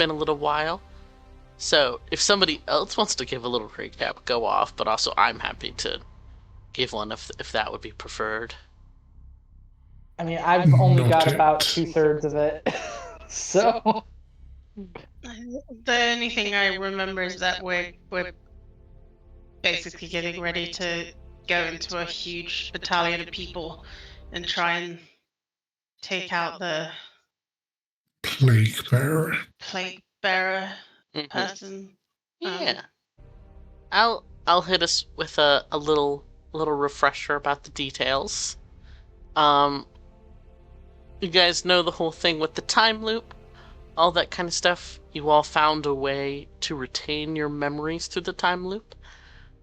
been a little while. So if somebody else wants to give a little recap, go off. But also, I'm happy to give one if that would be preferred. I mean, I've only got Not about it. 2/3 of it, so The only thing I remember is that we're basically getting ready to go into a huge battalion of people and try and take out the Plague bearer. plague bearer Mhm. person. Yeah. I'll hit us with a little refresher about the details. You guys know the whole thing with the time loop, all that kind of stuff. You all found a way to retain your memories through the time loop,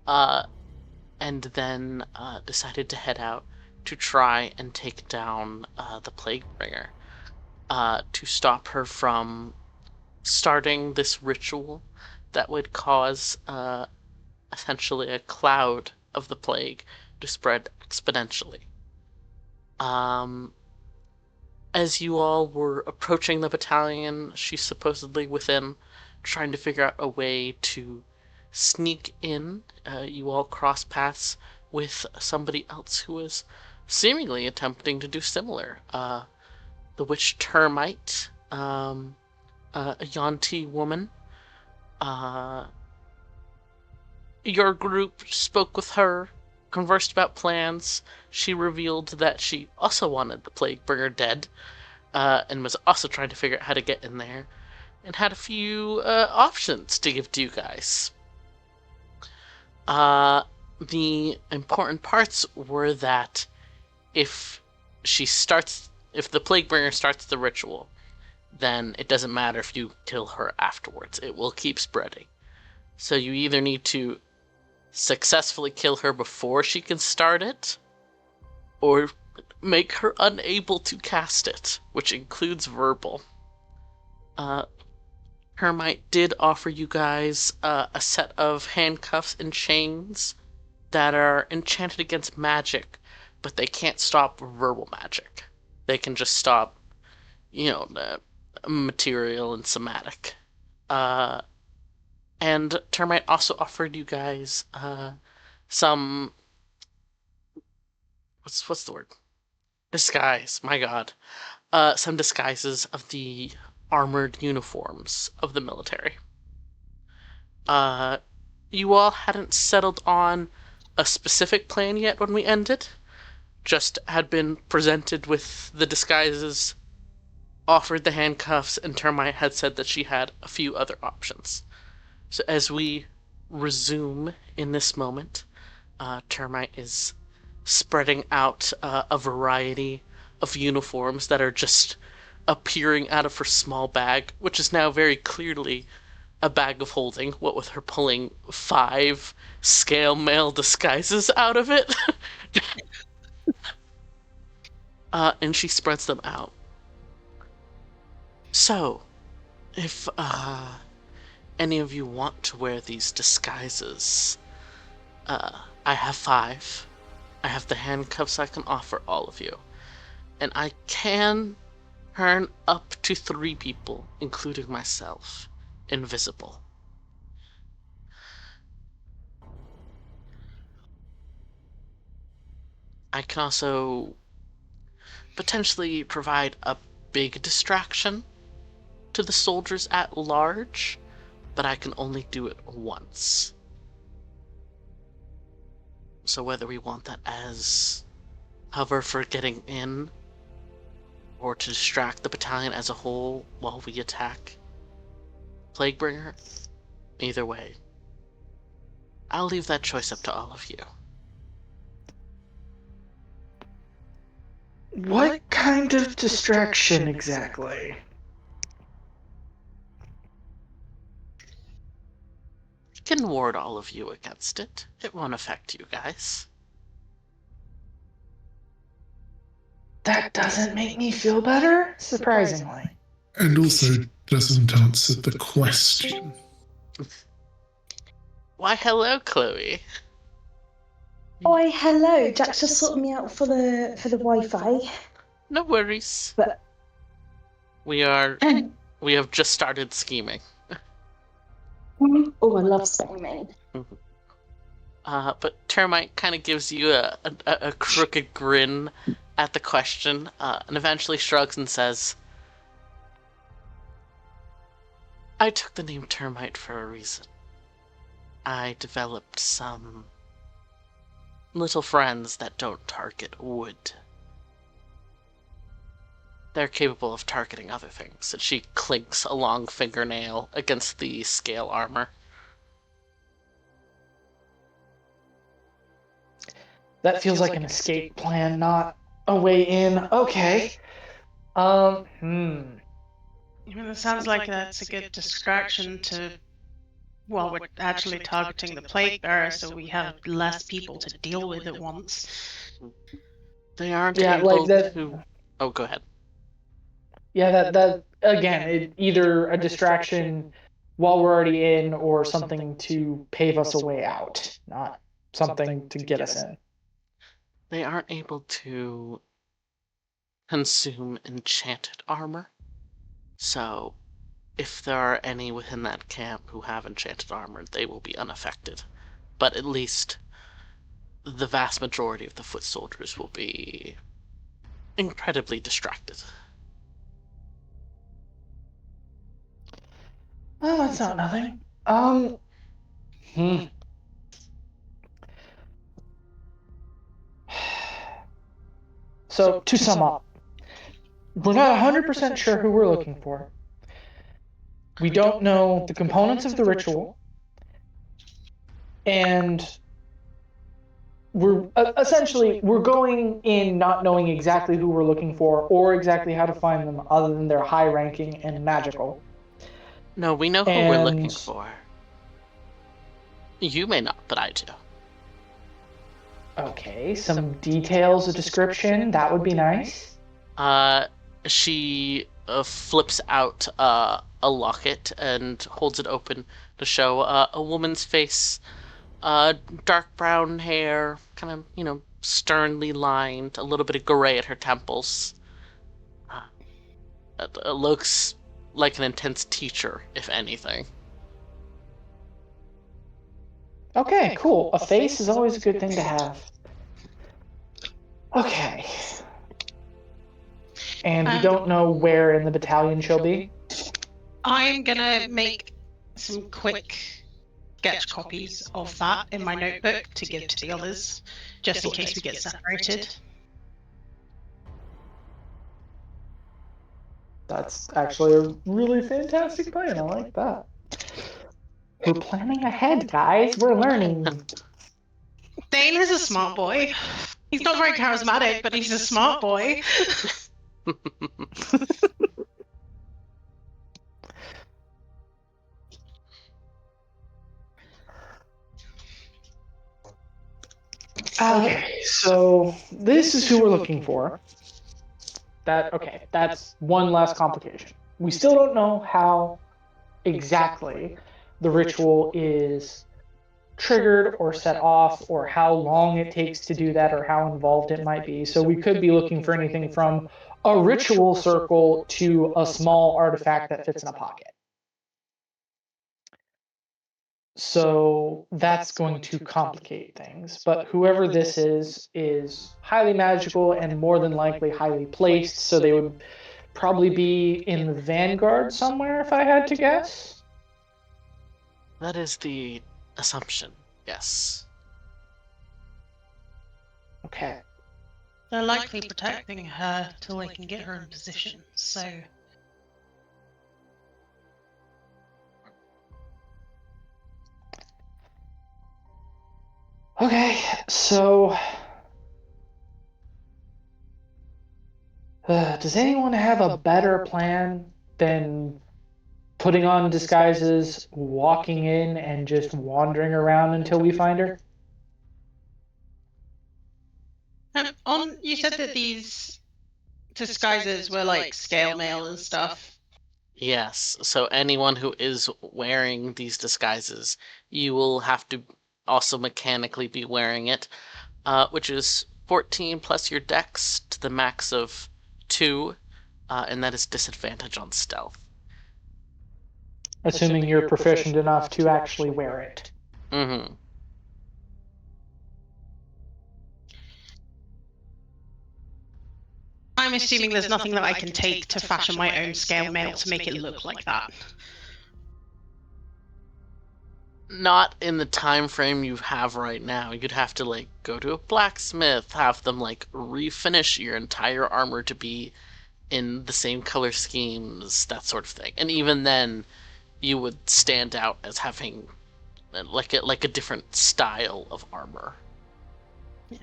and then decided to head out to try and take down the Plague Bringer, to stop her from starting this ritual that would cause essentially a cloud of the plague to spread exponentially. As you all were approaching the battalion, she's supposedly within, trying to figure out a way to sneak in. You all cross paths with somebody else who was seemingly attempting to do similar. The witch Termite, a Yanti woman. Your group spoke with her, conversed about plans. She revealed that she also wanted the Plague Bringer dead, and was also trying to figure out how to get in there, and had a few options to give to you guys. The important parts were that if the Plague Bringer starts the ritual, then it doesn't matter if you kill her afterwards. It will keep spreading. So you either need to successfully kill her before she can start it, or make her unable to cast it, which includes verbal. Hermite did offer you guys a set of handcuffs and chains that are enchanted against magic, but they can't stop verbal magic. They can just stop, the material and somatic. And Termite also offered you guys some what's the word? Disguise. My God, some disguises of the armored uniforms of the military. You all hadn't settled on a specific plan yet when we ended. Just had been presented with the disguises, offered the handcuffs, and Termite had said that she had a few other options. So as we resume in this moment, Termite is spreading out a variety of uniforms that are just appearing out of her small bag, which is now very clearly a bag of holding, what with her pulling 5 scale mail disguises out of it. And she spreads them out. So, if any of you want to wear these disguises, I have 5. I have the handcuffs I can offer all of you. And I can turn up to 3 people, including myself, invisible. I can also potentially provide a big distraction to the soldiers at large, but I can only do it once. So whether we want that as cover for getting in, or to distract the battalion as a whole while we attack Plaguebringer, either way, I'll leave that choice up to all of you. what kind of distraction exactly? I can ward all of you against it. It won't affect you guys. That doesn't make me feel better, surprisingly. And also doesn't answer the question. Why, hello, Chloe. Oh, hello. Jack's just sorting me out for the Wi-Fi. No worries. But We are We have just started scheming. Oh, I love scheming. But Termite kind of gives you a crooked grin at the question, and eventually shrugs and says, I took the name Termite for a reason. I developed some little friends that don't target wood. They're capable of targeting other things, and she clinks a long fingernail against the scale armor. That feels like an escape plan, not a way in. Okay. Hmm. I mean, it sounds like that's a good distraction to. Well, we're actually targeting the plague bearer, so we have less people to deal with at once. They aren't Yeah, able like that. to. Oh, go ahead. Yeah, that again, either a distraction while we're already in, or something to pave us a way out, not something to get us in. They aren't able to consume enchanted armor. So, if there are any within that camp who have enchanted armor, they will be unaffected. But at least the vast majority of the foot soldiers will be incredibly distracted. Well, that's not nothing. Hmm. So to sum up, we're not 100% sure who we're looking for. We don't know the components of the ritual, and we're essentially we're going in not knowing exactly who we're looking for or exactly how to find them, other than they're high ranking and magical. No, we know who we're looking And for. You may not, but I do. okay, some details, a description, that would be nice. She flips out a locket and holds it open to show a woman's face. Dark brown hair, kind of, sternly lined, a little bit of gray at her temples. It looks like an intense teacher, if anything. Okay, cool. A face is always a good thing to have. Okay. And we don't know where in the battalion she'll be. I'm gonna make some quick sketch copies of that in my notebook to give to the others, just in case we get separated. That's actually a really fantastic plan. I like that. We're planning ahead, guys. We're learning. Dane is a smart boy. He's not very charismatic, but he's a smart boy. Okay, so this is who we're looking for. That's one less complication. We still don't know how exactly the ritual is triggered or set off, or how long it takes to do that, or how involved it might be. So we could be looking for anything from a ritual circle to a small artifact that fits in a pocket. So that's going to complicate things. But whoever this is highly magical and more than likely highly placed. So they would probably be in the vanguard somewhere, if I had to guess. That is the assumption, yes. Okay. They're likely protecting her till they can get her in position, so. Okay, so does anyone have a better plan than putting on disguises, walking in, and just wandering around until we find her? You said that these disguises were like scale mail and stuff. Yes, so anyone who is wearing these disguises, you will have to also mechanically be wearing it, which is 14 plus your dex to the max of 2, and that is disadvantage on stealth. assuming you're proficient enough to actually wear it. Mm-hmm. I'm assuming there's nothing that I can take to fashion my own scale mail to make it look like that. Not in the time frame you have right now. You'd have to like go to a blacksmith, have them like refinish your entire armor to be in the same color schemes, that sort of thing. And even then, you would stand out as having like a different style of armor. Yeah.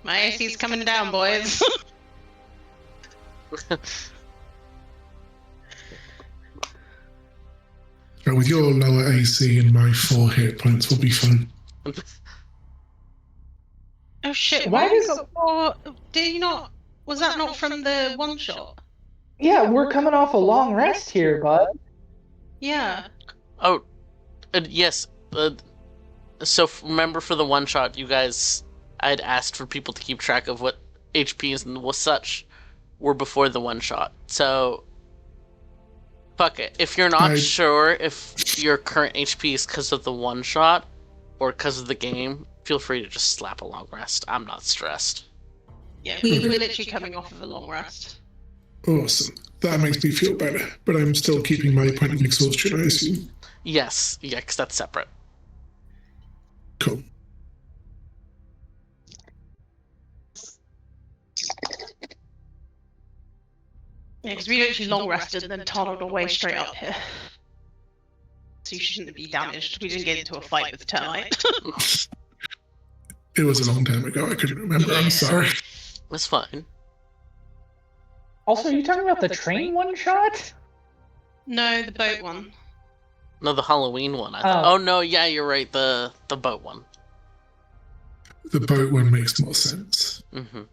My AC's coming down, boys. But with your lower AC and my 4 hit points, we'll be fine. Oh shit! Why Why does- did you not? Was that not from the one shot? Yeah, we're coming off a long rest here, bud. Yeah. Oh, yes. So remember for the one shot, you guys, I'd asked for people to keep track of what HPs and such were before the one shot. So, fuck it. If you're not sure if your current HP is because of the one shot or because of the game, feel free to just slap a long rest. I'm not stressed. Yeah, we're literally coming off of a long rest. Awesome. That makes me feel better, but I'm still keeping my point of exhaustion, I assume. Yes, yeah, because that's separate. Cool. Yeah, because we literally long rested and then tunneled away straight up here. So you shouldn't be damaged. We didn't get into a fight with termite. It was a long time ago. I couldn't remember. I'm sorry. It's fine. Also, are you talking about the train one shot? No, the boat one. No, the Halloween one. I thought. Oh no, yeah, you're right. The boat one. The boat one makes more sense. Mm-hmm.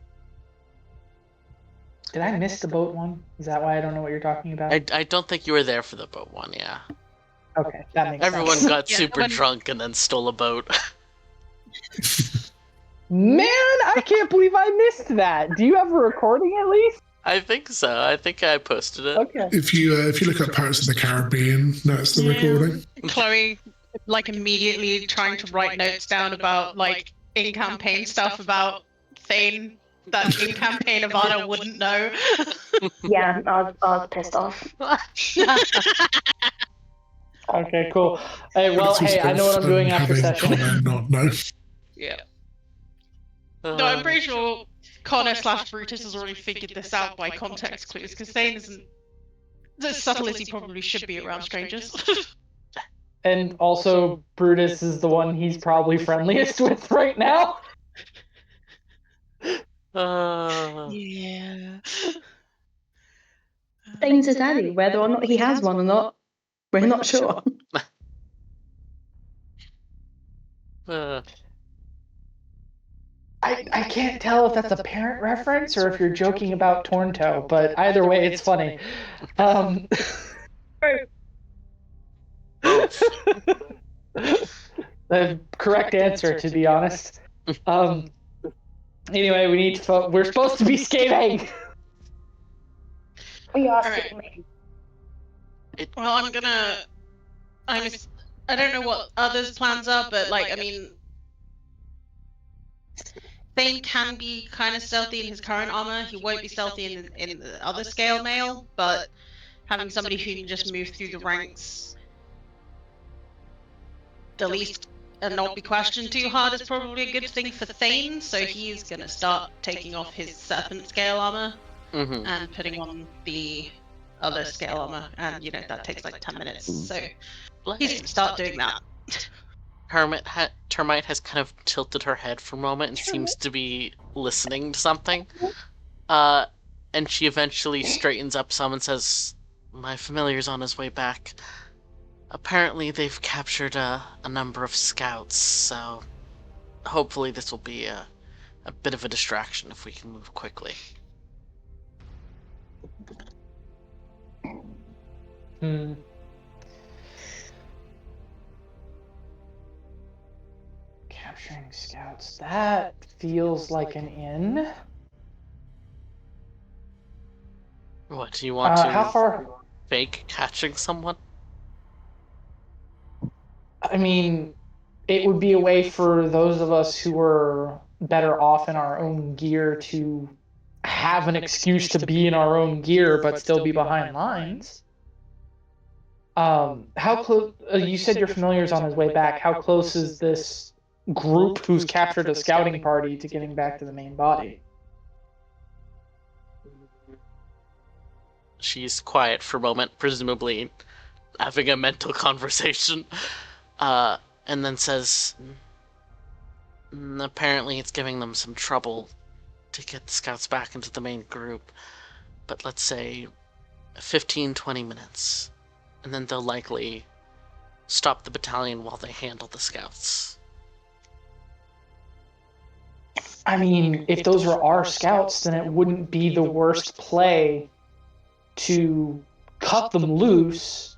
Did I miss the boat one? Is that why I don't know what you're talking about? I don't think you were there for the boat one. Yeah. Okay, that makes Everyone sense. got super drunk and then stole a boat. Man, I can't believe I missed that. Do you have a recording at least? I think so. I think I posted it. Okay. If you look up Pirates of the Caribbean, that's the recording. Chloe, like, immediately trying to write notes down about, like, in-campaign stuff about Thane that in-campaign Ivana wouldn't know. Yeah, I was pissed off. Okay, cool. Hey, well, hey, I know what I'm doing after session. Comment, not know. Yeah. No, I'm pretty sure Connor / Brutus has already figured this out by context clues, because Thane isn't as subtle as he probably should be around strangers. And also, Brutus is the one he's probably friendliest with right now. Yeah. Thane's his daddy, whether or not he has one or not, we're not sure. I can't tell if that's a parent reference or if you're joking about Tornto, but either way, it's funny. The correct answer, to be honest. Anyway, we need to. We're supposed to be skating. We are Alright. skating. Well, I don't know what others' plans are, but, like, I mean, Thane can be kind of stealthy in his current armor. He won't be stealthy in the other scale mail, but having somebody who can just move through the ranks the least and not be questioned too hard is probably a good thing for Thane, so he's going to start taking off his serpent scale armor and putting on the other scale armor, and, you know, that takes like 10 minutes, so he's going to start doing that. Termite has kind of tilted her head for a moment and seems to be listening to something. And she eventually straightens up some and says, "My familiar's on his way back. Apparently they've captured a number of scouts, so hopefully this will be a bit of a distraction if we can move quickly." Capturing scouts. That feels like an inn. What, do you want to How far? fake catching someone? I mean, it would be a way for those of us who were better off in our own gear to have an excuse to be in our own gear but still be behind lines. How close? You said your familiar's on his way back. How close is this group who's captured a scouting party to getting back to the main body? She's quiet for a moment, presumably having a mental conversation, and then says, apparently it's giving them some trouble to get the scouts back into the main group, but let's say 15-20 minutes, and then they'll likely stop the battalion while they handle the scouts. I mean, if those are our scouts, then it wouldn't be the worst play to cut them loose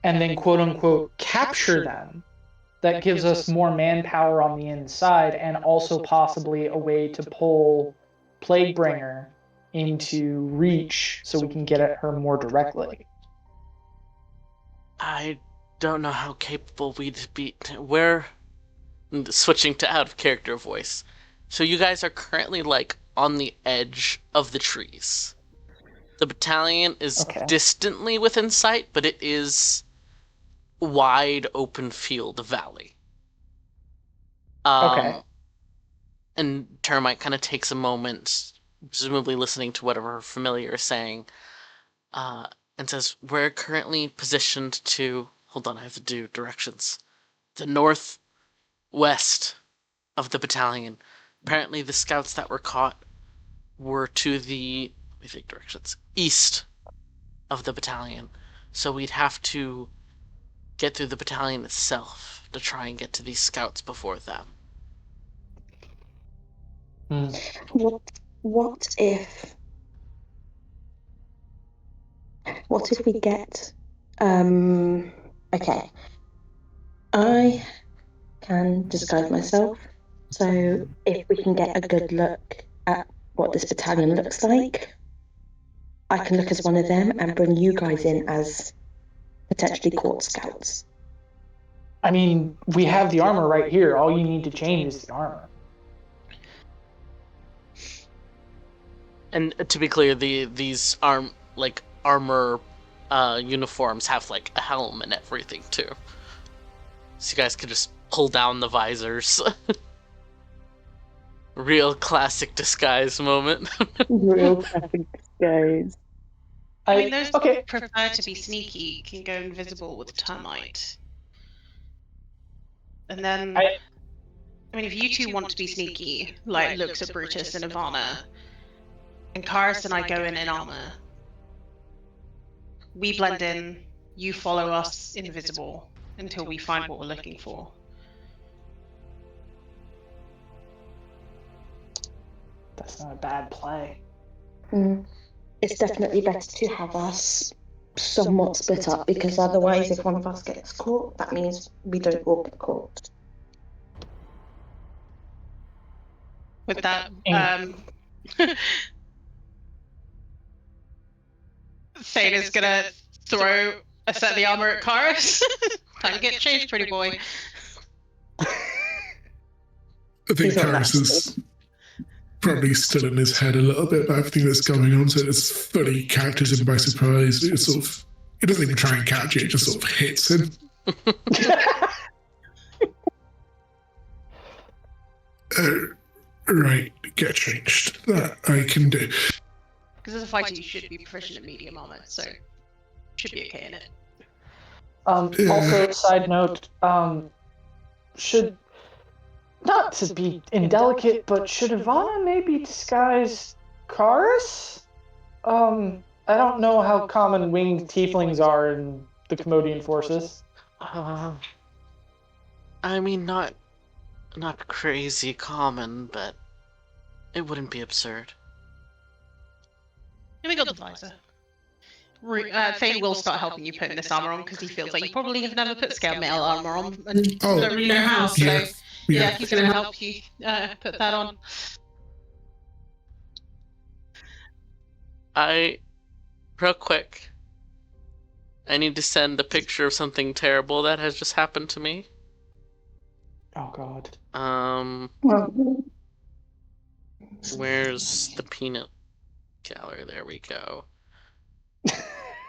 and then quote unquote capture them. That gives us more manpower on the inside and also possibly a way to pull Plaguebringer into reach so we can get at her more directly. I don't know how capable we'd be. We're switching to out of character voice. So you guys are currently like on the edge of the trees. The battalion is distantly within sight, but it is wide open field valley. And Termite kind of takes a moment, presumably listening to whatever her familiar is saying, and says, we're currently positioned to, hold on, I have to do directions, the northwest of the battalion. Apparently the scouts that were caught were to the, let me think directions, east of the battalion. So we'd have to get through the battalion itself to try and get to these scouts before them. What if we get okay, I can disguise myself, so if we can get a good look at what this battalion looks like, I can look as one of them and bring you guys in as potentially caught scouts. I mean, we have the armor right here. All you need to change is the armor. And to be clear, these armor uniforms have like a helm and everything too. So you guys can just pull down the visors. Real classic disguise moment. Real classic disguise. I mean, those who prefer to be sneaky can go invisible with termite. And then, I mean, if you two want to be sneaky, like looks at Brutus and Ivana, and Karis and I go in armor, we blend in, you follow us invisible until we find what we're looking for. That's not a bad play. It's definitely better to have us somewhat split up, because otherwise if one of us gets caught, that means we don't all get caught. With that, Thane is gonna throw a set of the armor at Karis. Time to get changed, pretty boy. I think Karis is probably still in his head a little bit about everything that's going on, so it's fully catches him by surprise. It doesn't even try and catch it, it just sort of hits him. Right, get changed. That I can do. Because as a fighter, you should be proficient in medium armor, so should be okay in it. Also, side note, should, not to be indelicate, but should Ivana maybe disguise Karis? I don't know how common winged tieflings are in the Commodian forces. I mean, not crazy common, but it wouldn't be absurd. Here we got the visor. Thane will start helping you putting this armor on because he feels like you probably have never put scale mail armor on and don't really know how. So yeah, he's going to help you put that on. real quick. I need to send a picture of something terrible that has just happened to me. Oh God. Where's the peanut gallery? There we go.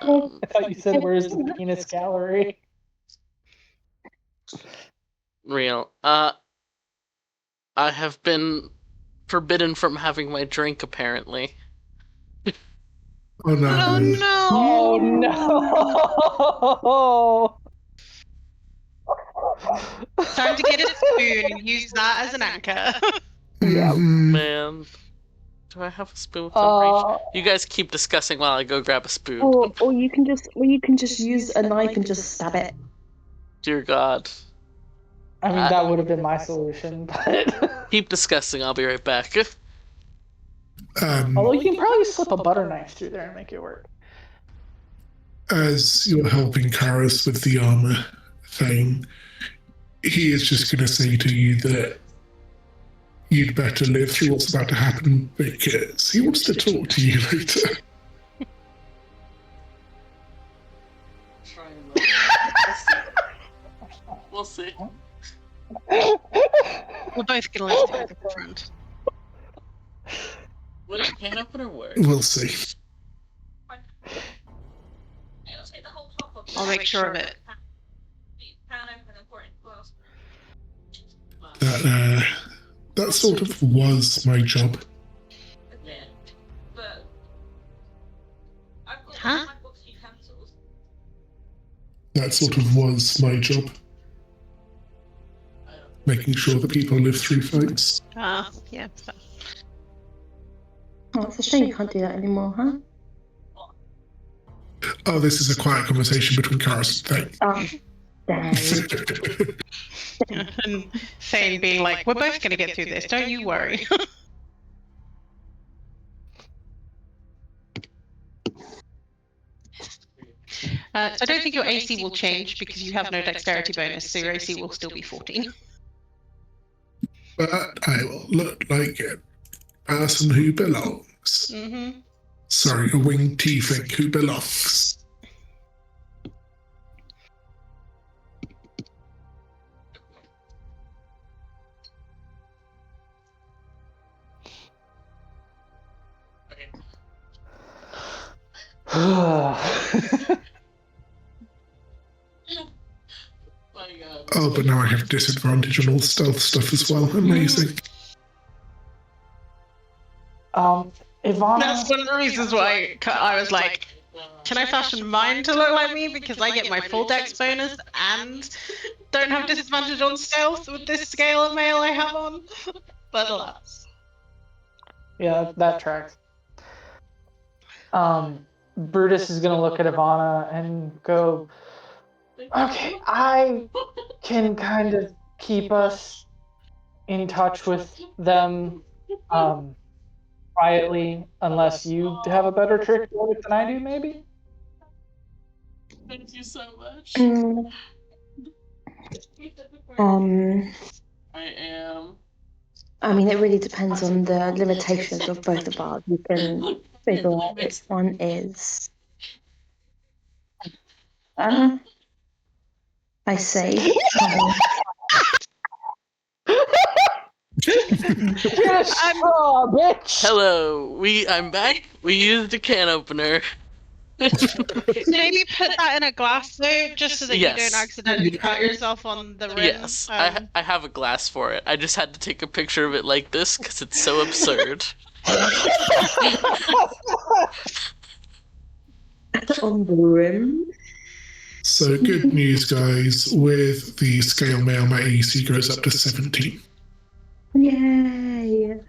I thought you said, "Where's the penis gallery?" Real. I have been forbidden from having my drink, apparently. Oh no. Oh Oh no! Time to get a spoon and use that as an anchor. Man. Do I have a spoon with reach? You guys keep discussing while I go grab a spoon. Or you can just use a knife and just stab it. Dear God. I mean, that would have been my solution, but Keep discussing, I'll be right back. although you can probably slip a butter knife through there and make it work. As you're helping Karis with the armor thing, he is just going to say to you that you'd better live through what's about to happen because he wants to talk to you later. We'll see. We're both gonna live through the front. Would a can opener work? We'll see. I'll make sure of it. That sort of was my job. Huh? That sort of was my job. Making sure that people live through fights. Yeah. Oh, it's a shame you can't do that anymore, huh? Oh, this is a quiet conversation between Karis and Thane. Dang. And Thane being like, we're both gonna get through this, don't you worry. So I don't think your AC will change because you have no dexterity bonus, so your AC will still be 14. But I will look like a person who belongs. Mm-hmm. Sorry, a winged tiefling who belongs. Oh, but now I have disadvantage on all stealth stuff as well. Amazing. Ivana. That's one of the reasons why I was like, can I fashion mine to look like me? Because I get my full dex bonus and don't have disadvantage on stealth with this scale of mail I have on. But alas. Yeah, that tracks. Brutus is gonna look at Ivana and go, "Okay, I can kind of keep us in touch with them quietly, unless you have a better trick for it than I do, maybe." Thank you so much. I am. I mean, it really depends on the limitations of both of ours. You can figure out which one is. I see. Oh, bitch! Hello, I'm back. We used a can opener. Maybe put that in a glass though, just so that Yes. you don't accidentally cut yourself on the rim. Yes, I have a glass for it. I just had to take a picture of it like this because it's so absurd. On the rim. So good news, guys. With the scale mail, my AC goes up to 17. Yay!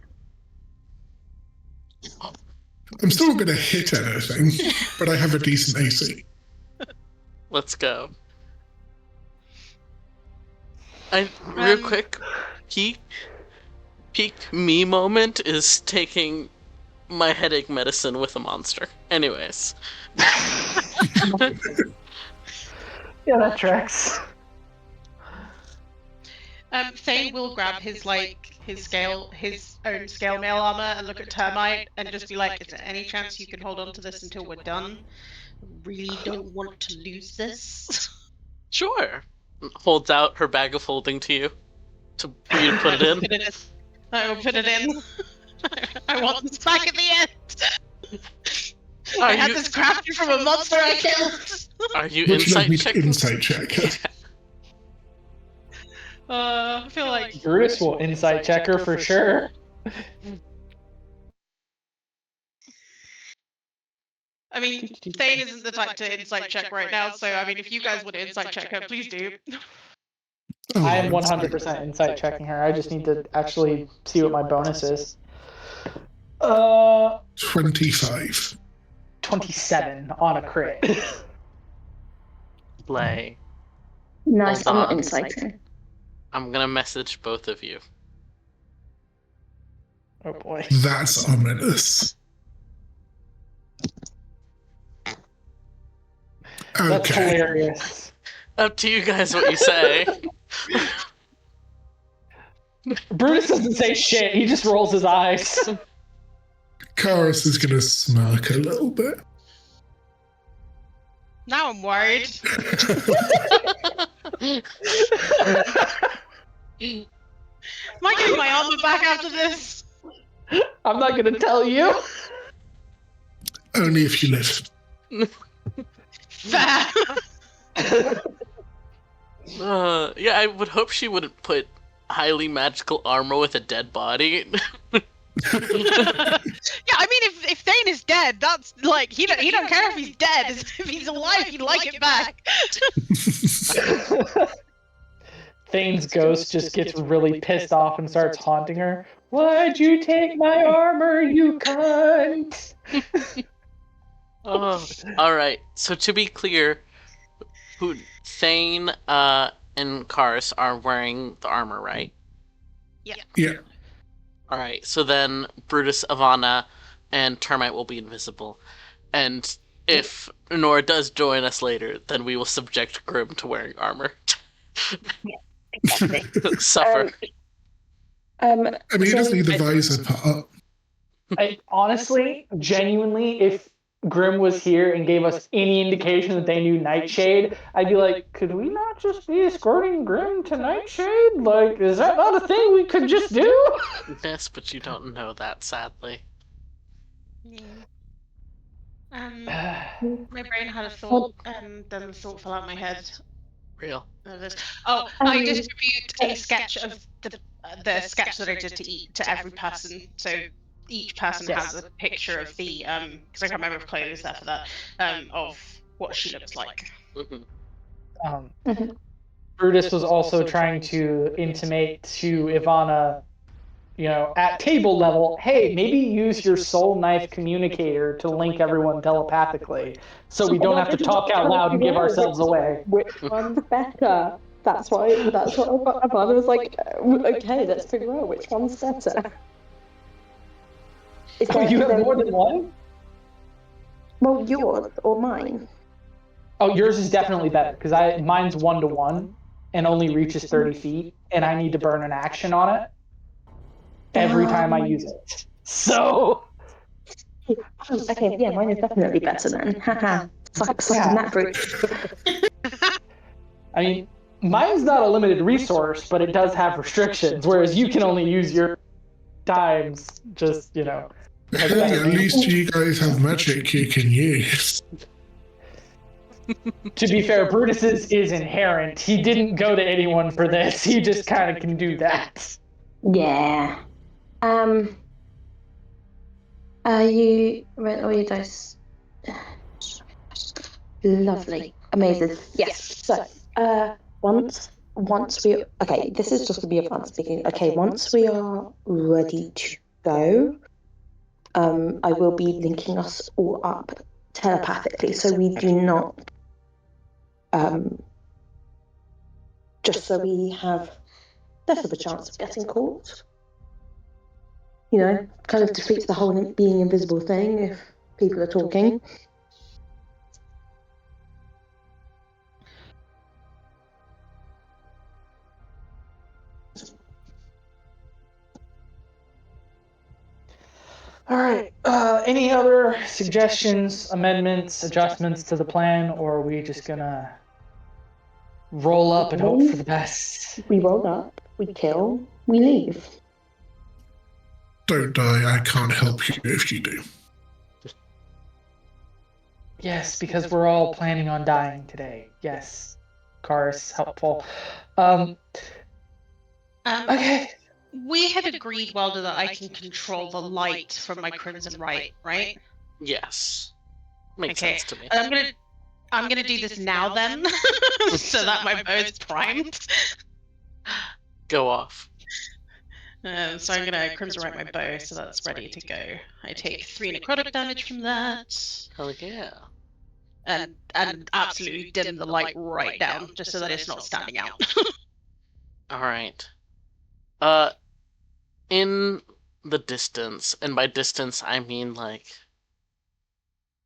I'm still going to hit anything, but I have a decent AC. Let's go. Real quick, peak me moment is taking my headache medicine with a monster. Anyways. Yeah, that tracks. Thane will grab his own scale mail armor and look at Termite and just be like, "Is there any chance you can hold on to this until we're done? Really don't want to lose this." Sure. Holds out her bag of holding to you for you to put it in. I will put it in. I want this back at the end. I had this crafted from a monster I killed. Are you Would you like insight me to checking? insight check? I feel like Brutus will insight check her for sure. I mean, Thane isn't the type to insight check right now, so I mean, if you guys want to insight check her, please do. Oh, I am 100% insight checking her. I just need to actually see what my bonus is. 25. 27 on a crit. Play. Nice, Hold I'm not on. inciting. I'm gonna message both of you. Oh boy. That's ominous. That's Okay. hilarious. Up to you guys what you say. Brutus doesn't say shit, he just rolls his eyes. Karis is going to smirk a little bit. Now I'm worried. Am I getting my armor back after this? I'm not gonna tell you. Only if you live. Fair. Yeah, I would hope she wouldn't put highly magical armor with a dead body. Yeah, I mean, if Thane is dead, that's like he don't care if he's dead. If he's alive, he'd like it back. Thane's ghost just gets really pissed off and starts haunting her. Why'd you take my armor, you cunt? Oh, all right. So to be clear, Thane and Karis are wearing the armor, right? Yeah. All right. So then Brutus, Ivana, and Termite will be invisible, and if Nora does join us later, then we will subject Grim to wearing armor. Exactly. Suffer. I mean, he so- doesn't need the visor part. I honestly, genuinely, if Grim was here and gave us any indication that they knew Nightshade, I'd be like, could we not just be escorting Grim to Nightshade? Like, is that not a thing we could just do? Yes, but you don't know that, sadly. My brain had a thought, and then the thought fell out of my head. Real. I distribute a sketch of the sketch that I did to every person. So each person has a picture of the because I can't remember if Chloe was there for that of what she looks like. Mm-hmm. Brutus was also trying to intimate to Ivana, at table level, hey, maybe use your soul knife communicator to link everyone telepathically, so we don't have to talk out loud and give ourselves away. Which one's better? That's what Ivana was like, okay, let's figure out which one's better. You have more than one? Well, yours or mine. Oh, yours is definitely better, because mine's 1-to-1 and only reaches 30 feet, and I need to burn an action on it every time I use it. So... Okay, yeah, mine is definitely better then. Haha. Suck on that fruit. I mean, mine's not a limited resource, but it does have restrictions, whereas you can only use your times, just, Hey, at least you guys have magic you can use. To be fair, Brutus's is inherent. He didn't go to anyone for this. He just kind of can do that. Yeah. You roll all your dice. Lovely. Amazing. Yes. So, once we... Okay, this is just going to be a fun speaking. Okay, once we are ready to go, I will be linking us all up telepathically, so we do not... just so we have less of a chance of getting caught. Kind of defeats the whole being invisible thing if people are talking. All right. Any other suggestions, amendments, adjustments to the plan, or are we just gonna roll up and hope for the best? We roll up, we kill, we leave. Don't die. I can't help you if you do. Yes, because we're all planning on dying today. Yes, Cars helpful. Okay. We had agreed, Welder, that I can control the light from my Crimson right? Yes. Makes sense to me. I'm gonna do this now then, so that my bow is primed. Go off. So I'm gonna Crimson Right my bow, so that's ready to go. I take 3 necrotic damage from that. Hell yeah. And absolutely dim the light right down, just so that it's not standing out. Alright. In the distance, and by distance I mean like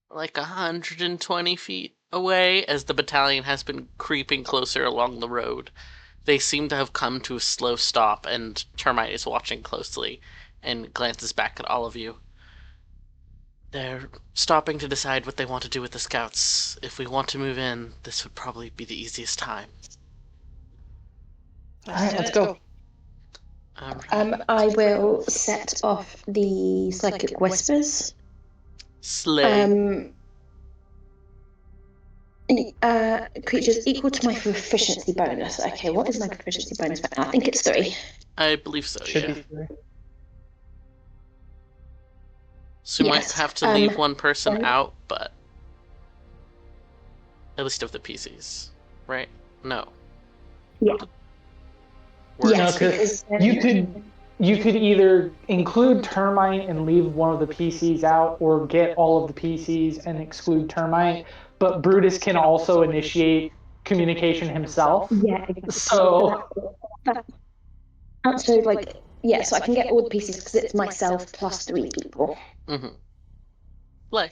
120 feet away, as the battalion has been creeping closer along the road. They seem to have come to a slow stop, and Termite is watching closely and glances back at all of you. They're stopping to decide what they want to do with the scouts. If we want to move in, this would probably be the easiest time. Alright, let's go. I will set off the psychic whispers. Slay. Creatures equal to my proficiency bonus. Okay, what is my proficiency bonus? I think it's 3. I believe so, Should yeah. be 3. So you might Yes, have to leave one person right. out, but at least of the PCs, right? No. Yeah. Words. No, Yes, 'cause because you could either include Termite and leave one of the PCs out, or get all of the PCs and exclude Termite. But Brutus can also initiate communication himself. Yeah. So So like so I can get all the pieces because it's myself plus 3 people. Mm-hmm. Play.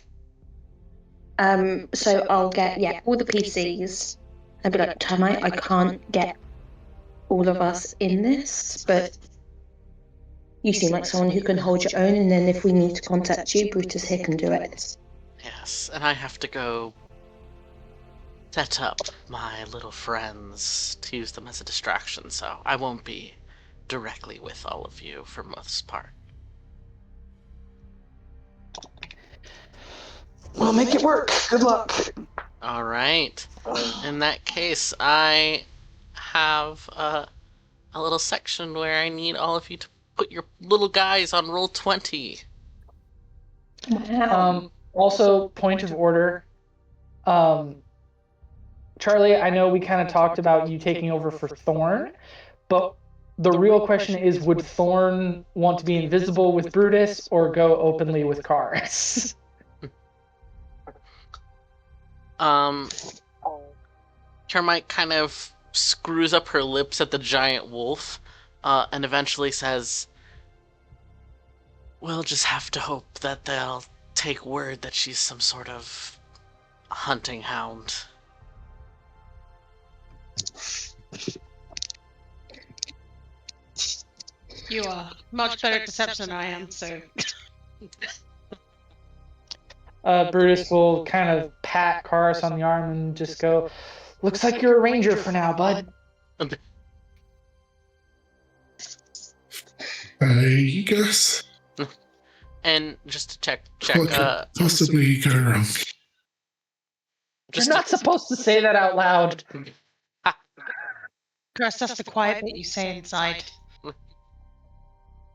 So I'll get all the PCs. I'd be like, Termite, I can't get all of us in this, but you seem like someone who can hold your own, and then if we need to contact you, Brutus here can do it. Yes, and I have to go set up my little friends to use them as a distraction, so I won't be directly with all of you for most part. we'll make it work. Good luck. Alright. In that case, I have a little section where I need all of you to put your little guys on roll 20. Also, point of order. Charlie, I know we kind of talked about you taking over for Thorn, but the real question is, would Thorn want to be invisible with Brutus or go openly with Cars? Termite kind of screws up her lips at the giant wolf, and eventually says, "We'll just have to hope that they'll take word that she's some sort of hunting hound." You are much better at deception than I am, so. Brutus will kind of pat Cars on the arm and just go, "Looks like you're a ranger for now, bud." I guess. And just to check, What could possibly go wrong? You're not supposed to say that out loud. Chris, that's the quiet bit you say inside.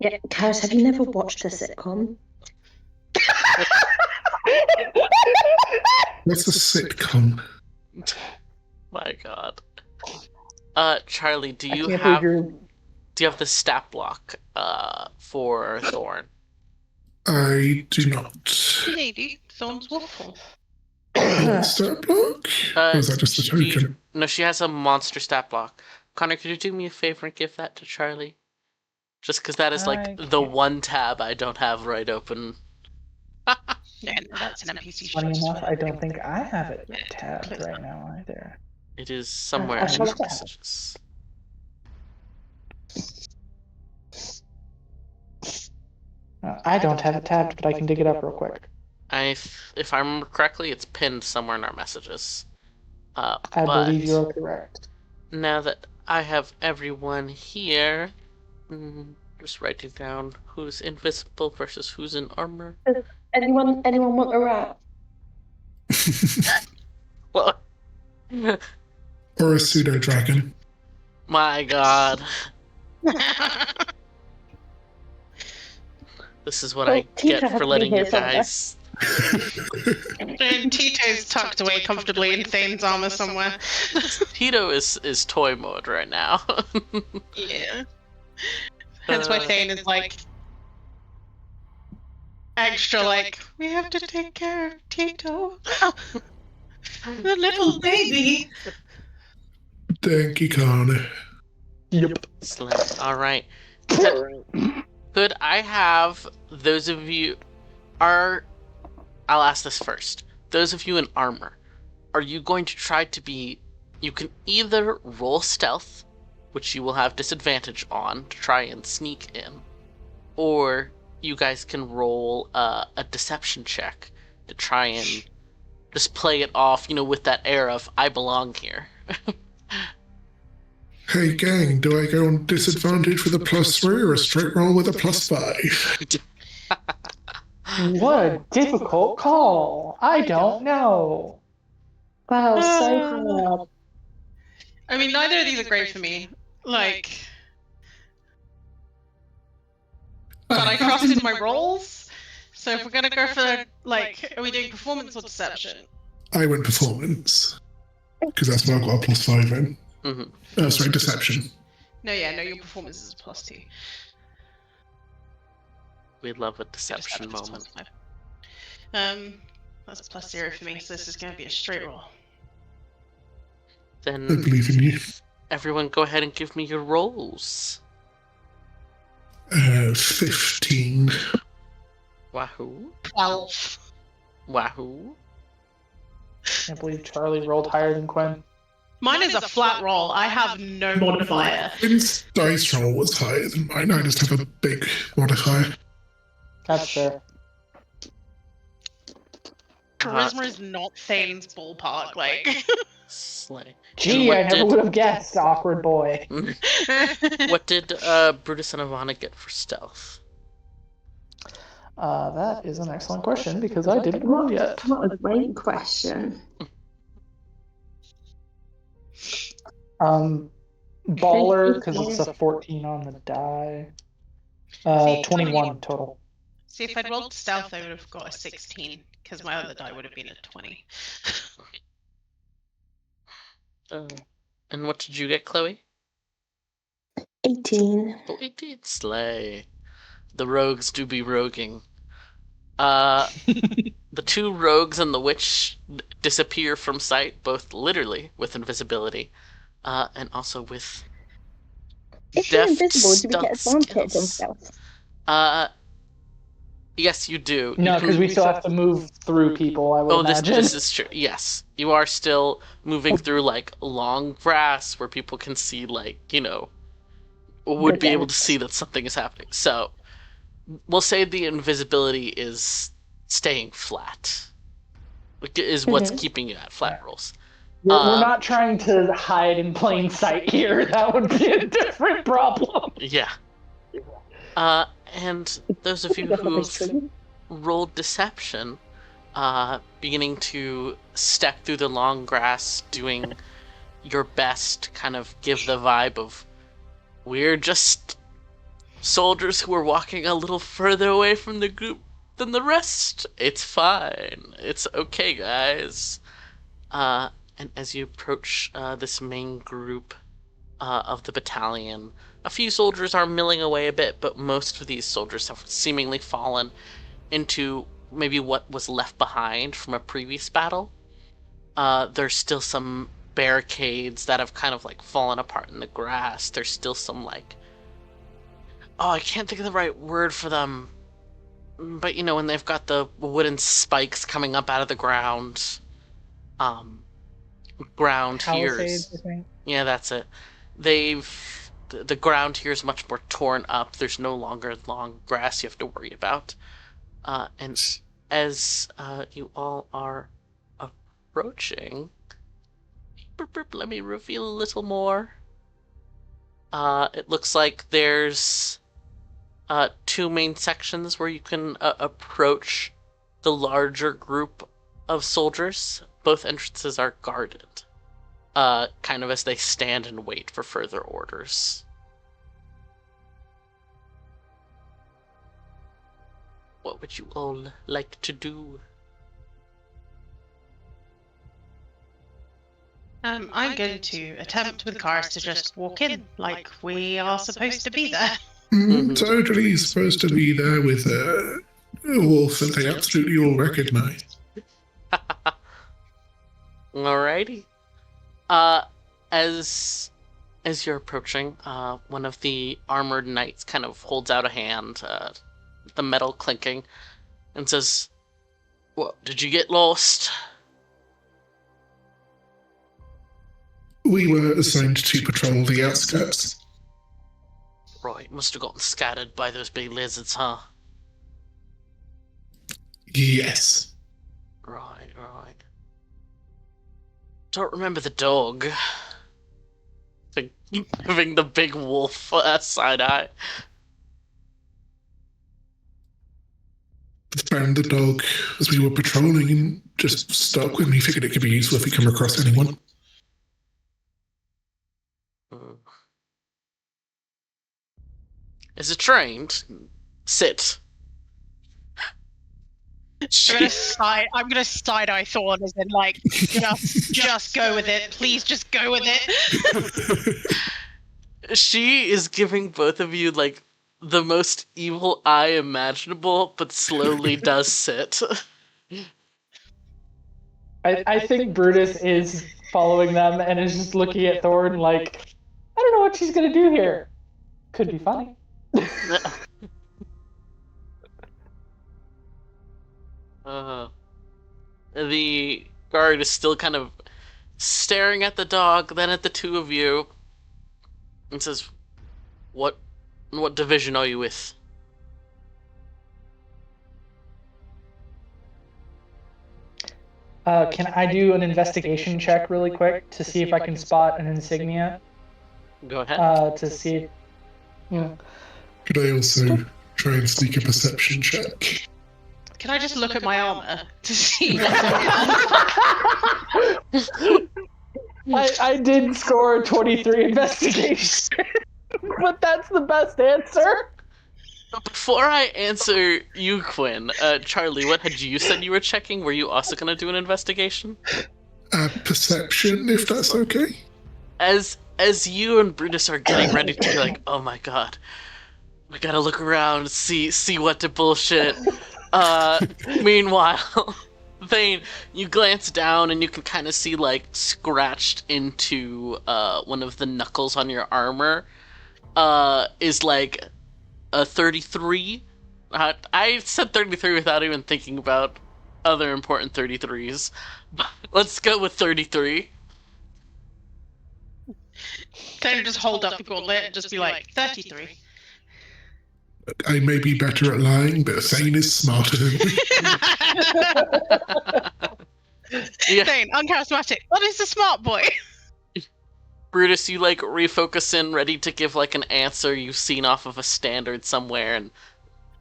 Yeah, Karis, have you never watched a sitcom? What's a sitcom? My God. Charlie, do you can't have believe the stat block for Thorn? I do not. Hey, dude, Thorn's waffle. Stat block? Or is that just a token? No, she has a monster stat block. Connor, could you do me a favor and give that to Charlie? Just because that is like the one tab I don't have right open. Yeah, no, that's an NPC. Funny enough, I don't think I have it tabbed right now either. It is somewhere I in your should have. I don't have it tabbed, but I can dig it up real quick. If I remember correctly, it's pinned somewhere in our messages. I But believe you are correct. now that I have everyone here, just writing down who's invisible versus who's in armor. Anyone want a rat? Well, Or a pseudo dragon. my God, this is what I Tito get has for to be letting here you guys. And Tito's tucked away comfortably in Thane's armor somewhere. Tito is toy mode right now. Yeah. Hence why Thane is like extra like, we have to take care of Tito. The little baby. Thank you, Connor. Yep. Excellent. All right. Could I have those of you are? I'll ask this first. Those of you in armor, are you going to try to be? You can either roll stealth, which you will have disadvantage on to try and sneak in, or you guys can roll a deception check to try and just play it off, with that air of I belong here. Hey, gang, do I go on disadvantage with a +3 or a straight roll with a +5? What a difficult call. I don't know. Wow, so hard. I mean, neither of these are great for me. Like, but I trusted my rolls. So if we're gonna go for are we doing performance or deception? I went performance. Because that's why I've got a +5 in. Mm-hmm. Sorry, deception. No, your performance is +2. We love a deception moment. That's +0 for me, so this is gonna be a straight roll. I Then believe in you. everyone go ahead and give me your rolls. 15. Wahoo. 12. Wahoo. Can't believe Charlie rolled higher than Quinn. Mine is a flat roll. I have no modifier. Quinn's dice roll was higher than mine. I just have a big modifier. That's fair. Charisma is not Thane's ballpark, Slay. Gee, I never would have guessed, awkward boy. What did Brutus and Ivana get for stealth? That is an excellent question because I didn't roll yet. What a great question. Baller, because it's a 14 on the die. 21 total. See, if I'd rolled stealth, I would have got a 16, because my other die would have been a 20. And what did you get, Chloe? 18. Oh, 18. Slay. The rogues do be roguing. The two rogues and the witch disappear from sight, both literally with invisibility, and also with If you're deft invisible, do we get stealth advantage on skills. stealth? Yes, you do. No, because we still have to move through people, I would imagine. This is true. Yes, you are still moving through long grass where people can see, would be able to see that something is happening. So, we'll say the invisibility is staying flat. Is what's keeping you at flat rolls. We're not trying to hide in plain sight here. That would be a different problem. Yeah. And those of you who've rolled deception, beginning to step through the long grass, doing your best to kind of give the vibe of we're just soldiers who are walking a little further away from the group than the rest. It's fine. It's okay, guys. And as you approach this main group of the battalion, a few soldiers are milling away a bit, but most of these soldiers have seemingly fallen into maybe what was left behind from a previous battle. There's still some barricades that have kind of fallen apart in the grass. There's still some I can't think of the right word for them, but when they've got the wooden spikes coming up out of the ground. Ground Palisades, here. I think. Yeah, that's it. They've the ground here is much more torn up. There's no longer long grass you have to worry about. And as you all are approaching, let me reveal a little more. It looks like there's two main sections where you can approach the larger group of soldiers. Both entrances are guarded, kind of as they stand and wait for further orders. What would you all like to do? I'm going to attempt with Karis to just walk in like we are supposed to be there. Totally supposed to be there with a wolf that they absolutely all recognize. Alrighty. As you're approaching, one of the armored knights kind of holds out a hand, the metal clinking, and says, "What, did you get lost?" We were assigned to patrol the outskirts. Right, must have gotten scattered by those big lizards, huh? Yes. Right. Don't remember the dog. Giving the big wolf a side eye. Found the dog as we were patrolling and just stuck when we figured it could be useful if we come across anyone. Is it trained? Sit. I'm gonna side eye Thorn as in like just go with it. Please just go with it. She is giving both of you like the most evil eye imaginable, but slowly does sit. I think Brutus is following them and is just looking at Thorn like, I don't know what she's gonna do here. Could be funny. The guard is still kind of staring at the dog, then at the two of you, and says, What division are you with?" Can I do an investigation check really quick to see if I can spot an insignia? Go ahead. To see. Yeah. Could I also try and sneak a perception check? Can I just look at my armor to see? I did score a 23 investigation, but that's the best answer. But before I answer you, Quinn, Charlie, what had you said you were checking? Were you also going to do an investigation? Perception, if that's okay. As you and Brutus are getting ready to be like, oh my god, we gotta look around, see what to bullshit. Meanwhile, Thane, you glance down and you can kind of see like scratched into one of the knuckles on your armor is like a 33. I said 33 without even thinking about other important 33s. Let's go with 33. Don't just hold up the gauntlet and just be like 33. I may be better at lying, but Thane is smarter than me. Yeah. Thane, uncharismatic. What is the smart boy? Brutus, you like refocus in, ready to give like an answer you've seen off of a standard somewhere, and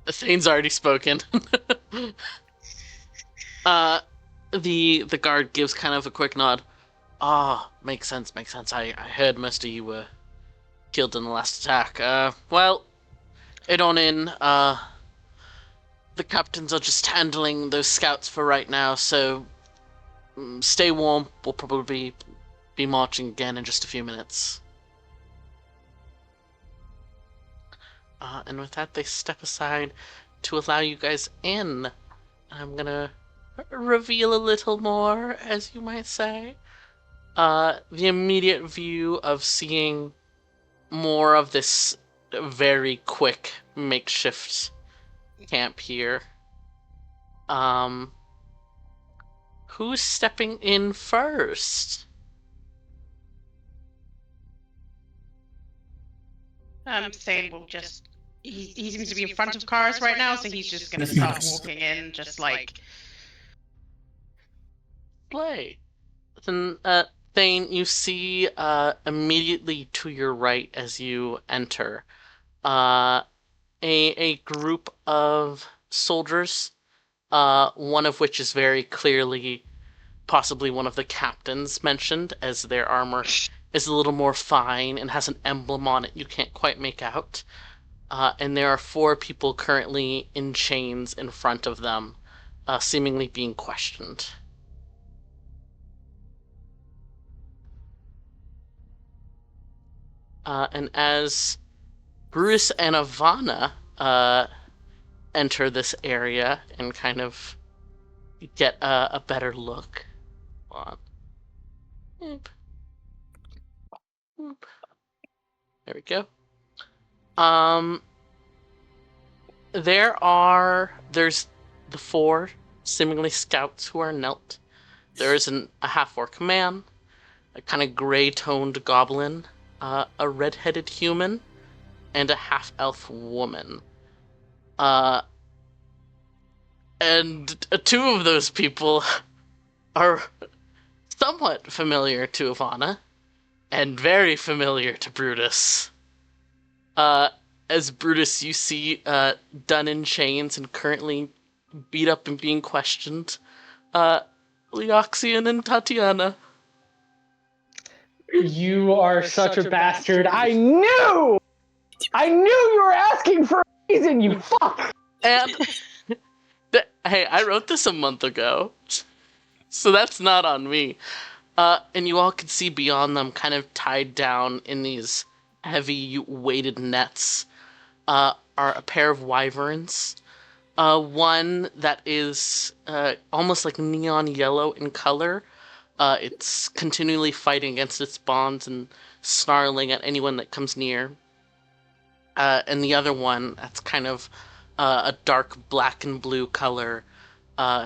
Thane's already spoken. The guard gives kind of a quick nod. Makes sense. I heard most of you were killed in the last attack. Well, head on in. The captains are just handling those scouts for right now, so stay warm. We'll probably be marching again in just a few minutes. And with that, they step aside to allow you guys in. I'm gonna reveal a little more, as you might say. The immediate view of seeing more of this very quick makeshift camp here. Who's stepping in first? Thane will just... He seems to be in front of Karis right now, so he's just gonna start walking in, just like... Play. Then, Thane, you see immediately to your right as you enter a group of soldiers, one of which is very clearly possibly one of the captains mentioned, as their armor is a little more fine and has an emblem on it you can't quite make out. And there are 4 people currently in chains in front of them, seemingly being questioned. And as Bruce and Ivana enter this area and kind of get a better look on. There we go. There's the 4 seemingly scouts who are knelt. There is a half-orc man, a kind of gray-toned goblin, a red-headed human, and a half-elf woman. And 2 of those people are somewhat familiar to Ivana, and very familiar to Brutus. As Brutus, you see, done in chains and currently beat up and being questioned, Leoxian and Tatiana. You are such a bastard. I knew you were asking for a reason, you fuck! And, hey, I wrote this a month ago, so that's not on me. And you all can see beyond them, kind of tied down in these heavy weighted nets, are a pair of wyverns. One that is almost like neon yellow in color. It's continually fighting against its bonds and snarling at anyone that comes near. And the other one, that's kind of a dark black and blue color,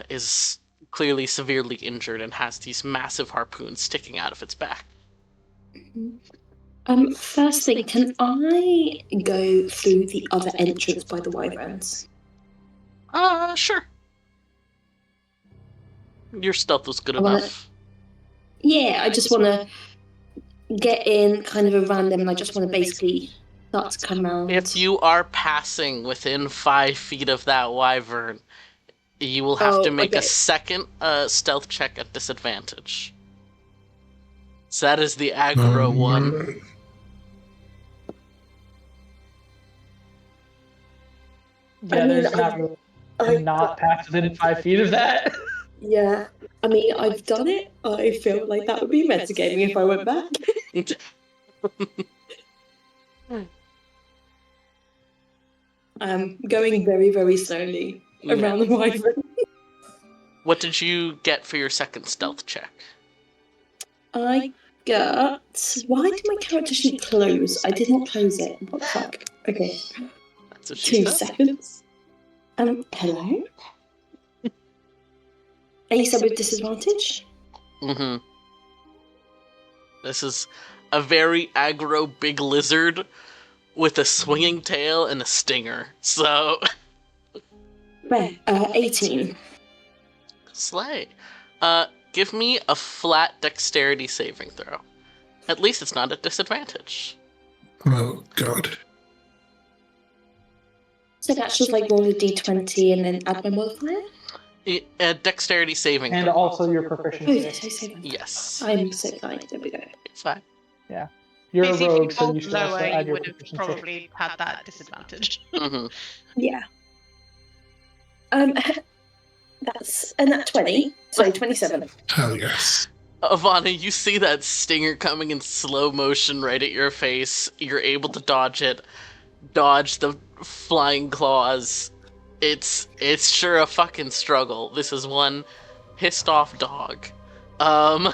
is clearly severely injured and has these massive harpoons sticking out of its back. First thing, can I go through the other entrance by the wyverns? Sure. Your stealth was good enough. Yeah, I just want to get in kind of around them, and I just want to basically start to come around. If you are passing within 5 feet of that wyvern, you will have to make a second stealth check at disadvantage. So that is the aggro one. Yeah, there's not past within 5 feet of that. Yeah, I mean, I've done it. I feel like that would be metagaming if I went back. Going very, very slowly around the wyvern. What did you get for your second stealth check? I got... Why did my character sheet close? I did not close it. What the fuck? Okay. That's what she 2 said. seconds. Hello? And you said with disadvantage? Mm-hmm. This is a very aggro big lizard with a swinging tail and a stinger. So... Right, 18. Slay. Give me a flat dexterity saving throw. At least it's not at disadvantage. Oh, God. So that's just like roll a d20 and then add my modifier? A dexterity saving And throw. also your Oh, proficiency. yes, I say that. Yes. I'm so kind. There we go. It's fine. Yeah. You're a Basically, rogue, if so you you should also lower, add you your would have proficiency. probably had that disadvantage. Mm-hmm. Yeah. That's a nat 20, so 27. Hell yes. Ivana, you see that stinger coming in slow motion right at your face. You're able to dodge it. Dodge the flying claws. It's sure a fucking struggle. This is one pissed off dog. But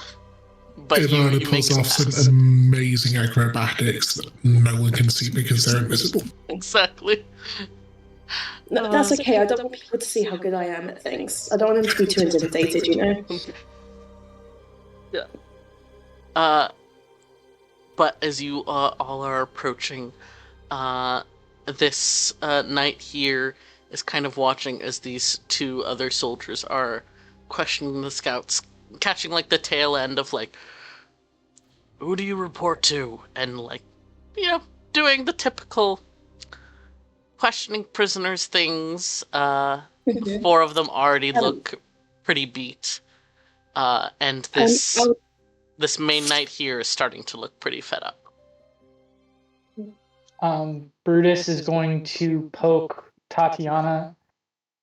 Ivana you pulls make off some some amazing acrobatics that no one can see because they're invisible. Exactly. No, that's okay. I don't want people to see how good I am at things. I don't want them to be too intimidated, you know? Yeah. But as you all are approaching, This knight here is kind of watching as these two other soldiers are questioning the scouts, catching like the tail end of like, who do you report to? And like, you know, doing the typical questioning prisoners things. Four of them already look pretty beat. And this main knight here is starting to look pretty fed up. Brutus is going to poke Tatiana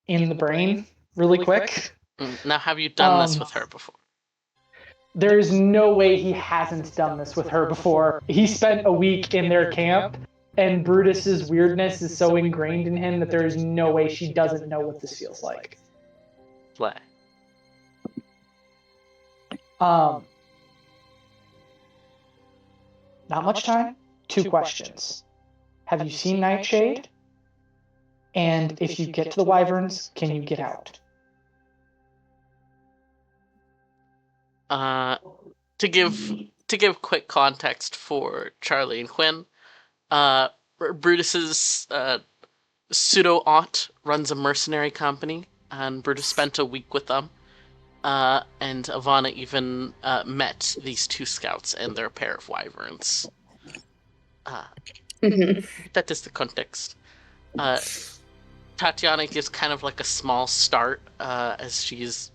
in the brain really quick. Now, have you done this with her before? There is no way he hasn't done this with her before. He spent a week in their camp, and Brutus's weirdness is so ingrained in him that there is no way she doesn't know what this feels like. Play. Not much time. 2 questions. Have you seen Nightshade? And if you get to the Wyverns, can you get out? To give quick context for Charlie and Quinn, Brutus's pseudo aunt runs a mercenary company, and Brutus spent a week with them. And Ivana even met these 2 scouts and their pair of wyverns. That is the context. Tatiana gives kind of like a small start, as she's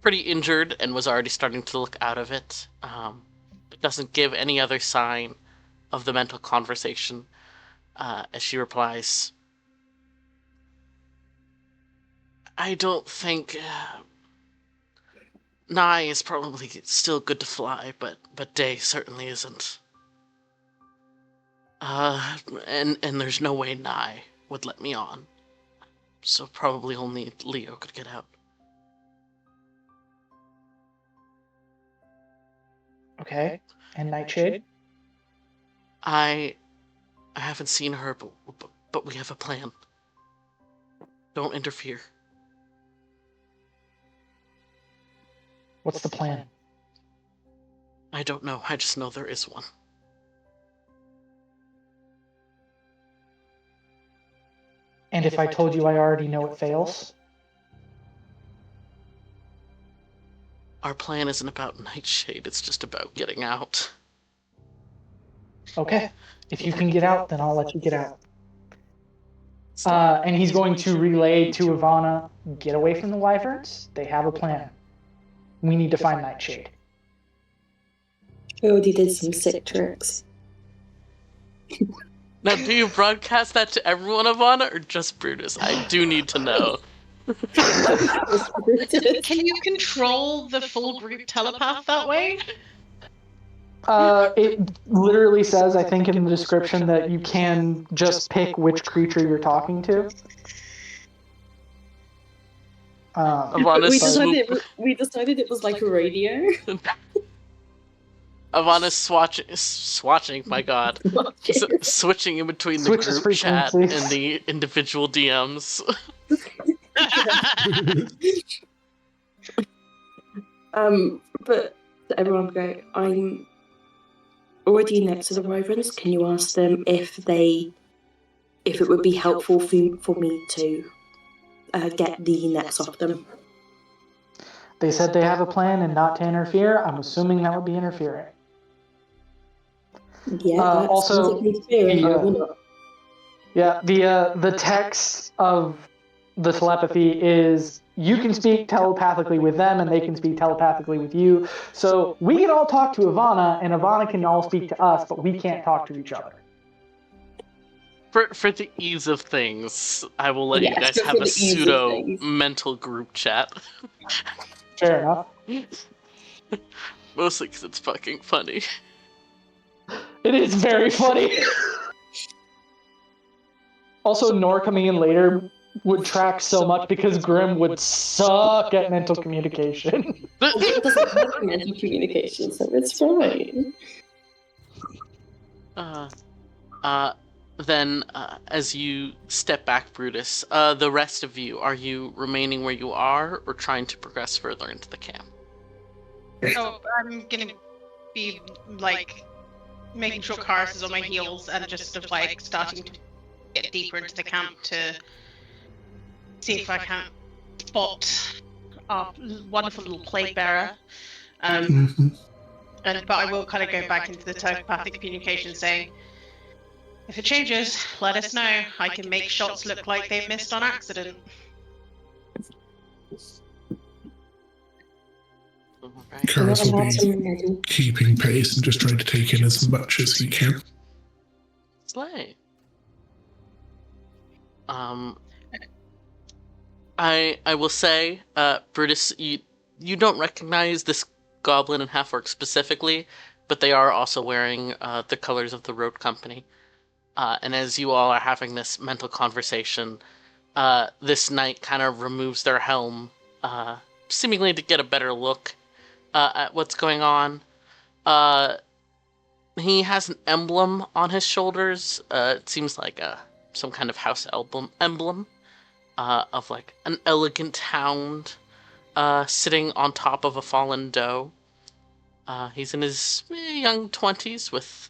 pretty injured and was already starting to look out of it. But doesn't give any other sign of the mental conversation, as she replies, I don't think Nigh is probably still good to fly, but Day certainly isn't. And there's no way Nigh would let me on. So probably only Leo could get out. Okay. And Nightshade? I haven't seen her, but we have a plan. Don't interfere. What's the plan? I don't know. I just know there is one. And if I told you I already know it fails? Our plan isn't about Nightshade, it's just about getting out. Okay. If you can get out, then I'll let you get out. And he's going to relay to Ivana, get away from the Wyverns. They have a plan. We need to find Nightshade. We already did some sick tricks. Now, do you broadcast that to everyone, Ivana, or just Brutus? I do need to know. Can you control the full group telepath that way? It literally says, I think, in the description that you can just pick which creature you're talking to. We decided it was like a radio. Ivana's swatching, my god. Switching in between the group chat and the individual DMs. But everyone go, I'm already next to the Wyverns. Can you ask them if it would be helpful for me to get the nets off them? They said they have a plan and not to interfere. I'm assuming that would be interfering. Yeah. Also, the text of the telepathy is you can speak telepathically with them and they can speak telepathically with you. So we can all talk to Ivana and Ivana can all speak to us, but we can't talk to each other. For the ease of things, I will let you guys have a pseudo mental group chat. Fair enough. Mostly because it's fucking funny. It is very funny. Also, Nor coming in later would track so much because Grim would suck at mental communication. It doesn't have mental communication, so it's fine. Then, as you step back, Brutus, the rest of you, are you remaining where you are or trying to progress further into the camp? So I'm gonna be like making sure Karis is on my heels and just sort of like starting to get deeper into the camp to see if I can spot our wonderful little plague bearer. But I will kind of go back into the telepathic communication saying, if it changes, let us know. I can make shots look like they missed on accident. Karis will be keeping pace and just trying to take in as much as he can. Slay. I will say, Brutus, you don't recognize this goblin and half-orc specifically, but they are also wearing the colors of the road company. And as you all are having this mental conversation, this knight kind of removes their helm, seemingly to get a better look at what's going on. He has an emblem on his shoulders. It seems like some kind of house emblem of like an elegant hound sitting on top of a fallen doe. He's in his young 20s with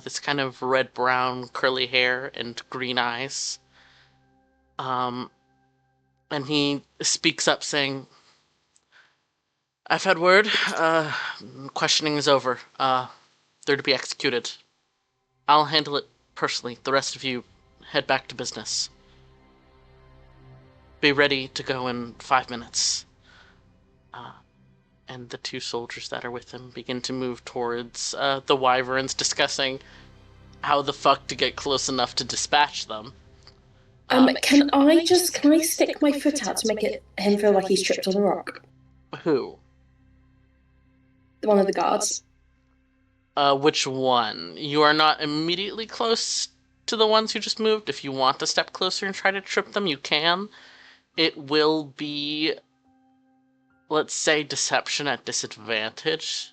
this kind of red-brown curly hair and green eyes. And he speaks up saying, I've had word. Questioning is over. They're to be executed. I'll handle it personally. The rest of you head back to business. Be ready to go in 5 minutes. And the two soldiers that are with him begin to move towards the wyverns, discussing how the fuck to get close enough to dispatch them. Can I stick my foot out to make him feel like he's tripped on a rock? Who? One of the guards. Which one? You are not immediately close to the ones who just moved. If you want to step closer and try to trip them, you can. It will be, let's say, deception at disadvantage.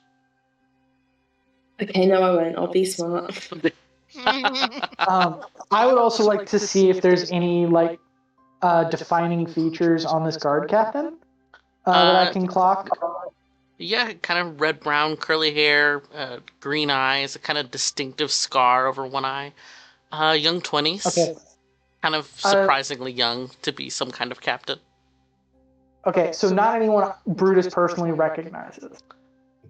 Okay, no, I won't. I'll be smart. I would also like to see if there's any like defining features on this guard captain that I can clock. Yeah, kind of red-brown curly hair, green eyes, a kind of distinctive scar over one eye. Young 20s. Okay. Kind of surprisingly young to be some kind of captain. Okay, so not anyone Brutus personally recognizes.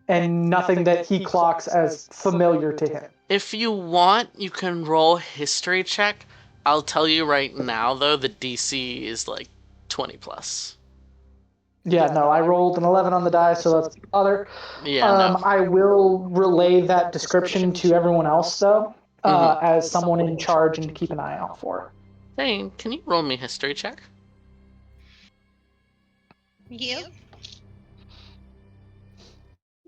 And nothing that he clocks as familiar to him. If you want, you can roll a history check. I'll tell you right now, though, the DC is like 20 plus. Yeah, no, I rolled an 11 on the die, so that's other. Yeah, no. I will relay that description to everyone else, though, as someone in charge and to keep an eye out for. Thane, can you roll me a history check? Yep.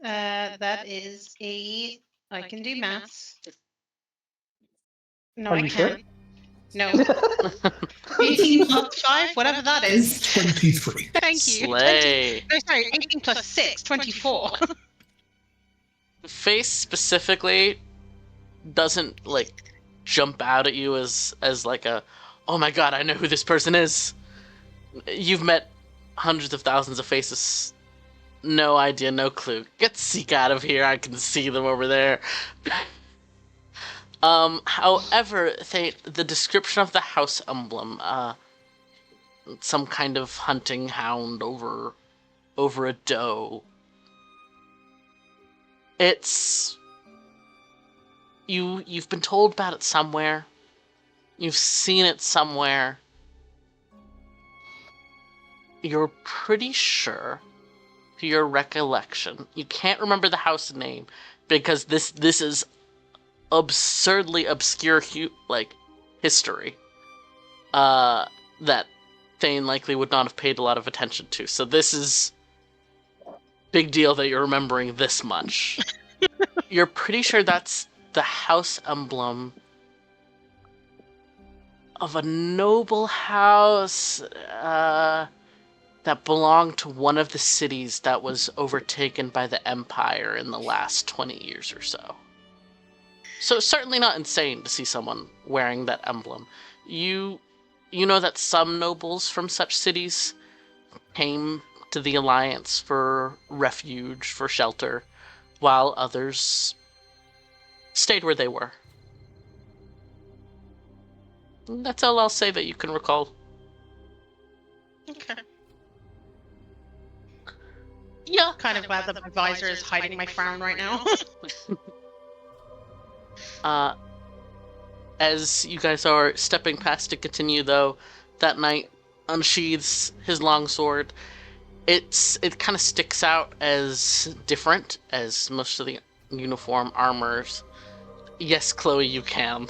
That is I can do maths. No, I can't. No. 18 plus 5, whatever that is. 23. Thank you. Slay. 18 plus 6, 24. The face specifically doesn't like jump out at you as like a, oh my god, I know who this person is. You've met hundreds of thousands of faces. No idea, no clue. Get Seek out of here. I can see them over there. However, the description of the house emblem, some kind of hunting hound over a doe. It's you've been told about it somewhere. You've seen it somewhere. You're pretty sure, to your recollection, you can't remember the house name because this is absurdly obscure history that Thane likely would not have paid a lot of attention to. So this is big deal that you're remembering this much. You're pretty sure that's the house emblem of a noble house that belonged to one of the cities that was overtaken by the Empire in the last 20 years or so. So it's certainly not insane to see someone wearing that emblem. You know that some nobles from such cities came to the Alliance for refuge, for shelter, while others stayed where they were. And that's all I'll say that you can recall. Okay. Yeah. Kind of glad that my visor is hiding my frown right now. As you guys are stepping past to continue, though, that knight unsheathes his longsword. It kind of sticks out as different as most of the uniform armors. Yes, Chloe, you can.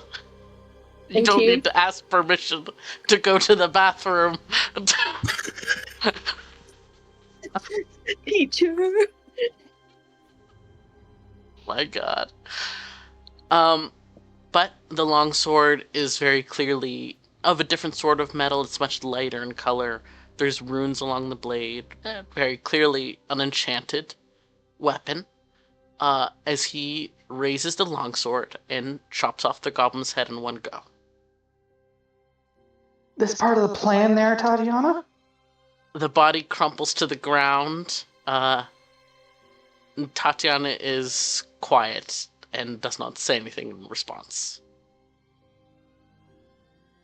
You don't need to ask permission to go to the bathroom. Teacher. My God. But the longsword is very clearly of a different sort of metal. It's much lighter in color. There's runes along the blade. Very clearly an enchanted weapon. As he raises the longsword and chops off the goblin's head in one go. This part of the plan there, Tatiana? The body crumples to the ground. Tatiana is quiet and does not say anything in response.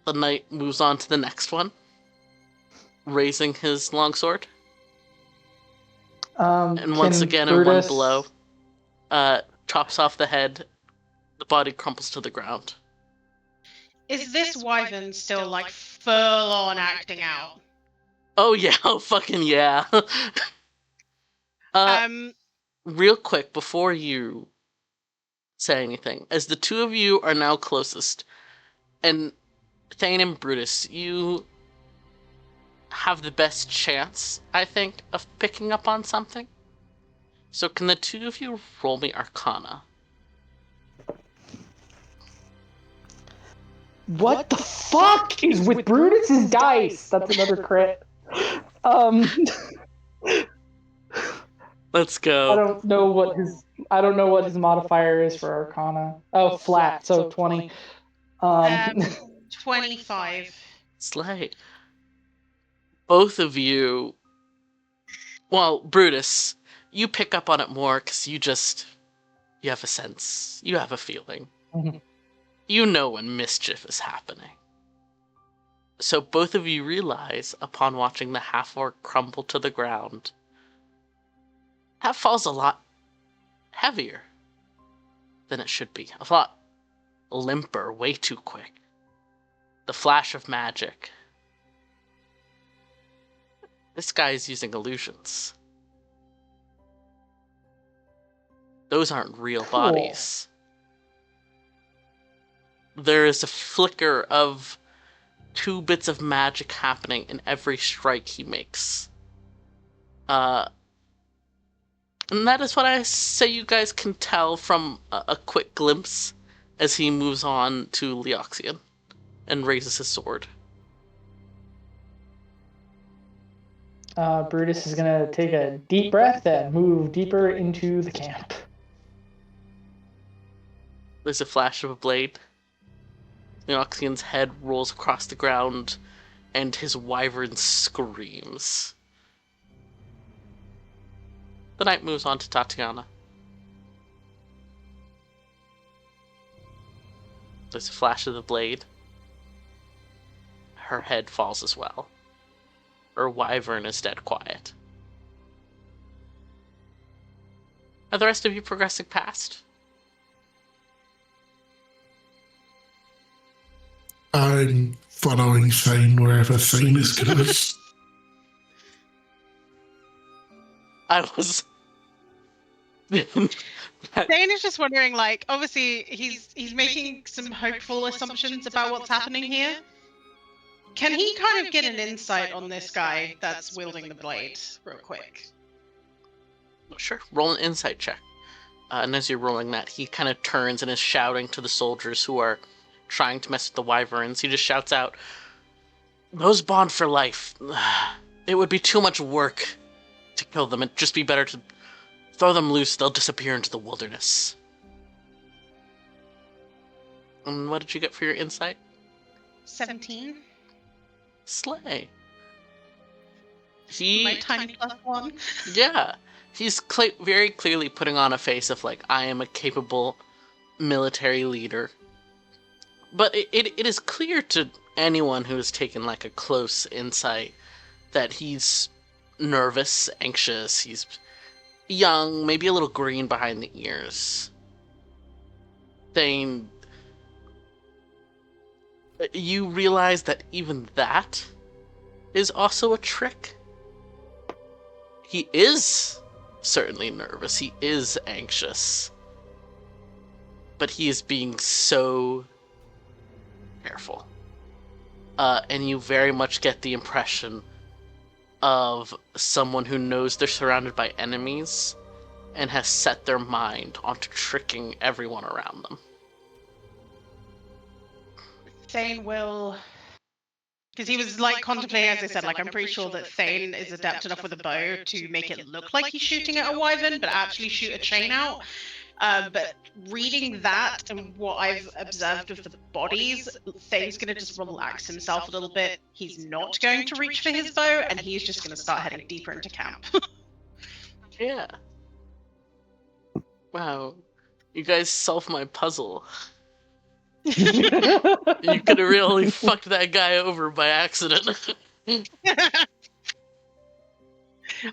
The knight moves on to the next one, raising his longsword. And once again, in one blow, chops off the head. The body crumples to the ground. Is this wyvern still like full on acting out? Oh yeah, oh fucking yeah. Real quick, before you say anything, as the two of you are now closest, and Thane and Brutus, you have the best chance, I think, of picking up on something. So can the two of you roll me Arcana? What the fuck is with Brutus's dice? That's another crit. Let's go. I don't know what his modifier is for Arcana. Oh, flat, so 20. 25. Slay. Both of you. Well, Brutus, you pick up on it more because you have a sense. You have a feeling. Mm-hmm. You know when mischief is happening. So both of you realize, upon watching the half-orc crumble to the ground, that falls a lot heavier than it should be. A lot limper, way too quick. The flash of magic. This guy is using illusions. Those aren't real bodies. There is a flicker of 2 bits of magic happening in every strike he makes. And that is what I say you guys can tell from a quick glimpse as he moves on to Leoxian and raises his sword. Brutus is going to take a deep breath and move deeper into the camp. There's a flash of a blade. Leoxian's head rolls across the ground, and his wyvern screams. The knight moves on to Tatiana. There's a flash of the blade. Her head falls as well. Her wyvern is dead quiet. Are the rest of you progressing past? I'm following Thane wherever Thane is going. I was... Dane is just wondering, like, obviously he's making some hopeful assumptions about what's happening here. Can he kind of get an insight on this guy that's wielding the blade real quick? Sure, roll an insight check. And as you're rolling that, he kind of turns and is shouting to the soldiers who are trying to mess with the wyverns. He just shouts out, "Those bond for life. It would be too much work to kill them. It'd just be better to throw them loose. They'll disappear into the wilderness." And what did you get for your insight? 17. Slay. My tiny +1. Yeah. He's very clearly putting on a face of, like, I am a capable military leader. But it is clear to anyone who has taken like a close insight that he's nervous, anxious, he's young, maybe a little green behind the ears. Thane, you realize that even that is also a trick. He is certainly nervous, he is anxious, but he is being so careful. And you very much get the impression of someone who knows they're surrounded by enemies and has set their mind onto tricking everyone around them. Thane will, because he was like contemplating, as I said, like I'm pretty sure that Thane is adept enough with a bow to make it look like he's shooting at a wyvern, but actually shoot a chain out. But reading that and what I've observed of the bodies, Thane's going to just relax himself a little bit. He's not going to reach for his bow, and he's just going to start heading deeper into camp. Yeah. Wow. You guys solved my puzzle. You could have really fucked that guy over by accident.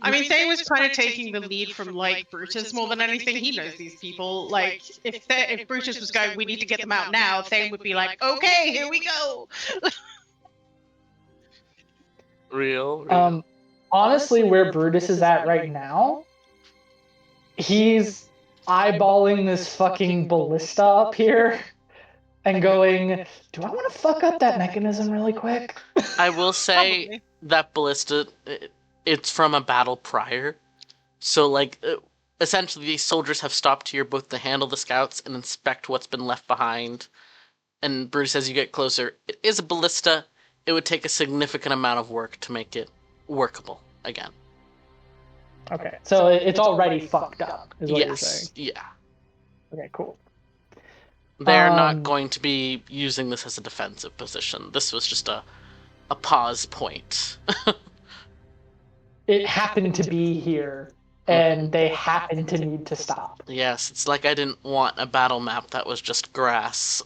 I mean, Thane was kind of taking the lead from like Brutus more than anything. He knows these people. Like, if Brutus was going, we need to get them out now, Thane would be like, okay, here we go. Real. Honestly, where Brutus is at right now, he's eyeballing this fucking ballista up here and going, do I want to fuck up that mechanism really quick? I will say Probably. that ballista, it's from a battle prior. So, like, essentially these soldiers have stopped here both to handle the scouts and inspect what's been left behind. And Bruce, as you get closer, it is a ballista. It would take a significant amount of work to make it workable again. Okay, so it's already fucked up, is what you're saying. Yeah. Okay, cool. They're not going to be using this as a defensive position. This was just a pause point. It happened to be here, and they happened to need to stop. Yes, it's like I didn't want a battle map that was just grass.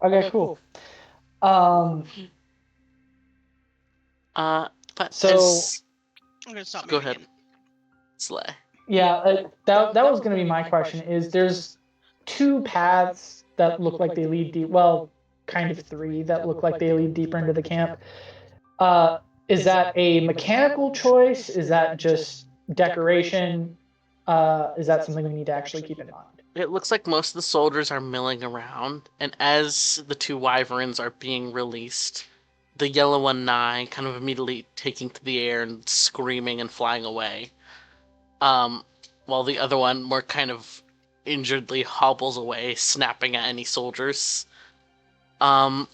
Okay, cool. But So- I'm gonna stop go moving ahead, in. Slay. Yeah, that was going to be my question. Is there's two paths that look like they lead deep. Well, kind of three that look like they lead deeper into the camp. Is that a mechanical choice? Is that just decoration? Is that something we need to actually keep in mind? It looks like most of the soldiers are milling around, and as the two wyverns are being released, the yellow one nigh kind of immediately taking to the air and screaming and flying away. While the other one more kind of injuredly hobbles away, snapping at any soldiers. The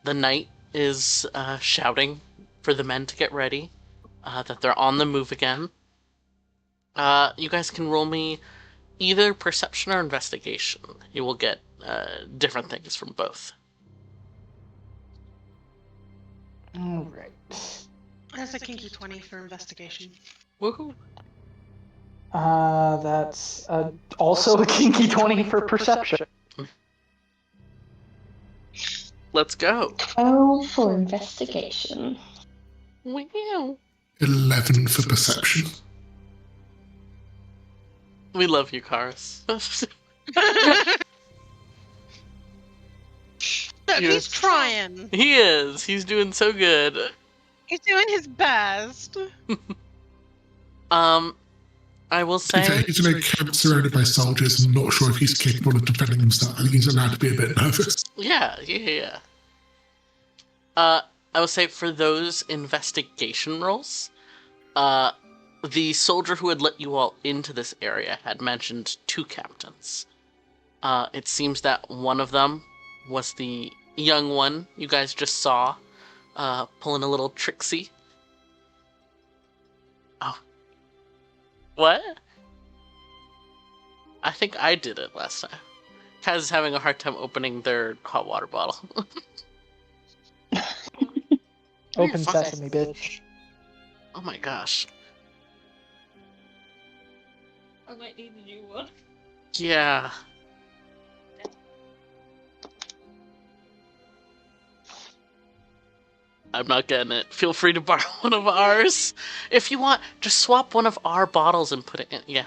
knight is shouting for the men to get ready, that they're on the move again. You guys can roll me either perception or investigation. You will get different things from both. All right. That's a kinky 20 for investigation. Woohoo! That's also a kinky 20 for perception. Let's go. Oh, for investigation. Wow. 11 for perception. We love you, Karis. Look, he's trying. He is. He's doing so good. He's doing his best. I will To be fair, say, he's in a camp surrounded by soldiers. I'm not sure if he's capable of defending himself. I think he's allowed to be a bit nervous. yeah. I will say for those investigation rolls, the soldier who had let you all into this area had mentioned two captains. It seems that one of them was the young one you guys just saw, pulling a little tricksy. Oh. What? I think I did it last time. Kaz is having a hard time opening their hot water bottle. Open Fuck. sesame, bitch. Oh my gosh. I might need a new one. Yeah. I'm not getting it. Feel free to borrow one of ours. If you want, just swap one of our bottles and put it in. Yeah.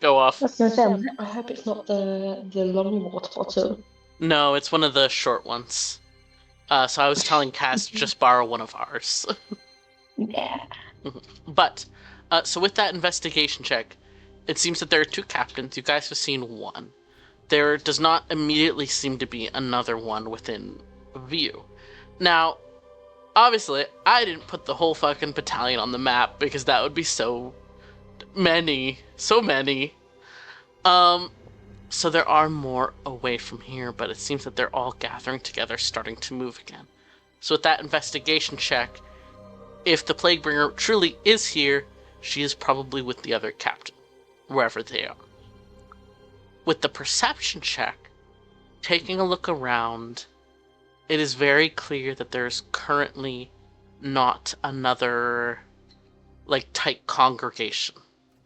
Go off. I was going to say, I hope it's not the long water bottle. No, it's one of the short ones. So I was telling Cass to just borrow one of ours. Yeah. But, so with that investigation check, it seems that there are 2 captains. You guys have seen one. There does not immediately seem to be another one within view. Now, obviously, I didn't put the whole fucking battalion on the map because that would be so many. So many. So there are more away from here, but it seems that they're all gathering together, starting to move again. So with that investigation check, if the Plaguebringer truly is here, she is probably with the other captain, wherever they are. With the perception check, taking a look around, it is very clear that there's currently not another, tight congregation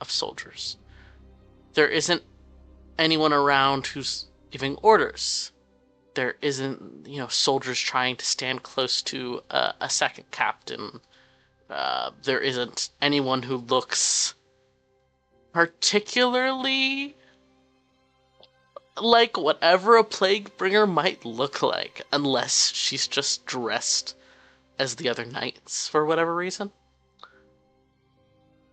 of soldiers. There isn't anyone around who's giving orders. There isn't, soldiers trying to stand close to a second captain. There isn't anyone who looks particularly like whatever a plague bringer might look like, unless she's just dressed as the other knights for whatever reason.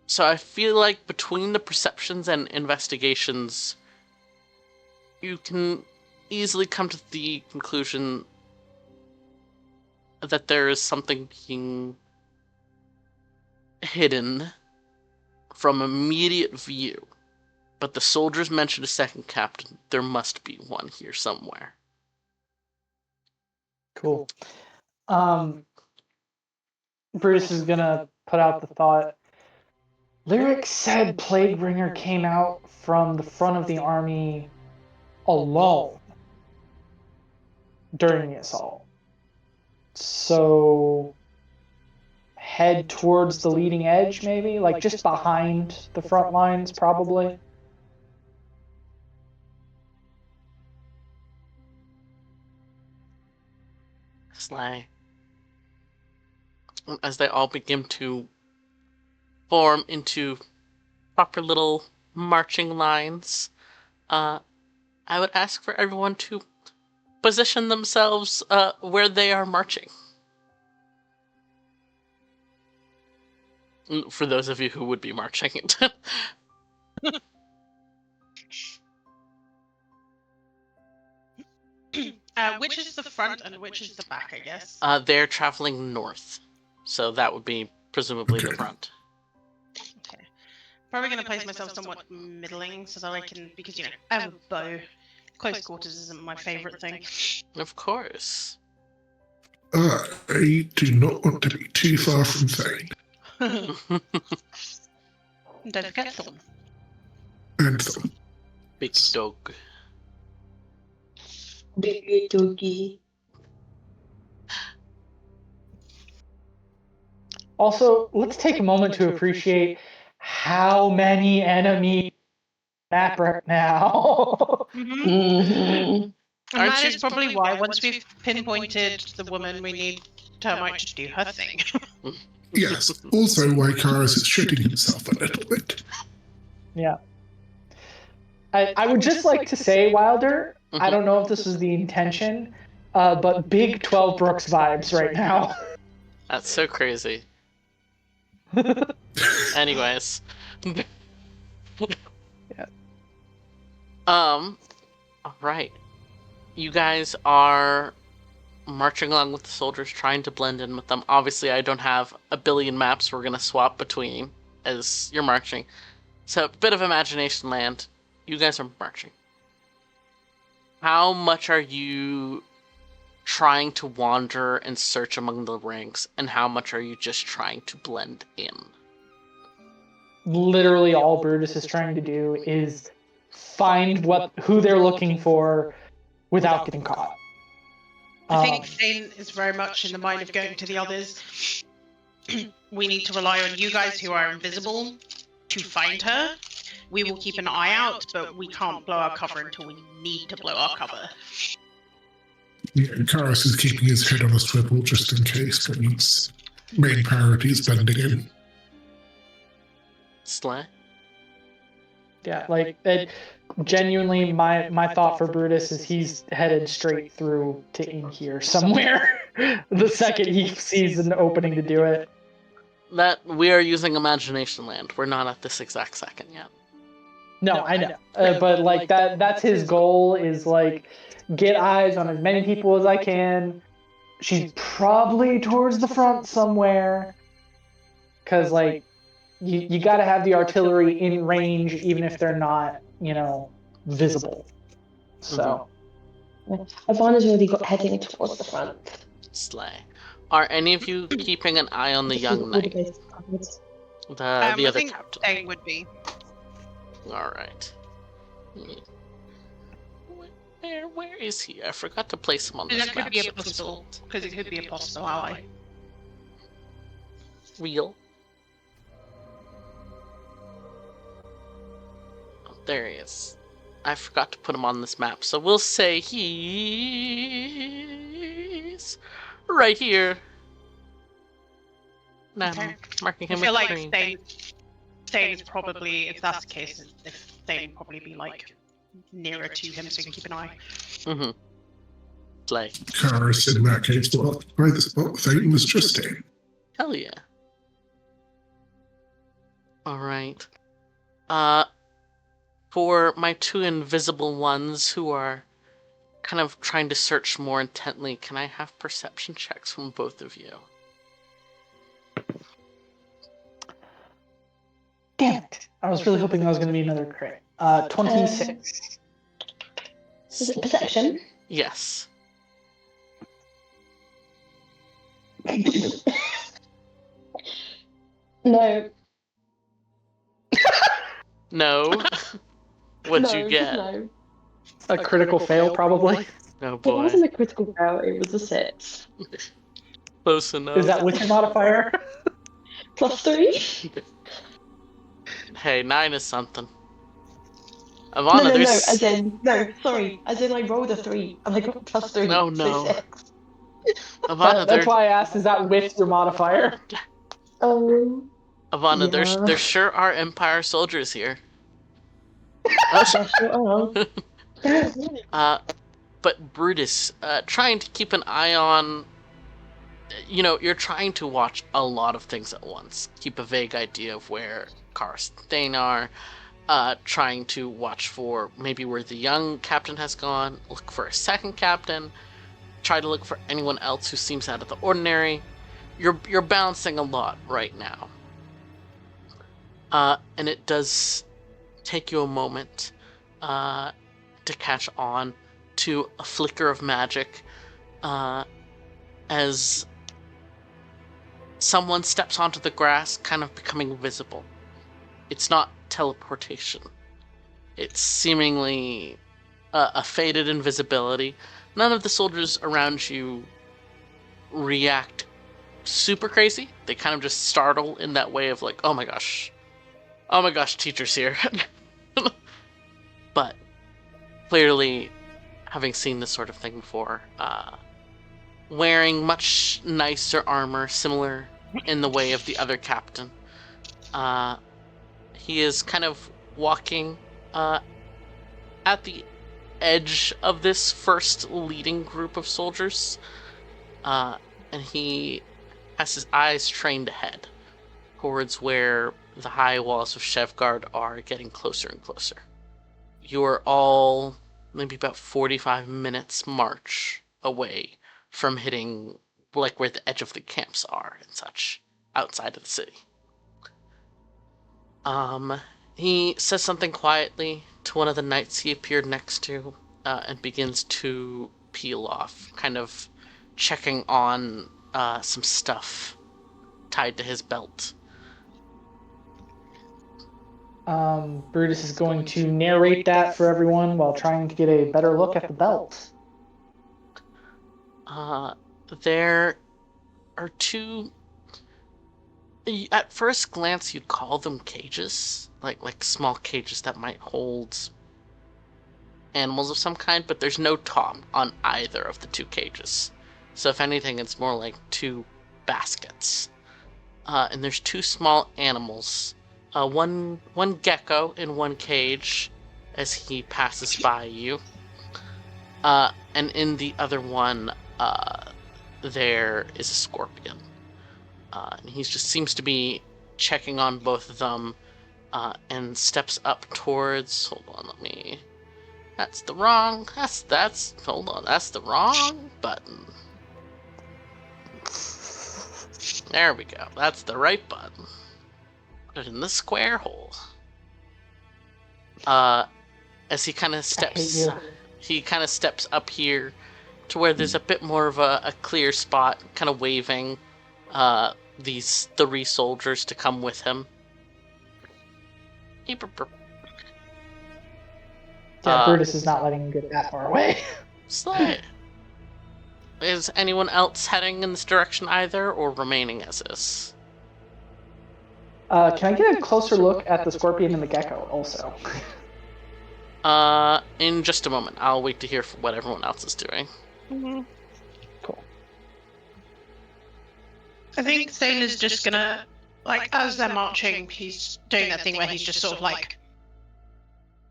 So I feel like between the perceptions and investigations, you can easily come to the conclusion that there is something being hidden from immediate view. But the soldiers mentioned a second captain. There must be one here somewhere. Cool. Brutus is gonna put out the thought. Lyric said Plaguebringer came out from the front of the army alone during the assault. So head towards the leading edge, maybe? Like just behind the front lines, probably. Slay. As they all begin to form into proper little marching lines, I would ask for everyone to position themselves where they are marching. For those of you who would be marching. Which is the front and which is the back, I guess? They're traveling north, so that would be presumably the front. Okay. Probably going to place myself somewhat middling so that I can, because, I have a bow. Close quarters isn't my favourite thing. Of course. I do not want to be too far from Thane. Don't forget Thorn. And Thorn. Big dog. Big doggy. Also, let's take a moment to appreciate how many enemies map right now. And that is probably why, once we've pinpointed the woman, we need Termite to do her thing. Yes, also why Karas is shitting himself a little bit. Yeah. I would just like to say, Wilder, I don't know if this was the intention, but big 12 Brooks vibes right now. That's so crazy. Anyways. Yeah. Alright. You guys are marching along with the soldiers, trying to blend in with them. Obviously, I don't have a billion maps we're going to swap between as you're marching. So, bit of imagination land. You guys are marching. How much are you trying to wander and search among the ranks, and how much are you just trying to blend in? Literally all Brutus is trying to do is find who they're looking for without getting caught. I think Thane is very much in the mind of going to the others. we need to rely on you guys who are invisible to find her. We will keep an eye out, but we can't blow our cover until we need to blow our cover. Yeah, Karis is keeping his head on a swivel just in case, but his main priority is bending in. Slay? Yeah, like that. Genuinely, my thought for Brutus is he's headed straight through to in here somewhere. The second he sees an opening to do it. That we are using imagination land. We're not at this exact second yet. No, I know, but like that's his goal is like get eyes on as many people as I can. She's probably towards the front somewhere, because like you got to have the artillery in range even if they're not, visible. So Ivana's already got heading towards the front. Slay. Are any of you keeping an eye on the young knight? The I other think captain. they would be. Alright. Where is he? I forgot to place him on this That map. could be a possible, because it could be a possible ally. Real. Oh, there he is. I forgot to put him on this map, so we'll say he's right here. Now I'm marking him I feel with like green. Thane is probably, if that's the case, Thane would probably be like nearer to him so you can keep an eye. Mm-hmm. Slay. Karis, in that case, will occupy the spot Thane was just in. Hell yeah. Alright. For my two invisible ones who are kind of trying to search more intently, can I have perception checks from both of you? damn it! I was really hoping that was going to be another crit. 26. Is it perception? Yes. No. No? What'd No, you just get? no. A critical fail, probably. Oh It boy. wasn't a critical fail, it was a 6. Close enough. Is that with your modifier? +3? Hey, 9 is something. No, Ivana, no, there's... as in, no, sorry, as in I rolled a 3 and I got +3. Oh, So no. 6. Ivana, That's why I asked, is that with your modifier? Ivana, Ivana, yeah. there sure are Empire soldiers here. There sure are. But Brutus, trying to keep an eye on... you're trying to watch a lot of things at once. Keep a vague idea of where Karis and Thane are. Trying to watch for maybe where the young captain has gone. Look for a second captain. Try to look for anyone else who seems out of the ordinary. You're balancing a lot right now. And it does take you a moment to catch on to a flicker of magic as someone steps onto the grass, kind of becoming visible. It's not teleportation. It's seemingly a faded invisibility. None of the soldiers around you react super crazy. They kind of just startle in that way of like, oh my gosh, teacher's here. But clearly, having seen this sort of thing before, wearing much nicer armor, similar in the way of the other captain, he is kind of walking at the edge of this first leading group of soldiers, and he has his eyes trained ahead towards where the high walls of Shevgard are, getting closer and closer. You are all maybe about 45 minutes march away from hitting like where the edge of the camps are and such outside of the city. He says something quietly to one of the knights he appeared next to, and begins to peel off, kind of checking on some stuff tied to his belt. Brutus is going to narrate that for everyone while trying to get a better look at the belt. There are two At first glance, you'd call them cages, like small cages that might hold animals of some kind, but there's no top on either of the 2 cages. So if anything, it's more like 2 baskets. And there's 2 small animals. One gecko in 1 cage as he passes by you. And in the other one, there is a scorpion. And he just seems to be checking on both of them, and steps up towards. Hold on, let me. That's the wrong. Hold on, that's the wrong button. There we go. That's the right button. Put it in the square hole. As he kind of steps, up here to where there's a bit more of a clear spot, kind of waving these 3 soldiers to come with him. Brutus is not letting him get that far away. Slay. Is anyone else heading in this direction either, or remaining as is? Can I get a closer look at the scorpion and the gecko also? In just a moment. I'll wait to hear what everyone else is doing. Mm-hmm. Cool. I think Thane is just gonna, like, as they're marching, he's doing that thing where he's just sort of like,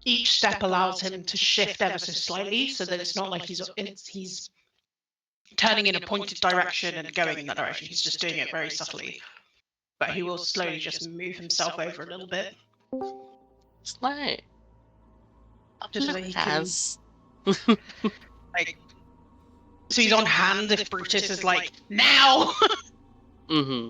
each step allows him to shift ever so slightly, so that it's not like he's turning in a pointed direction and going in that direction. He's just doing it very subtly. But he will slowly just move himself over a little bit. Slay. Just so that he can... like, so he's on hand if Brutus is like, now! Mm-hmm.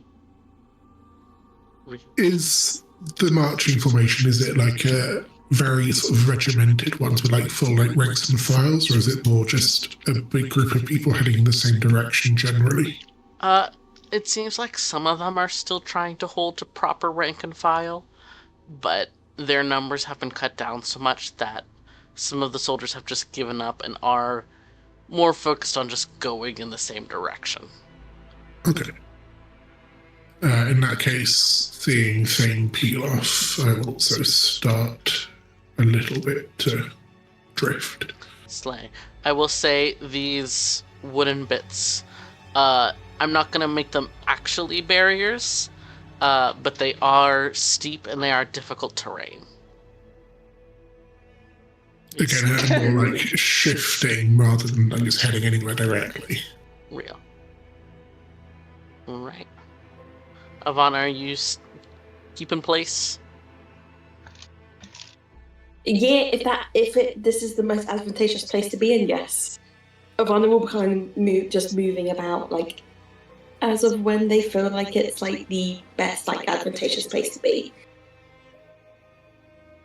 Is the marching formation, is it like a very sort of regimented ones with like full like ranks and files, or is it more just a big group of people heading in the same direction generally? It seems like some of them are still trying to hold to proper rank and file, but their numbers have been cut down so much that some of the soldiers have just given up and are more focused on just going in the same direction. Okay. In that case, seeing Thane peel off, I will also start a little bit to drift. Slay. I will say these wooden bits, I'm not going to make them actually barriers, but they are steep and they are difficult terrain. Again, more like shifting rather than just heading anywhere directly. Real. Right. Ivana, are you keep in place? Yeah, this is the most advantageous place to be in, yes. Ivana will kind of moving about, like, as of when they feel like it's like the best, like, advantageous place to be.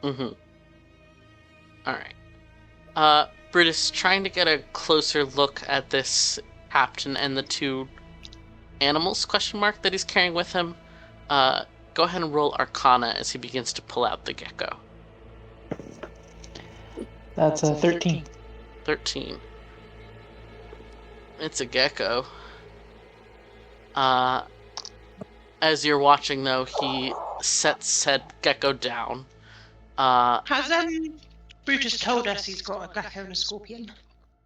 Mm-hmm. Alright. Brutus, trying to get a closer look at this captain and the 2 animals, that he's carrying with him. Go ahead and roll Arcana as he begins to pull out the gecko. That's a 13. 13. It's a gecko. As you're watching, though, he sets said gecko down. Has Brutus told us he's got a gecko and a scorpion?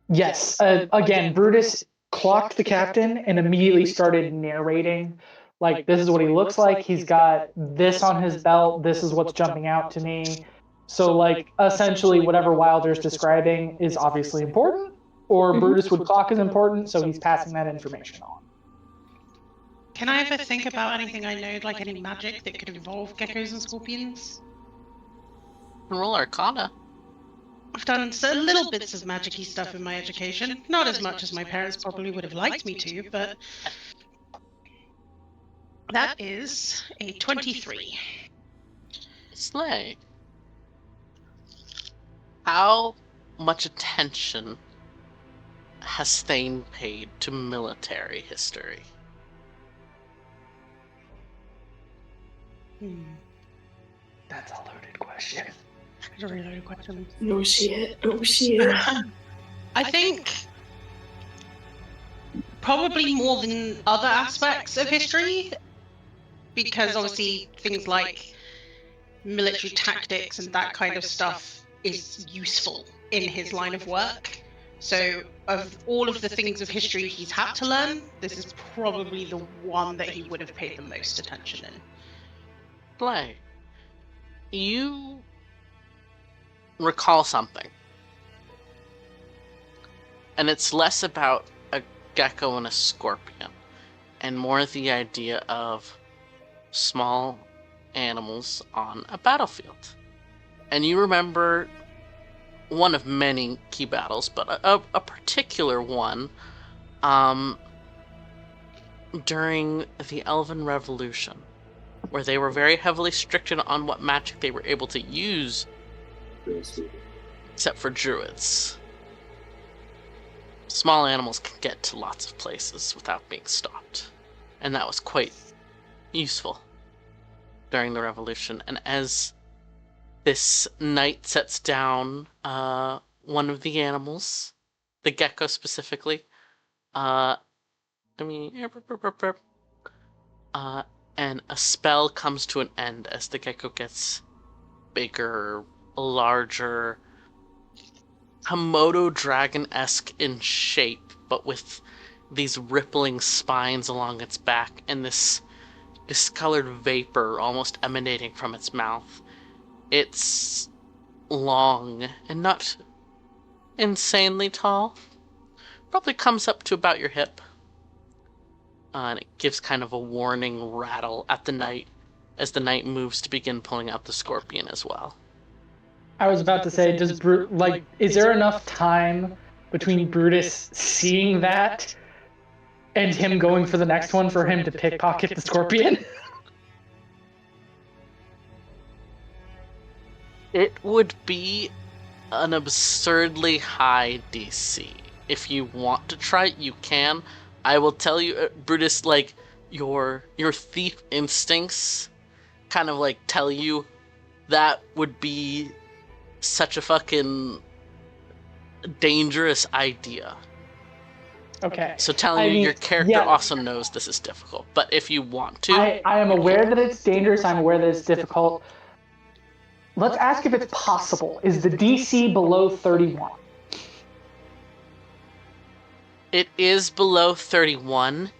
Yes. Again, Brutus clocked the captain and immediately started narrating, like, this is what he looks like, he's got this on his belt, this is what's jumping out to me. So, like, essentially whatever Wilder's describing is obviously important, or Brutus would clock as important, so he's passing that information on. Can I ever think about anything I know, like any magic that could involve geckos and scorpions? Roll Arcana. I've done little bits of magic-y stuff in my education. Not as much as my parents probably would have liked me to, but... That is a 23. Slay. How much attention has Thane paid to military history? That's a loaded question. That's a really loaded question. Oh shit. I think probably more than other aspects of history, because obviously things like military tactics and that kind of stuff is useful in his line of work. So of all of the things of history he's had to learn, this is probably the one that he would have paid the most attention in. Play. You recall something. And it's less about a gecko and a scorpion, and more the idea of small animals on a battlefield. And you remember one of many key battles, but a particular one during the Elven Revolution, where they were very heavily restricted on what magic they were able to use, except for druids. Small animals can get to lots of places without being stopped, and that was quite useful during the revolution. And as this knight sets down one of the animals, the gecko specifically, and a spell comes to an end as the gecko gets bigger, larger, Komodo dragon-esque in shape, but with these rippling spines along its back and this discolored vapor almost emanating from its mouth. It's long and not insanely tall. Probably comes up to about your hip. And it gives kind of a warning rattle at the knight as the knight moves to begin pulling out the scorpion as well. I was about to say, is there enough time between Brutus seeing that and him going for the next one for him to pickpocket the scorpion? It would be an absurdly high DC. If you want to try it, you can. I will tell you, Brutus, like, your thief instincts kind of, like, tell you that would be such a fucking dangerous idea. Okay. So telling you your character also knows this is difficult. But if you want to... I am aware that it's dangerous. I'm aware that it's difficult. Let's ask if it's possible. Is the DC below 31? It is below 31.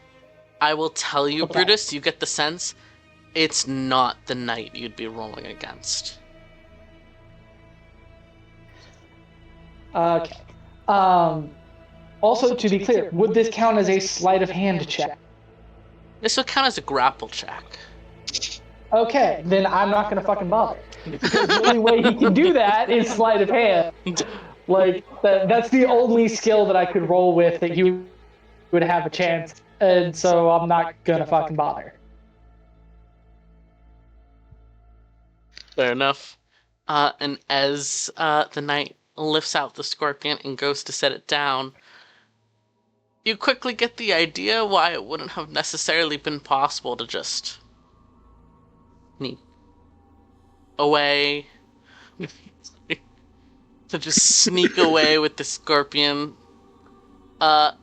I will tell you, okay. Brutus, you get the sense it's not the knight you'd be rolling against. Okay. Also, to be clear, would this count as a sleight of hand check? This would count as a grapple check. Okay, then I'm not going to fucking bother. Because the only way he can do that is sleight of hand. Like, that's the only skill that I could roll with that you would have a chance. And so I'm not going to fucking bother. Fair enough. And as the knight lifts out the scorpion and goes to set it down, you quickly get the idea why it wouldn't have necessarily been possible to just sneak away. To just sneak away with the scorpion. As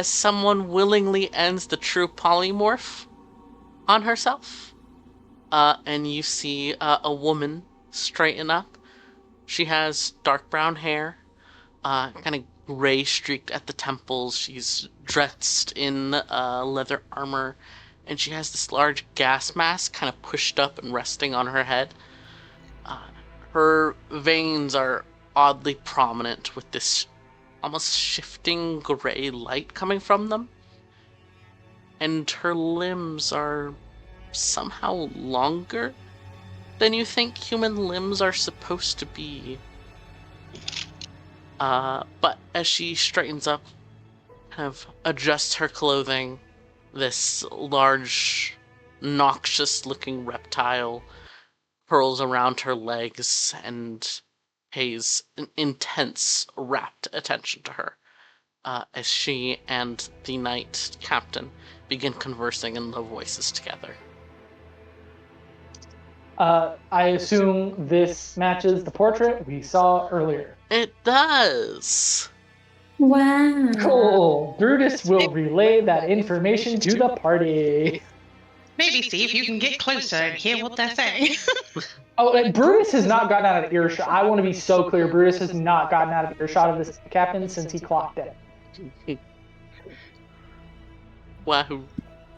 someone willingly ends the true polymorph on herself. And you see a woman straighten up. She has dark brown hair, kind of gray streaked at the temples. She's dressed in leather armor, and she has this large gas mask kind of pushed up and resting on her head. Her veins are oddly prominent with this almost shifting gray light coming from them. And her limbs are somehow longer than you think human limbs are supposed to be. But as she straightens up, kind of adjusts her clothing, this large, noxious-looking reptile curls around her legs and pays an intense, rapt attention to her as she and the knight captain begin conversing in low voices together. I assume this matches the portrait we saw earlier. It does! Wow. Cool. Brutus will relay that information to the party. Maybe see if you can get closer and hear what they're saying. Oh, and Brutus has not gotten out of earshot. I want to be so clear. Brutus has not gotten out of earshot of this captain since he clocked it. Wahoo.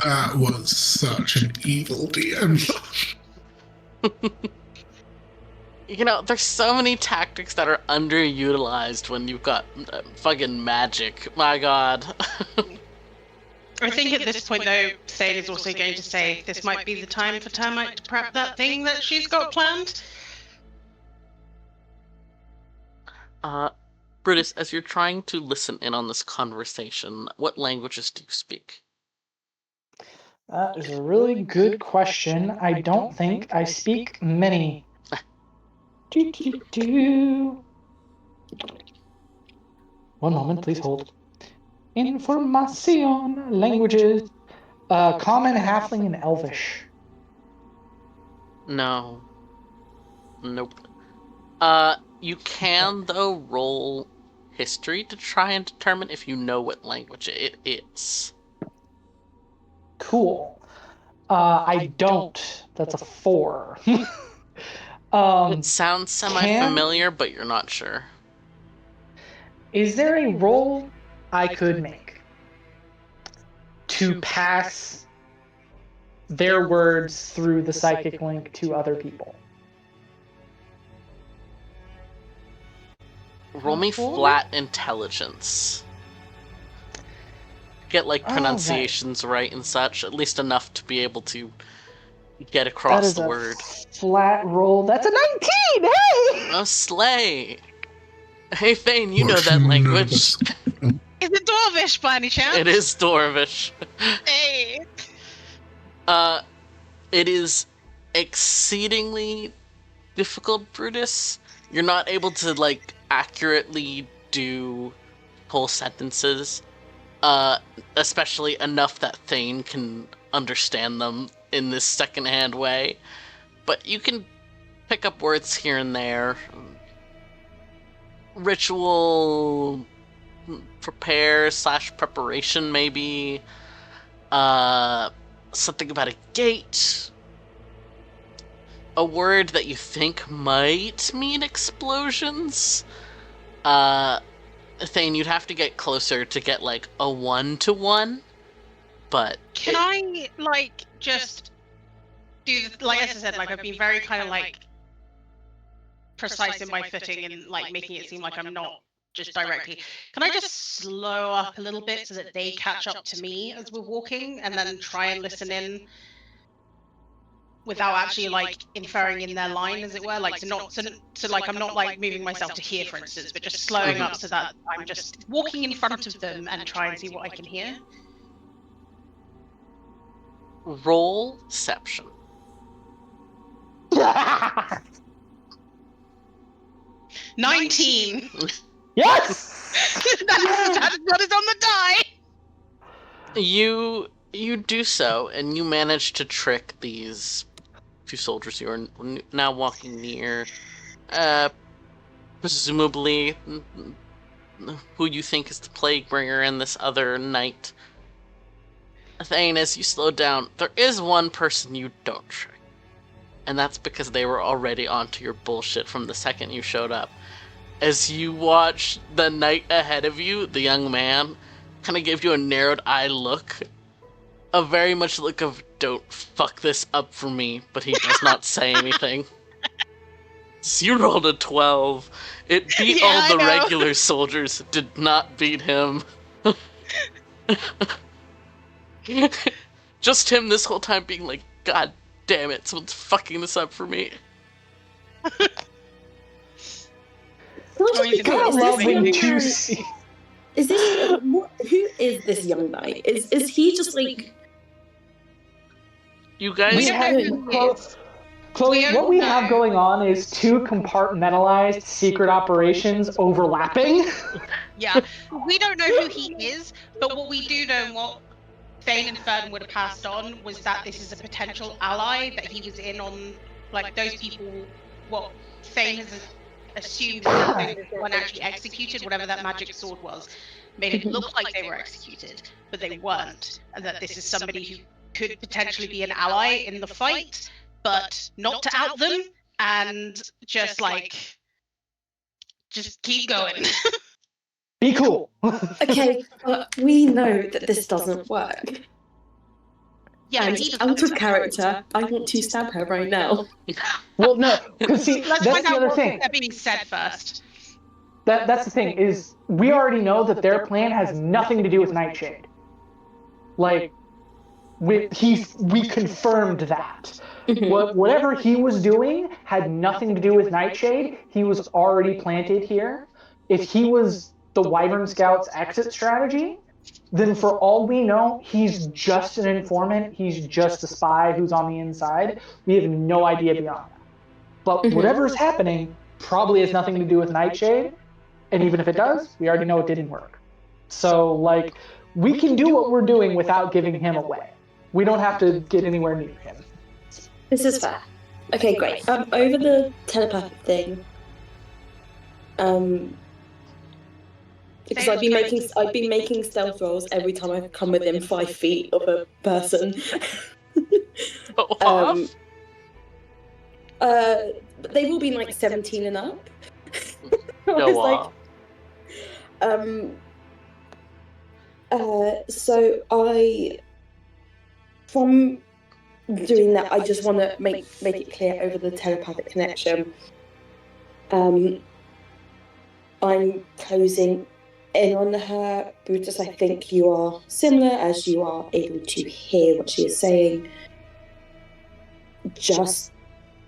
That was such an evil DM. You know, there's so many tactics that are underutilized when you've got fucking magic. My god. I think at this point, though, Thane is also going to say this might be the time for Termite to prep that thing that she's got planned. Brutus, as you're trying to listen in on this conversation, what languages do you speak? That is a really good question. I don't think I speak many. One moment, please hold. Information languages. Common, Halfling, and Elvish. No. Nope. You can, though, roll history to try and determine if you know what language it is. Cool. I don't. That's a 4. It sounds semi-familiar, but you're not sure. Is there a roll I could make to pass their words through the psychic link to other people? Roll me flat intelligence. Get, like, pronunciations right and such, at least enough to be able to get across the word. Flat roll. That's a 19! Hey! Oh, slay! Hey, Thane, you know that language. Is it Dwarvish by any chance? It is Dwarvish. Hey! It is exceedingly difficult, Brutus. You're not able to, like, accurately do whole sentences, especially enough that Thane can understand them in this secondhand way. But you can pick up words here and there. Ritual prepare / preparation, maybe. Something about a gate. A word that you think might mean explosions. Thane, you'd have to get closer to get, like, a 1-to-1. But can I, like, just do, like, as I said, like, I've been very kind of, like, precise in my footing and, like, making it seem like I'm not just directly. Can I just slow up a little bit so that they catch up to me as we're walking, and then try and listen in without actually, like, inferring in their line, as it were, like, so like I'm not, like, moving myself to here, for instance, but just slowing up so that I'm just walking in front of them and try and see what I can hear. Roll deception. 19. Yes! That's what is on the die. You do so, and you manage to trick these two soldiers who are now walking near, presumably who you think is the plague bringer and this other knight. Thane, as you slow down, there is one person you don't trick. And that's because they were already onto your bullshit from the second you showed up. As you watch the knight ahead of you, the young man, kind of give you a narrowed eye look. A very much look of, don't fuck this up for me, but he does not say anything. So you rolled a 12. It beat all the regular soldiers, it did not beat him. Just him this whole time being like, God damn it, someone's fucking this up for me. Is this who is this young knight? Is he just like? You guys, Chloe, what we have going on is two compartmentalized secret operations overlapping. Yeah, we don't know who he is, but what we do know, and what Thane and Fern would have passed on, was that this is a potential ally, that he was in on, like, those people. What Thane has assumed that those weren't actually executed, whatever that magic sword was, made it look like they were executed, but they weren't, and that this is somebody who could potentially be an ally in the fight, but not to out them, and just keep going. Be cool. Okay, but we know that this doesn't work. Yeah, And he out of character, I want to stab her right now. Well, no, because see, Let's that's find the out other what thing. they're being said first. That's the thing, is we already know that their plan has nothing to do with Nightshade. Like, we confirmed that. Whatever he was doing had nothing to do with Nightshade. He was already planted here. If he was the Wyvern Scouts' exit strategy, then for all we know, he's just an informant. He's just a spy who's on the inside. We have no idea beyond that. But whatever's happening probably has nothing to do with Nightshade. And even if it does, we already know it didn't work. So, like, we can do what we're doing without giving him away. We don't have to get anywhere near him. This is fair. Okay, great. Over the telepathic thing, because I've been making stealth rolls every time I've come within 5 feet of a person. They will be like 17 and up. Go off. So from doing that, I just want to make it clear over the telepathic connection. I'm closing in on her. Brutus, I think you are similar, as you are able to hear what she is saying. Just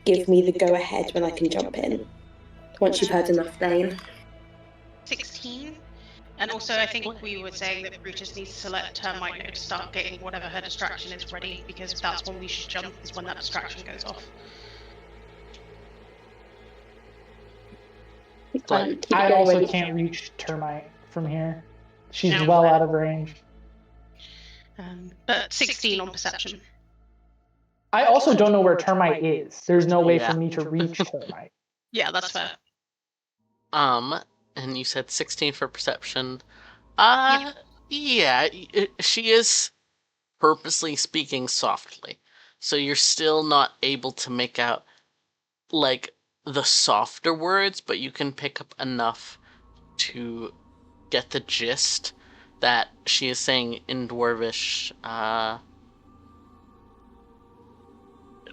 give me the go-ahead when I can jump in. Once you've heard enough, Lane. 16. And also, I think we were saying that Brutus needs to let Termite know to start getting whatever her distraction is ready, because that's when we should jump, is when that distraction goes off. I also can't reach Termite from here. She's well out of range. But 16 on perception. I also don't know where Termite is. There's no way for me to reach Termite. Yeah, that's fair. And you said 16 for perception. Yeah, she is purposely speaking softly. So you're still not able to make out, like, the softer words, but you can pick up enough to get the gist that she is saying in Dwarvish,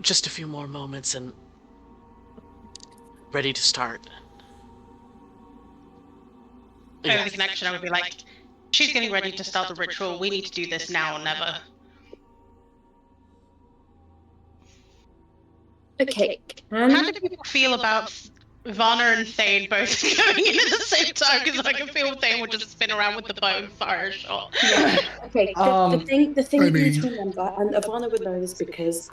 just a few more moments and ready to start. Over the connection, I would be like, she's getting ready to start the ritual. We need to do this now or never. Okay. How do people feel about Ivana and Thane both going in at the same time? Because I can feel Thane would just spin around with the bow and fire a shot. Yeah. Okay. The thing you need to remember, and Ivana would know this because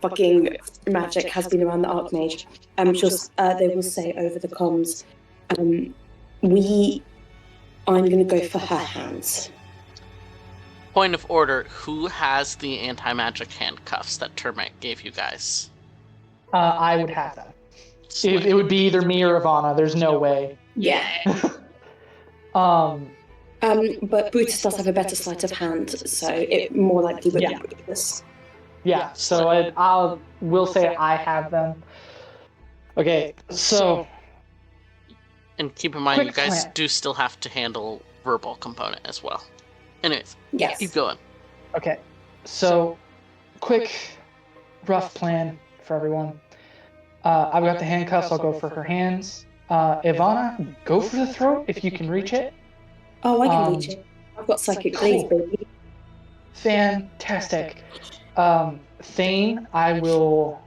fucking magic has been around the Archmage. They will say over the comms, I'm going to go for her hands. Point of order, who has the anti-magic handcuffs that Termite gave you guys? I would have them. It would be either me or Ivana. There's no way. Yeah. But Brutus does have a better sleight of hand, so it more likely would be Brutus. Yeah, so I will say I have them. Okay, so... And keep in mind, you guys plan. do still have to handle verbal component as well. Anyways, yes. Keep going. Okay, so quick, rough plan for everyone. I've got the handcuffs, I'll go for her hands. Ivana, go for the throat if you can reach it. Oh, I can reach it. I've got psychic blades, baby. Fantastic. Thane, I will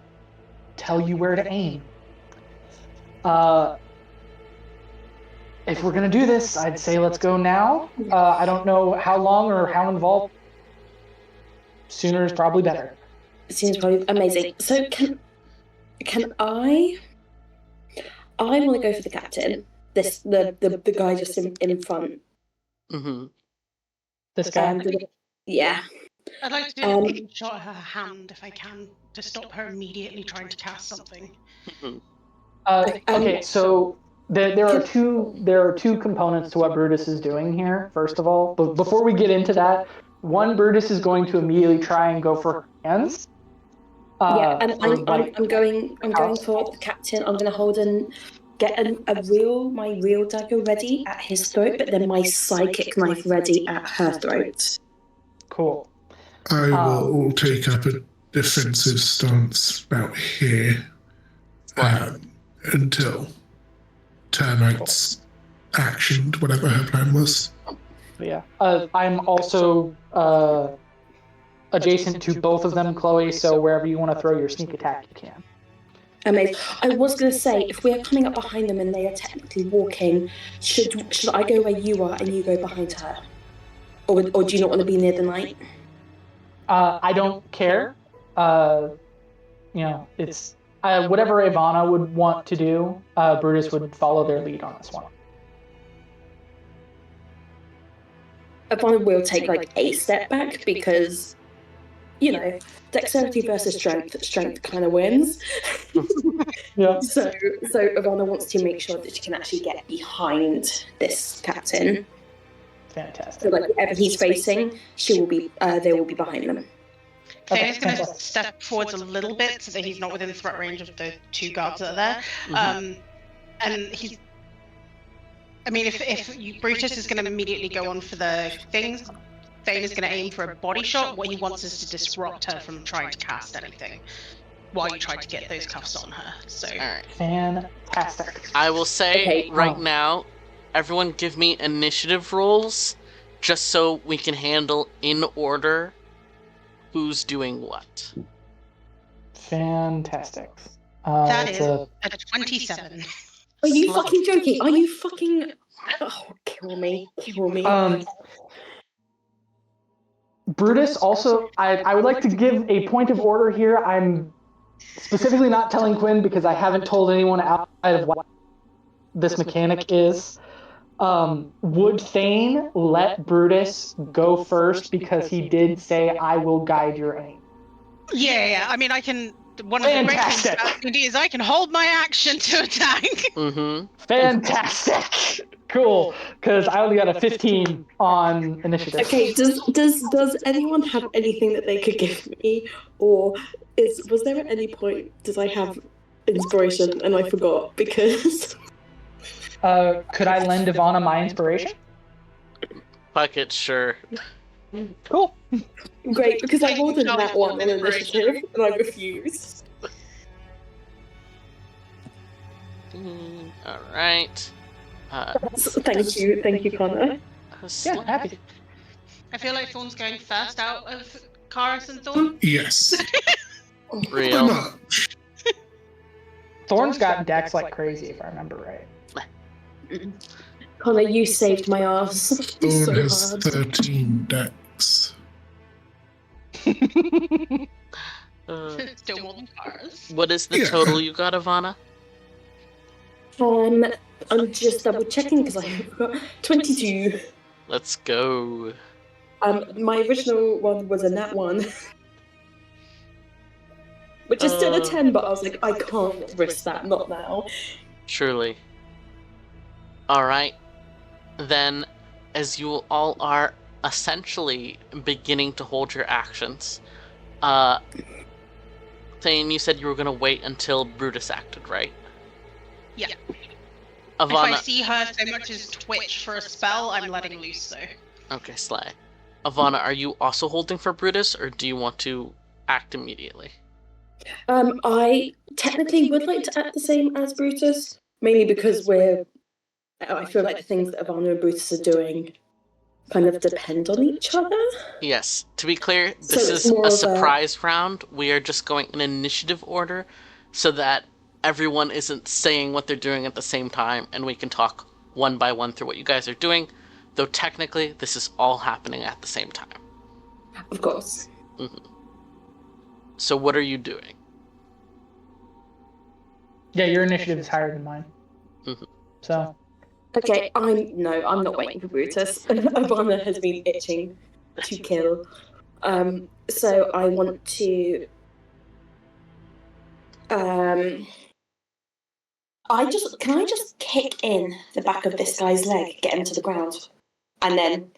tell you where to aim. If we're gonna do this, I'd say let's go now. I don't know how long or how involved. Sooner is probably better. Seems probably amazing. So can I want to go for the captain. The guy just in front. Mm-hmm. This guy? Yeah. I'd like to do a shot at her hand if I can, to stop her immediately trying to cast something. Okay, so there are two components to what Brutus is doing here. First of all, but before we get into that, one, Brutus is going to immediately try and go for hands. Yeah, and for, I'm like, going house. for the captain. I'm going to hold and get my real dagger ready at his throat, but then my psychic knife ready at her throat. Cool. I will take up a defensive stance about here until Termite's actioned whatever her plan was. Yeah. I'm also adjacent to both of them, Chloe, so wherever you want to throw your sneak attack, you can. Amazing. I was going to say, if we are coming up behind them and they are technically walking, should I go where you are and you go behind her? Or do you not want to be near the knight? I don't care. It's whatever Ivana would want to do, Brutus would follow their lead on this one. Ivana will take like a step back because, dexterity versus strength kind of wins. Yeah. So Ivana wants to make sure that she can actually get behind this captain. Fantastic. So like wherever he's facing, they will be behind them. Thane is going to step forwards a little bit so that he's not within threat range of the two guards that are there. And he's... I mean, if Brutus is going to immediately go on for the things, Thane is going to aim for a body shot. What he wants is to disrupt her from trying to cast anything while you try to get those cuffs on her. So, All right. Fantastic. I will say now, everyone give me initiative rolls, just so we can handle in order who's doing what. Fantastic. that is a 27. Are you fucking joking? Are you fucking... Oh, kill me. Brutus also, I would like to give a point of order here. I'm specifically not telling Quinn because I haven't told anyone outside of what this mechanic is. Would Thane let Brutus go first because he did say, I will guide your aim? Yeah. I mean, I can... One of the great things about D&D is I can hold my action to attack. Fantastic. Cool. Because I only got a 15 on initiative. Okay, does anyone have anything that they could give me? Or was there at any point, did I have inspiration and I forgot? Because... could I lend Ivana my inspiration? Fuck it, sure. Cool. Great, because I rolled that one on initiative and I refused. Alright. Thank you, Connor. Yeah, happy. I feel like Thorn's going first out of Karis and Thorn. Yes. Real. Much. Thorn's got dex like crazy, if I remember right. Connor, you saved my ass. Thorn So has hard. 13 dex. Still more than Karis. What is the total you got, Ivana? I'm just double checking because I've got 22. Let's go. My original one was a nat 1. Which is still a 10, but I was like, I can't risk that, not now. Truly. Alright. Then, as you all are essentially beginning to hold your actions, Thane, you said you were going to wait until Brutus acted, right? Yeah. Ivana... If I see her so much as twitch for a spell, I'm letting loose, though. Okay, slay. Ivana, are you also holding for Brutus, or do you want to act immediately? I technically would like to act the same as Brutus, mainly because I feel like the things that Ivana and Brutus are doing kind of depend on each other. Yes. To be clear, this is a surprise round. We are just going in initiative order so that everyone isn't saying what they're doing at the same time, and we can talk one by one through what you guys are doing, though technically this is all happening at the same time. Of course. So what are you doing? Yeah, your initiative is higher than mine. So... Okay, I'm not waiting for Brutus. Ivana has been itching to kill. So I want to... Can I just kick in the back of this guy's leg, get him to the ground, and then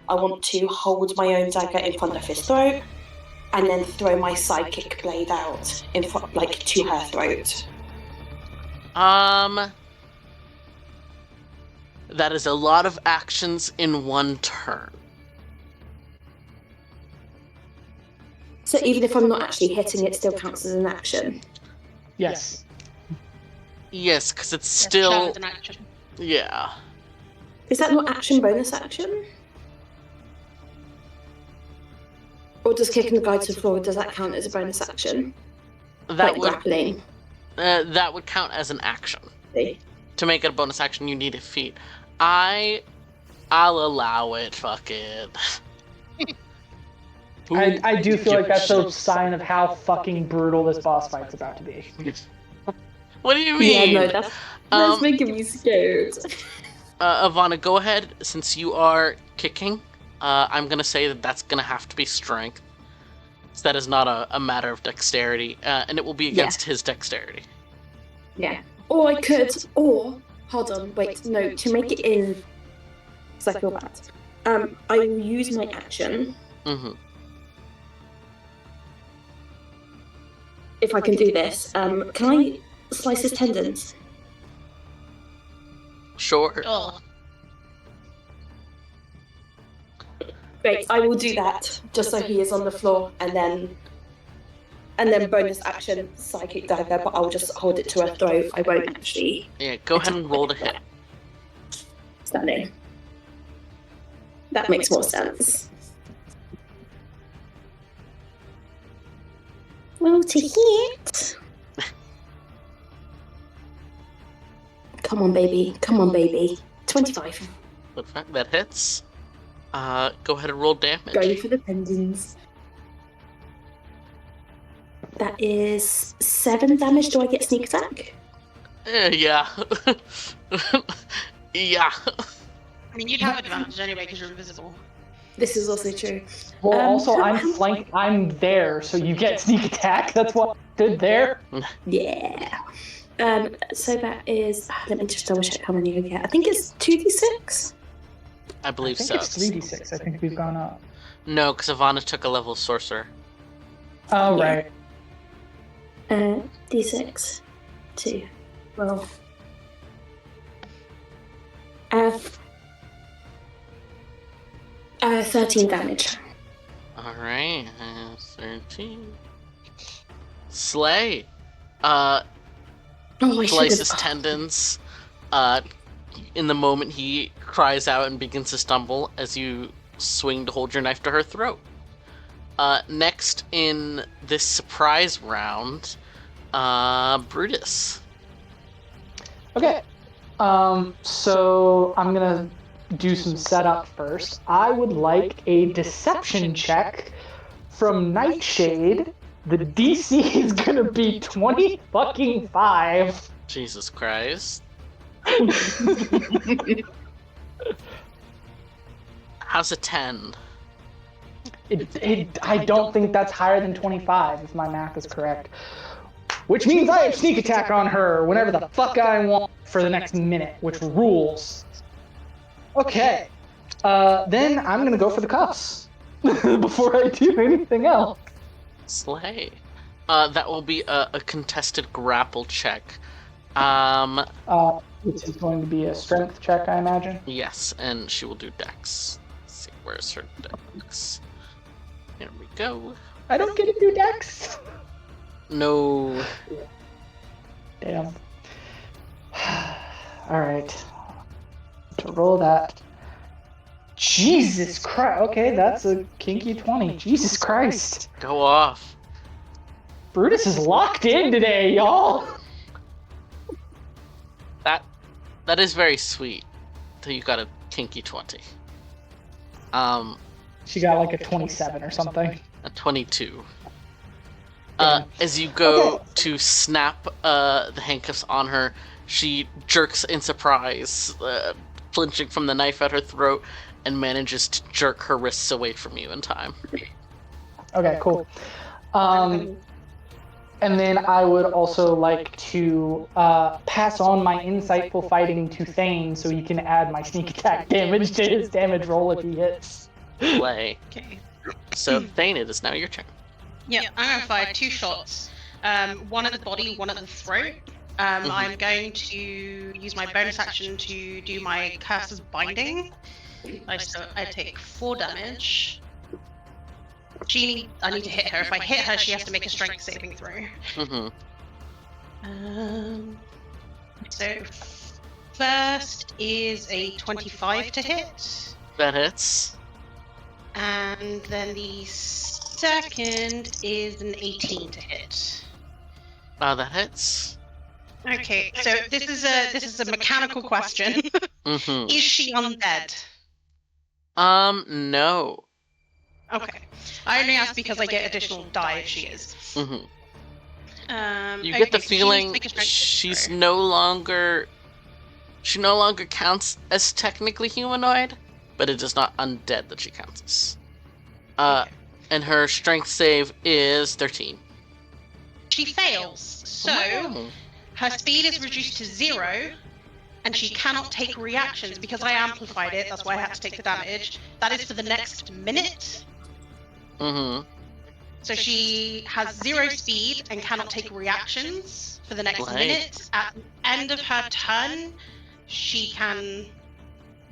I want to hold my own dagger in front of his throat, and then throw my psychic blade out in front, like to her throat. That is a lot of actions in one turn. So even if I'm not actually hitting, it still counts as an action. Yes. Yes, because it's Yeah, still... shove is an action. Yeah. Is that not action bonus action? Or does kicking the guy to the floor, does that count as a bonus action? That like would grappling. that would count as an action. See? To make it a bonus action, you need a feat. I'll allow it. Fuck it. I do feel like that's a sign of how fucking brutal this boss fight's about to be. What do you mean? Yeah, no, that's making me scared. Ivana, go ahead. Since you are kicking, I'm gonna say that that's gonna have to be strength. So that is not a matter of dexterity, and it will be against his dexterity. Yeah. Or I could, or hold on, wait, no, to make it in, because I feel bad. I will use my action. Mm-hmm. If I can do this, can I slice his tendons? Sure. Oh, Great, I will do that, just so he is on the floor, and then bonus action, psychic dagger, but I'll just hold it to her throat. I won't actually. Yeah, go ahead and roll to hit. Stunning. That makes more sense. Well, to hit. Come on, baby. Come on, baby. 25. Perfect, that hits. Go ahead and roll damage. Going for the tendons. That is 7 damage. Do I get sneak attack? Yeah. Yeah. I mean, you'd have advantage anyway because you're invisible. This is also true. Well, also, I'm flanked. I'm there, so you get sneak attack. That's what good there. Yeah. So that is. Let me just double check how many I get. I think it's 2d6. I believe I think so. it's 3d6. I think we've gone up. No, because Ivana took a level of sorcerer. Oh, Yeah. right. D6. 2. Well. 13 damage. Alright, 13. Slay. Oh, I Slices should've- tendons. In the moment, he cries out and begins to stumble as you swing to hold your knife to her throat. Next in this surprise round, Brutus. Okay. So I'm gonna do some setup first. I would like a deception check from Nightshade. The DC is gonna be 20 fucking 5. Jesus Christ. How's a 10? I don't think that's higher than 25, if my math is correct. Which means I have sneak attack on her whenever the fuck I want for the next minute, which rules. Okay. Then I'm gonna go for the cuffs before I do anything else. Slay. That will be a contested grapple check. Which is going to be a strength check, I imagine. Yes, and she will do dex. Let's see, where's her dex? Here we go. I don't get to do dex. No. Damn. Alright. To roll that. Jesus Christ. Okay, that's a kinky 20. Jesus Christ. Go off. Brutus is locked in today, y'all. That is very sweet. That you got a kinky 20. She got like a 27 or something. A 22. Yeah. As you go Okay. to snap the handcuffs on her, she jerks in surprise, flinching from the knife at her throat, and manages to jerk her wrists away from you in time. Okay, cool. And then I would also like to pass on my insightful fighting to Thane so he can add my sneak attack damage to his damage roll if he hits. Play. Okay. So, Thane, it is now your turn. Yeah, I'm going to fire 2 shots. One at the body, one at the throat. I'm going to use my bonus action to do my Curse's Binding. I take 4 damage. I need to hit her. If I hit her, she has to make a strength saving throw. So first is a 25 to hit. That hits. And then the second is an 18 to hit. That hits. Okay, so this is a mechanical question. Is she undead? No. Okay. I only ask because I get additional die if she is. You get the feeling she no longer counts as technically humanoid, but it is not undead that she counts as. And her strength save is 13. She fails, so her speed is reduced to 0, and she cannot take reactions because I amplified it. That's why I had to take the damage. That is for the next minute. So she has 0 speed and cannot take reactions for the next minute. At the end of her turn, she can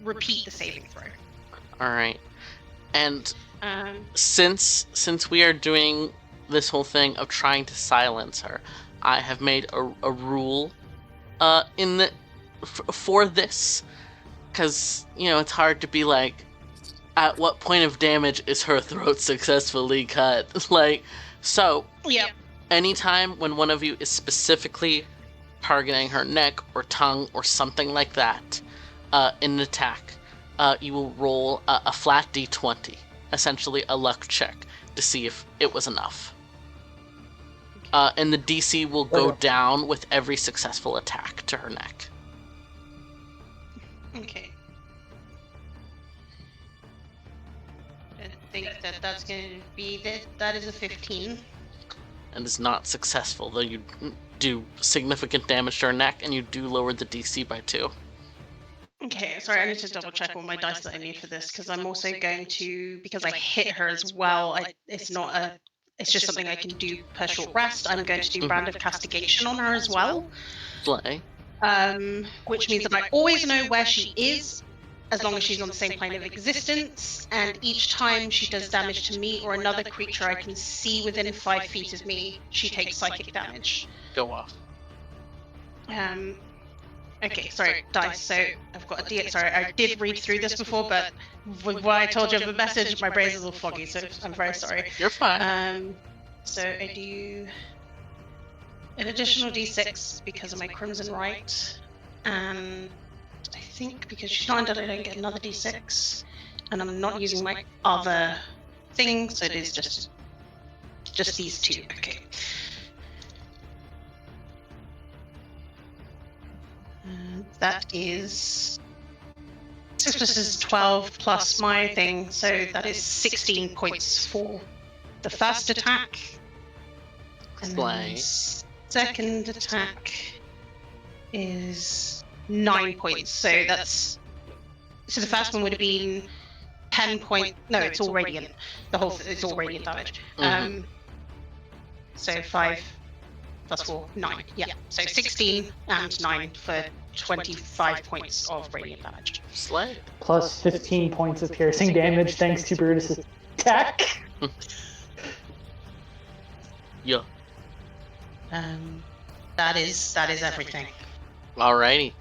repeat the saving throw. All right. And since we are doing this whole thing of trying to silence her, I have made a rule for this, because it's hard to be like, at what point of damage is her throat successfully cut? Anytime when one of you is specifically targeting her neck or tongue or something like that in an attack, you will roll a flat d20, essentially a luck check, to see if it was enough. And the DC will go down with every successful attack to her neck. Okay. I think that's going to be that is a 15. And is not successful, though you do significant damage to her neck, and you do lower the DC by 2. Okay, sorry, I need to double check all my dice that I need for this, because I'm also going to, because I hit her as well, it's just something I can do per short rest. I'm going to do Brand of Castigation on her as well. Slay. Which means that I always know where she is, as long as she's on the same plane of existence, and each time she does damage to me or another creature I can see within 5 feet of me, she takes psychic damage. Go off. Okay, sorry, dice. So I've got a D. Sorry, I did read through this before, but with what I told you of the message, my brain is a little foggy, so I'm very sorry. You're fine. So I do an additional D6 because of my Crimson Right, and I think because she's not undead, I don't get another D6, and I'm not using my other thing, so it is just these 2. Okay. That is 6 plus 12 plus my thing, so that is 16 points for the first attack. And then second attack is 9 points, so the first one would have been 10 point. No, it's all radiant. It's all radiant damage. So 5 plus 4, 9. Yeah, so 16 and 9 for 25 points of radiant damage. Slay. Plus 15 points of piercing damage thanks to Brutus' attack. Yeah. That is everything. Alrighty.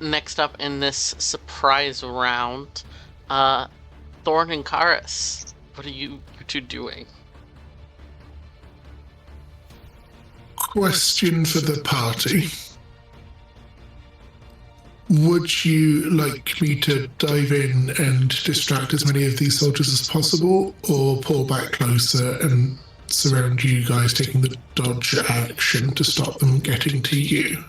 Next up in this surprise round, Thorn and Karis. What are you two doing? Question for the party. Would you like me to dive in and distract as many of these soldiers as possible, or pull back closer and surround you guys, taking the dodge action to stop them getting to you?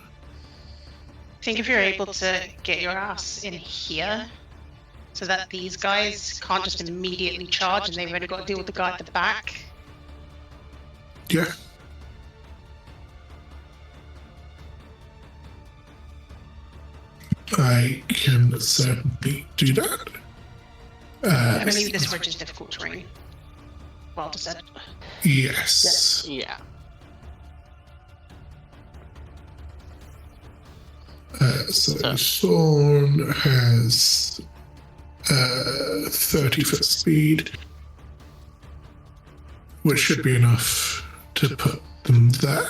I think if you're able to get your ass in here, so that these guys can't just immediately charge and they've already got to deal with the guy at the back. Yeah. I can certainly do that. I believe this ridge is difficult terrain. Well said. Yes. Yeah. So Thorn has 30-foot speed, which should be enough to put them there.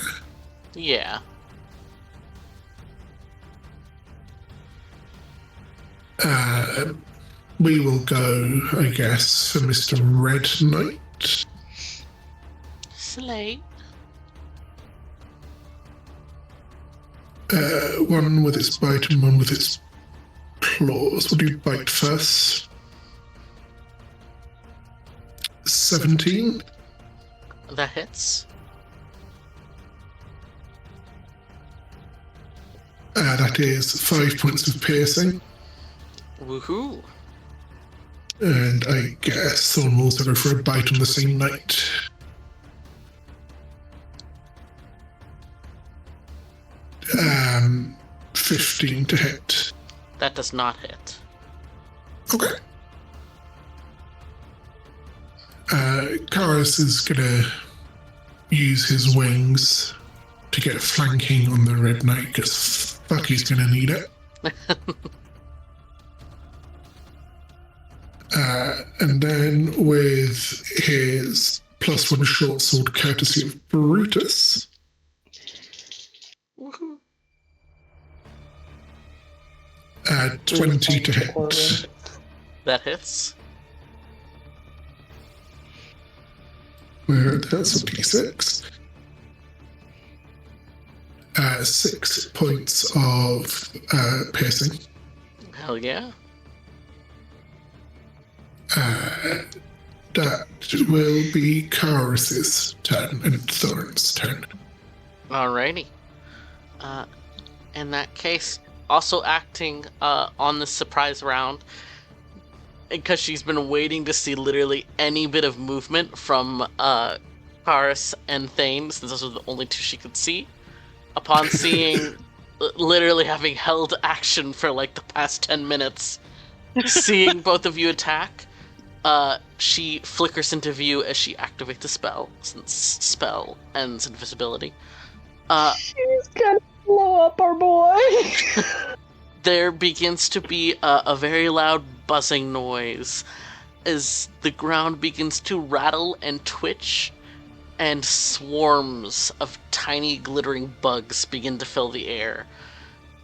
Yeah. We will go, I guess, for Mr. Red Knight. Slay. One with its bite and one with its claws. We'll do bite first. 17. That hits. That is 5 points of piercing. Woohoo. And I guess Thorn will also go for a bite on the same night. Um, 15 to hit. That does not hit. Okay. Karis is gonna use his wings to get flanking on the Red Knight, because fuck, he's gonna need it. And then with his +1 short sword courtesy of Brutus. Woohoo. 20 to hit. That hits. That's a d6. 6 points of piercing. Hell yeah. That will be Karis's turn and Thorn's turn. Alrighty. In that case, also acting on the surprise round, because she's been waiting to see literally any bit of movement from Karis and Thane, since those are the only two she could see. Upon seeing, literally having held action for like the past 10 minutes, seeing both of you attack, she flickers into view as she activates the spell, since spell ends invisibility. She's gonna blow up our boy. There begins to be a very loud buzzing noise as the ground begins to rattle and twitch, and swarms of tiny glittering bugs begin to fill the air.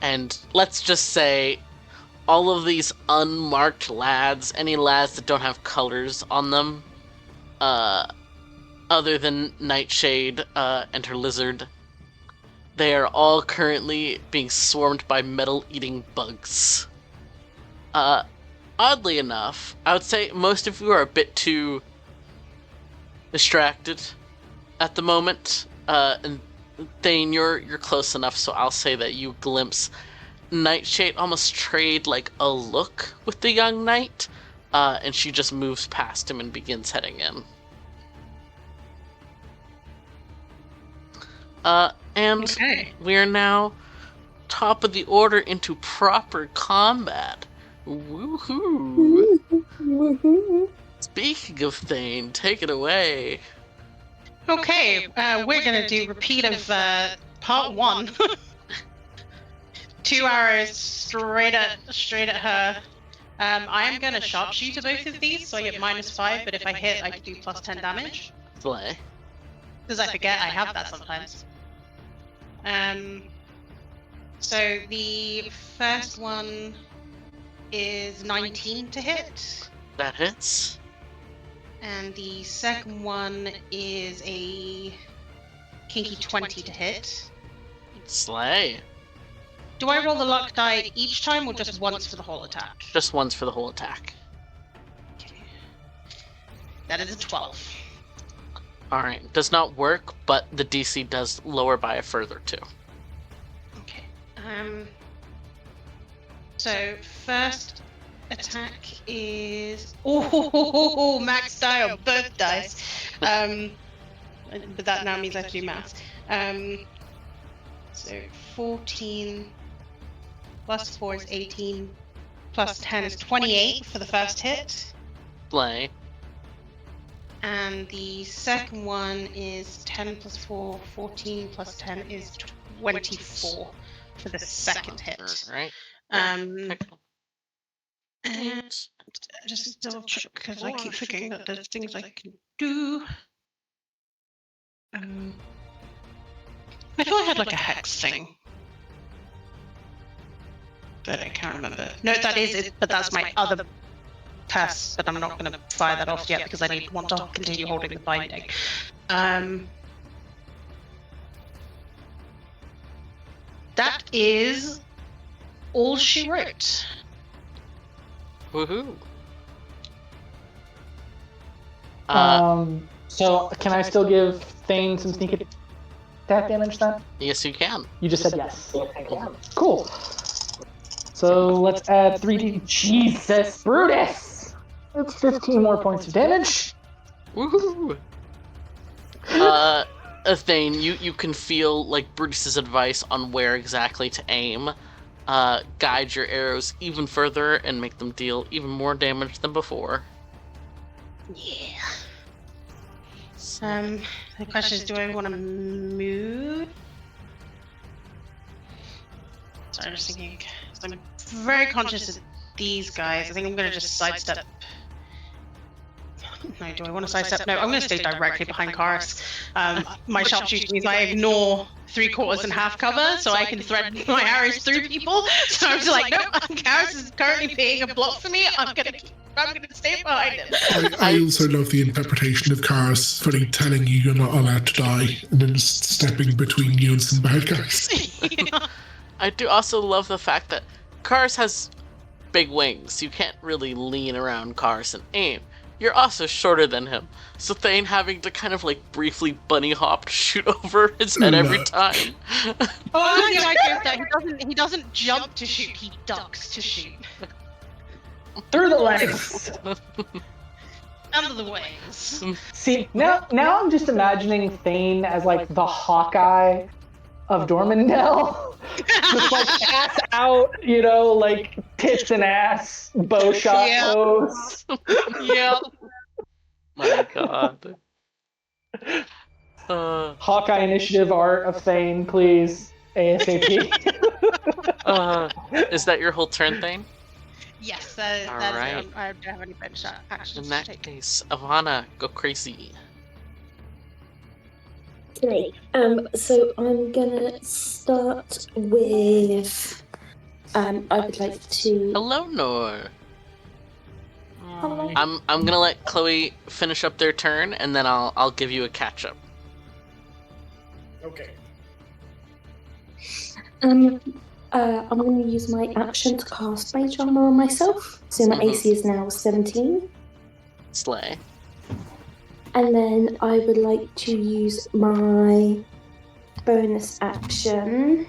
And let's just say, all of these unmarked lads, any lads that don't have colors on them, other than Nightshade and her lizard, they are all currently being swarmed by metal-eating bugs. Oddly enough, I would say most of you are a bit too distracted at the moment. And Thane, you're close enough, so I'll say that you glimpse Nightshade almost trade like a look with the young knight, and she just moves past him and begins heading in. And Okay. we are now top of the order into proper combat. Woohoo! Speaking of Thane, take it away. Okay, we're gonna do repeat of part 1. 2 arrows straight at her. I am gonna sharpshoot both of these, so I get -5. But if I hit, I can do +10 damage. Slay. Because I forget I have that sometimes. So the first one is 19 to hit, That hits. and the second one is a kinky 20 to hit. Slay. Do I roll the luck die each time, or just once for the whole attack? Just once for the whole attack. Okay. That is a 12. Alright, does not work, but the DC does lower by a further 2. Okay. So first attack is max die on both dice. But that now means I have to do maths. So 14 plus 4 is 18 plus 10 is 28 for the first hit. Slay. And the second one is 10 plus 4, 14 plus 10 is 24 for the second hit. Right. And just double check because I keep forgetting that there's things I can do. I thought I had like a hex thing. But I can't remember. No, that is it, but that's my other test, but I'm not going to fire that off yet because I want to continue holding the binding. That is all she wrote. Woohoo. So can I still give Thane some sneak attack damage then? Yes, you can. You just said yes. Cool. So let's add 3d. Jesus, Brutus! That's 15 more points of damage. Woohoo! Thane, you can feel like Brutus's advice on where exactly to aim guide your arrows even further and make them deal even more damage than before. Yeah. The question is, do I want to move? Sorry, I'm just thinking. I'm very conscious of these guys. I think I'm going to just sidestep. No, do I want to sidestep? No, I'm going to stay directly behind Karis. My sharpshooting means I ignore 3/4 and half cover, so I can thread my arrows through people. So I'm just like, nope, Karis is currently being a block for me. I'm going to stay behind him. I also love the interpretation of Karis fully telling you you're not allowed to die, and then just stepping between you and some bad guys. Yeah. I do also love the fact that Karis has big wings. You can't really lean around Karis and aim. You're also shorter than him, so Thane having to kind of like briefly bunny hop to shoot over his head every time. I like the idea of that. He doesn't jump to shoot, he ducks to shoot. Through the legs. Under the wings. See, now I'm just imagining Thane as like the Hawkeye of Dormandel. Just like ass out, like tits and ass, bow shot pose. Yeah. My god. Hawkeye initiative art of Thane, please. ASAP. Is that your whole turn, Thane? Yes, All right. I don't have any bench actions. In that case, Ivana, go crazy. Okay, so I'm gonna start with, I would like to... Hello, Nor. Hello. I'm gonna let Chloe finish up their turn, and then I'll give you a catch up. Okay. I'm going to use my action to cast Mage Armor on myself. So my AC is now 17. Slay. And then I would like to use my bonus action.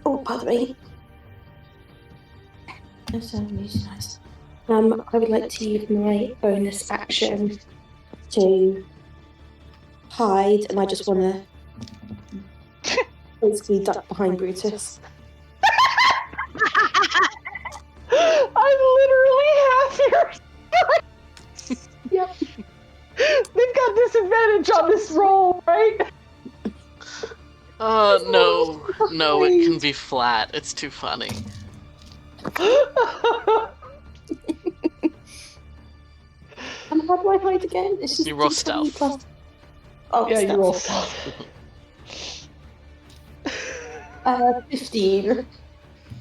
Oh, pardon me. I would like to use my bonus action to hide, and I just want to basically duck behind Brutus. I'm literally half your. Yep. They've got disadvantage on this roll, right? No, it can be flat. It's too funny. And how do I hide again? It's just You roll D20 stealth. plus- Oh, Yeah, stealth. you roll stealth. 15.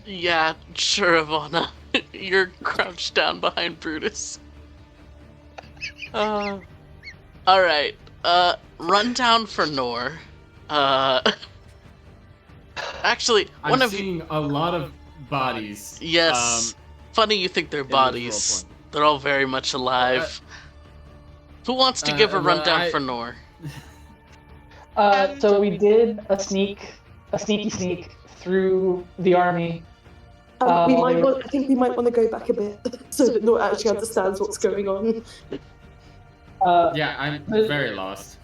Yeah, sure, Ivana. You're crouched down behind Brutus. Alright, rundown for Nor. Actually, one I'm of seeing a lot of bodies. Yes. Funny you think they're this bodies. roleplay. They're all very much alive. Who wants to give a well, rundown for Nor? So we did a sneaky sneak through the army. I they were- think we might want to go back a bit so that Nor actually understands what's going on. Yeah, I'm very lost.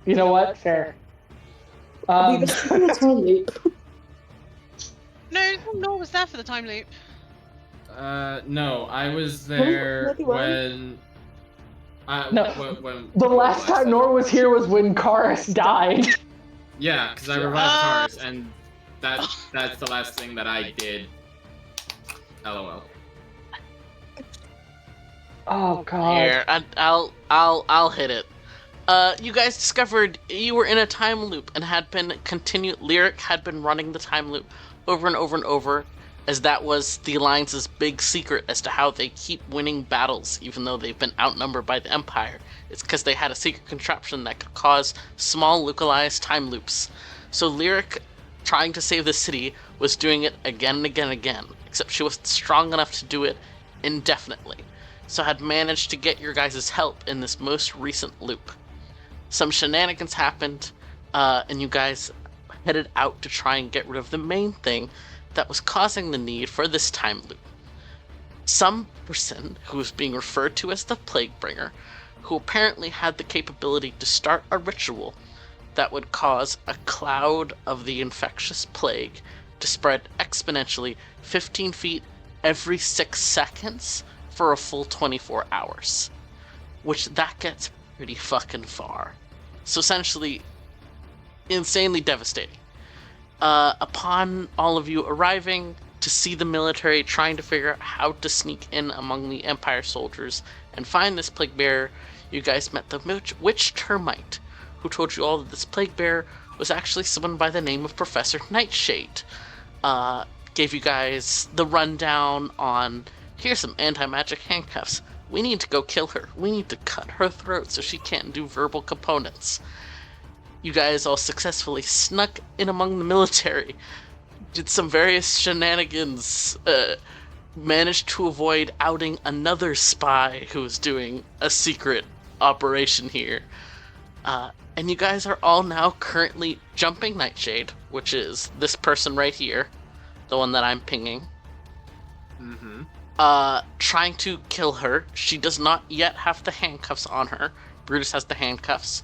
You know what? Fair. We were stuck in a time loop. No, Nor was there for the time loop. No, I was there when. When the last time Nor was here was when Karis died. Yeah, because I revived Karis, and that's the last thing that I did. LOL. Oh god. Here, I'll hit it. You guys discovered you were in a time loop and had been Lyric had been running the time loop over and over and over, as that was the Alliance's big secret as to how they keep winning battles even though they've been outnumbered by the Empire. It's because they had a secret contraption that could cause small localized time loops. So Lyric, trying to save the city, was doing it again and again and again, except she wasn't strong enough to do it indefinitely, so had managed to get your guys' help in this most recent loop. Some shenanigans happened, and you guys headed out to try and get rid of the main thing that was causing the need for this time loop. Some person who was being referred to as the Plaguebringer, who apparently had the capability to start a ritual that would cause a cloud of the infectious plague to spread exponentially 15 feet every 6 seconds for a full 24 hours, which that gets pretty fucking far. So essentially, insanely devastating. Upon all of you arriving to see the military trying to figure out how to sneak in among the Empire soldiers and find this plague bearer, you guys met the witch Termite, who told you all that this plague bearer was actually someone by the name of Professor Nightshade. Gave you guys the rundown on, here's some anti-magic handcuffs. We need to go kill her. We need to cut her throat so she can't do verbal components. You guys all successfully snuck in among the military, did some various shenanigans, managed to avoid outing another spy who was doing a secret operation here. And you guys are all now currently jumping Nightshade, which is this person right here, the one that I'm pinging. Mm-hmm. Trying to kill her. She does not yet have the handcuffs on her. Brutus has the handcuffs.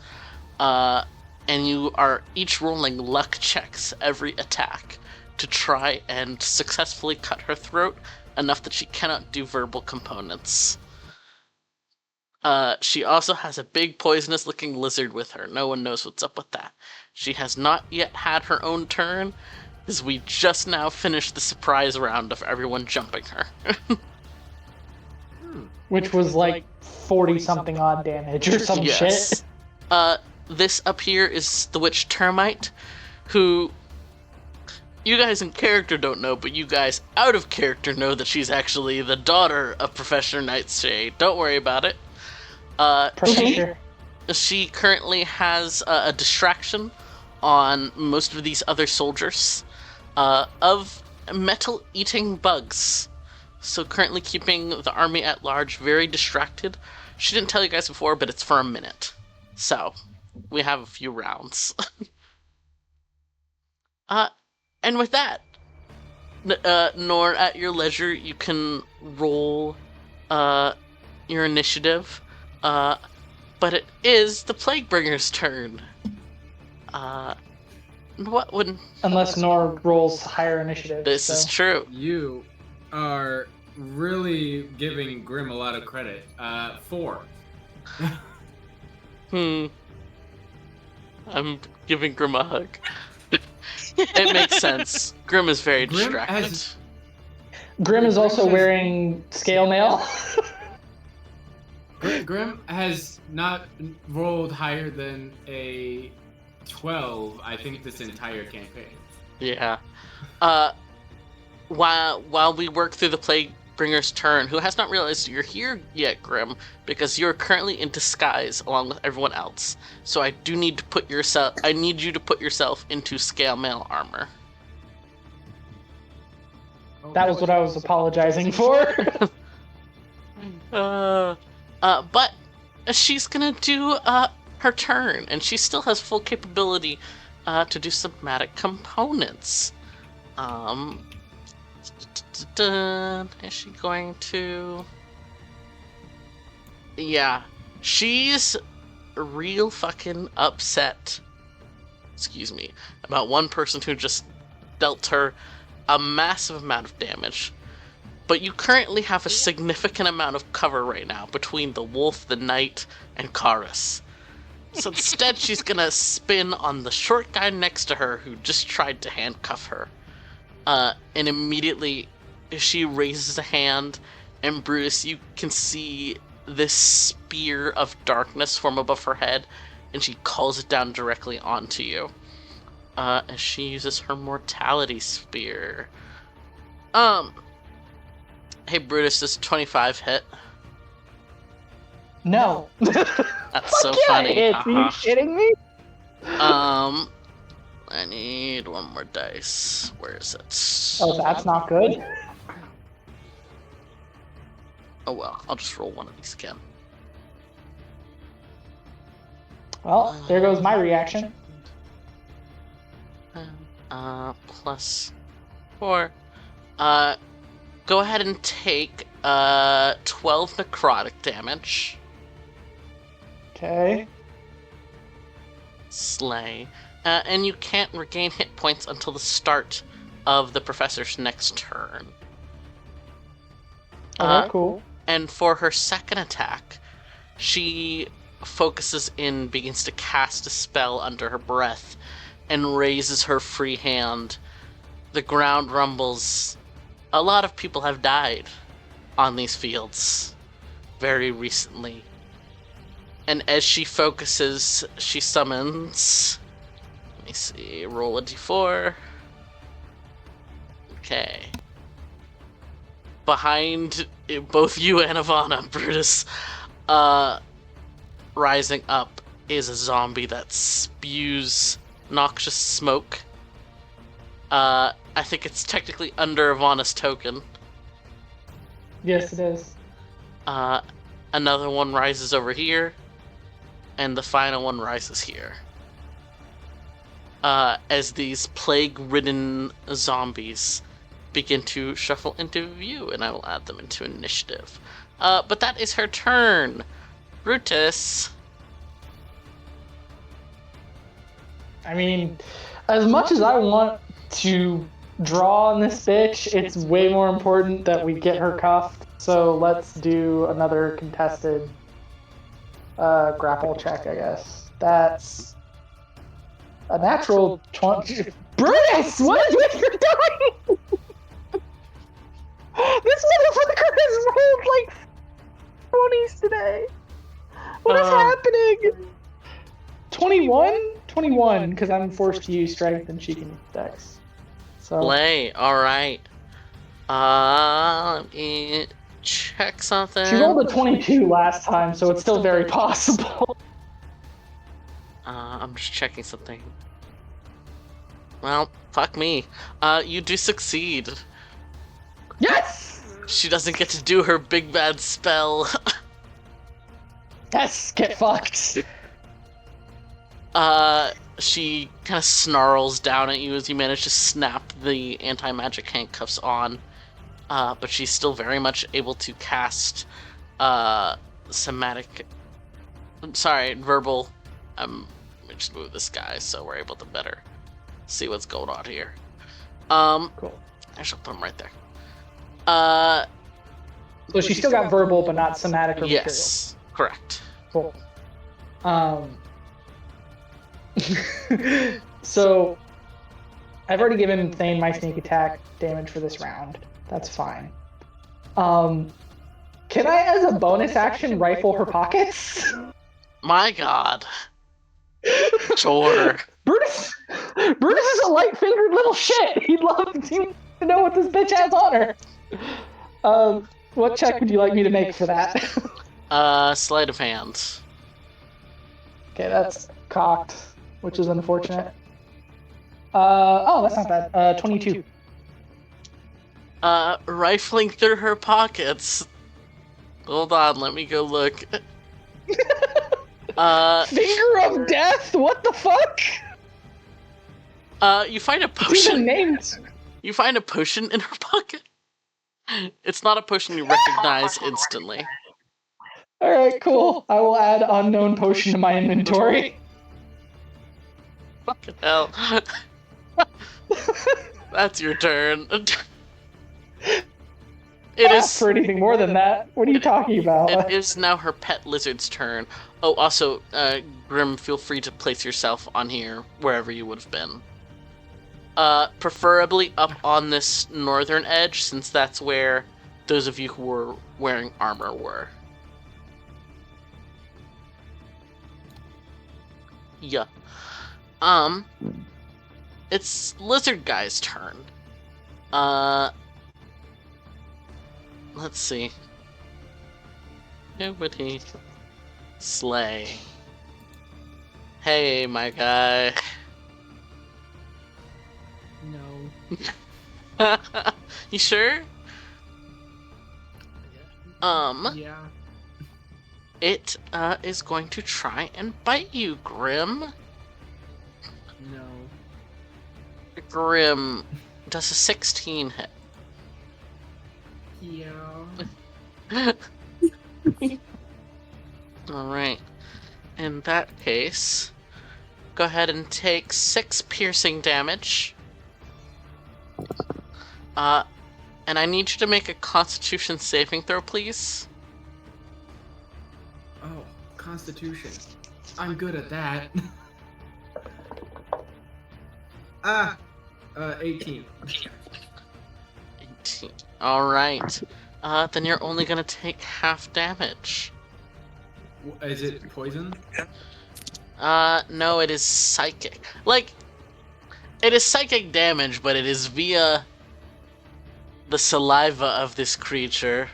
And you are each rolling luck checks every attack to try and successfully cut her throat enough that she cannot do verbal components. She also has a big poisonous looking lizard with her. No one knows what's up with that. She has not yet had her own turn, as we just now finished the surprise round of everyone jumping her. Which was like 40-something odd damage or some shit. This up here is the witch Termite, who you guys in character don't know, but you guys out of character know that she's actually the daughter of Professor Nightshade. Don't worry about it. She currently has a distraction on most of these other soldiers of metal-eating bugs. So currently keeping the army at large very distracted. She didn't tell you guys before, but it's for a minute. So, we have a few rounds. And with that, Nor, at your leisure, you can roll your initiative. But it is the Plaguebringer's turn. What would... Unless Nor rolls higher initiative. This is true. You are really giving Grim a lot of credit. 4. I'm giving Grim a hug. It makes sense. Grim is very distracted. Grim is also wearing scale mail. Grim has not rolled higher than a 12, I think, this entire campaign. Yeah. While we work through the Plaguebringer's turn, who has not realized you're here yet, Grim, because you're currently in disguise along with everyone else. So I do need to I need you to put yourself into scale mail armor. That was what I was apologizing for. But she's gonna do her turn, and she still has full capability to do somatic components. Is she going to... Yeah, she's real fucking upset, about one person who just dealt her a massive amount of damage. but you currently have a significant amount of cover right now between the wolf, the knight, and Karis. So instead, she's gonna spin on the short guy next to her who just tried to handcuff her. And immediately she raises a hand, and Brutus, you can see this spear of darkness form above her head, and she calls it down directly onto you. As she uses her mortality spear. Hey Brutus, does 25 hit? No. That's so Yeah, funny. it hits. Are you shitting me? I need one more dice. Where is it? Oh, that's not good. Oh well, I'll just roll one of these again. Well, there goes my reaction. Plus 4. Go ahead and take 12 necrotic damage. Okay. Slay. And you can't regain hit points until the start of the professor's next turn. Okay, cool. And for her second attack, she focuses in, begins to cast a spell under her breath, and raises her free hand. The ground rumbles. A lot of people have died on these fields very recently. And as she focuses, she summons... Let me see, roll a d4. Okay. Behind both you and Ivana, Brutus, rising up is a zombie that spews noxious smoke. I think it's technically under Ivana's token. Yes, it is. Another one rises over here, and the final one rises here. As these plague-ridden zombies begin to shuffle into view, and I will add them into initiative. But that is her turn. Brutus. I mean, as much as I want to draw on this bitch, it's way more important that we get her cuffed. So let's do another contested grapple check, I guess. That's a natural 20. Brutus, what is you're doing? This motherfucker has rolled like 20s today. What is happening? 21? 21, because I'm forced to use strength and she can dex. So Play, alright. Let me check something. she rolled a 22 last time, so it's still very possible. I'm just checking something. Well, fuck me. You do succeed. Yes! She doesn't get to do her big bad spell. Yes, get fucked. She kind of snarls down at you as you manage to snap the anti-magic handcuffs on. But she's still very much able to cast verbal. Let me just move this guy so we're able to better see what's going on here. Cool. I shall put him right there. So she still got verbal, but not somatic or yes, correct. material. Cool. So I've already given Thane my sneak attack damage for this round. That's fine. Can I, as a bonus action, rifle her pockets? My god. Sure. Brutus is a light-fingered little shit. He'd love to know what this bitch has on her. What check would you like me to make for that? Sleight of hand. Okay, that's cocked, which is unfortunate. Oh, that's not bad. 22. Rifling through her pockets. Hold on, let me go look. Finger of death? What the fuck? You find a Even potion. named. You find a potion in her pocket. It's not a potion you recognize instantly. Alright, cool. I will add unknown potion to my inventory. Fucking hell. That's your turn. It ask is. for anything more than that. What are you talking about? It is now her pet lizard's turn. Oh, also, Grim, feel free to place yourself on here wherever you would have been. Preferably up on this northern edge, since that's where those of you who were wearing armor were. Yeah. It's Lizard Guy's turn. Let's see. Who would he slay? Hey, my guy. No. You sure? Yeah. It is going to try and bite you, Grim. No. Grim, does a 16 hit? Yeah. Alright. In that case, go ahead and take 6 piercing damage. And I need you to make a Constitution saving throw, please. Oh, Constitution. I'm good at that. 18. 18. Alright. Then you're only gonna take half damage. Is it poison? No, it is psychic. Like, it is psychic damage, but it is via the saliva of this creature.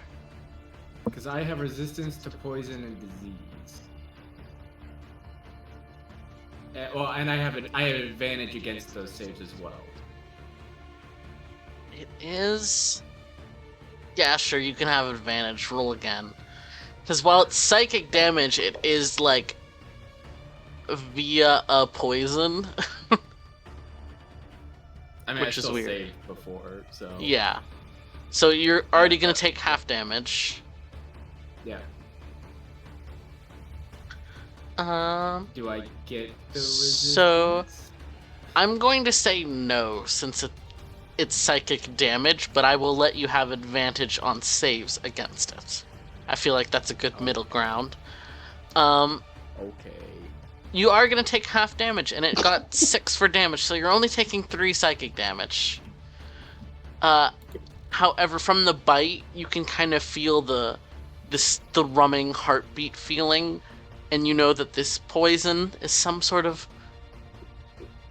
Because I have resistance to poison and disease. And I have advantage against those saves as well. It is... Yeah, sure, you can have advantage. Roll again. Because while it's psychic damage, it is, like, via a poison. I mean, Which I is still weird. saved before, so... Yeah. So you're already gonna take half damage. Yeah. Do I get the resistance? So, I'm going to say no, since it's psychic damage, but I will let you have advantage on saves against it. I feel like that's a good middle ground. Okay. You are going to take half damage, and it got 6 for damage, so you're only taking 3 psychic damage. However, from the bite, you can kind of feel the rumming heartbeat feeling, and you know that this poison is some sort of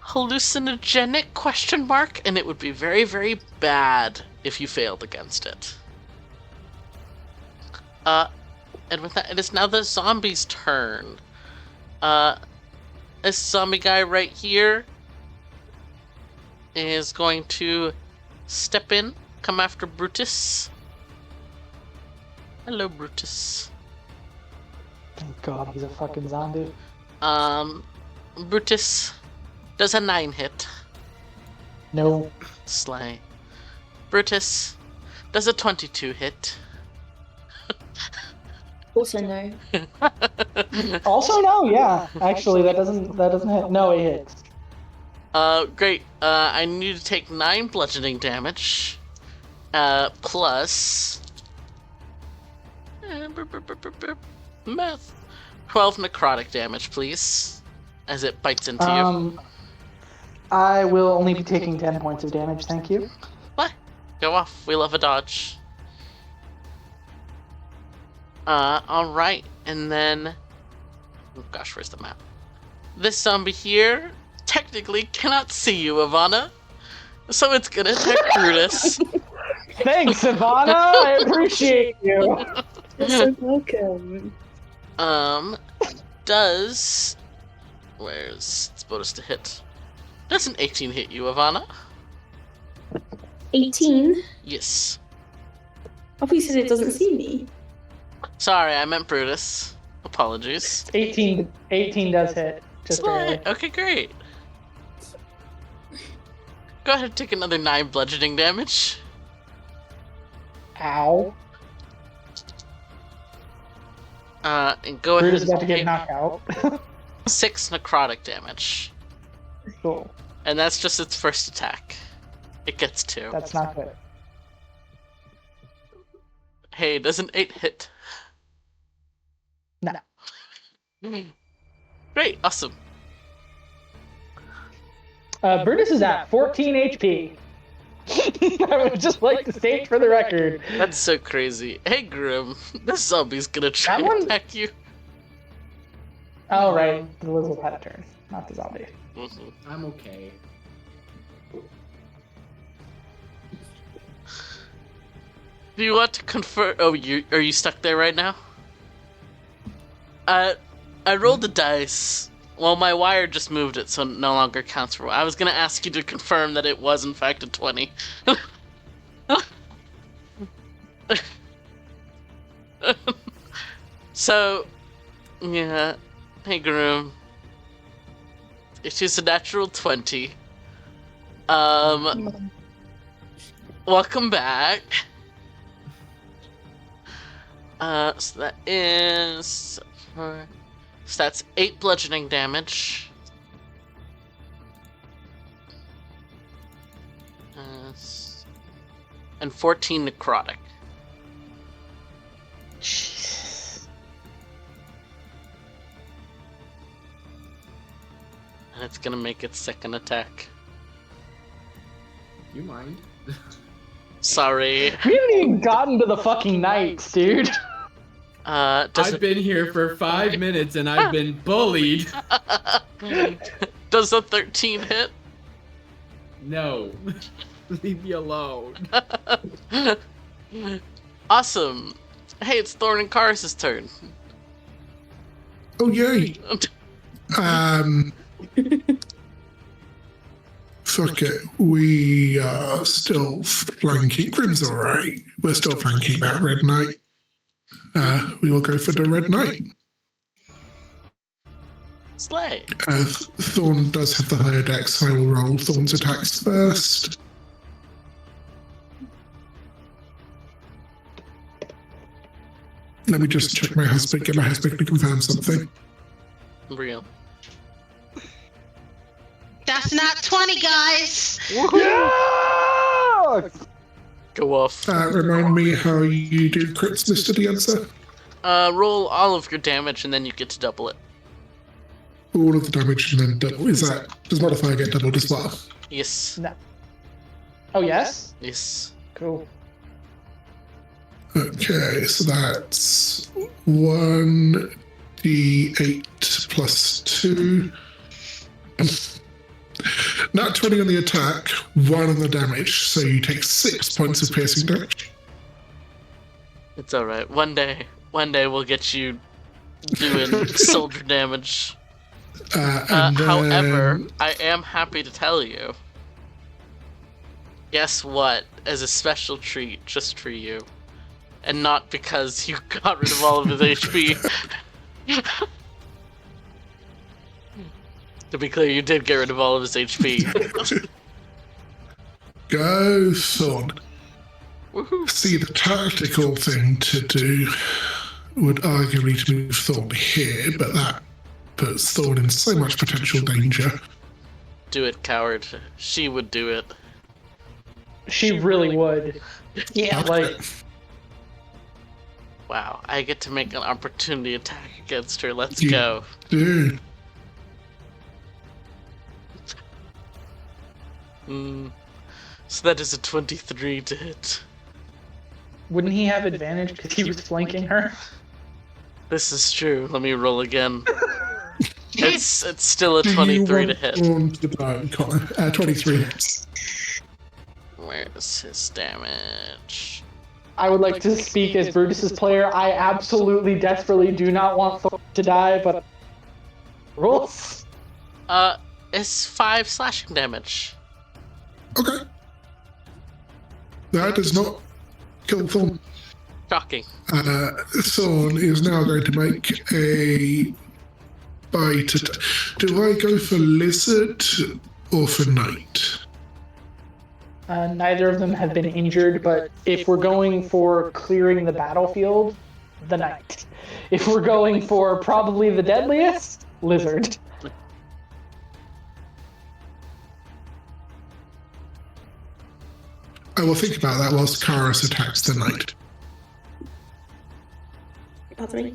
hallucinogenic ? And it would be very, very bad if you failed against it. And with that, it is now the zombie's turn. This zombie guy right here is going to step in, come after Brutus. Hello, Brutus. Thank God he's a fucking zombie. Brutus, does a 9 hit? No. Slay. Brutus, does a 22 hit? Also no. Also no, yeah. Actually, that doesn't hit. No, it hits. Great. I need to take 9 bludgeoning damage. Plus... Math. 12 necrotic damage, please. As it bites into you. I will only be taking 10 points of damage, thank you. What? Go off. We love a dodge. Alright. And then... Oh gosh, where's the map? This zombie here technically cannot see you, Ivana. So it's gonna attack Brutus. Thanks, Ivana! I appreciate you! You're so welcome. Does... Where's its bonus to hit? Does an 18 hit you, Ivana? 18? Yes. Obviously it doesn't see me. Sorry, I meant Brutus. Apologies. 18 does hit. Just barely. Okay, great. Go ahead and take another 9 bludgeoning damage. Ow. And go ahead Brutus and about to get take knocked out. 6 necrotic damage. Cool. And that's just its first attack. It gets 2. That's not good. Hey, does an 8 hit? No. Great, awesome. Brutus is at 14 HP. I would just like to state for the record. That's so crazy. Hey, Grim, this zombie's gonna try That and one- attack you. Oh, right. The lizard had a turn, not the zombie. I'm okay. Do you want to confirm? Oh, are you stuck there right now? I rolled the dice. Well, my wire just moved it, so it no longer counts for. I was gonna ask you to confirm that it was in fact a 20. So, yeah. Hey, Groom. It is a natural 20. Welcome back. So that is... So that's 8 bludgeoning damage. And 14 necrotic. And it's gonna make its second attack. You mind? Sorry. We haven't even gotten to the fucking knights, dude. Does I've been here for 5 minutes and I've been bullied. Does a 13 hit? No. Leave me alone. Awesome. Hey, it's Thorn and Karis' turn. Oh, yay. Fuck it. We are still flanking. Grim's alright. We're still flanking that Red Knight. We will go for the Red Knight. Slay. Thorn does have the higher dex, so I will roll Thorn's attacks first. Let me just check my husband, get my husband to confirm something. Real. That's not 20, guys. Yeah! Go off. Remind me how you do crits, Mr. Dienza. Roll all of your damage and then you get to double it. All of the damage and then double. Does modifier get doubled as well? Yes. No. Oh, yes? Yes. Cool. Okay, so that's 1d8 plus 2. Not 20 on the attack, 1 on the damage, so you take 6 points of piercing damage. It's alright. One day we'll get you doing soldier damage. And then, However, I am happy to tell you. Guess what? As a special treat, just for you. And not because you got rid of all of his HP. To be clear, you did get rid of all of his HP. go Thorn. Woohoo. See, the tactical thing to do would arguably to move Thorn here, but that puts Thorn in so much potential danger. Do it, coward. She would do it. She really would. Yeah. Like, Wow, I get to make an opportunity attack against her. Let's You- go. Dude, So that is a 23 to hit. wouldn't he have advantage because he was flanking her? This is true. Let me roll again. It's still a do you 23 to want hit. Thorn to die, Connor? 23 hits. Where's his damage? I would like to speak as Brutus's player. I absolutely, desperately do not want Thor to die, but rules. It's 5 slashing damage. Okay. That does not kill Thorn. Shocking. Thorn is now going to make a bite. Do I go for lizard or for knight? Neither of them have been injured, but if we're going for clearing the battlefield, the knight. If we're going for probably the deadliest, lizard. I will think about that whilst Karis attacks the knight. 3.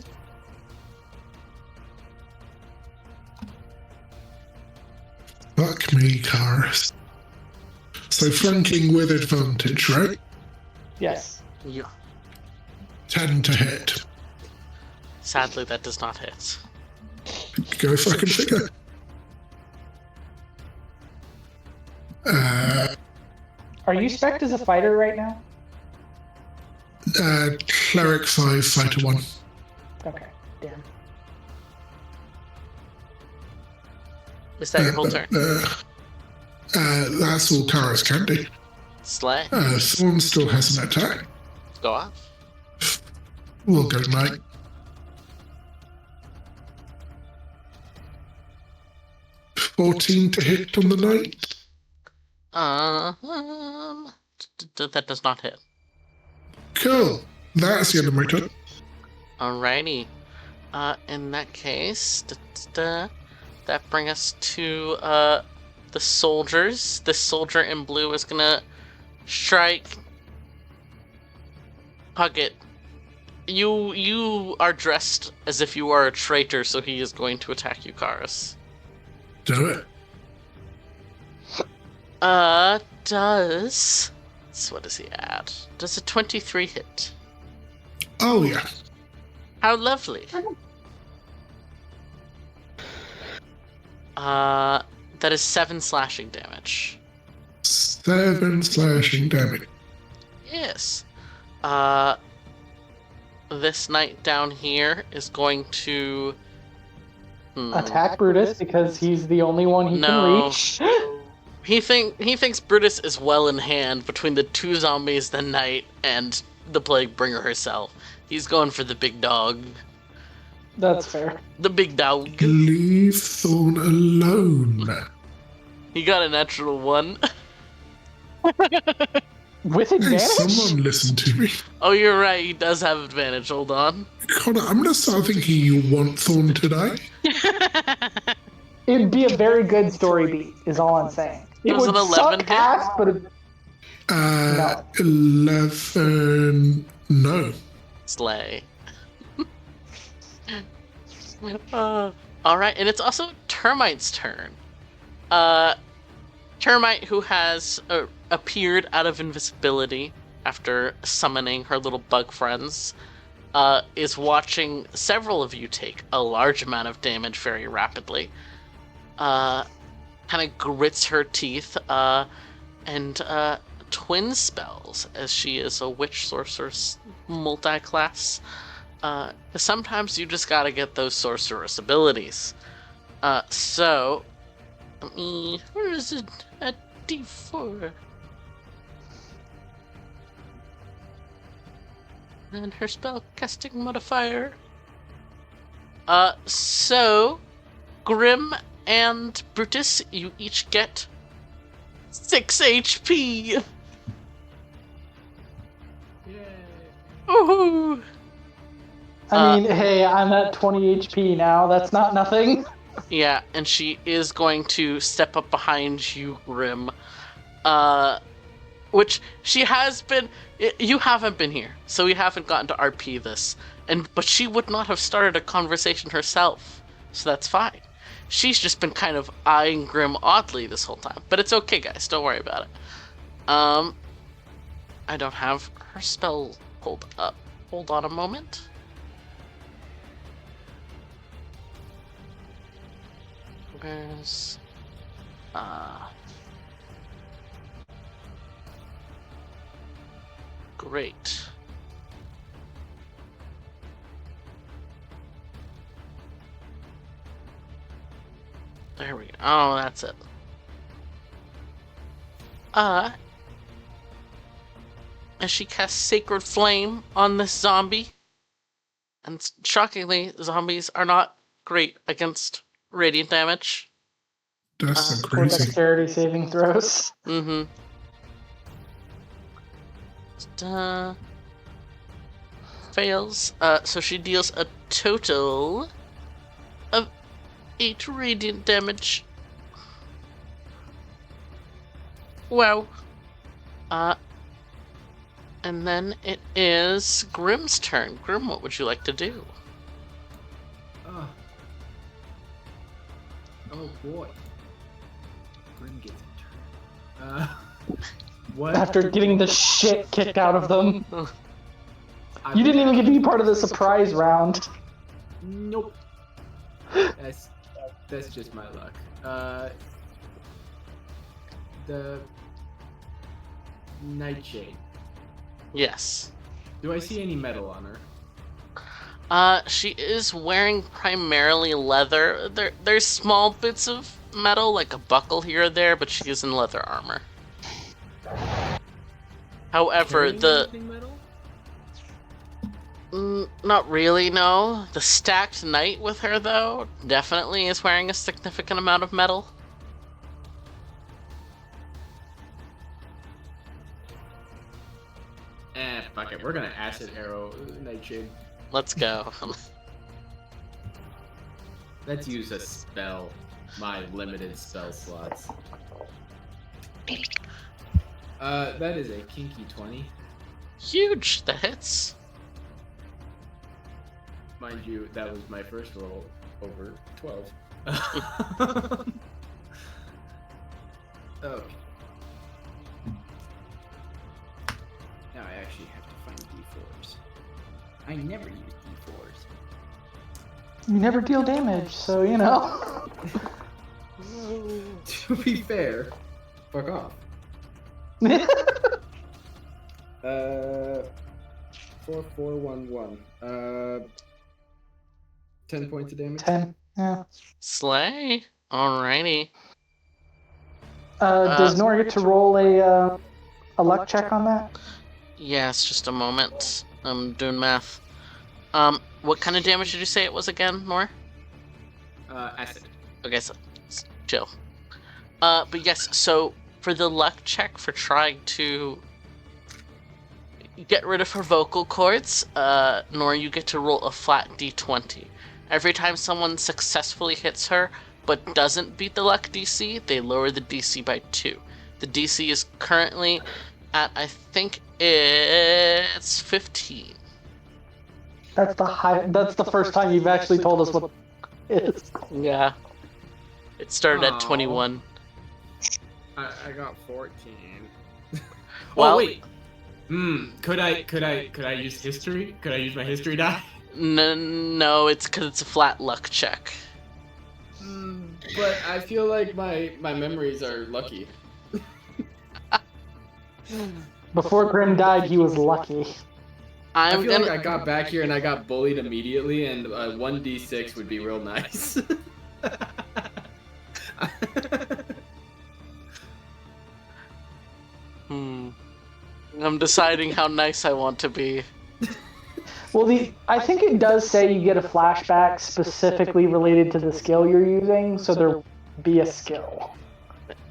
Fuck me, Karis. So flanking with advantage, right? Yes. Yeah. 10 to hit. Sadly, that does not hit. Go fucking figure. Are you spec'd as a fighter right now? Cleric 5, fighter 1. Okay, damn. Is that your whole turn? That's all Karis can do. Slay. Thorn still has an attack. Go off. We'll go night. $14 to hit on the night. That does not hit. Cool. That's the end of my turn. Alrighty. In that case, that brings us to the soldiers. This soldier in blue is gonna strike. Puggett, you are dressed as if you are a traitor, so he is going to attack you, Karis. Do it. Does... So what does he add? Does a 23 hit? Oh, yeah. How lovely. That is 7 slashing damage. 7 slashing damage. Yes. This knight down here is going to... Attack Brutus because he's the only one he can reach. He thinks Brutus is well in hand between the 2 zombies, the knight, and the plague bringer herself. He's going for the big dog. That's fair. The big dog. Leave Thorn alone. He got a natural 1. With Hey, advantage? someone listen to me. Oh, you're right. He does have advantage. Hold on. Connor, I'm going to start thinking you want Thorn today. It'd be a very good story beat, is all I'm saying. It Was would an 11 suck hit? ass, but it, No. 11... No. Slay. Alright, and it's also Termite's turn. Termite, who has appeared out of invisibility after summoning her little bug friends, is watching several of you take a large amount of damage very rapidly. Kind of grits her teeth, and twin spells, as she is a witch sorceress multi-class. Sometimes you just gotta get those sorceress abilities. So, where is it? At D4. And her spell casting modifier. So, Grim and Brutus, you each get 6 HP. Ooh. I mean, hey, I'm at 20 HP now. That's not nothing. Yeah, and she is going to step up behind you, Grim. Which she has been. You haven't been here, so we haven't gotten to RP this. But she would not have started a conversation herself, so that's fine. She's just been kind of eyeing Grim oddly this whole time, but it's okay, guys. Don't worry about it. I don't have her spell pulled up. Hold on a moment. Where's... Great. There we go. Oh, that's it. As she casts Sacred Flame on this zombie, and shockingly, zombies are not great against radiant damage. That's so For crazy. dexterity saving throws. Mm-hmm. Fails. So she deals a total of 8 radiant damage. Wow. And then it is Grim's turn. Grim, what would you like to do? Oh boy. Grim gets a turn. What? After getting the shit kicked out of them. I You didn't even will- get to be part of the surprise round. Nope. That's just my luck. The Nightshade. Yes. Do I see any metal on her? She is wearing primarily leather. There's small bits of metal, like a buckle here or there, but she is in leather armor. However, Carrying the anything metal? not really, no. The stacked knight with her, though, definitely is wearing a significant amount of metal. Fuck it. We're gonna acid arrow Nightshade. Let's go. Let's use a spell. My limited spell slots. That is a kinky 20. Huge. That hits. Mind you, that was my first roll over 12. Okay. Now I actually have to find D4s. I never use D4s. You never deal damage, so you know. To be fair, fuck off. 4, 4, 1, 1. 10 points of damage. 10. Yeah. Slay. Alrighty. Does Nora get to roll a luck check on that? Yes, just a moment. I'm doing math. What kind of damage did you say it was again, Nora? Acid. Okay, so chill. But yes, so for the luck check for trying to get rid of her vocal cords, Nora, you get to roll a flat d20. Every time someone successfully hits her but doesn't beat the luck DC, they lower the DC by 2. The DC is currently at, I think it's 15. That's the high. That's the first time you've actually told us what it is. Yeah. It started at Aw. 21. I got 14. Well- Oh wait. Could I use history? Could I use my history die? No, it's because it's a flat luck check. But I feel like my memories are lucky. Before Grim died, he was lucky. I I'm feel gonna. like I got back here and I got bullied immediately, and 1d6 would be real nice. I'm deciding how nice I want to be. Well, I think it does say you get a flashback specifically related to the skill you're using, so there be a skill.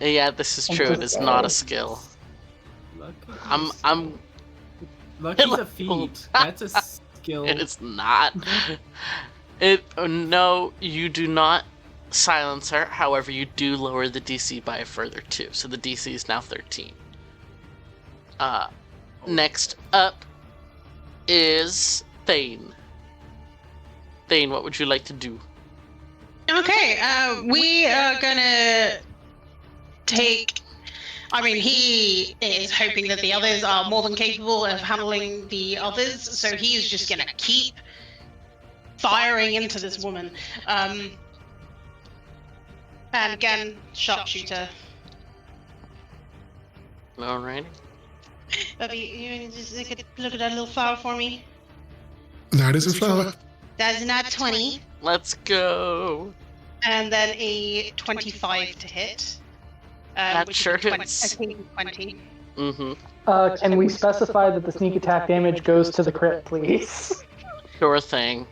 Yeah, this is true. It is not a skill. I'm. Lucky's a feat. That's a skill. It is not. No, you do not silence her. However, you do lower the DC by a further 2, so the DC is now 13. Next up is Thane. Thane, what would you like to do? Okay, we are gonna take. I mean, he is hoping that the others are more than capable of handling the others, so he is just gonna keep firing into this woman. And again, sharpshooter. Alright. Bubby, you just look at that little flower for me. That is a flower. That's not 20. Let's go. And then a 25 to hit. That which sure is a 20, hits. a 20. Mm-hmm. Can we specify that the sneak attack damage goes to the crit, please? Sure thing.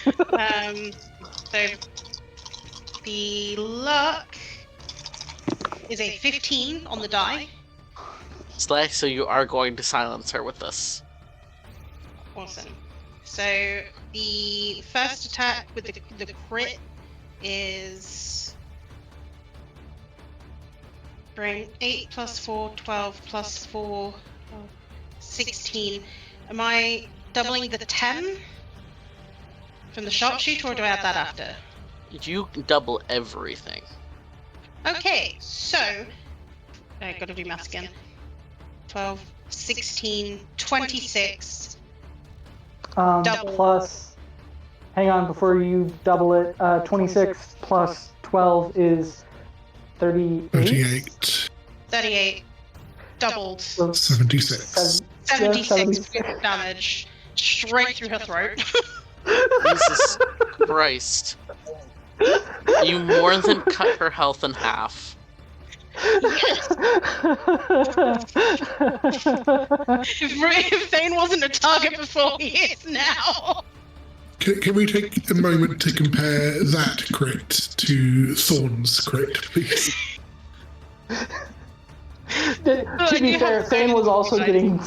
So the luck is a 15 on the die. Slay, so you are going to silence her with this. Awesome. So the first attack with the crit is bring 8 plus 4, 12 plus 4. 16. Am I doubling the 10 from the sharpshooter, or do I add that after? You can double everything. Okay, so I gotta do maths again. 12, 16, 26. Double. Plus, hang on, before you double it, 26 plus 12 is 38. 38. 38. Doubled. 76. 76 damage. Straight through her throat. Jesus Christ. You more than cut her health in half. If Thane wasn't a target before, he is now. Can we take a moment to compare that crit to Thorn's crit, please? To be fair, Thane was also getting...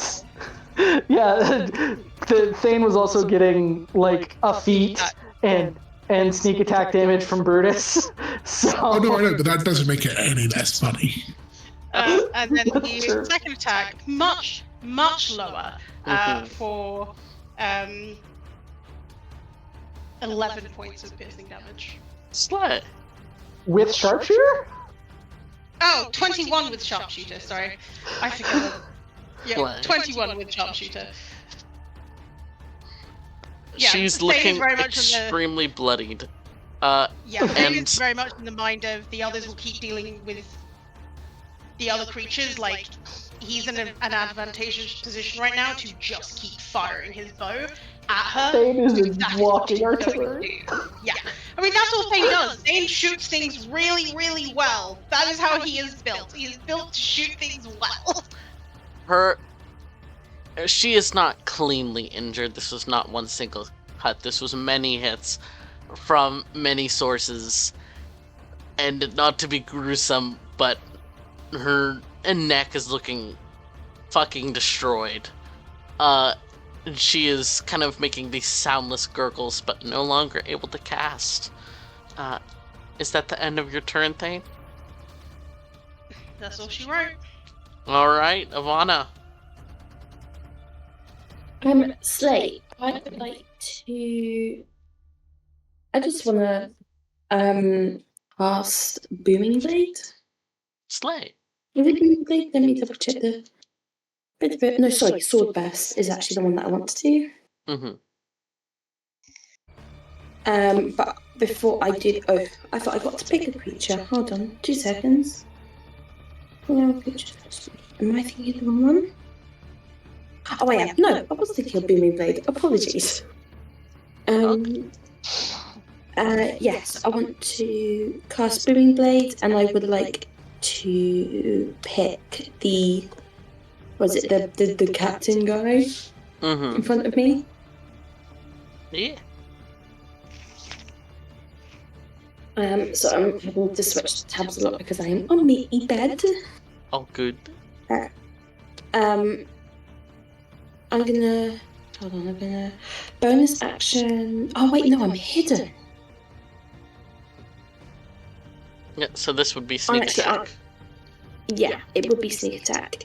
Yeah, Thane was also getting, like, a feat and sneak attack damage from Brutus. So... Oh, no, I know, but that doesn't make it any less funny. And then the second attack, much lower, for 11 points of piercing damage. Slay. With sharpshooter? Oh, 21 with sharpshooter, sorry. I forgot. Yeah, Slay. 21 with sharpshooter. Yeah, She's Thane looking is very much extremely bloodied. Thane is very much in the mind of the others will keep dealing with the other creatures. Like, he's in an advantageous position right now to just keep firing his bow at her. Thane is Exactly walking what she's going artillery. to do. Yeah. I mean, that's what Thane does. Thane shoots things really, really well. That is how he is built. He is built to shoot things well. She is not cleanly injured. This was not one single cut. This was many hits from many sources. And not to be gruesome, but her neck is looking fucking destroyed. She is kind of making these soundless gurgles, but no longer able to cast. Is that the end of your turn, Thane? That's all she wrote. Alright, Ivana. Slate, I'd like to... I just want to cast Booming Blade. Slay. Is it Booming Blade? Let me double check the... No, sorry, Sword Burst is actually the one that I want to do. But before I do... Oh, I thought I got to pick a creature. Hold on, 2 seconds. No, creature. Am I thinking of the wrong one? Oh, I am. No, I was thinking of Booming Blade. Apologies. Yes, I want to cast Booming Blade, and I would like to pick the... Was it the captain guy in front of me? Yeah. So I'm having to switch tabs a lot because I am on my bed. Oh, good. I'm gonna... Hold on, I'm gonna... Bonus action... Oh, wait, no, I'm hidden. Yeah, so this would be sneak attack. Yeah, it would be sneak attack.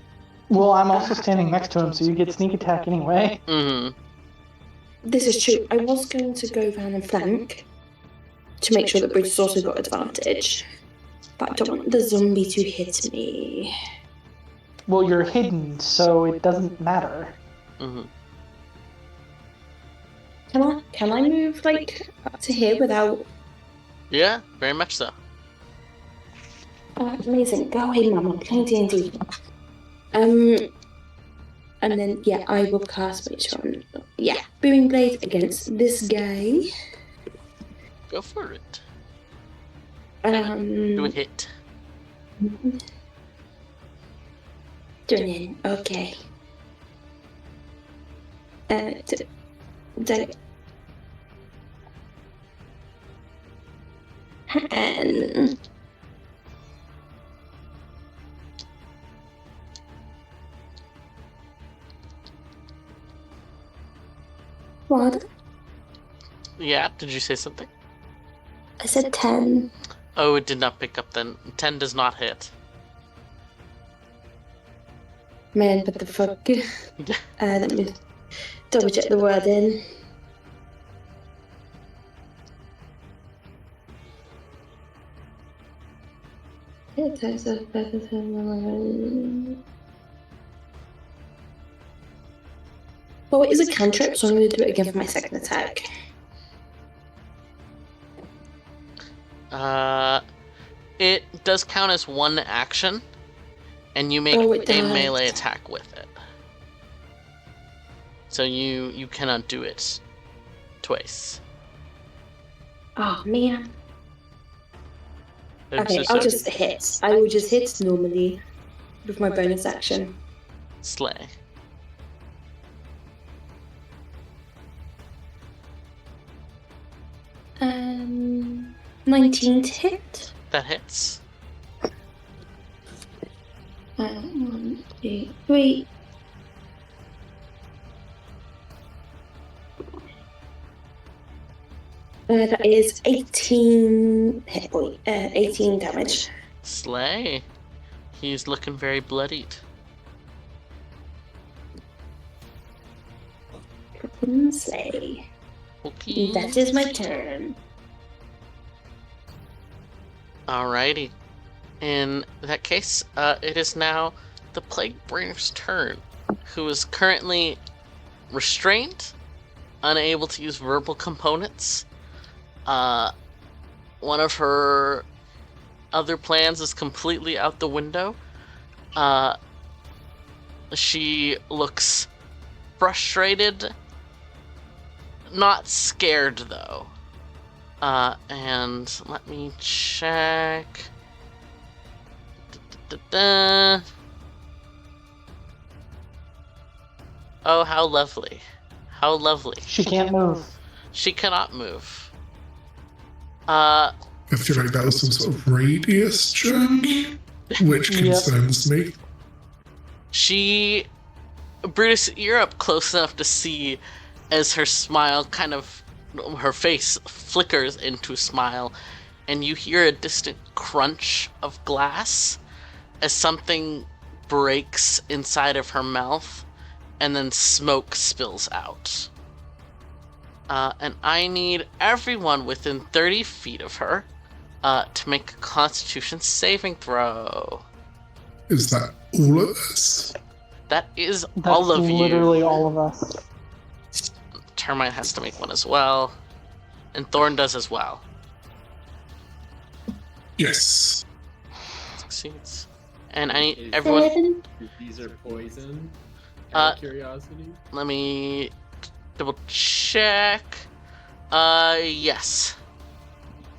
Well, I'm also standing next to him, so you get sneak attack anyway. This is true. I was going to go round and flank to make sure that Brutus also got advantage. But I don't want the zombie to hit me. Well, you're hidden, so it doesn't matter. Can I move, like, up to here without... Yeah, very much so. Amazing. Go away, Mum. I'm playing D&D. And then, yeah, I will cast which one? Yeah, Booming Blade against this guy. Go for it. Do a hit. Doing it. Okay. And... What? Yeah, did you say something? I said 10. Oh, it did not pick up then. 10 does not hit. Man, what the fuck? Let me double check the wording. Well, it is a cantrip, so I'm going to do it again for my second attack. It does count as one action, and you make a melee attack with it. So you cannot do it twice. Oh, man. Okay, I'll just hit. I will just hit normally with my bonus action. Slay. Um, 19 to hit. That hits. 1, 2, 3. That is 18 hit point, 18 damage. Slay. He's looking very bloodied. Slay. Okay. That is my turn. Alrighty. In that case, it is now the Plague Bringer's turn, who is currently restrained, unable to use verbal components. One of her other plans is completely out the window. She looks frustrated, not scared though. And let me check. Oh, how lovely. How lovely. She can't move. She cannot move. I feel like that was some sort of radius check, which concerns me. Brutus, you're up close enough to see as her smile her face flickers into a smile, and you hear a distant crunch of glass as something breaks inside of her mouth, and then smoke spills out. And I need everyone within 30 feet of her to make a Constitution saving throw. Is that all of us? That is That's all of you. literally all of us. Termite has to make one as well. And Thorn does as well. Yes. Succeeds. And I need everyone... These are poison. Uh, Curiosity. Let me double check. Yes.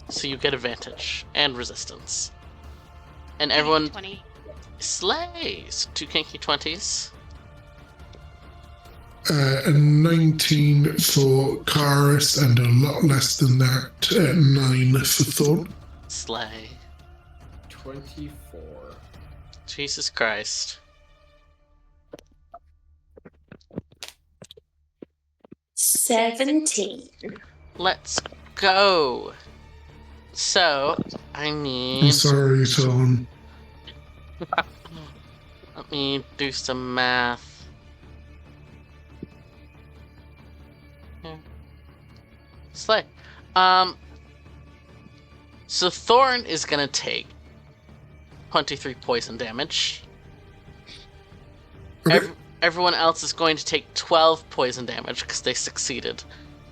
So you get advantage and resistance. And everyone 20. slays. 2 kinky 20s. A 19 for Karis and a lot less than that, 9 for Thorn. Slay. 24. Jesus Christ. 17. Let's go. So, I need... I'm sorry, Thorn. Let me do some math. Here. Slay. So Thorn is gonna take 23 poison damage. Okay. Everyone else is going to take 12 poison damage because they succeeded.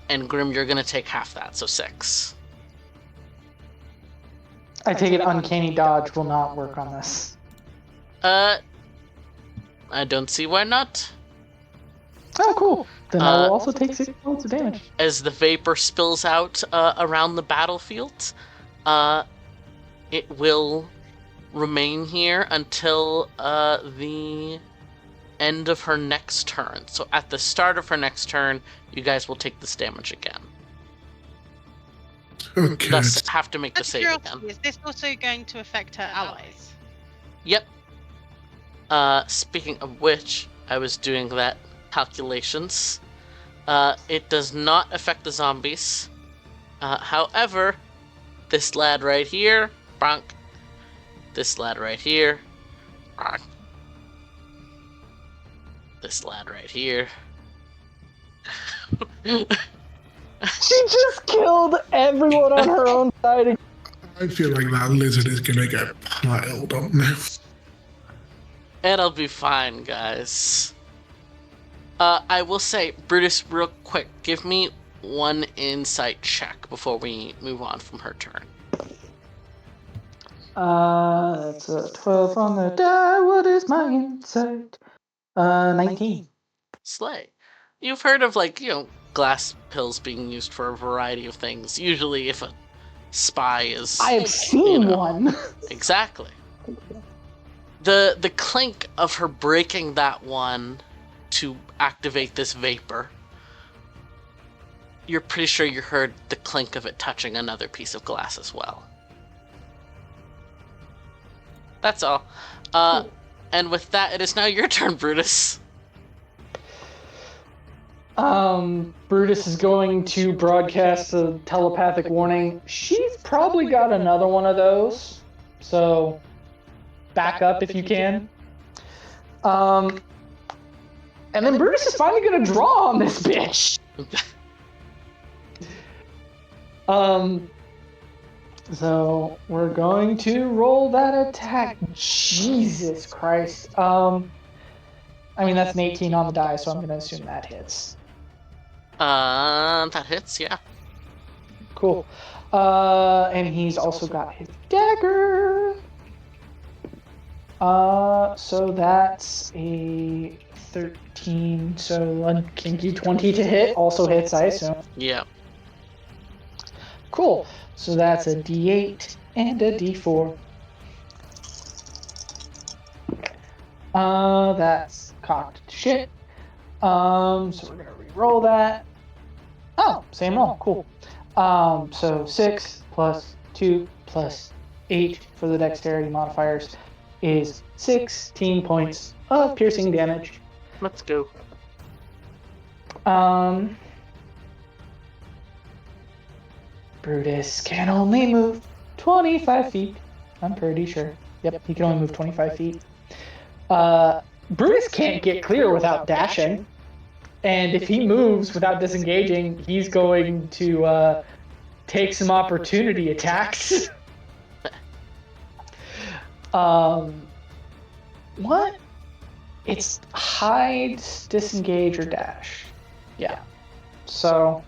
And Grim, you're gonna take half that, so 6. I take it uncanny dodge will not work on this. I don't see why not. Oh, cool. Then I will also take 6 points of damage. As the vapor spills out around the battlefield, it will remain here until the end of her next turn. So at the start of her next turn, you guys will take this damage again. Okay. Thus, have to make the Out of save curiosity, again. is this also going to affect her allies? Yep. Speaking of which, I was doing that calculations. It does not affect the zombies. However, this lad right here, bonk. This lad right here, bonk. this lad right here. She just killed everyone on her own side. I feel like that lizard is gonna get piled on now. It'll be fine, guys. I will say, Brutus, real quick, give me one insight check before we move on from her turn. That's a 12 on the die. What is my insight? 19. Slay. You've heard of, like, glass pills being used for a variety of things. Usually if a spy is... I have seen one. Exactly. The clink of her breaking that one to activate this vapor, you're pretty sure you heard the clink of it touching another piece of glass as well. That's all. And with that, it is now your turn, Brutus. Brutus is going to broadcast a telepathic warning. She's probably got another one of those, so back up if you can. And then Brutus is finally gonna draw on this bitch. So we're going to roll that attack. Jesus Christ. I mean, that's an 18 on the die, so I'm gonna assume that hits. That hits, yeah. Cool. And he's also got his dagger. So that's a 13, so a kinky 20 to hit. Also hits, I assume. Yeah. Cool. So that's a D8 and a D4. That's cocked shit. So we're gonna re-roll that. Oh, same roll. Cool. So 6 plus 2 plus 8 for the dexterity modifiers is 16 points of piercing damage. Let's go. Brutus can only move 25 feet. I'm pretty sure. Yep, he can only move 25 feet. Brutus can't get clear without dashing. And if he moves without disengaging, he's going to take some opportunity attacks. What? It's hide, disengage, or dash. Yeah. So,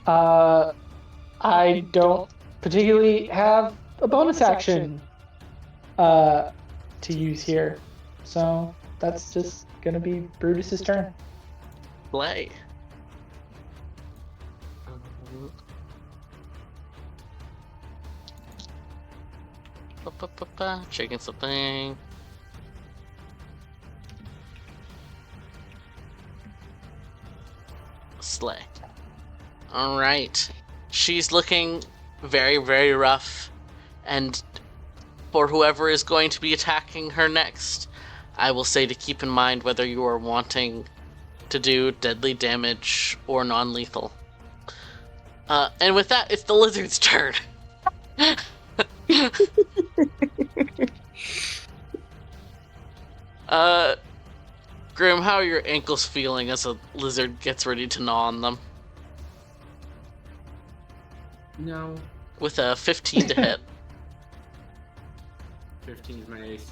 I don't particularly have a bonus action to use here. So that's just gonna be Brutus's turn. Play. Checking something. Slay. Alright. She's looking very, very rough. And for whoever is going to be attacking her next, I will say to keep in mind whether you are wanting to do deadly damage or non-lethal. And with that, it's the lizard's turn. Grim, how are your ankles feeling as a lizard gets ready to gnaw on them? No. With a 15 to hit. 15 is my AC.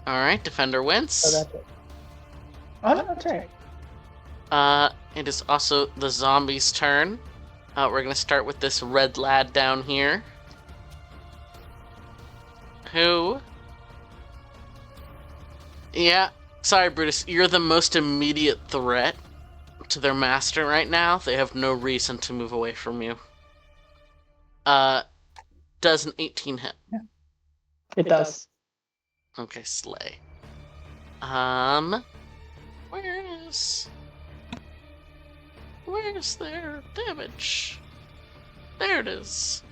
Alright, defender wins. Oh, that's it. Oh, no, that's right. It is also the zombie's turn. We're gonna start with this red lad down here. Who? Yeah, sorry Brutus, you're the most immediate threat to their master right now. They have no reason to move away from you. Does an 18 hit? Yeah. It does. Okay, slay. Where's their damage? There it is.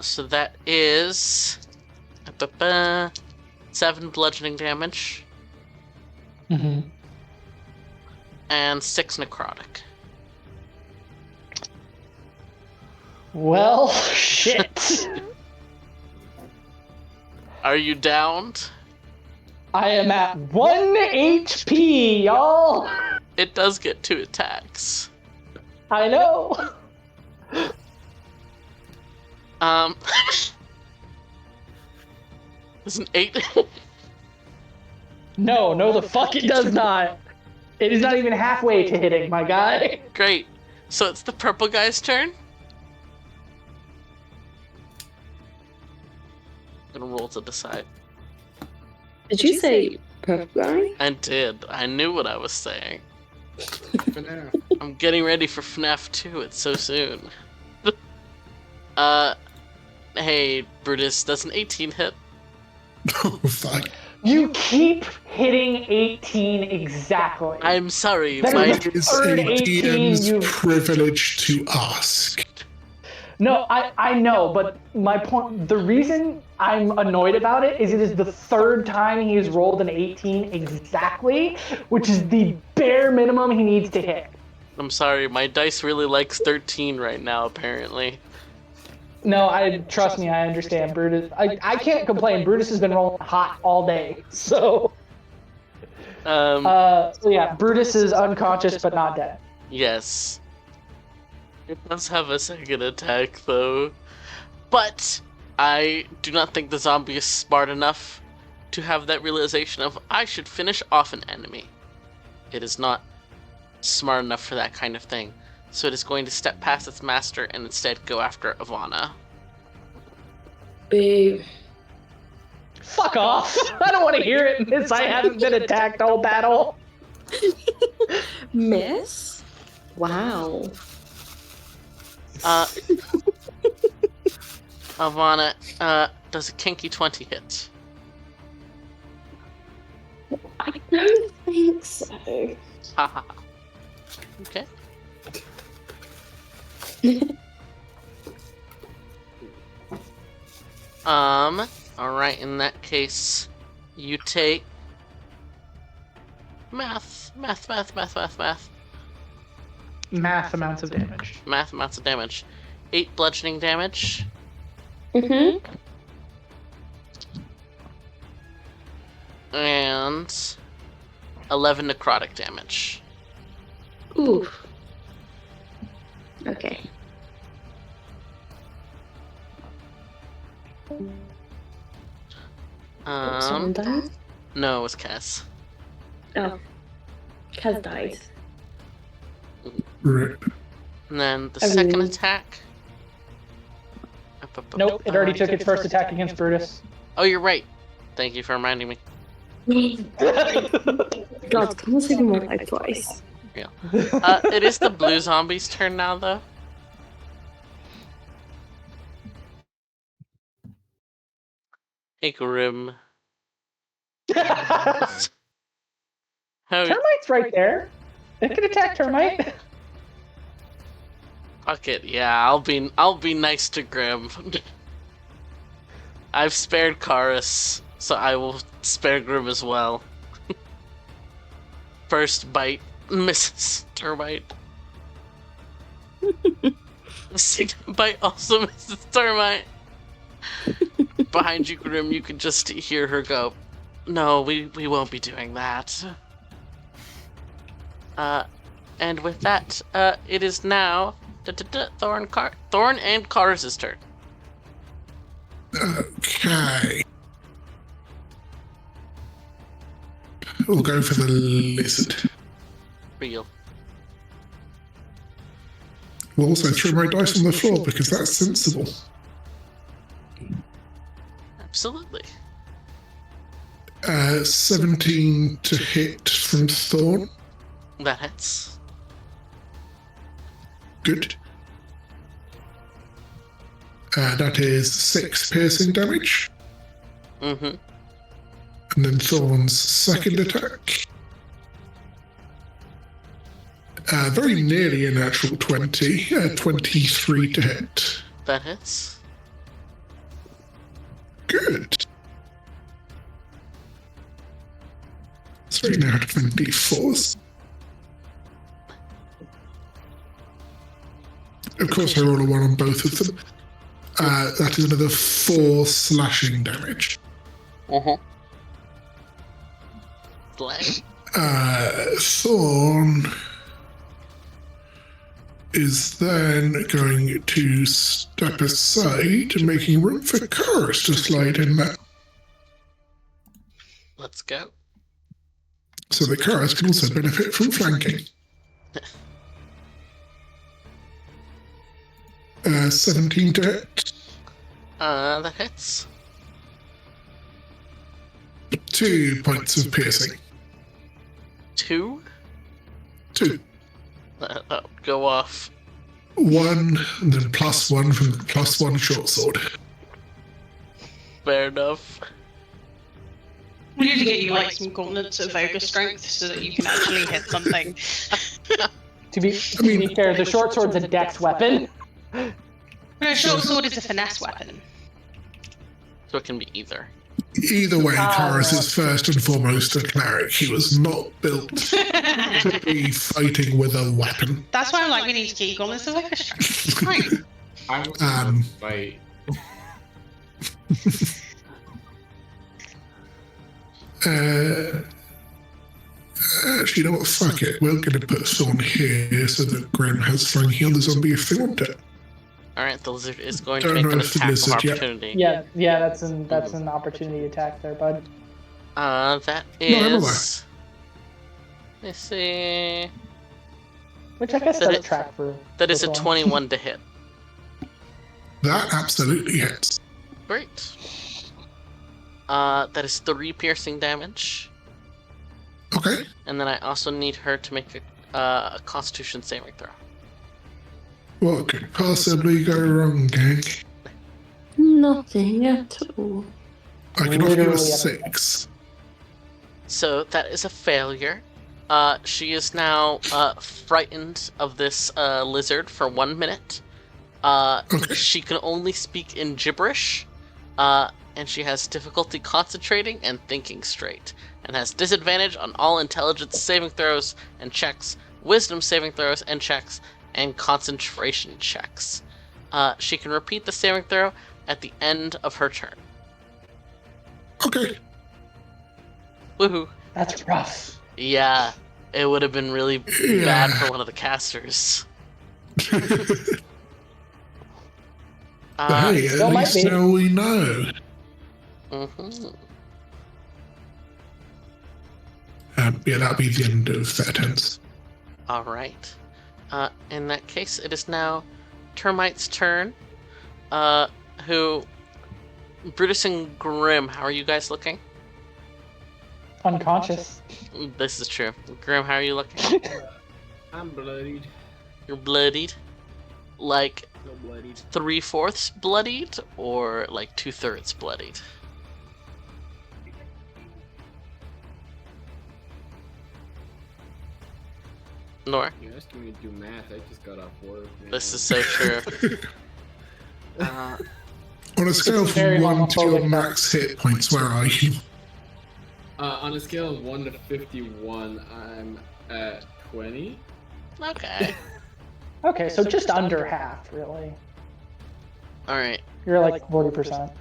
So that is 7 bludgeoning damage. Mm-hmm. And 6 necrotic. Well, shit. Are you downed? I am at 1 HP, y'all. It does get 2 attacks. I know. It's an 8. No, the fuck it does not. It is not even halfway to hitting, my guy. Great. So it's the purple guy's turn. I'm gonna roll to decide. Did you say purple guy? I did. I knew what I was saying. FNAF. I'm getting ready for FNAF 2. It's so soon. Hey, Brutus, does an 18 hit? Oh, fuck. You keep hitting 18 exactly. I'm sorry, That my is It is third a 18 DM's you- privilege to ask. No, I know, but my point, the reason I'm annoyed about it is the third time he has rolled an 18 exactly, which is the bare minimum he needs to hit. I'm sorry, my dice really likes 13 right now, apparently. No, trust me, I understand. Brutus, I can't complain. Brutus has been rolling hot all day, so. So yeah, Brutus is unconscious but not dead. Yes. It does have a second attack, though. But I do not think the zombie is smart enough to have that realization of, I should finish off an enemy. It is not smart enough for that kind of thing. So it is going to step past its master and instead go after Ivana. Boo. Fuck off! I don't want to hear it, miss. I haven't been attacked all battle. Miss? Wow. Ivana, does a kinky 20 hit? I don't think so. Haha. Okay. Alright, in that case, you take math Math amounts of damage. amounts of damage. 8 bludgeoning damage, Mm-hmm. and 11 necrotic damage. Ooh. Okay. Someone died? No, it was Cass. Oh. Kaz died. Rip. And then the Oh, second really? attack. Nope, it already took its first attack against Brutus. Oh, you're right. Thank you for reminding me. God, can you say my life twice? It is the blue zombie's turn now, though. Hey, Grim. Termite's How? right there. It can attack Termite. Fuck it. Yeah, I'll be nice to Grim. I've spared Karis, so I will spare Grim as well. First bite, misses Termite. Second bite also misses Termite. Behind you, Grim, you can just hear her go, "No, we won't be doing that." And with that, it is now Thorn and Karis' turn. Okay. We'll go for the lizard. Real. We'll also throw my dice on the floor because that's sensible. Absolutely. 17 to hit from Thorn. That hits. Good. That is 6 piercing damage. Mm-hmm. And then Thorn's second attack. Very nearly a natural 20. 23 to hit. That hits. Good. So now to 24s. Of course, I roll a 1 on both of them. That is another 4 slashing damage. Slay. Thorn is then going to step aside, making room for Chorus to slide in there. Let's go. So the Chorus can also benefit from flanking. 17 to hit. That hits. 2 points of piercing. 2? 2. That'll go off. 1, and then +1 from the +1 short sword. Fair enough. We need to get you like some gauntlets of ogre strength so that you can actually hit something. To be fair, the short sword's a dex weapon. No, short sword is a finesse weapon. So it can be either. Either way, Chorus is first and foremost a cleric. He was not built to be fighting with a weapon. That's why I'm like, we need to get you gauntlets of ogre strength. It's fine. I will fight. Actually, you know what? Fuck it. We're going to put Thorn here so that Grim has flanking on the zombie if they want it. Alright, the lizard is going to Don't make know an if the attack of lizard yet. opportunity. Yeah, that's an opportunity attack there, bud. That I'm aware. is... Let's see... Which I guess That does it- track for. That is a this one. 21 to hit. That absolutely hits. Great. That is 3 piercing damage. Okay. And then I also need her to make a Constitution saving throw. What could possibly go wrong, gang? Nothing at all. I can offer you a Literally 6. So that is a failure. She is now frightened of this lizard for 1 minute. Okay. She can only speak in gibberish, and she has difficulty concentrating and thinking straight, and has disadvantage on all intelligence saving throws and checks, wisdom saving throws and checks, and concentration checks. She can repeat the saving throw at the end of her turn. Okay. Woohoo! That's rough. Yeah, it would have been really bad for one of the casters. But hey, still at might least be. now we know. Mhm. Yeah, that'll be the end of that tense. All right. In that case, it is now Termite's turn. Who? Brutus and Grim, how are you guys looking? Unconscious. This is true. Grim, how are you looking? I'm bloodied. You're bloodied? Like So bloodied. 3/4 bloodied, or like 2/3 bloodied? Nor. You're asking me to do math. I just got off work. Man. This is so true. On a scale Very from 1 to your homophobic. max hit points, where are you? On a scale of 1 to 51, I'm at 20. Okay. Okay, so just under half, really. All right. You're like 40%.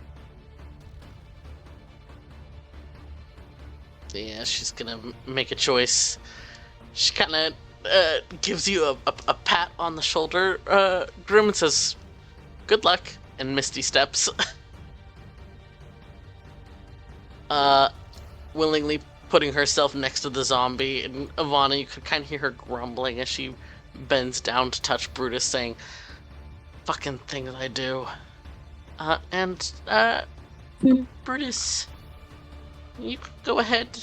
Yeah, she's gonna make a choice. She kind of gives you a pat on the shoulder, Grim, and says, "Good luck," and Misty steps. Willingly putting herself next to the zombie, and Ivana, you could kind of hear her grumbling as she bends down to touch Brutus, saying, "Fucking things I do." Brutus, you could go ahead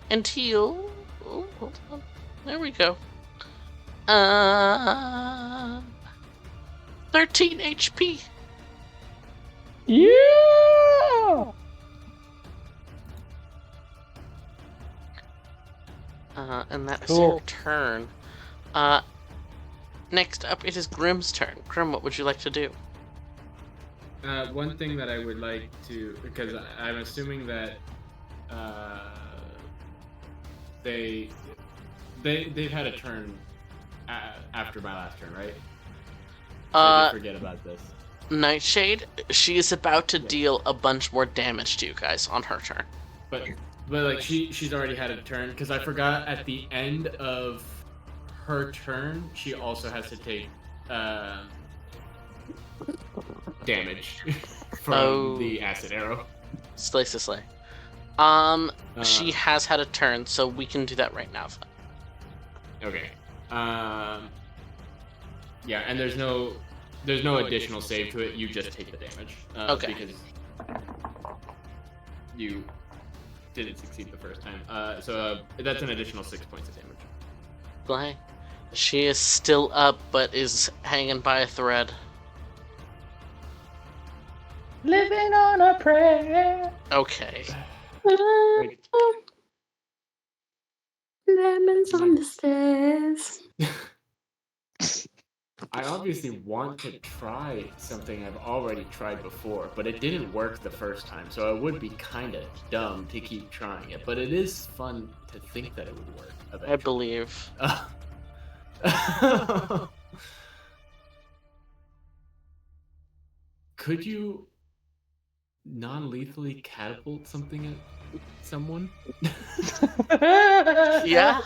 and heal. Oh, hold on. There we go. 13 HP. Yeah! And that is Cool. her turn. Next up, it is Grim's turn. Grim, what would you like to do? One thing that I would like to, because I'm assuming that they've had a turn after my last turn, right? I did forget about this. Nightshade, she is about to deal a bunch more damage to you guys on her turn. But like she's already had a turn because I forgot at the end of her turn she also has to take damage from the acid arrow. Slay. She has had a turn, so we can do that right now. Okay. Yeah, and there's no additional save to it. You just take the damage. Okay. Because you didn't succeed the first time. So that's an additional 6 points of damage. Slay. She is still up, but is hanging by a thread. Living on a prayer. Okay. Lemons on the stairs. I obviously want to try something I've already tried before, but it didn't work the first time, so it would be kind of dumb to keep trying it. But it is fun to think that it would work eventually. I believe. Could you non-lethally catapult something at someone? Yeah.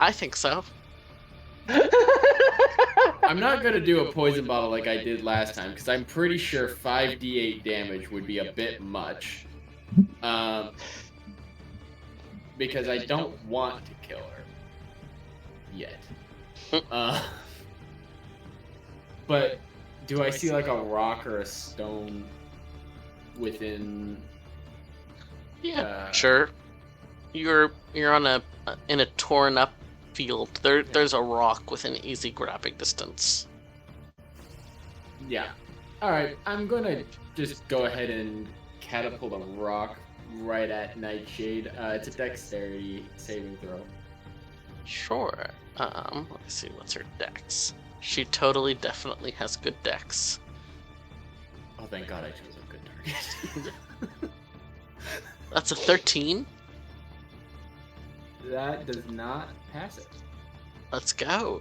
I think so. I'm not going to do a poison bottle like I did last time, because I'm pretty sure 5d8 damage would be a bit much. Because I don't want to kill her. Yet. But do I see like a rock or a stone within... Yeah, sure. You're on in a torn up field. There's a rock within easy grabbing distance. Yeah. Alright, I'm gonna just go ahead and catapult a rock right at Nightshade. It's a dexterity saving throw. Sure. Let me see, what's her dex? She definitely has good dex. Oh, thank God I chose a good target. That's a 13. That does not pass it. Let's go.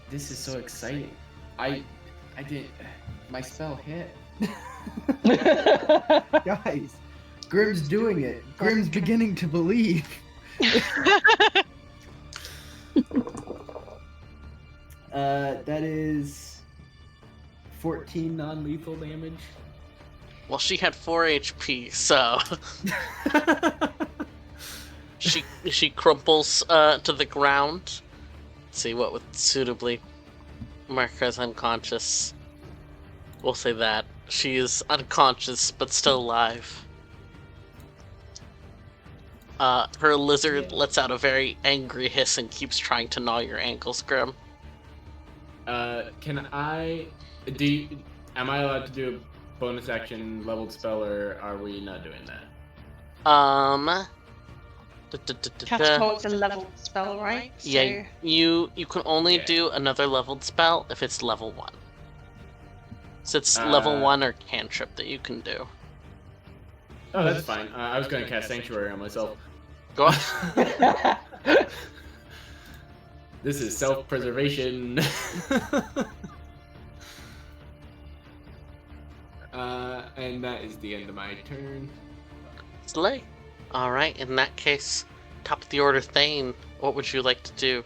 This is so exciting. I didn't... My spell hit. Guys, Grim's doing it. Grim's beginning to believe. That is 14 non-lethal damage. Well, she had 4 HP, so she crumples to the ground. Let's see what would suitably mark her as unconscious. We'll say that she is unconscious but still alive. Her lizard lets out a very angry hiss and keeps trying to gnaw your ankles, Grim. Am I allowed to do a bonus action leveled spell, or are we not doing that? Catapult's a leveled spell, right? Yeah, you can only do another leveled spell if it's level 1. So it's level 1 or cantrip that you can do. Oh, that's fine. I was going to cast Sanctuary on myself. Go on. This is self-preservation. And that is the end of my turn. Slay. Alright, in that case, top of the order Thane, what would you like to do?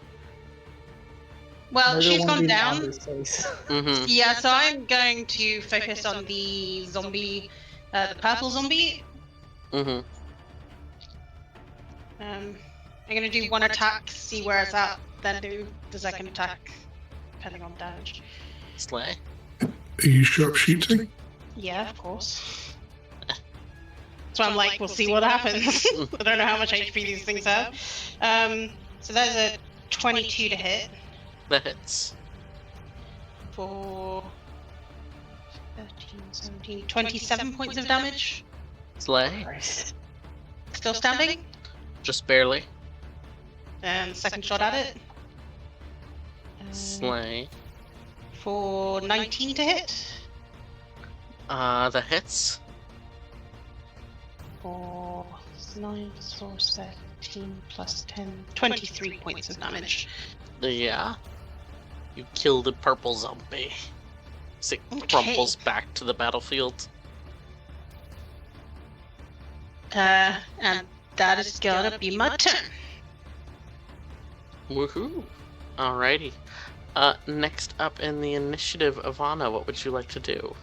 Well, she's gone down. Mm-hmm. Yeah, so I'm going to focus on the zombie, the purple zombie. Mm-hmm. I'm going to do one attack, see where it's at, then do the second attack, depending on damage. Slay. Are you sharpshooting? Yeah, of course. So I'm like, we'll see what happens. I don't know how much HP these things have. So there's a 22 to hit. That hits. For 13, 17, 27 points of damage. Slay. Still standing. Just barely. And second shot at it. Slay. For 19 to hit. That hits. For 9 plus 4 is 13 plus 10. 23 points of damage. Yeah. You killed a purple zombie. As it crumbles back to the battlefield. And that is gonna be my turn. Woohoo! Alrighty. Next up in the initiative, Ivana, what would you like to do?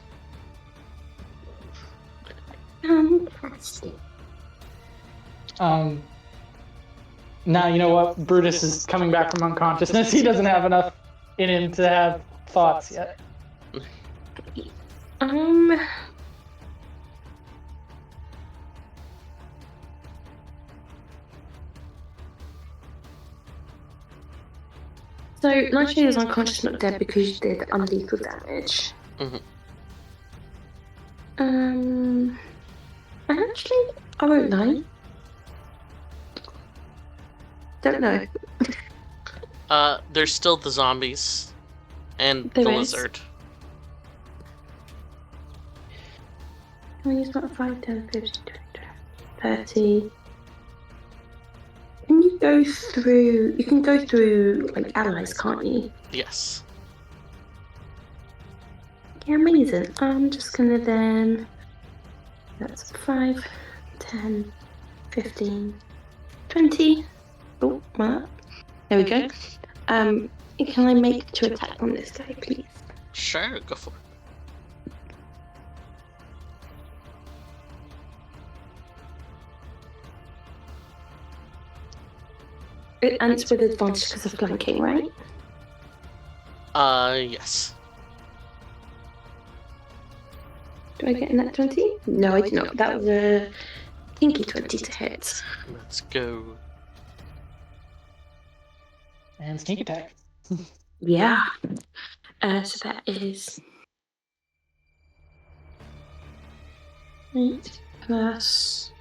Now, you know what? Brutus is coming back from unconsciousness. He doesn't have enough in him to have thoughts yet. So, Nightshade is unconscious, not dead, because you did unlethal damage. Actually, I won't lie. Don't know. There's still the zombies. And There the is? lizard. Can we use not 5, 10, 15, 20, 30? Can you go through... You can go through, like, allies, can't you? Yes. Yeah, amazing. I'm just gonna then... That's 5, 10, 15, 20. Oh, what? There we go. Can I make 2 attack on this guy, please? Sure, go for And it's with advantage because of flanking, right? Yes. Do I get in that 20? No, I did not. That was a kinky 20 to hit. Let's go. And sneak attack. Yeah. So that is 8 plus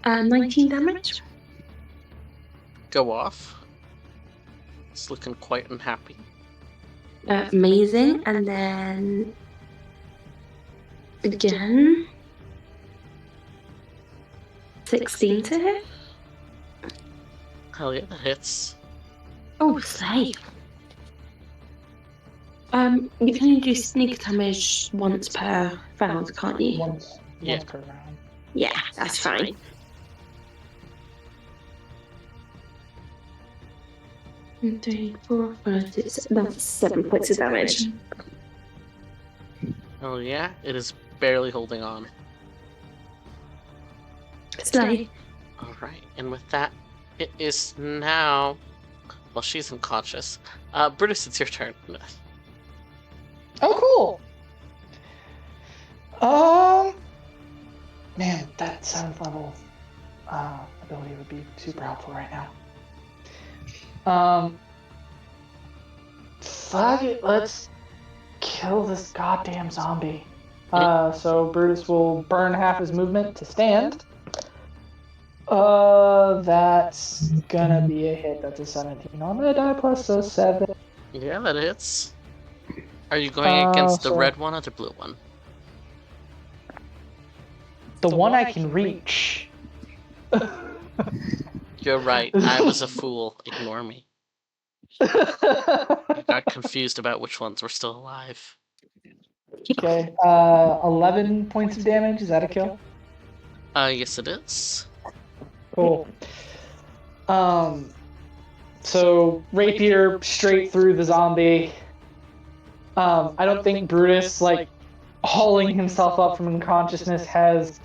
19 damage. Go off. It's looking quite unhappy. Amazing. And then again 16 to hit. Hell yeah, that hits. Oh, slay. You can only do sneak damage once per round, can't you? Once Yeah. per round. Yeah, that's fine. One, 3, 4, 5, 6, that's 7 points of damage. Oh yeah, it is barely holding on. Slay. Alright, and with that, it is now... Well, she's unconscious. Brutus, it's your turn. Oh, cool. Man, that 7th level ability would be super helpful right now. Fuck it, let's kill this goddamn zombie. So Brutus will burn half his movement to stand. That's gonna be a hit. That's a 17 on the die plus a 7. Yeah, that hits. Are you going against the red one or the blue one? The one I can reach. You're right, I was a fool. Ignore me. I got confused about which ones were still alive. Okay, 11 points of damage. Is that a kill? Yes it is. Cool. So rapier straight through the zombie. I don't think Brutus, like, hauling himself up from unconsciousness, has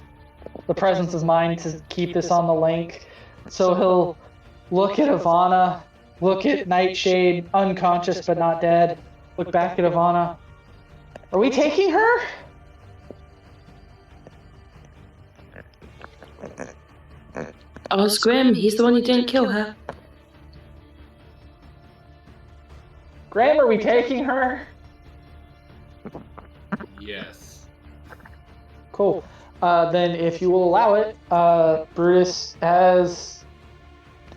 the presence of mind to keep this on the link. So he'll look at Ivana, look at Nightshade, unconscious but not dead, look back at Ivana. Are we taking her? Ask Grim, he's the one who didn't kill her. Graham, are we taking her? Yes. Cool. Then if you will allow it, Brutus has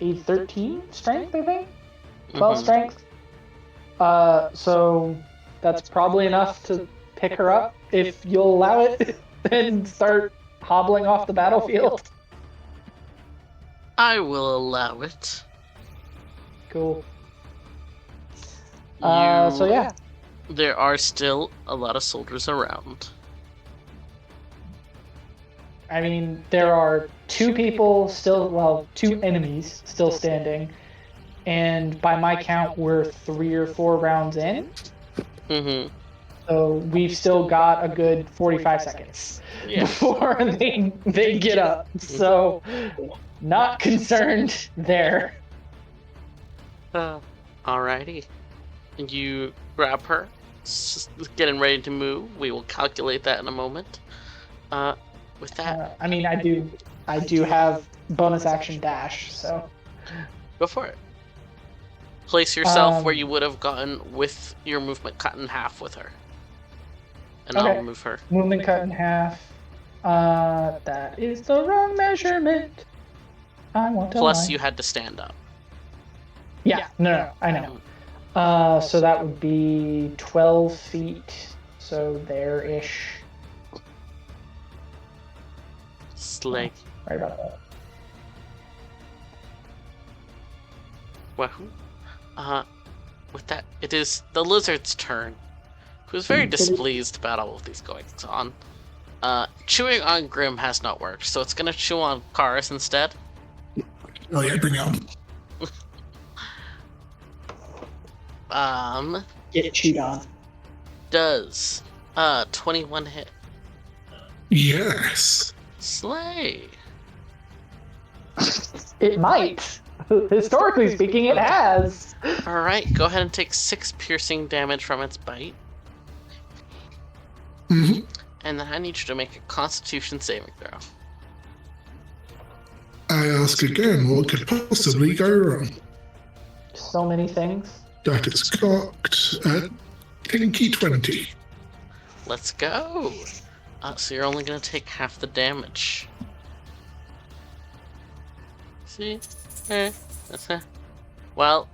a 13 strength, I think? 12 strength. So that's probably enough to pick her up. If you'll allow it, then start hobbling off the battlefield. I will allow it. Cool. You, So yeah. There are still a lot of soldiers around. I mean, there are two people still, well, two enemies still standing. And by my count, we're 3 or 4 rounds in. Mm-hmm. So we've still got a good 45 seconds before they get up. So not concerned there. Alrighty. You grab her, getting ready to move. We will calculate that in a moment. With that, I mean, I do have bonus action dash, so go for it. Place yourself where you would have gotten with your movement cut in half with her. And okay. I'll move her. Movement cut in half. That is the wrong measurement. I want to Plus, lie. you had to stand up. Yeah, no, I know. So that would be 12 feet. So there-ish. Slay. Right about that. Wahoo. With that, it is the lizard's turn, who's very displeased about all of these goings on. Chewing on Grim has not worked, so it's gonna chew on Karis instead. Oh yeah, bring it on. Get chewed on. Does 21 hit? Yes. Slay. It might. Historically speaking, it has. Alright, go ahead and take 6 piercing damage from its bite. Mm-hmm. And then I need you to make a Constitution saving throw. I ask again, what could possibly go wrong? So many things. That is cocked at Tinky 20. Let's go! So you're only going to take half the damage. See? Well,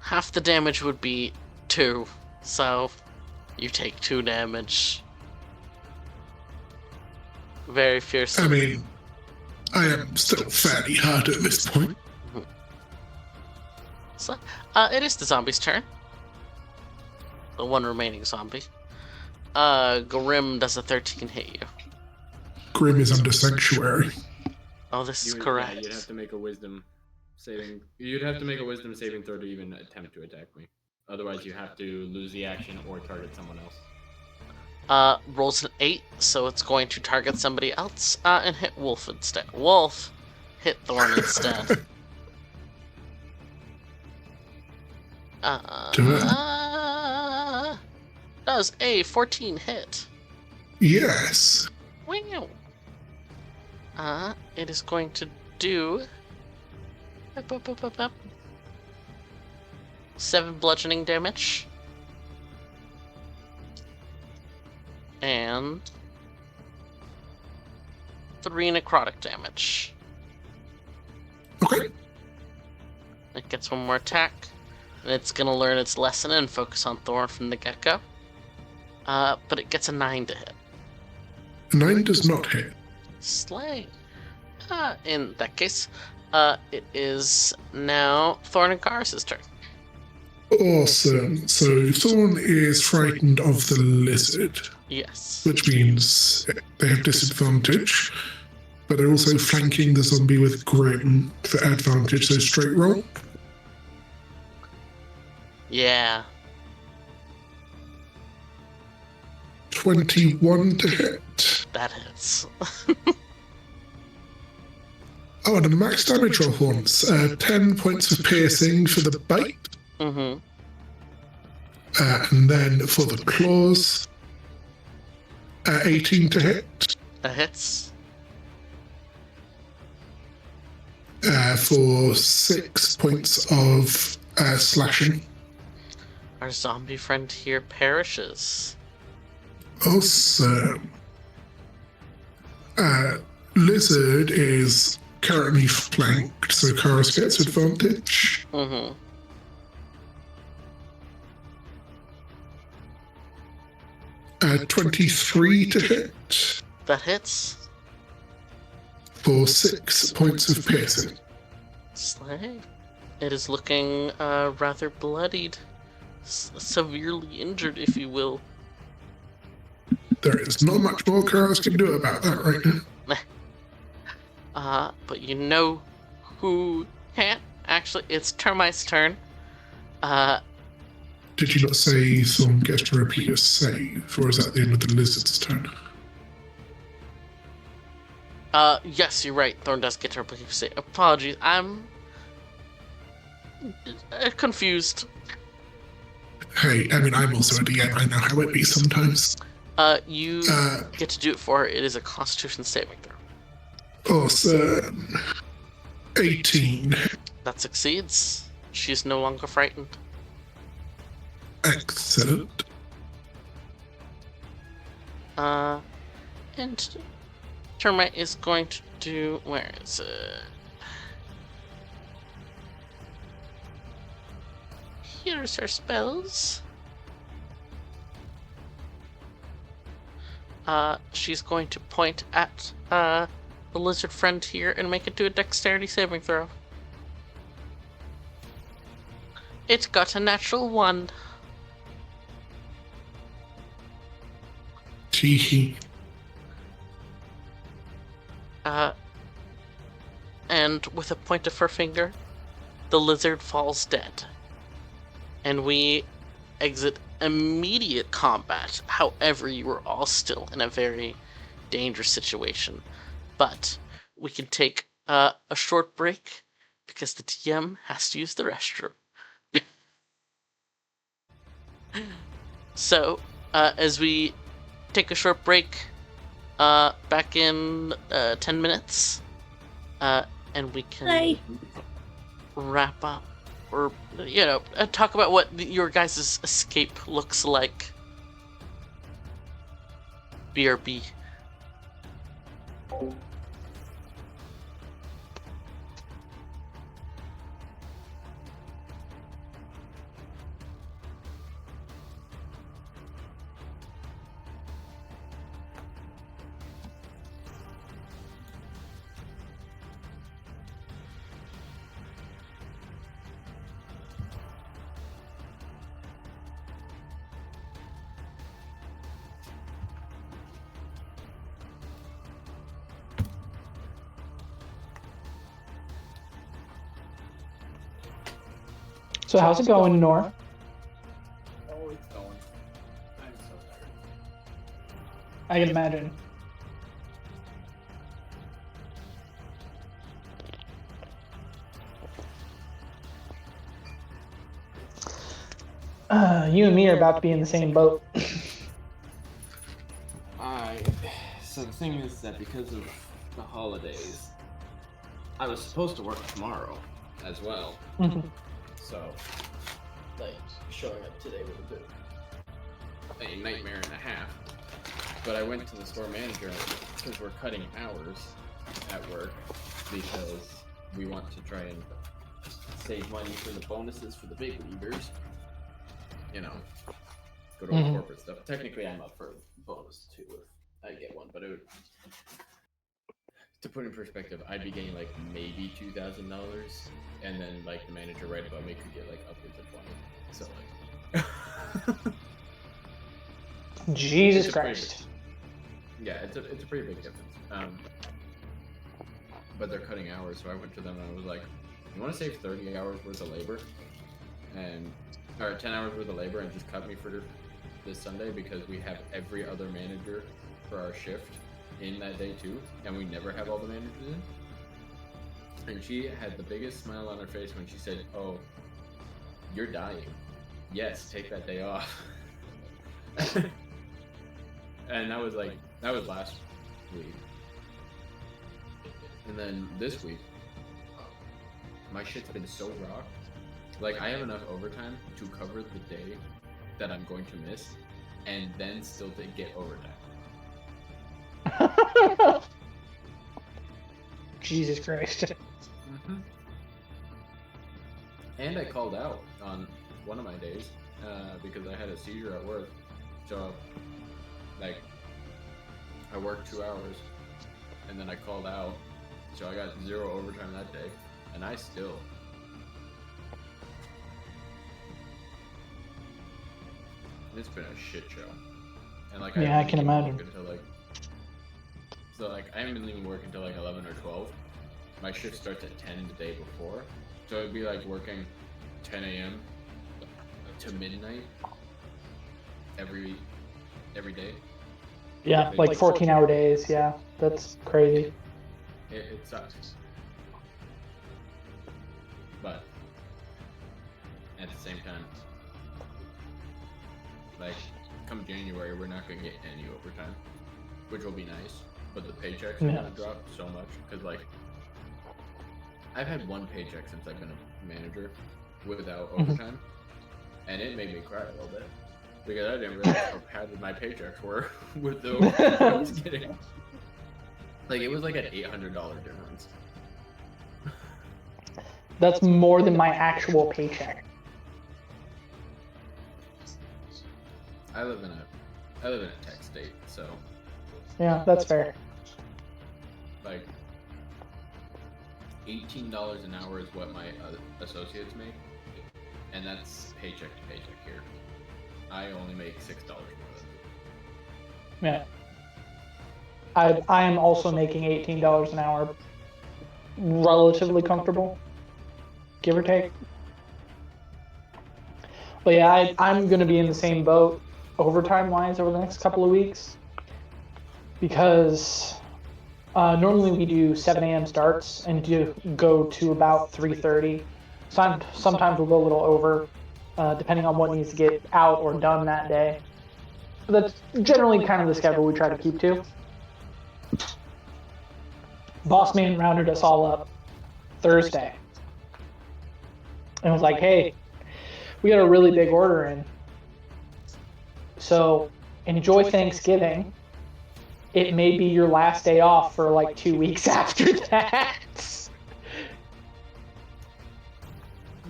half the damage would be 2, so you take 2 damage. Very fierce. I mean, I am still fairly hurt at this point. So, it is the zombie's turn. The one remaining zombie. Grim does a 13 hit you. Grim is under sanctuary. Oh, this is correct. Yeah, you'd have to make a wisdom saving. You'd have to make a wisdom saving throw to even attempt to attack me. Otherwise, you have to lose the action or target someone else. Rolls an 8, so it's going to target somebody else, and hit Wolf instead. Wolf hit Thorn instead. Does a 14 hit? Yes. Wow. It is going to do 7 bludgeoning damage. And 3 necrotic damage. Okay. It gets one more attack, and it's gonna learn its lesson and focus on Thorn from the get-go. But it gets a 9 to hit. 9 does not hit. Slay. In that case, it is now Thorn and Karis' turn. Awesome. So Thorn is frightened of the lizard. Yes. Which means they have disadvantage, but they're also flanking the zombie with Grim for advantage, so straight roll. Yeah. 21 to hit. That hits. Oh, and a max damage roll once. 10 points of piercing for the bite. Mm-hmm. And then for the claws, 18 to hit. That hits. For 6 points of slashing. Our zombie friend here perishes. Awesome. Lizard is currently flanked, so Karis gets advantage. Mm-hmm. 23 to hit. That hits. For 6 points of piercing. Slay. It is looking rather bloodied. Severely injured, if you will. There is not much more Karos can do about that right now. But you know who can't? Actually, it's Termite's turn. Did you not say Thorn gets to repeat a save, or is that the end of the lizard's turn? Yes, you're right. Thorn does get to repeat a save. Apologies, I'm confused. Hey, I mean, I'm also a DM. I know how it be sometimes. You get to do it for her. It is a Constitution saving throw. Awesome. 18. That succeeds. She's no longer frightened. Excellent. And Termite is going to do... Where is it? Here's her spells. She's going to point at the lizard friend here and make it do a dexterity saving throw. It got a natural 1. Teehee. And with a point of her finger, the lizard falls dead. And we exit immediate combat. However, you are all still in a very dangerous situation. But we can take a short break because the TM has to use the restroom. So, as we take a short break, back in 10 minutes, and we can wrap up, or, talk about what your guys' escape looks like. BRB. So how's it going, Nora? Oh, it's going. I'm so tired. I can imagine. You and me are about to be in the same boat. So the thing is that because of the holidays, I was supposed to work tomorrow as well. So, like, showing up today was a bit a nightmare and a half. But I went to the store manager because we're cutting hours at work because we want to try and save money for the bonuses for the big leaguers. You know, go to our corporate stuff. Technically, I'm up for a bonus too if I get one, but it would, to put in perspective, I'd be getting like maybe $2,000, and then like the manager right above me could get like upwards of 20. So like, Jesus Christ. Yeah, it's a pretty big difference. But they're cutting hours, so I went to them and I was like, "You want to save 30 hours worth of labor, or 10 hours worth of labor, and just cut me for this Sunday because we have every other manager for our shift in that day too, and we never have all the managers in." And she had the biggest smile on her face when she said, "Oh, you're dying. Yes, take that day off." And that was last week. And then this week, my shit's been so rocked. Like, I have enough overtime to cover the day that I'm going to miss, and then still to get overtime. Jesus Christ. And I called out on one of my days because I had a seizure at work. So Like, I worked 2 hours, and then I called out, so I got 0 overtime that day, and I still. It's been a shit show. And like, Yeah, I can imagine. I haven't been leaving work until like 11 or 12. My shift starts at 10 the day before, so it'd be like working 10 a.m. to midnight every day. Yeah, like 14-hour days. Yeah, that's crazy. It sucks. But at the same time, like, come January, we're not going to get any overtime, which will be nice, but the paychecks are going to drop so much, because, like, I've had one paycheck since I've been a manager without overtime, and it made me cry a little bit, because I didn't realize how padded my paychecks were with the overtime I was getting. Like, it was like an $800 difference. That's more than my actual paycheck. I live in a tech state, so Yeah, that's fair. like $18 an hour is what my associates make, and that's paycheck to paycheck here. I only make $6 more than them. Yeah. I am also making $18 an hour, relatively comfortable, give or take. But yeah, I'm going to be in the same boat overtime-wise over the next couple of weeks, because normally we do 7 a.m. starts and go to about 3:30. Sometimes we'll go a little over, depending on what needs to get out or done that day. But that's generally kind of the schedule we try to keep to. Boss man rounded us all up Thursday and was like, hey, we got a really big order in, so enjoy Thanksgiving. It may be your last day off for like 2 weeks after that.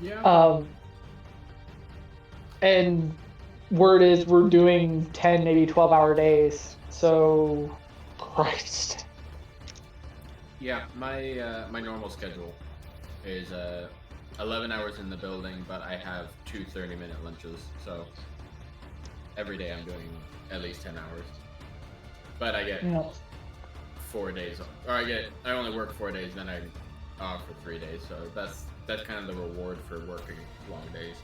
Yeah. And word is we're doing 10, maybe 12-hour days. So, Christ. Yeah, my normal schedule is 11 hours in the building, but I have 2 30-minute lunches, so every day I'm doing at least 10 hours. But I get 4 days, or I only work 4 days, then I'm off for 3 days, so that's kind of the reward for working long days.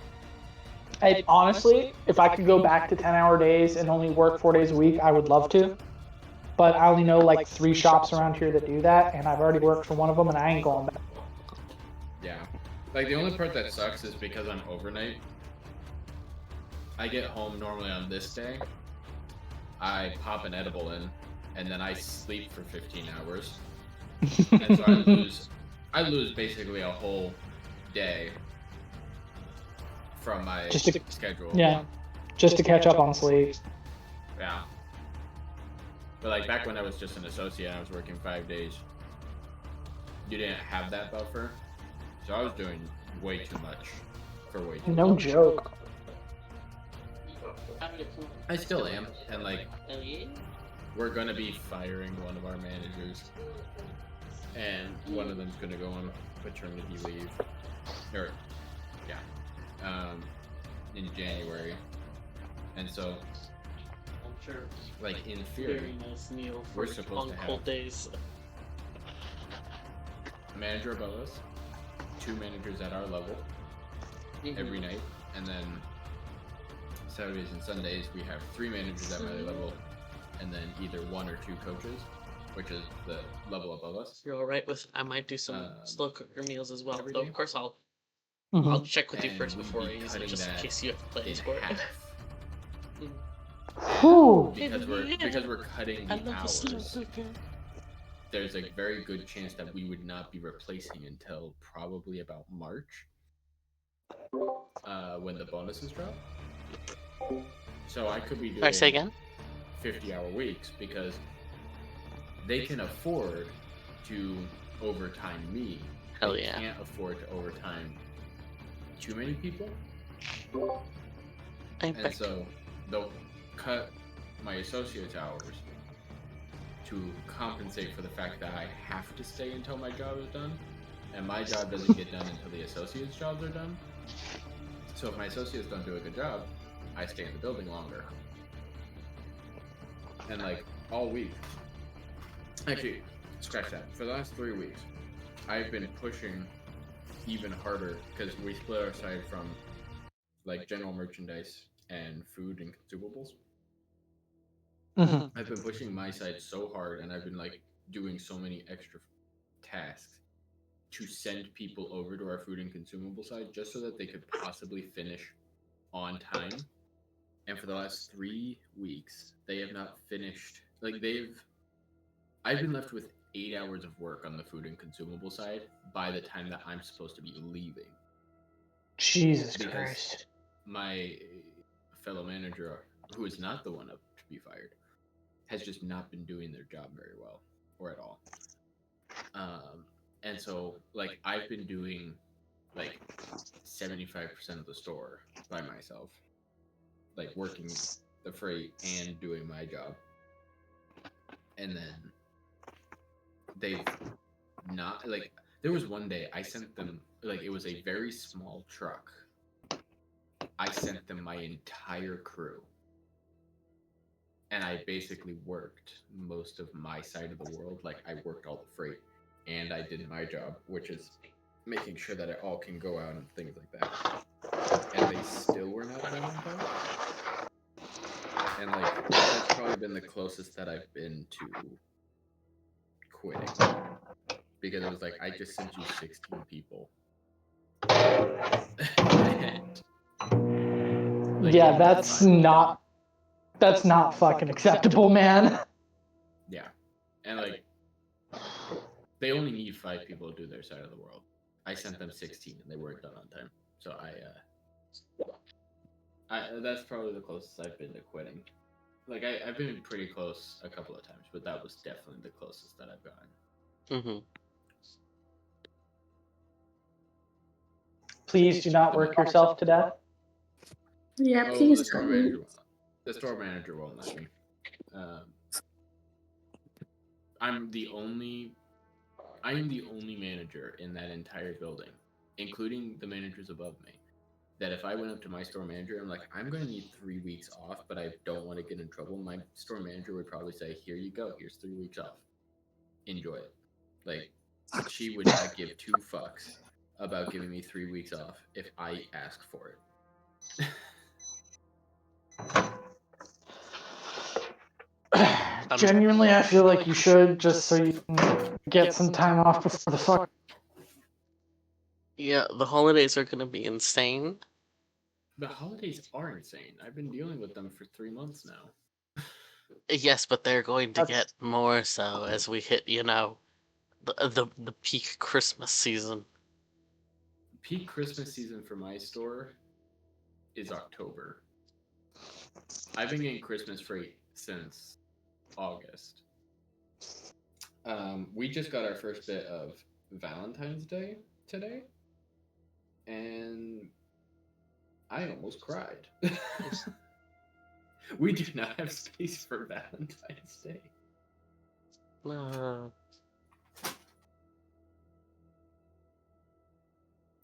Honestly, if I could go back to 10-hour days and only work 4 days a week, I would love to. But I only know like 3 shops around here that do that, and I've already worked for one of them, and I ain't going back. Yeah. Like, the only part that sucks is because I'm overnight. I get home normally on this day. I pop an edible in, and then I sleep for 15 hours. And so I lose basically a whole day from my schedule. Yeah, just to catch up on sleep. Yeah. But like back when I was just an associate, I was working 5 days. You didn't have that buffer, so I was doing way too much for way too much. No joke. I still am, and like, we're gonna be firing one of our managers, and one of them's gonna go on paternity leave, or in January, and so, like, in theory, we're supposed to have a manager above us, 2 managers at our level every night, and then Saturdays and Sundays we have 3 managers at my level, and then either 1 or 2 coaches, which is the level above us. You're all right with? I might do some slow cooker meals as well. Though, day. of course, I'll check with you first before I use it, just in case you have plans for it. Because we're cutting the hours. There's a very good chance that we would not be replacing until probably about March, when the bonuses drop. So I could be doing 50-hour weeks because they can afford to overtime me. Hell they yeah. Can't afford to overtime too many people. And so they'll cut my associate's hours to compensate for the fact that I have to stay until my job is done, and my job doesn't get done until the associates' jobs are done. So if my associates don't do a good job, I stay in the building longer. And like all week, actually, scratch that. For the last 3 weeks, I've been pushing even harder because we split our side from like general merchandise and food and consumables. I've been pushing my side so hard, and I've been like doing so many extra tasks to send people over to our food and consumable side just so that they could possibly finish on time. And for the last 3 weeks, they have not finished. Like I've been left with 8 hours of work on the food and consumable side by the time that I'm supposed to be leaving. Jesus Christ. My fellow manager, who is not the one up to be fired, has just not been doing their job very well or at all. And so, like, I've been doing like 75% of the store by myself, like working the freight and doing my job. And then they've not, like, there was one day I sent them, like, it was a very small truck. I sent them my entire crew. And I basically worked most of my side of the world. Like, I worked all the freight, and I did my job, which is making sure that it all can go out and things like that. And they still were not done on time. And like, that's probably been the closest that I've been to quitting. Because it was like, I just sent you 16 people. Like, yeah, that's not fucking acceptable, man. Yeah. And like, they only need 5 people to do their side of the world. I sent them 16 and they weren't done on time. So that's probably the closest I've been to quitting. Like, I've been pretty close a couple of times, but that was definitely the closest that I've gotten. Please do not work yourself to death. Yeah, Oh, please the store don't. manager won't let me. I'm the only manager in that entire building, including the managers above me, that if I went up to my store manager, I'm like, I'm going to need 3 weeks off, but I don't want to get in trouble. My store manager would probably say, here you go. Here's 3 weeks off. Enjoy it. Like, she would not give 2 fucks about giving me 3 weeks off if I ask for it. Genuinely, I feel like you should, just so you can get some time off before the fuck. Yeah, the holidays are gonna be insane. The holidays are insane. I've been dealing with them for 3 months now. Yes, but they're going to get more so as we hit, the peak Christmas season. Peak Christmas season for my store is October. I've been getting Christmas freight since August. We just got our first bit of Valentine's Day today, and I almost cried. We do not have space for Valentine's Day.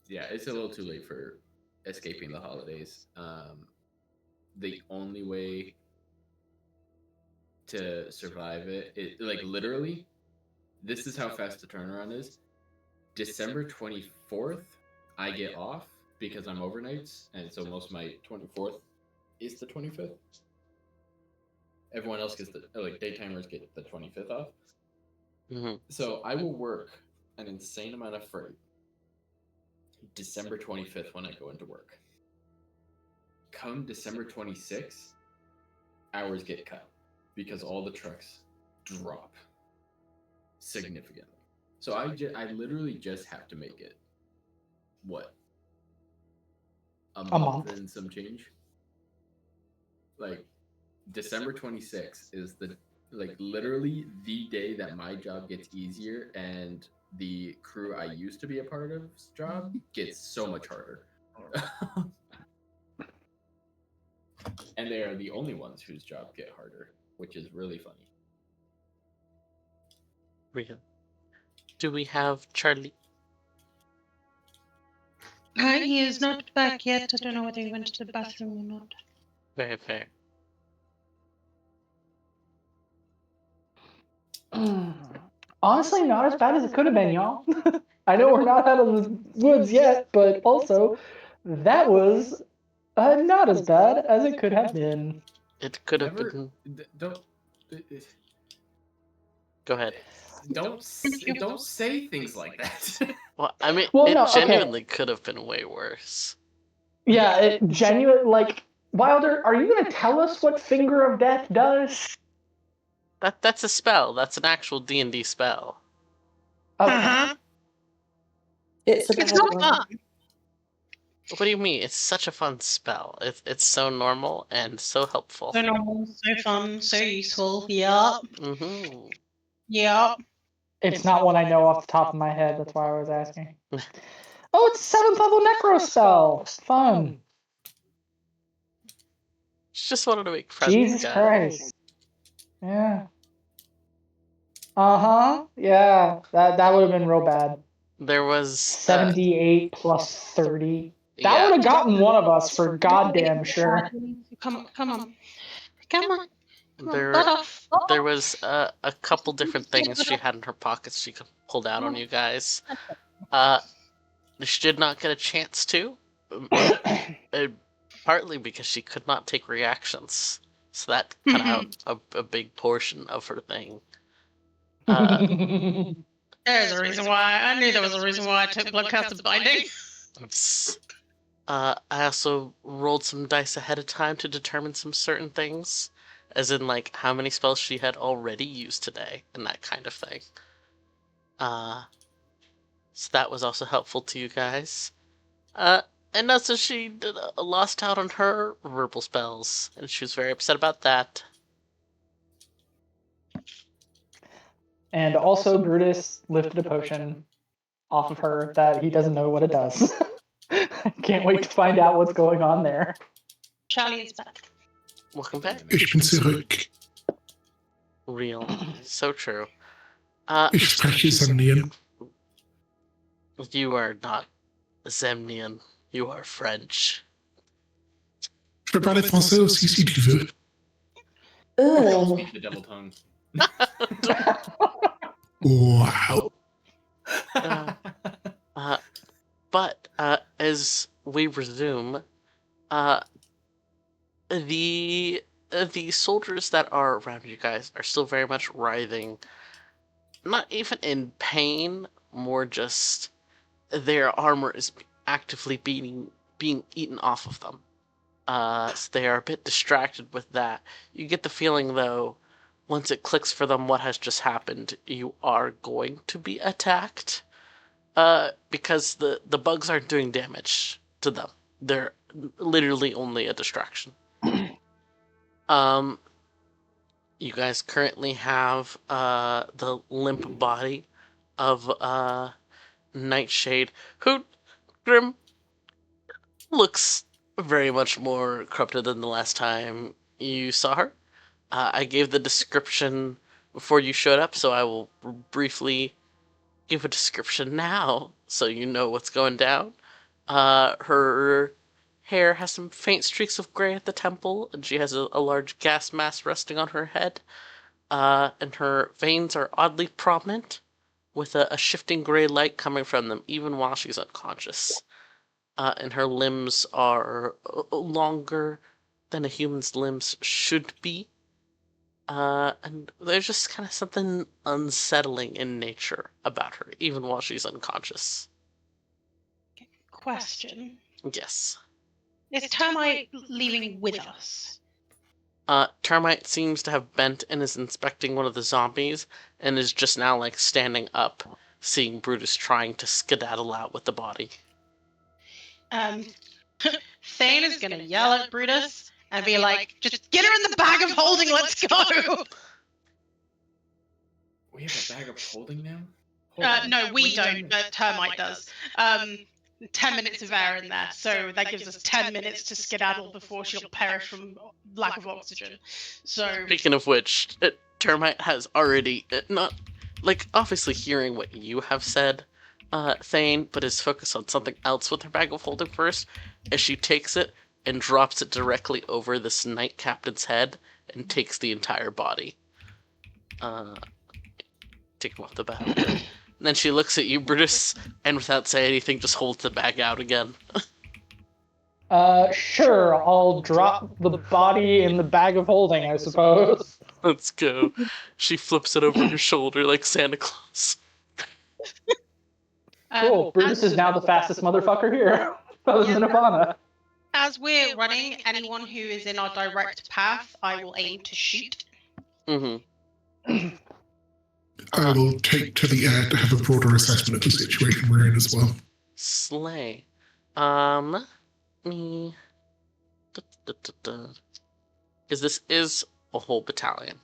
Yeah, it's a little too late for escaping the holidays. The only way to survive it, like, literally, this is how fast the turnaround is. December 24th, I get off because I'm overnights, and so most of my 24th is the 25th. Everyone else gets daytimers get the 25th off. So I will work an insane amount of freight December 25th when I go into work. Come December 26th, hours get cut because all the trucks drop significantly. So I literally just have to make it, what, a month and some change? Like, December 26th is literally the day that my job gets easier and the crew I used to be a part of's job gets so much harder. And they are the only ones whose jobs get harder, which is really funny. Real. Do we have Charlie? He is not back yet. I don't know whether he went to the bathroom or not. Very fair. Honestly, not as bad as it could have been, y'all. I know we're not out of the woods yet, but also, that was not as bad as it could have been. It could have been. Don't Go ahead. don't say things like that. Well, I mean, Well, it no, okay. genuinely could have been way worse. Yeah, it genuine. Like, Wilder, are you gonna tell us what Finger of Death does? That's a spell. That's an actual D&D spell. Okay. It's It's not fun. What do you mean? It's such a fun spell. It's so normal and so helpful. So normal, so fun, so useful. Yup. Mm-hmm. Yup. It's not one I know off the top of my head. That's why I was asking. Oh, it's a 7th level Necro spell. Fun. Just wanted to make friends. Jesus guys. Christ. Yeah. Uh-huh. Yeah. That would have been real bad. There was 78 plus 30. That yeah. would have gotten one of us for goddamn sure. Come on. There was a couple different things she had in her pockets she could pull down on you guys. She did not get a chance to, partly because she could not take reactions, so that cut out a big portion of her thing. There's a reason why. I knew there was a reason why I took Bloodcaster Binding. I also rolled some dice ahead of time to determine some certain things, as in like how many spells she had already used today and that kind of thing. So that was also helpful to you guys. And also she lost out on her verbal spells, and she was very upset about that. And also Brutus lifted a potion off of her that he doesn't know what it does. Can't wait to find out what's going on there. Charlie is back. Welcome back. Ich bin zurück. Real. So true. Ich spreche Samnian. You are not Zemnian. You are French. Je peux parler français aussi si tu veux. Ugh. Speak the devil tongue. Wow. But as we resume, the soldiers that are around you guys are still very much writhing. Not even in pain, more just their armor is actively being eaten off of them. So they are a bit distracted with that. You get the feeling, though, once it clicks for them what has just happened, you are going to be attacked. Because the bugs aren't doing damage to them. They're literally only a distraction. You guys currently have the limp body of Nightshade, who, Grim, looks very much more corrupted than the last time you saw her. I gave the description before you showed up, so I will briefly give a description now so you know what's going down. Her hair has some faint streaks of gray at the temple, and she has a large gas mask resting on her head. And her veins are oddly prominent, with a shifting gray light coming from them even while she's unconscious. And her limbs are longer than a human's limbs should be. And there's just kind of something unsettling in nature about her, even while she's unconscious. Question. Yes. Is Termite leaving with us? Termite seems to have bent and is inspecting one of the zombies, and is just now, like, standing up, seeing Brutus trying to skedaddle out with the body. Thane is gonna yell at Brutus and be like, just get her in the bag of holding, let's go! We have a bag of holding now? No, we don't, but Termite does. 10 minutes of air in there, so that gives us 10 minutes to skedaddle before she'll perish from lack of oxygen. So, Speaking of which, Termite has already not like obviously hearing what you have said, Thane, but is focused on something else with her bag of holding first, as she takes it and drops it directly over this knight captain's head and takes the entire body. Take him off the battlefield. And then she looks at you, Brutus, and without saying anything, just holds the bag out again. Sure, I'll drop the body in the bag of holding, I suppose. Let's go. She flips it over her shoulder like Santa Claus. Cool. Brutus is now the fastest motherfucker here, other than Ivana. As we're running, anyone who is in our direct path, I will aim to shoot. Mm-hmm. I will take to the air to have a broader assessment of the situation we're in as well. Slay. Me. Because this is a whole battalion.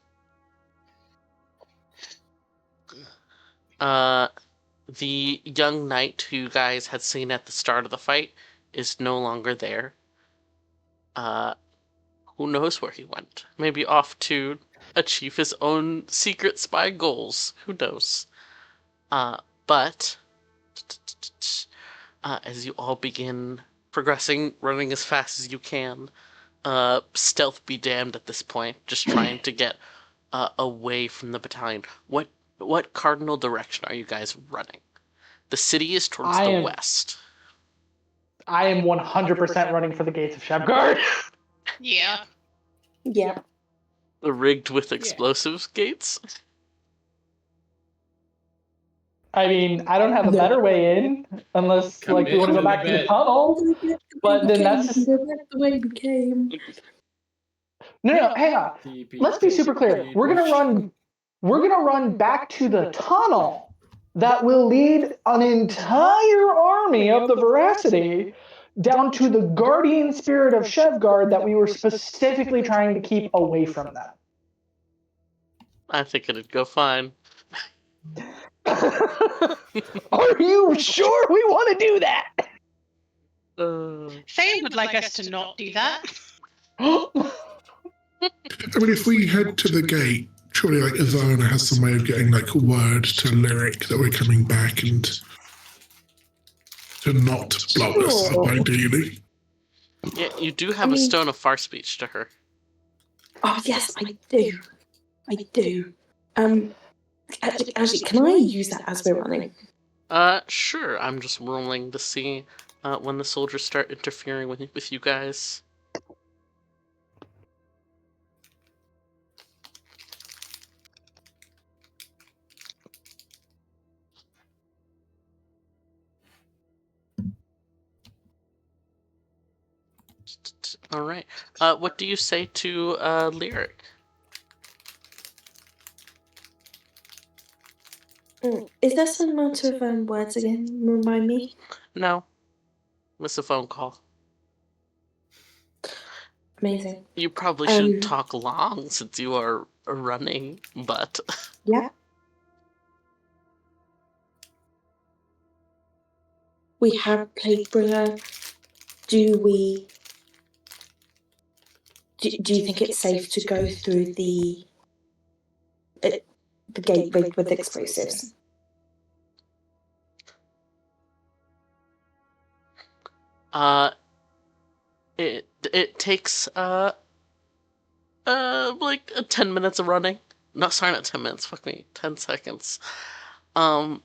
The young knight who you guys had seen at the start of the fight is no longer there. Who knows where he went? Maybe off to achieve his own secret spy goals. Who knows? But as you all begin progressing, running as fast as you can, stealth be damned at this point, just trying to get away from the battalion. What cardinal direction are you guys running? The city is towards the west. I am 100% running for the gates of Shevgard. Yeah. Yeah. Rigged with explosives gates? I mean, I don't have a better way in, unless like we want to go back to the tunnel. But then that's just go back the way we came. no, hang on. Let's be super clear. We're gonna run back to the tunnel that will lead an entire army of the Veracity down to the guardian spirit of Shevgard that we were specifically trying to keep away from them. I think it'd go fine. Are you sure we want to do that? Thane would like us to not do that. I mean, if we head to the gate, surely like Ivana has some way of getting like word to Lyric that we're coming back and to not blow us up, ideally. Yeah, you do have a stone of far speech to her. Oh yes, I do. I do. Actually, can I use that as we're running? Sure. I'm just rolling to see when the soldiers start interfering with you guys. All right. What do you say to Lyric? Is there some amount of words again? Remind me. No. Miss a phone call. Amazing. You probably shouldn't talk long since you are running, but... Yeah. We have Plaguebringer. Do you think it's safe to go through the gate rigged with explosives? It takes like 10 minutes of running. No, sorry, not 10 minutes. Fuck me, 10 seconds. And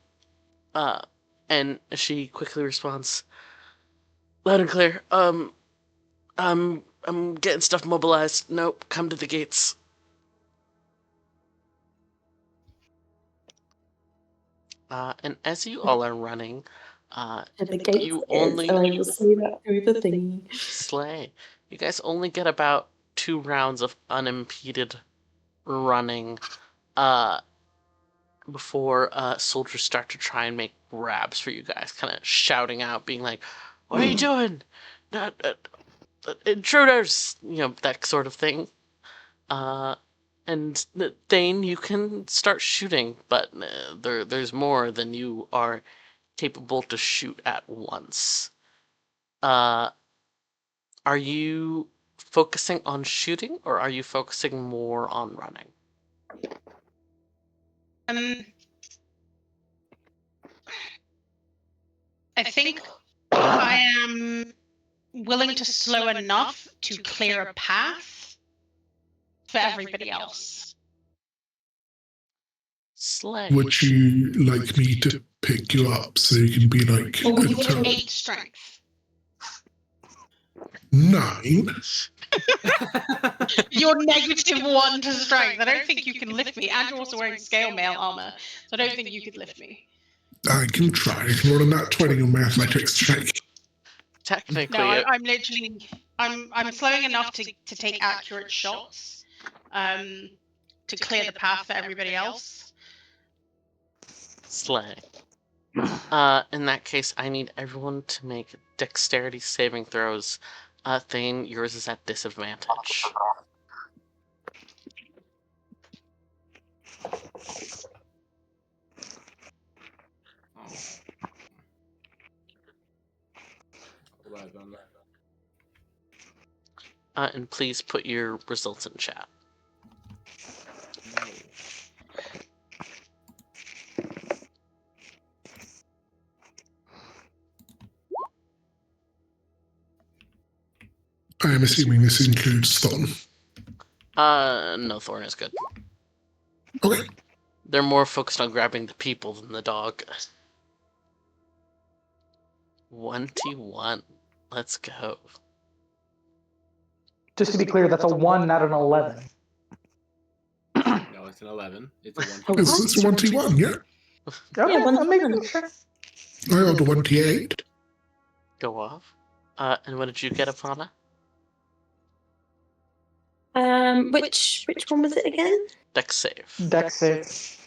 she quickly responds, "Loud and clear. I'm getting stuff mobilized. Nope, come to the gates." And as you all are running, the gates you only and I will see that through the thingy. Slay. You guys only get about 2 rounds of unimpeded running before soldiers start to try and make grabs for you guys, kind of shouting out, being like, "What are you doing? Intruders!" You know, that sort of thing. And Thane, you can start shooting, but there's more than you are capable to shoot at once. Are you focusing on shooting, or are you focusing more on running? I think I am willing to slow enough to clear a path for everybody else. Slay. Would you like me to pick you up so you can be like Or a you total 8 strength. 9? You're -1 to strength. I don't think you can lift me. And you're also wearing scale mail armor, so I don't think you could lift me. I can try. I can roll a nat 20 on my athletics check. Technically, No, I'm literally I'm slowing enough to take accurate shots, to clear the path for everybody else. slay. In that case, I need everyone to make dexterity saving throws. Thane, yours is at disadvantage. Oh. 11. And please put your results in chat. No. I am assuming this includes Thorn. No, Thorn is good. Okay. They're more focused on grabbing the people than the dog. 21. Let's go. Just to be clear, that's a 1, not an 11. No, it's an 11. It's a 1. It's a 1t1, yeah? Okay, Yeah, I'm making sure. I rolled a 1t8. Go off. And what did you get, Apana? Which one was it again? Dex save. Dex save.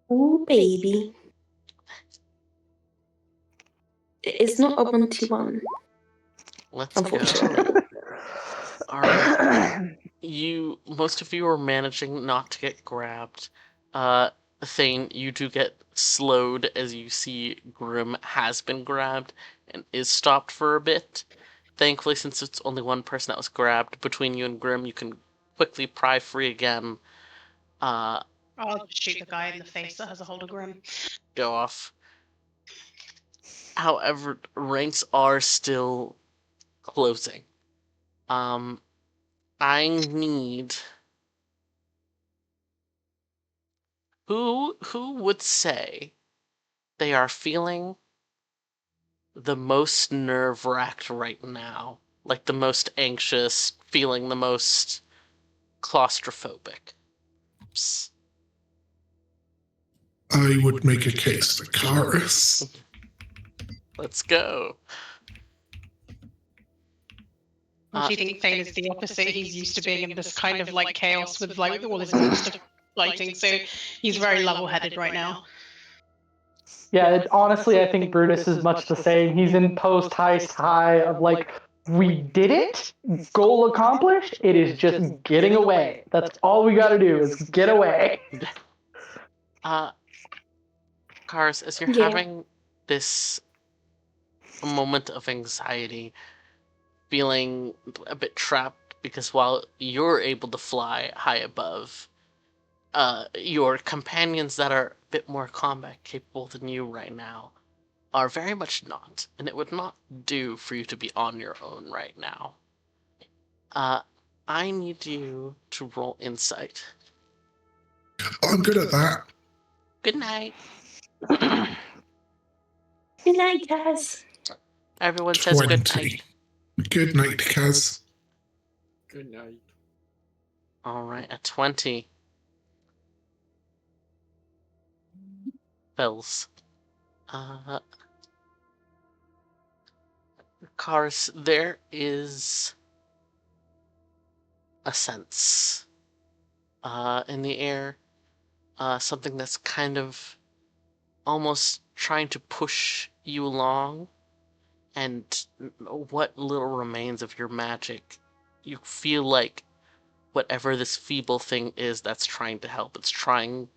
Oh baby. It's not a 1-1. Let's go. Unfortunately. Alright. Most of you are managing not to get grabbed. Thane, you do get slowed as you see Grim has been grabbed and is stopped for a bit. Thankfully, since it's only one person that was grabbed, between you and Grim, you can quickly pry free again. I'll just shoot the guy in the face that has a hold of Grim. Go off. However, ranks are still closing. I need... Who would say they are feeling the most nerve-wracked right now? Like the most anxious, feeling the most claustrophobic? Psst. I would make a case for Karis. Let's go. Do you think Thane is the opposite? He's used to being in this kind of like chaos with like all his monster fighting, so he's very level-headed right now. Yeah, honestly, I think Brutus is much the same. He's in post-heist high of like, we did it, goal accomplished, it is just getting away. That's all we gotta do is get away. Karis, as you're having this moment of anxiety, feeling a bit trapped because while you're able to fly high above, your companions that are a bit more combat capable than you right now are very much not, and it would not do for you to be on your own right now. I need you to roll insight. I'm good at that. Good night. Good night, Kaz. Everyone says good 20. night. Good night, Kaz. Good night. Alright, a 20. Bells. Karis, there is a sense in the air, something that's kind of almost trying to push you along, and what little remains of your magic, you feel like whatever this feeble thing is that's trying to help. It's trying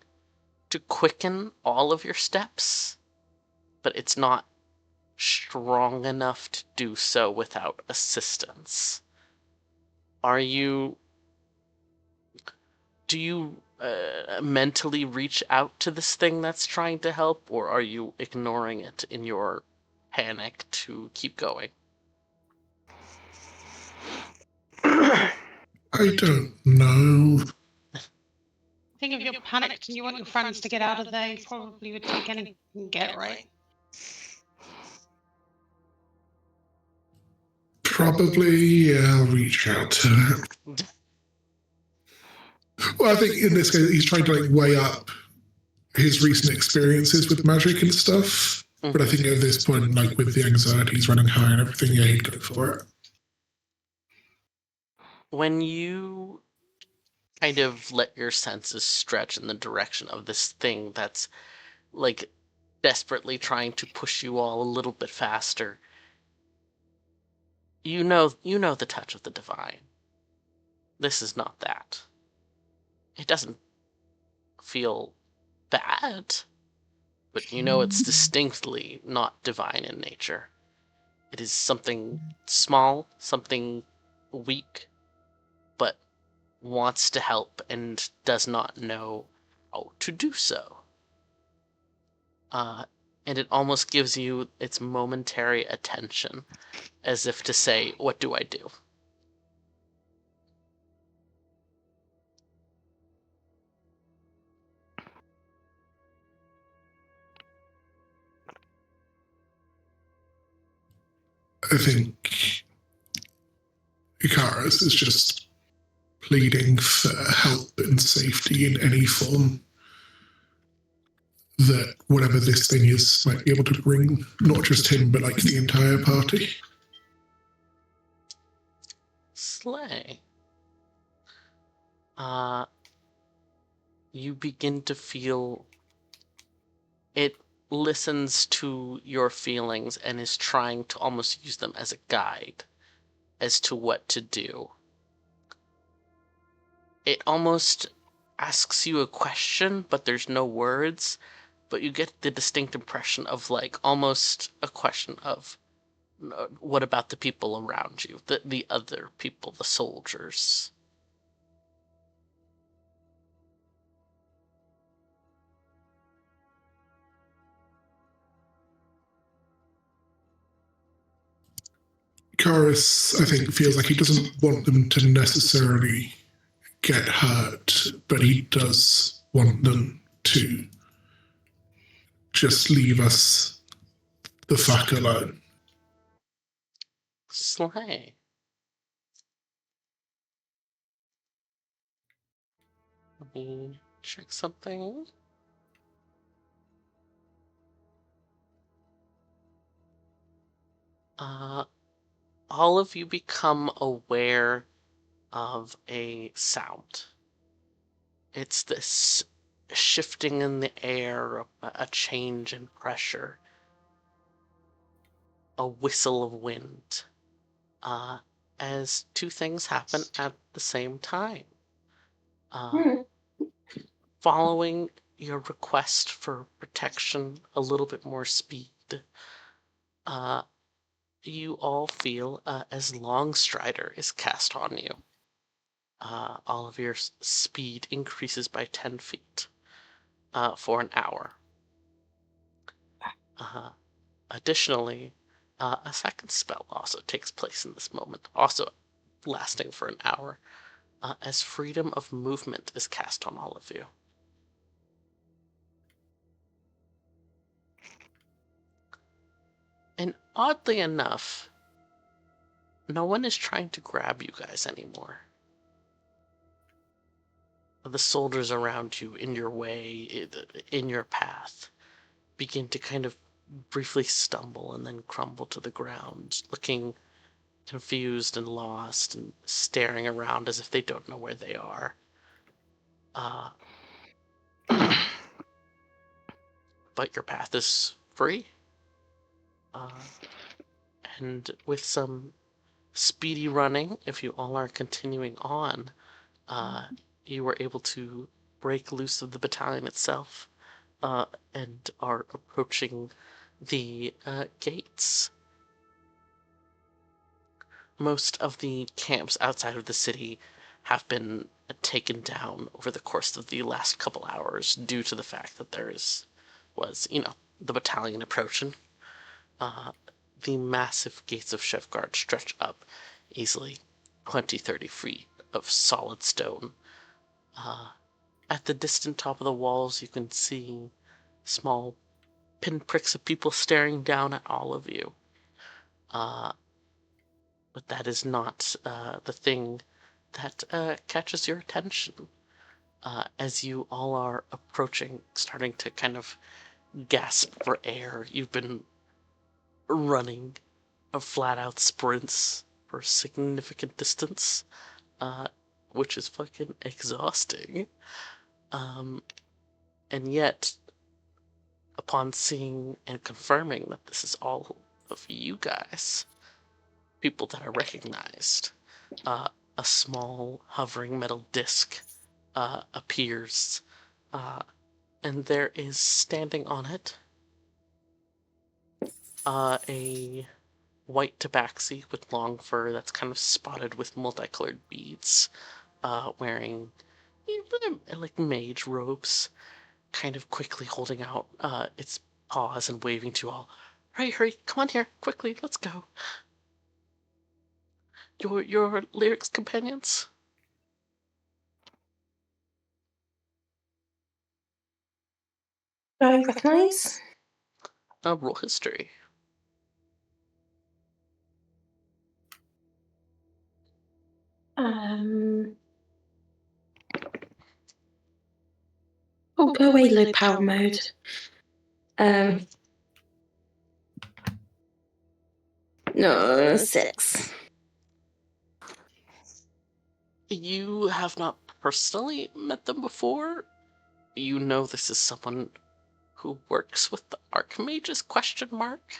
to quicken all of your steps, but it's not strong enough to do so without assistance. Do you mentally reach out to this thing that's trying to help, or are you ignoring it in your panic to keep going? I don't know. I think if you're panicked and you want your friends to get out of there, you probably would take anything you can get, right? Probably, yeah, I'll reach out to him. Well, I think in this case, he's trying to like weigh up his recent experiences with magic and stuff. But I think at this point, like with the anxieties running high and everything, yeah, he'd go for it. When you kind of let your senses stretch in the direction of this thing that's like desperately trying to push you all a little bit faster, you know the touch of the divine. This is not that. It doesn't feel bad, but you know it's distinctly not divine in nature. It is something small, something weak, but wants to help and does not know how to do so. And it almost gives you its momentary attention, as if to say, what do I do? I think Icarus is just pleading for help and safety in any form that whatever this thing is might be able to bring not just him, but like the entire party. Slay. You begin to feel it listens to your feelings and is trying to almost use them as a guide as to what to do. It almost asks you a question, but there's no words, but you get the distinct impression of like almost a question of what about the people around you, the other people, the soldiers. Icarus, I think, feels like he doesn't want them to necessarily get hurt, but he does want them to just leave us the fuck alone. Slay. Let me check something. All of you become aware of a sound. It's this shifting in the air, a change in pressure, a whistle of wind, as two things happen at the same time. Following your request for protection, a little bit more speed, you all feel as Longstrider is cast on you. All of your speed increases by 10 feet for an hour. Additionally, a second spell also takes place in this moment, also lasting for an hour, as Freedom of Movement is cast on all of you. And oddly enough, no one is trying to grab you guys anymore. The soldiers around you, in your way, in your path, begin to kind of briefly stumble and then crumble to the ground, looking confused and lost and staring around as if they don't know where they are. But your path is free. And with some speedy running, if you all are continuing on, you were able to break loose of the battalion itself, and are approaching the gates. Most of the camps outside of the city have been taken down over the course of the last couple hours due to the fact that was the battalion approaching. The massive gates of Shevgard stretch up easily 20-30 feet of solid stone. At the distant top of the walls, you can see small pinpricks of people staring down at all of you. But that is not the thing that catches your attention. As you all are approaching, starting to kind of gasp for air, you've been running flat out sprints for a significant distance, which is fucking exhausting. And yet, upon seeing and confirming that this is all of you guys, people that are recognized, a small hovering metal disc appears, and there is standing on it a white tabaxi with long fur that's kind of spotted with multicolored beads, wearing like mage robes, kind of quickly holding out its paws and waving to all. Hurry, come on here, quickly, let's go. Your lyrics companions? Do I recognise? Roll history. Oh, go away, low power mode. No, 6. You have not personally met them before. You know this is someone who works with the Archmages, question mark?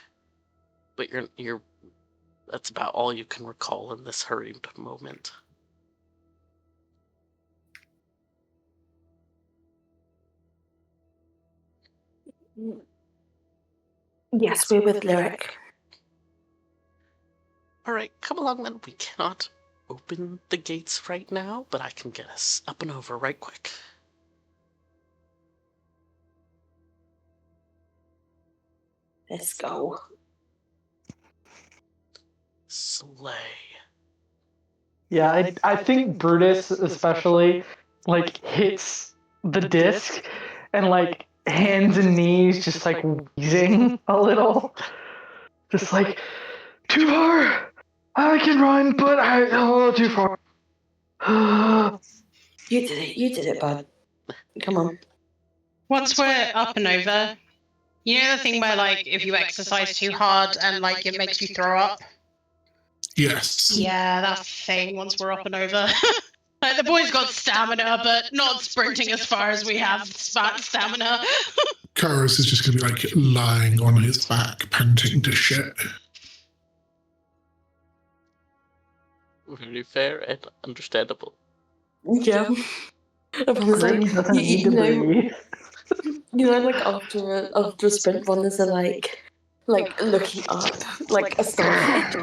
But you're that's about all you can recall in this hurried moment. Yes, we're with Lyric. Alright, come along then. We cannot open the gates right now, but I can get us up and over right quick. Let's go. Slay. Yeah, I think Brutus especially like hits the disc and like hands and knees just like wheezing a little. Just like too far. I can run, but too far. You did it, bud. Come on. Once we're up and over, you know the thing where like if you exercise too hard and like it makes you throw up? Yes. Yeah, that thing once we're up and over. Like the boy's got stamina, but not sprinting as far as we have stamina. Karos is just going to be like lying on his back, panting to shit. Very fair and understandable. Yeah. Everyone's Brain like, doesn't need to breathe. like after a sprint runners are like looking up, like astonished.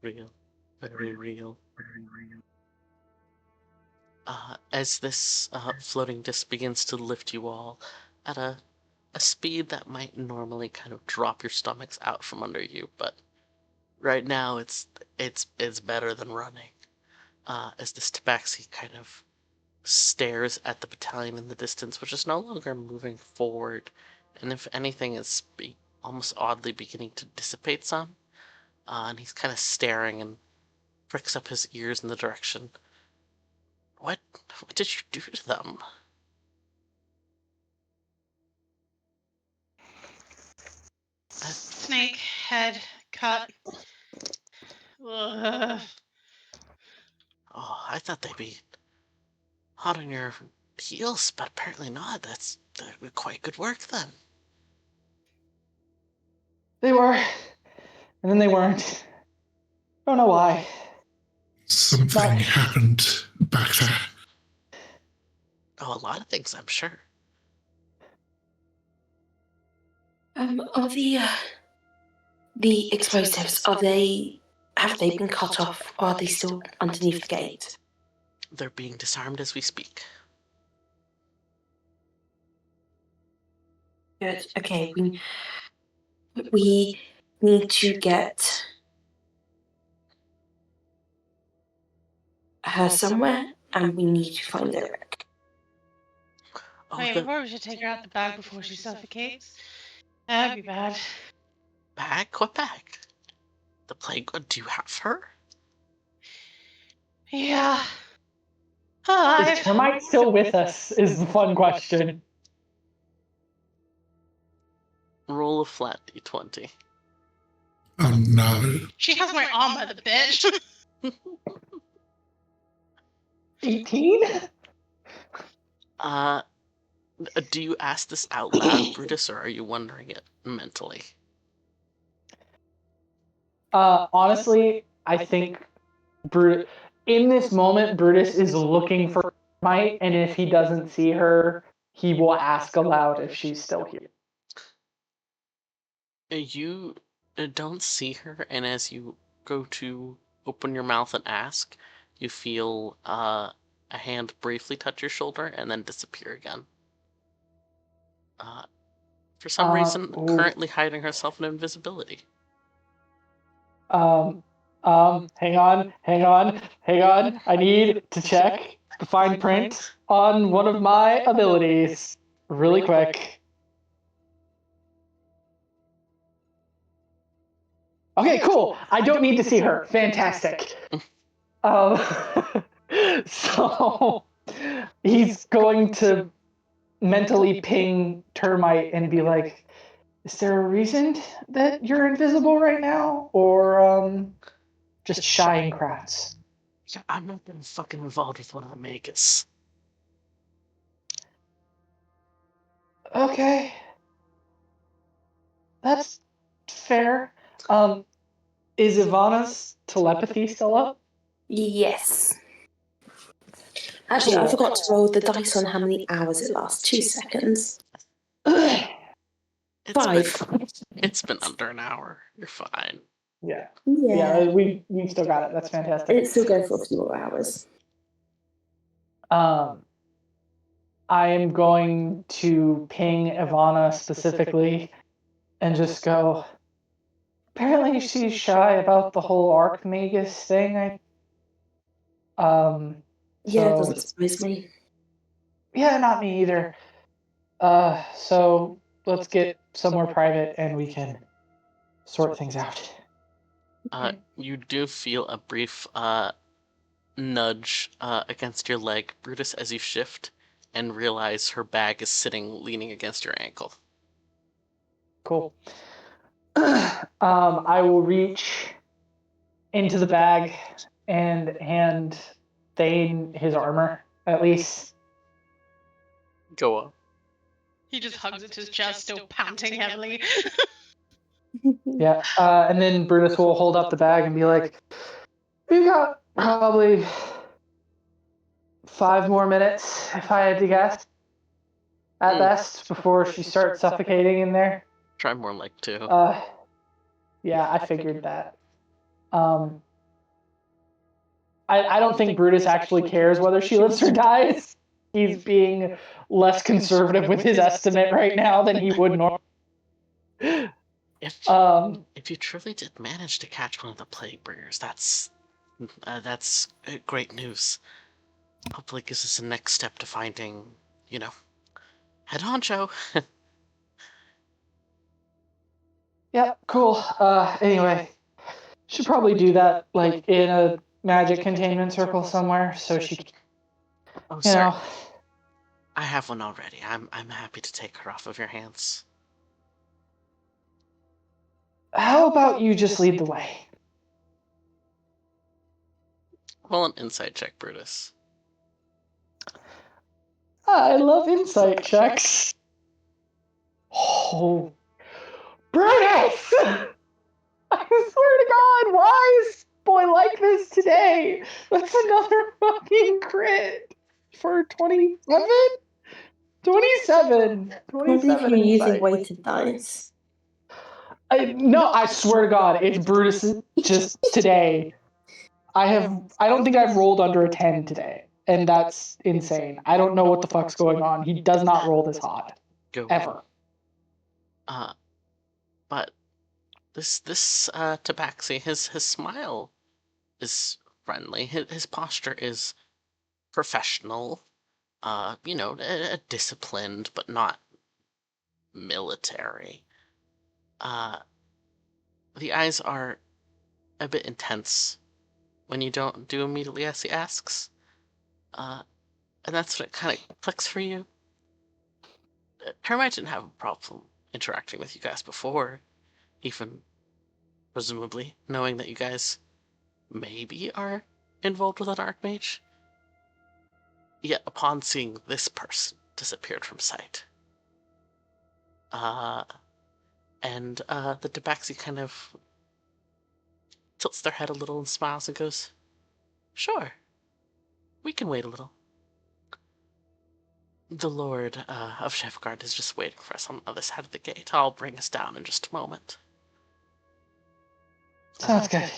Real. Very real. As this floating disc begins to lift you all at a speed that might normally kind of drop your stomachs out from under you, but right now it's better than running. As this tabaxi kind of stares at the battalion in the distance, which is no longer moving forward, and if anything is almost oddly beginning to dissipate some, and he's kind of staring and pricks up his ears in the direction. What did you do to them? Snake head cut. Ugh. Oh, I thought they'd be hot on your heels, but apparently not. That's quite good work then. They were, and then they weren't. Don't know why. Something happened back there. Oh, a lot of things, I'm sure. Are the explosives, have they been cut off, or are they still underneath the gate? They're being disarmed as we speak. Good. Okay, we need to get her somewhere, and we need to find Eric. Oh, Wait, the before we should take her out the bag before she suffocates. That'd be bad. bag? What bag? The plague? Do you have her? Yeah. Is Alive. Termite still with us? Is the fun question. Roll a flat d20. Oh no. She has my armor, the bitch. 18? Do you ask this out loud, Brutus, or are you wondering it mentally? Honestly, I think Brutus, in this moment, Brutus is looking for Termite, and if he doesn't see her, he will ask aloud if she's still here. You don't see her, and as you go to open your mouth and ask, you feel a hand briefly touch your shoulder and then disappear again. For some reason, currently hiding herself in invisibility. Hang on. I need to check the fine print on one of my abilities really quick. Okay, cool. I don't need to see her. Fantastic. So he's going to mentally ping Termite and be like, is there a reason that you're invisible right now? Or just shying crafts? Yeah, I'm not getting fucking involved with one of the makers. Okay. That's fair. Is Ivana's telepathy still up? Yes. Actually, I forgot to roll the dice on how many hours it lasts. 2 seconds. It's 5. It's been under an hour. You're fine. Yeah. Yeah. We've still got it. That's fantastic. It's still going for a few more hours. I am going to ping Ivana specifically and just go, apparently she's shy about the whole Archmagus thing. Yeah, it doesn't surprise me. Yeah, not me either. So let's get somewhere private and we can sort things out. You do feel a brief nudge against your leg, Brutus, as you shift and realize her bag is leaning against your ankle. Cool. I will reach into the bag and hand Thane his armor, at least. Go on. He just hugs it to his chest, still panting heavily. Yeah, and then Brutus will hold up the bag and be like, we've got probably 5 more minutes, if I had to guess, at best, before she starts suffocating in there. Try more like 2. Yeah, I figured that. I don't think Brutus actually cares whether she lives or dies. He's being less conservative with his estimate right now than he would normally. If you truly did manage to catch one of the plague bringers, that's great news. Hopefully it gives us a next step to finding, head honcho. Yeah, cool. Anyway, should probably do that like in a magic containment circle somewhere, so she can, Oh, you sir. know. I have one already. I'm happy to take her off of your hands. How about you just lead the way? Roll an insight check, Brutus. I love insight checks. Oh, Brutus! I swear to God, why boy like this today. That's another fucking crit for 27? 27. Can't believe 27 you're using insight. weighted dice. No, I swear to God, it's Brutus just today. I don't think I've rolled under a 10 today. And that's insane. I don't know what the fuck's going on. He does not roll this hot. Go. Ever. But this Tabaxi, his smile is friendly. His posture is professional. Disciplined but not military. The eyes are a bit intense when you don't do immediately as he asks. And that's when it kind of clicks for you. Termite didn't have a problem interacting with you guys before, even presumably knowing that you guys maybe are involved with an archmage. Yet upon seeing this person disappeared from sight. And the Tabaxi kind of tilts their head a little and smiles and goes, "Sure, we can wait a little. The Lord of Chefgard is just waiting for us on the other side of the gate. I'll bring us down in just a moment." Sounds good.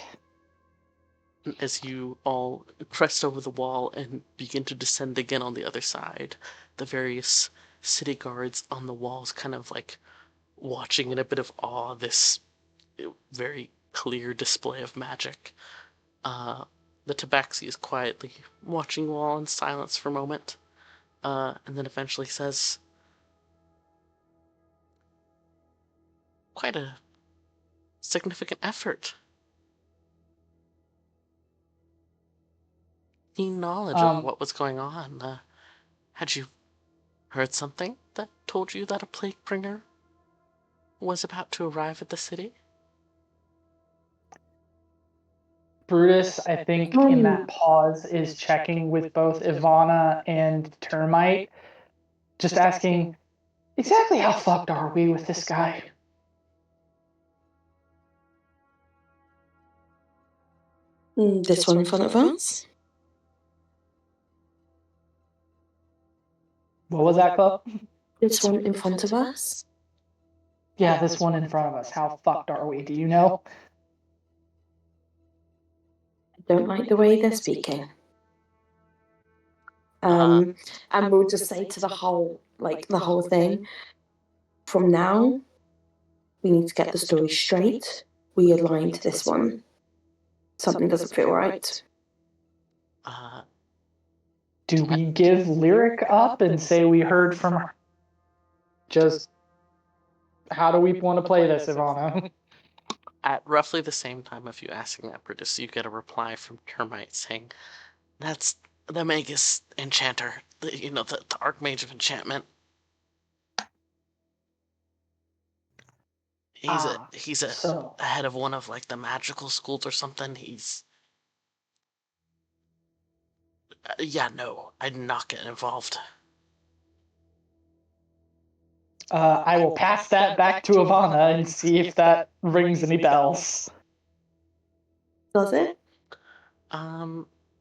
As you all crest over the wall and begin to descend again on the other side, the various city guards on the walls kind of like watching in a bit of awe this very clear display of magic. The Tabaxi is quietly watching you all in silence for a moment, and then eventually says, "Quite a significant effort. Keen knowledge of what was going on. Had you heard something that told you that a plague bringer was about to arrive at the city?" Brutus, I think, in that pause, is checking with both Ivana and Termite, just asking, exactly how fucked are we with this guy? This one in front of us? What was that, Club? This one in front of us? Yeah, this one in front of us. How fucked are we? Do you know? I don't like the way they're speaking. And we'll just say to the whole thing, from now, we need to get the story straight. We align to this one. Something doesn't feel right. Do we give Lyric up and say we heard from her? Just, how do we want to play this, Ivana? At roughly the same time of you asking that, Brutus, you get a reply from Termite saying, "That's the Magus Enchanter, the Archmage of Enchantment. He's a head of one of like the magical schools or something. He's no, I'd not get involved." I will pass that back to Ivana and see if that rings any bells. Does it?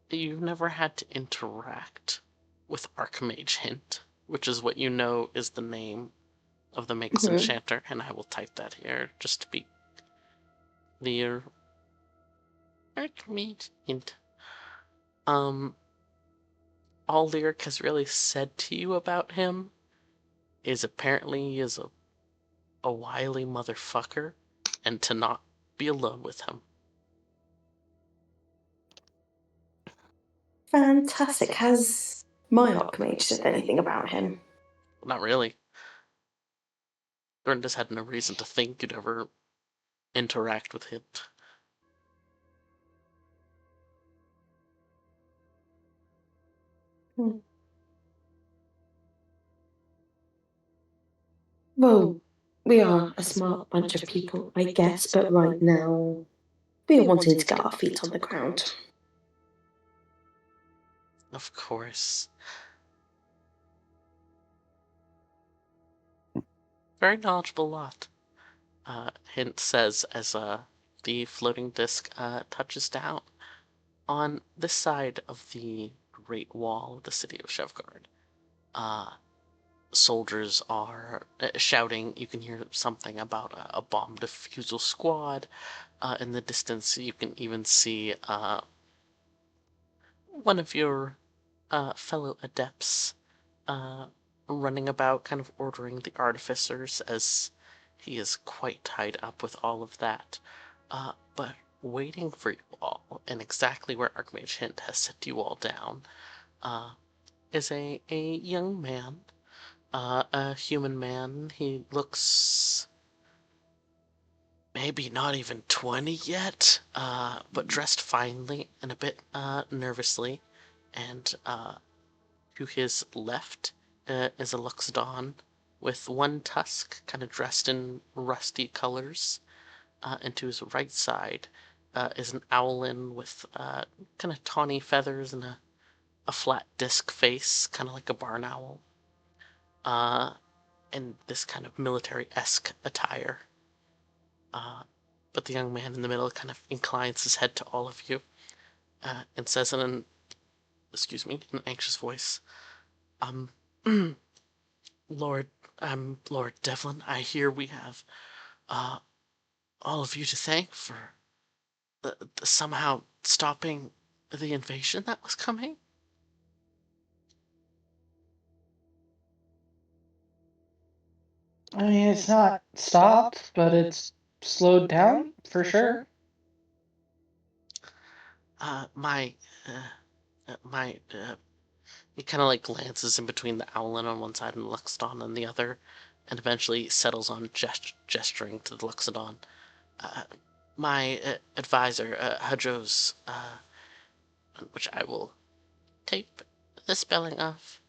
You've never had to interact with Archmage Hint, which is what you know is the name of the Magus Enchanter, and I will type that here just to be clear. Archmage Hint. All Lyric has really said to you about him is apparently he is a wily motherfucker, and to not be alone with him. Fantastic. Has my Archmage said anything about him? Not really. Brenda's had no reason to think you'd ever interact with him. Well, we are a smart bunch of people, I guess, but right now, we are wanting to get our feet on the ground. Of course. Very knowledgeable lot. Hint says as the floating disc touches down on this side of the Great Wall of the city of Shevgard. Soldiers are shouting. You can hear something about a bomb defusal squad. In the distance, you can even see one of your fellow adepts running about, kind of ordering the artificers, as he is quite tied up with all of that. But waiting for you all, and exactly where Archmage Hint has set you all down, is a young man, a human man. He looks maybe not even 20 yet, but dressed finely and a bit nervously. And to his left is a Luxodon with one tusk, kind of dressed in rusty colors. And to his right side is an Owlin with kind of tawny feathers and a flat disc face, kind of like a barn owl. And this kind of military-esque attire. But the young man in the middle kind of inclines his head to all of you and says in an anxious voice, Lord, Lord Devlin, I hear we have all of you to thank for somehow stopping the invasion that was coming. I mean, it's not stopped, but it's slowed down for sure. My he kind of like glances in between the Owlin on one side and the Luxodon on the other, and eventually settles on gesturing to the Luxodon. My advisor, Hadros, which I will tape the spelling of,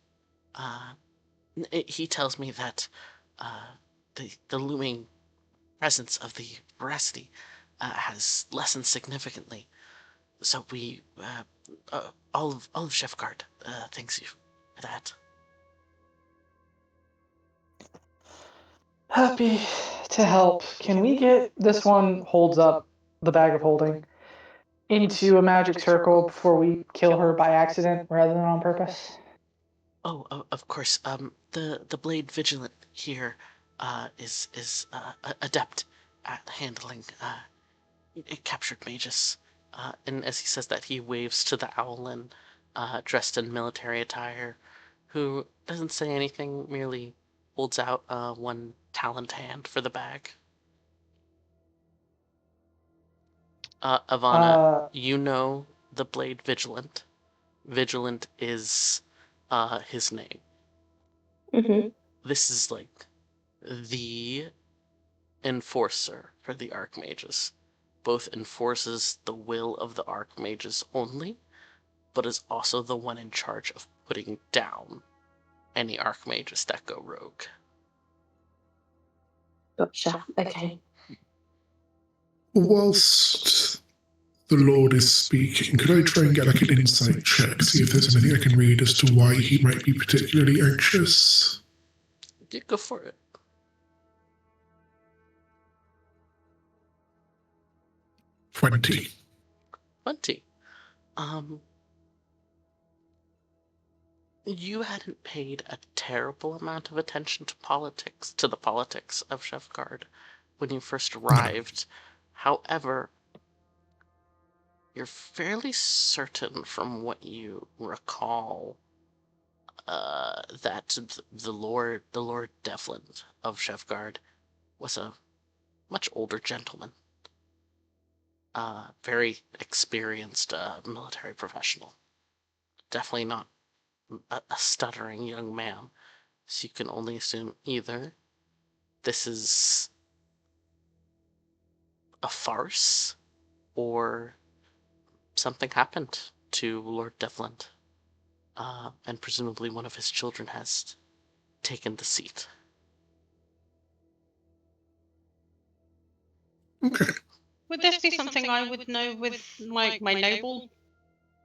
he tells me that the looming presence of the veracity has lessened significantly. So we, all of Chefgard, thanks you for that. Happy to help. Can we get this one holds up the bag of holding into a magic circle before we kill her by accident rather than on purpose? Oh, of course. The blade vigilant here is adept at handling captured mages. And as he says that, he waves to the Owlin, dressed in military attire, who doesn't say anything, merely holds out one talent hand for the bag. Ivana, you know the blade vigilant. Vigilant is his name. Mm-hmm. This is like the enforcer for the Archmages. Both enforces the will of the Archmages only, but is also the one in charge of putting down any Archmages that go rogue. Gotcha. Okay. Whilst the Lord is speaking, could I try and get like an insight check, see if there's anything I can read as to why he might be particularly anxious? Yeah, go for it. 20. 20. You hadn't paid a terrible amount of attention to the politics of Chefgard when you first arrived. However, you're fairly certain from what you recall that the Lord Devlin of Chefgard was a much older gentleman. Very experienced military professional. Definitely not a stuttering young man. So you can only assume either this is a farce or something happened to Lord Devlin. And presumably one of his children has taken the seat. Okay. Would this be something I would know with my noble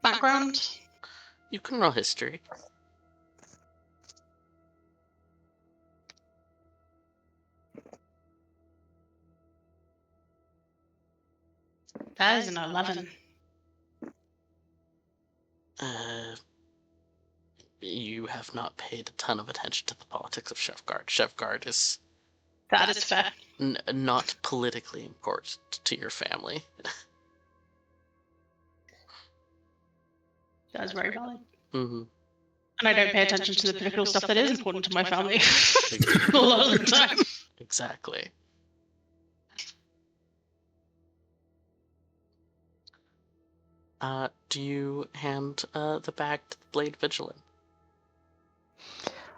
background? You can roll history. That is an 11. You have not paid a ton of attention to the politics of Chef Guard. Chef Guard is... That is fair. Not politically important to your family. That's very valid. Mm-hmm. And I don't pay attention to the political stuff that is important to my family a lot of the time. Exactly. Do you hand the bag to the Blade Vigilant?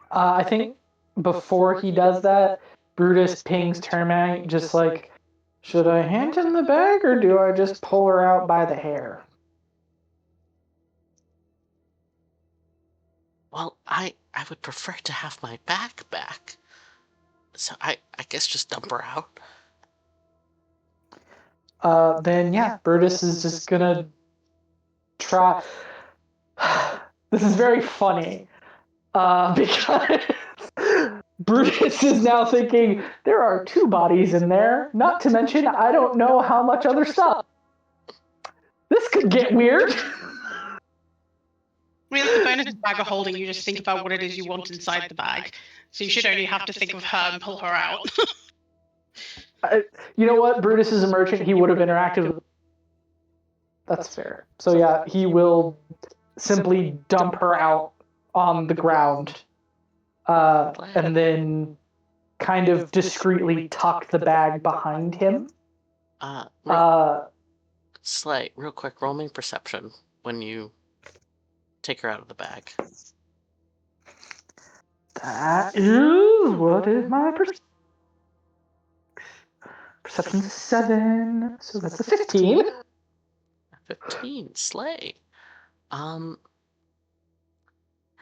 I think before he does that, Brutus pings Termite just like, should I hand him the bag or do I just pull her out by the hair? Well, I would prefer to have my bag back. So I guess just dump her out. Then yeah, Brutus is just gonna try. This is very funny. Because Brutus is now thinking, there are 2 bodies in there, not to mention I don't know how much other stuff. This could get weird. I mean, that's the bonus of bag of holding. You just think about what it is you want inside the bag. So you should only have to think of her and pull her out. You know what? Brutus is a merchant. He would have interacted with... That's fair. So yeah, he will simply dump her out on the ground. And then kind of discreetly tuck the bag behind him. Slay, real quick, roll me perception when you take her out of the bag. That is... What is my perception? Perception 7, so that's a 15. 15, slay. Her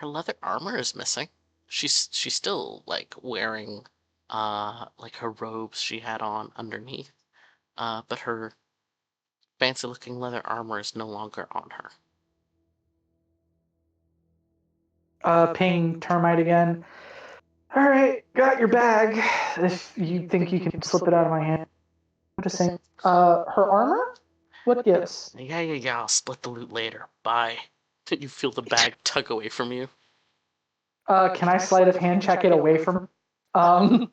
leather armor is missing. She's still like wearing like her robes she had on underneath. But her fancy looking leather armor is no longer on her. Ping Termite again. Alright, got your bag. If you think you can slip it out of my hand. I'm just saying. Her armor? What gives? Yeah, I'll split the loot later. Bye. You feel the bag tug away from you. Can I sleight of hand check it away from... Roll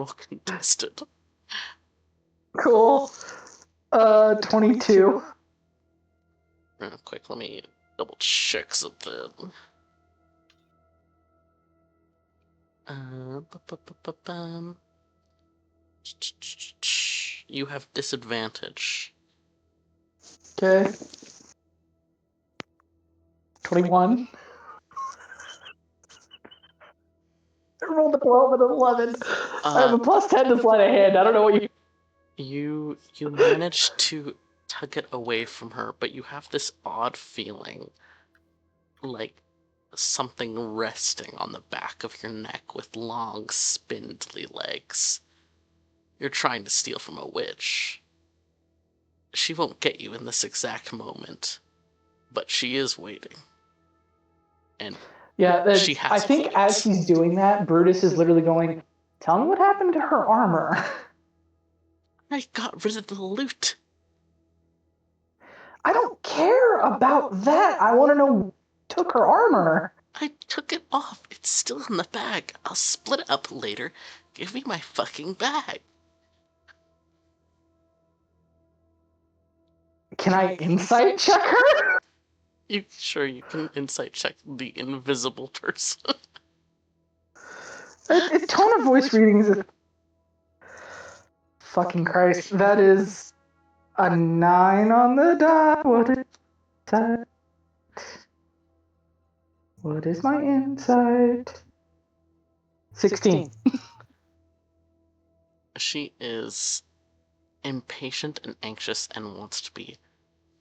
contested. Cool. 22. Real quick, let me double check something. You have disadvantage. Okay. 21. I rolled a 12 and an 11. I have a plus 10 to sleight of hand. I don't know what you... You manage to tug it away from her, but you have this odd feeling like something resting on the back of your neck with long, spindly legs. You're trying to steal from a witch. She won't get you in this exact moment, but she is waiting. And yeah, she has I think as he's doing that, Brutus is literally going, tell me what happened to her armor. I got rid of the loot. I don't care about that. I want to know who took her armor. I took it off. It's still in the bag. I'll split it up later. Give me my fucking bag. Can I insight check her? You can insight check the invisible person. A tone of voice readings is... Fucking Christ. That is a 9 on the die. What is that? What is my insight? 16. She is impatient and anxious and wants to be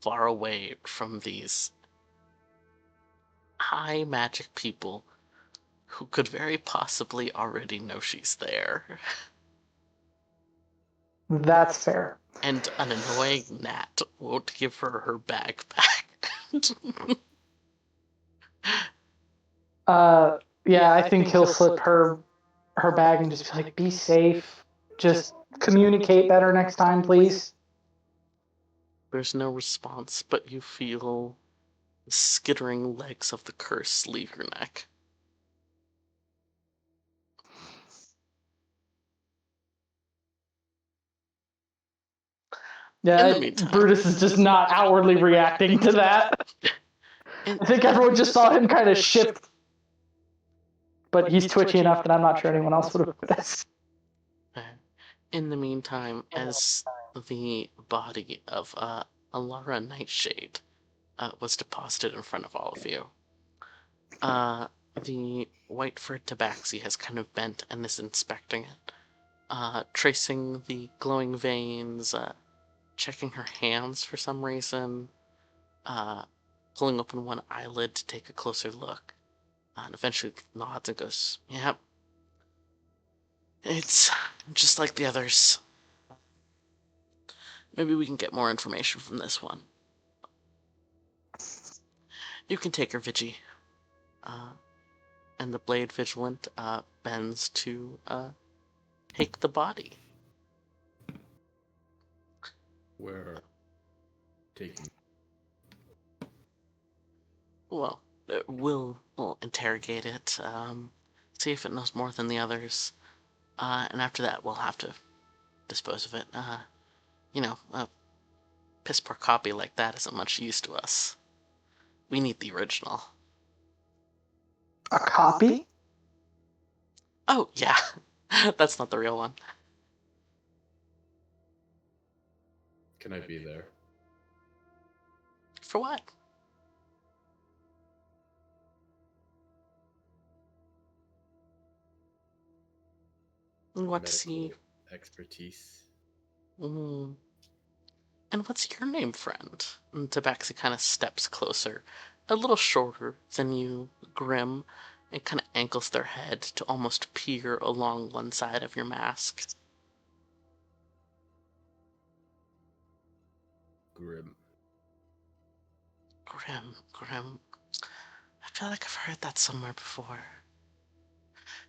far away from these high magic people who could very possibly already know she's there. That's fair. And an annoying gnat won't give her her bag back. Yeah, I think he'll slip her bag and just be like, be safe. Just communicate better next time, please? There's no response, but you feel the skittering legs of the curse leave your neck. Yeah, In the meantime, Brutus is just not outwardly reacting to that. I think everyone just saw him kind of shift, but he's twitchy enough that I'm not sure anyone else would have noticed. In the meantime, as the body of Alara Nightshade was deposited in front of all of you, the white-furred tabaxi has kind of bent and is inspecting it, tracing the glowing veins, checking her hands for some reason, pulling open one eyelid to take a closer look, and eventually nods and goes, "Yep, it's just like the others. Maybe we can get more information from this one. You can take her, Vigi." And the blade vigilant bends to take the body. We're taking. Well, we'll interrogate it, see if it knows more than the others, and after that we'll have to dispose of it. A piss poor copy like that isn't much use to us. We need the original. A copy? Oh, yeah. That's not the real one. Can I be there? For what? We want to see Medical expertise. And what's your name, friend? And Tabaxi kind of steps closer, a little shorter than you, Grim, and kind of ankles their head to almost peer along one side of your mask. Grim. Grim. I feel like I've heard that somewhere before.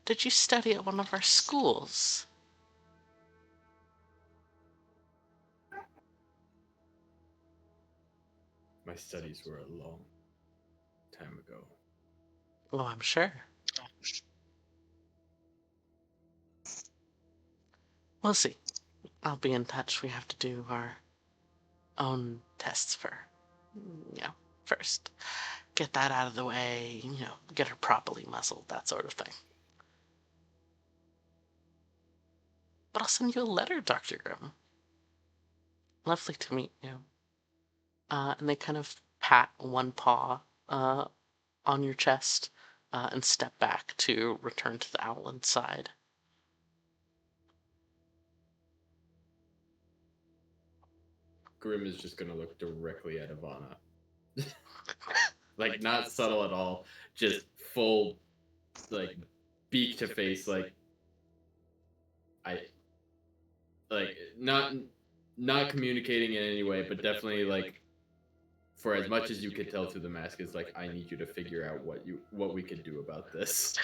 Did you study at one of our schools? My studies were a long time ago. Oh, I'm sure. We'll see. I'll be in touch. We have to do our own tests first. Get that out of the way, get her properly muzzled, that sort of thing. But I'll send you a letter, Dr. Grimm. Lovely to meet you. And they kind of pat one paw on your chest and step back to return to the Owlin's side. Grim is just gonna look directly at Ivana. Like, not subtle at all. Just full, like, beak to face, not communicating in any way, but definitely, like, for as much as you could tell through the mask, is like, I need you to figure out what we could do about this.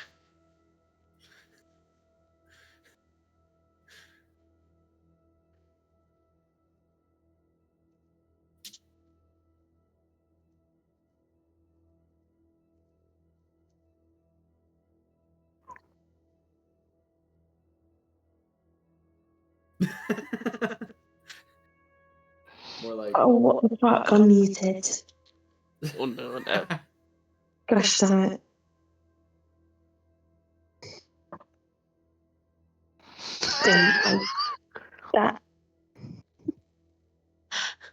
More like, Oh, what the fuck? I'm muted. Oh no. Gosh damn it.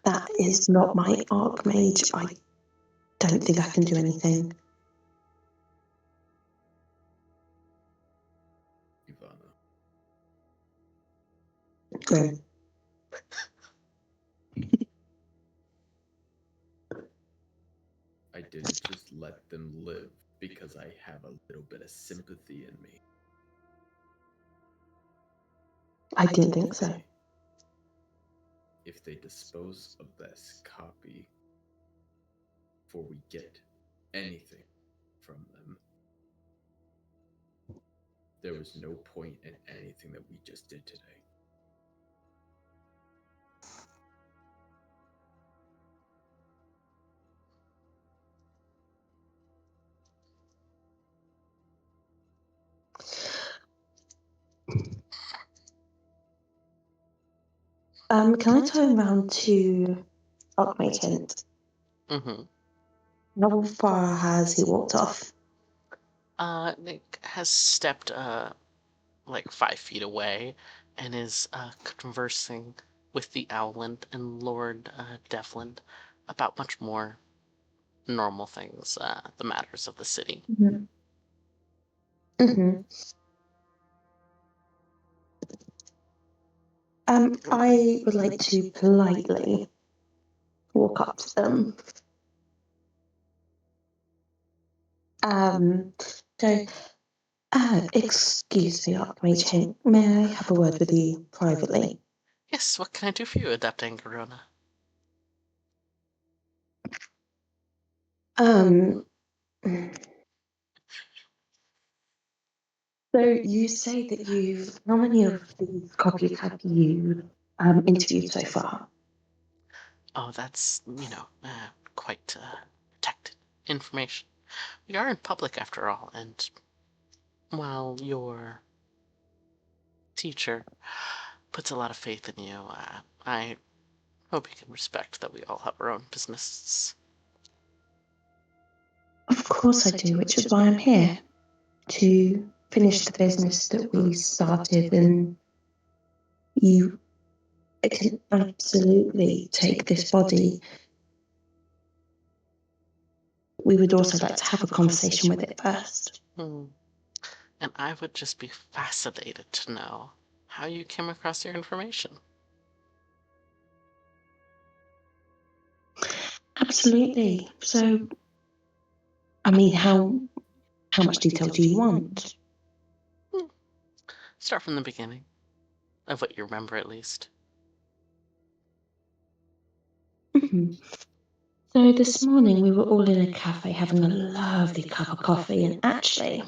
That is not my Archmage. I don't think I can do anything. Ivana. Grim. I didn't just let them live because I have a little bit of sympathy in me. I didn't think so. If they dispose of this copy before we get anything from them, there was no point in anything that we just did today. Can I turn around to Archmage Hint? Mm-hmm. How far has he walked off? Nick has stepped like 5 feet away and is conversing with the Owland and Lord Devlin about much more normal things, the matters of the city. Mm-hmm. Mm-hmm. I would like to politely walk up to them. So, excuse me, Archmage Hint, may I have a word with you privately? Yes, what can I do for you, Adept Angarona? So you say that how many of these copies have you interviewed so far? Oh, that's, quite protected information. We are in public after all, and while your teacher puts a lot of faith in you, I hope you can respect that we all have our own businesses. Of course I do, which is why I'm here, to finish the business that we started, and you can absolutely take this body. We would also like to have a conversation with it first. And I would just be fascinated to know how you came across your information. Absolutely. So, I mean, how much detail do you want? Start from the beginning, of what you remember at least. Mm-hmm. So this morning we were all in a cafe having a lovely cup of coffee, and actually,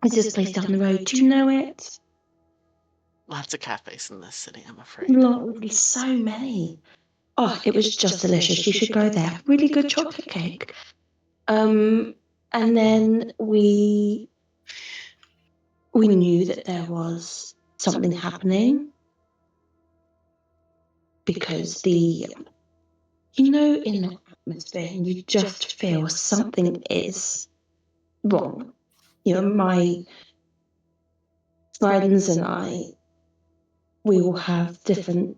there's this place down the road. Do you know it? Lots of cafes in this city, I'm afraid. Lovely, so many. Oh, it was just delicious. You should go there. Really good chocolate cake. And then we knew that there was something happening because in the atmosphere, you just feel something is wrong. My friends and I, we all have different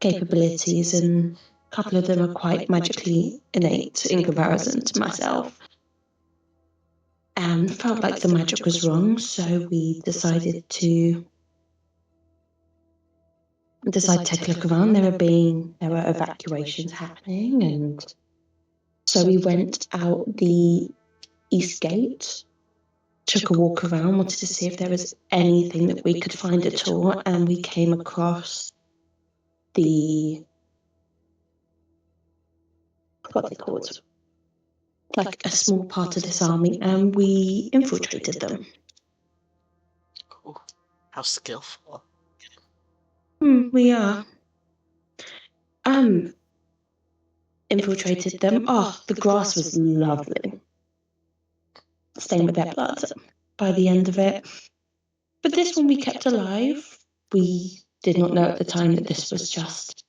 capabilities, and a couple of them are quite magically innate in comparison to myself. And felt like the magic was wrong, so we decided to take a look around. There were evacuations happening, and so we went out the east gate, took a walk around, wanted to see if there was anything that we could find at all, and we came across what they called, like a small part of this army, and we infiltrated them. Ooh, how skillful. We are. Infiltrated them. Oh, the grass was lovely. Stained with their blood by the end of it. But this one we kept alive. We did not know at the time that this was just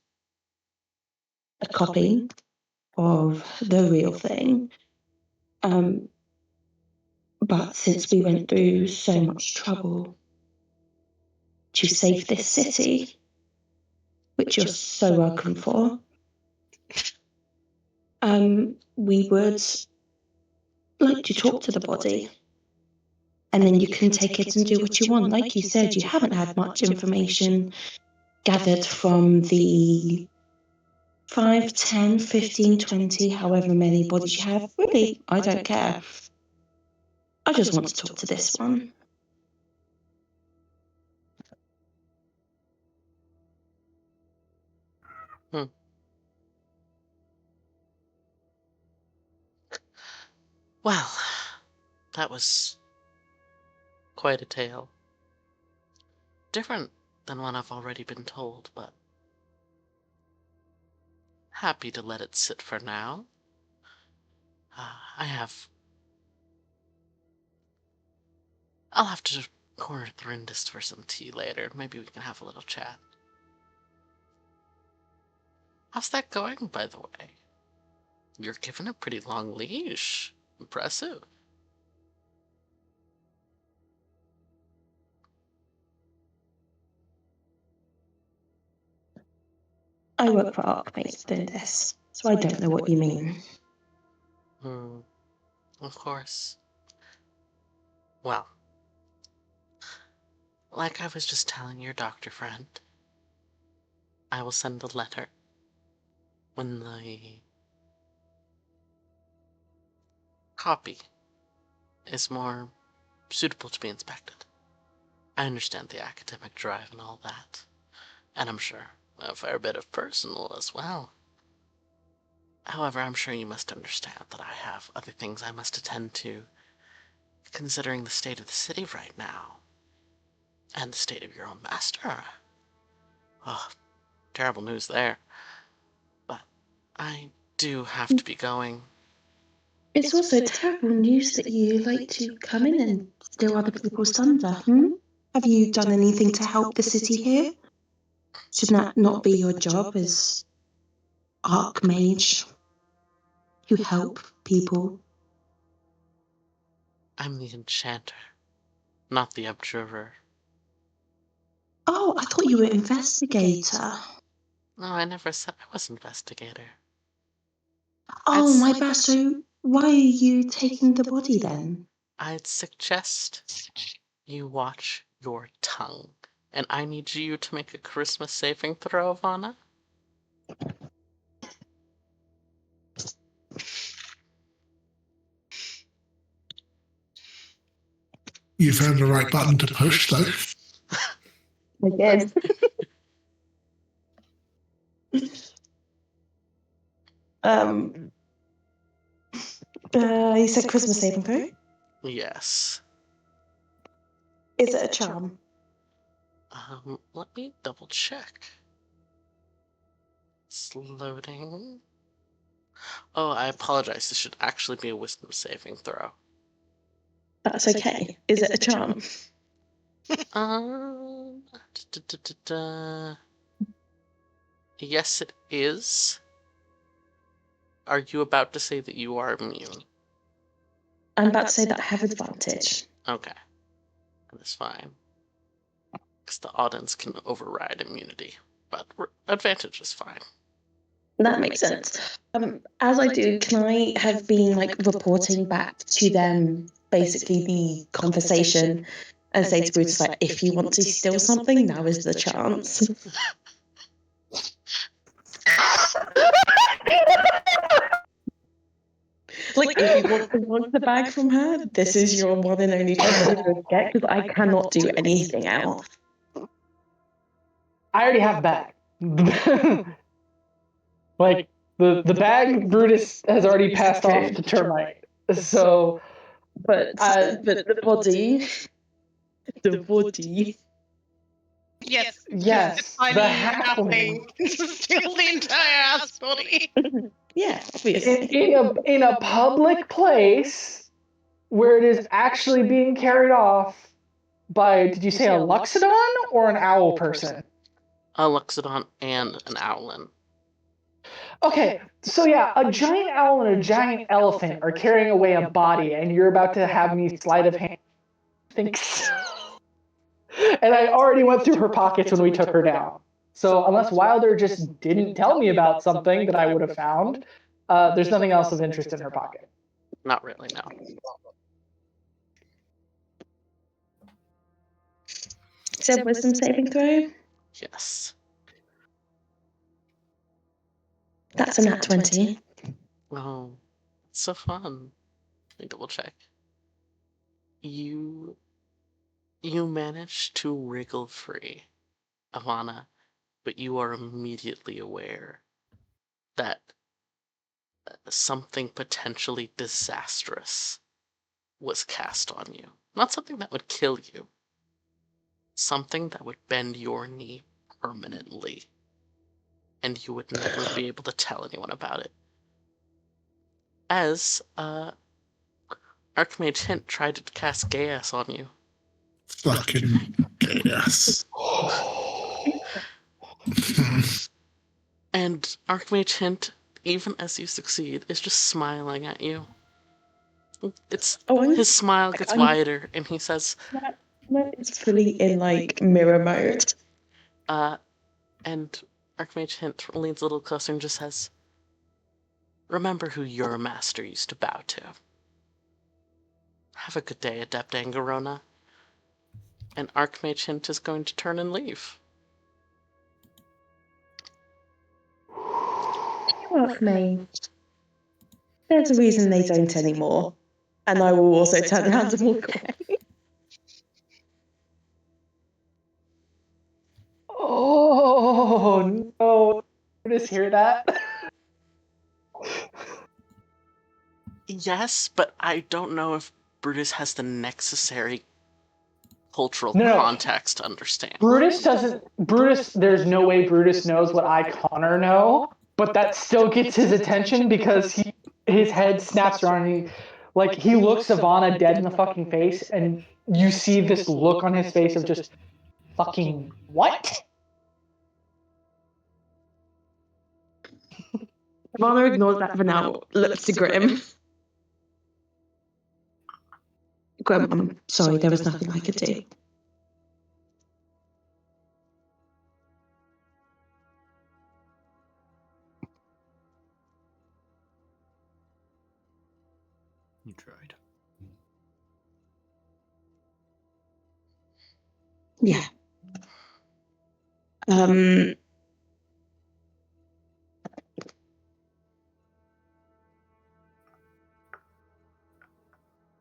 a copy of the real thing. But since we went through so much trouble to save this city, which you're so welcome for, we would like to talk to the body. And then you can take it and do what you want. Like you said, you haven't had much information gathered from the 5, 10, 15, 20, however many bodies you have. Really, I don't care. I just want to talk to this one. Well, that was quite a tale. Different than one I've already been told, but happy to let it sit for now. I'll have to corner Thrindist for some tea later. Maybe we can have a little chat. How's that going, by the way? You're given a pretty long leash. Impressive. I work for Archmage doing this, so I don't know what you mean. Of course. Well, like I was just telling your doctor friend, I will send a letter when the copy is more suitable to be inspected. I understand the academic drive and all that, and I'm sure a fair bit of personal as well. However, I'm sure you must understand that I have other things I must attend to, considering the state of the city right now, and the state of your own master. Oh, terrible news there. But I do have to be going. It's also terrible news that you like to come in and steal other people's thunder, Have you done anything to help the city here? Shouldn't that not be your job as Archmage? You help people. I'm the enchanter, not the observer. Oh, I thought you were investigator. No, I never said I was investigator. Oh, my bad. So why are you taking the body then? I'd suggest you watch your tongue. And I need you to make a charisma saving throw, Ivana. You found the right button to push, though. I did. You said Christmas saving throw? Yes. Is it a charm? Let me double check. It's loading. Oh, I apologize. This should actually be a wisdom saving throw. That's okay. Is it a charm? Yes, it is. Are you about to say that you are immune? I'm about to say that I have advantage. Okay. That's fine. Because the Audens can override immunity, but advantage is fine. That makes sense. As I do, can I have been like reporting back to them basically the conversation and say to Brutus like, if you want to steal something, now is the chance. Like, if you want the bag from her, this is your one and only chance to get, because I cannot do anything else. I already have a bag. Like the bag Brutus has already passed off to Termite. So but the body. Yes, I the mean, halfling. steal the entire ass body. Yeah, obviously. In a public place where it is actually being carried off by, did you say a Luxodon or an owl person? A Luxodon and an Owlin. Okay, so yeah, a giant owl and a giant elephant are carrying away a body, and you're about to have me sleight of hand. I think so. And I already went through her pockets when we took her down. So unless Wilder just didn't tell me about something that I would have found, there's nothing else of interest in her pocket. Not really, no. Said wisdom saving throw? Yes. That's a nat 20. Oh, it's so fun. Let me double check. You manage to wriggle free, Ivana, but you are immediately aware that something potentially disastrous was cast on you. Not something that would kill you. Something that would bend your knee permanently. And you would never be able to tell anyone about it. As, Archmage Hint tried to cast Gaius on you. Fucking chaos. And Archmage Hint, even as you succeed, is just smiling at you. His smile gets wider, and he says, It's fully in like mirror mode. And Archmage Hint leans a little closer and just says, remember who your master used to bow to. Have a good day, Adept Angarona. And Archmage Hint is going to turn and leave. Archmage. There's a reason they don't anymore. And I will also turn around and walk away. Oh no! Just hear that? Yes, but I don't know if Brutus has the necessary cultural No. context to understand. Brutus, there's no way Brutus knows what I, Connor, know, but that still gets his attention because his head snaps around and he looks Ivana dead in the fucking face, and you see this look on his face of just fucking what? Ivana ignores that for now, looks to Grim. Grim, I'm sorry, there was nothing I could do. You tried. Yeah.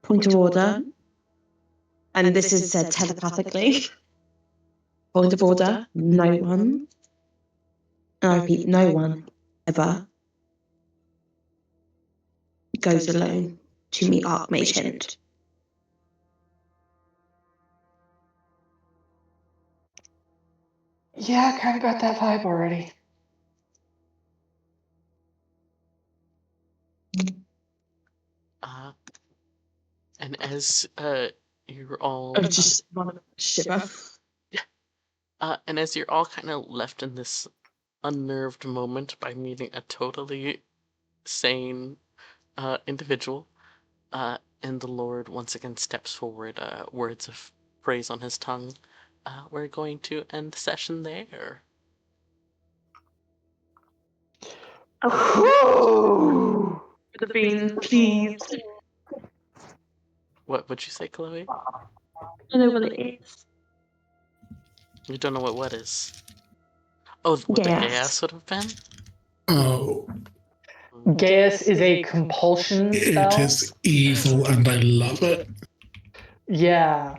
Point of order. And this is said telepathically. Point of order, no one. And I repeat, no one ever goes alone to meet Archmage Hint. Yeah, I kind of got that vibe already. And as you're all Just shiver. and as you're all kind of left in this unnerved moment by meeting a totally sane individual, and the Lord once again steps forward, words of praise on his tongue, we're going to end the session there. Oh. The bean, please. What would you say, Chloe? I know what it is. You don't know what is? Oh, what the Gaius would have been? Oh, Gaius is a compulsion spell. it is evil and I love it. Yeah.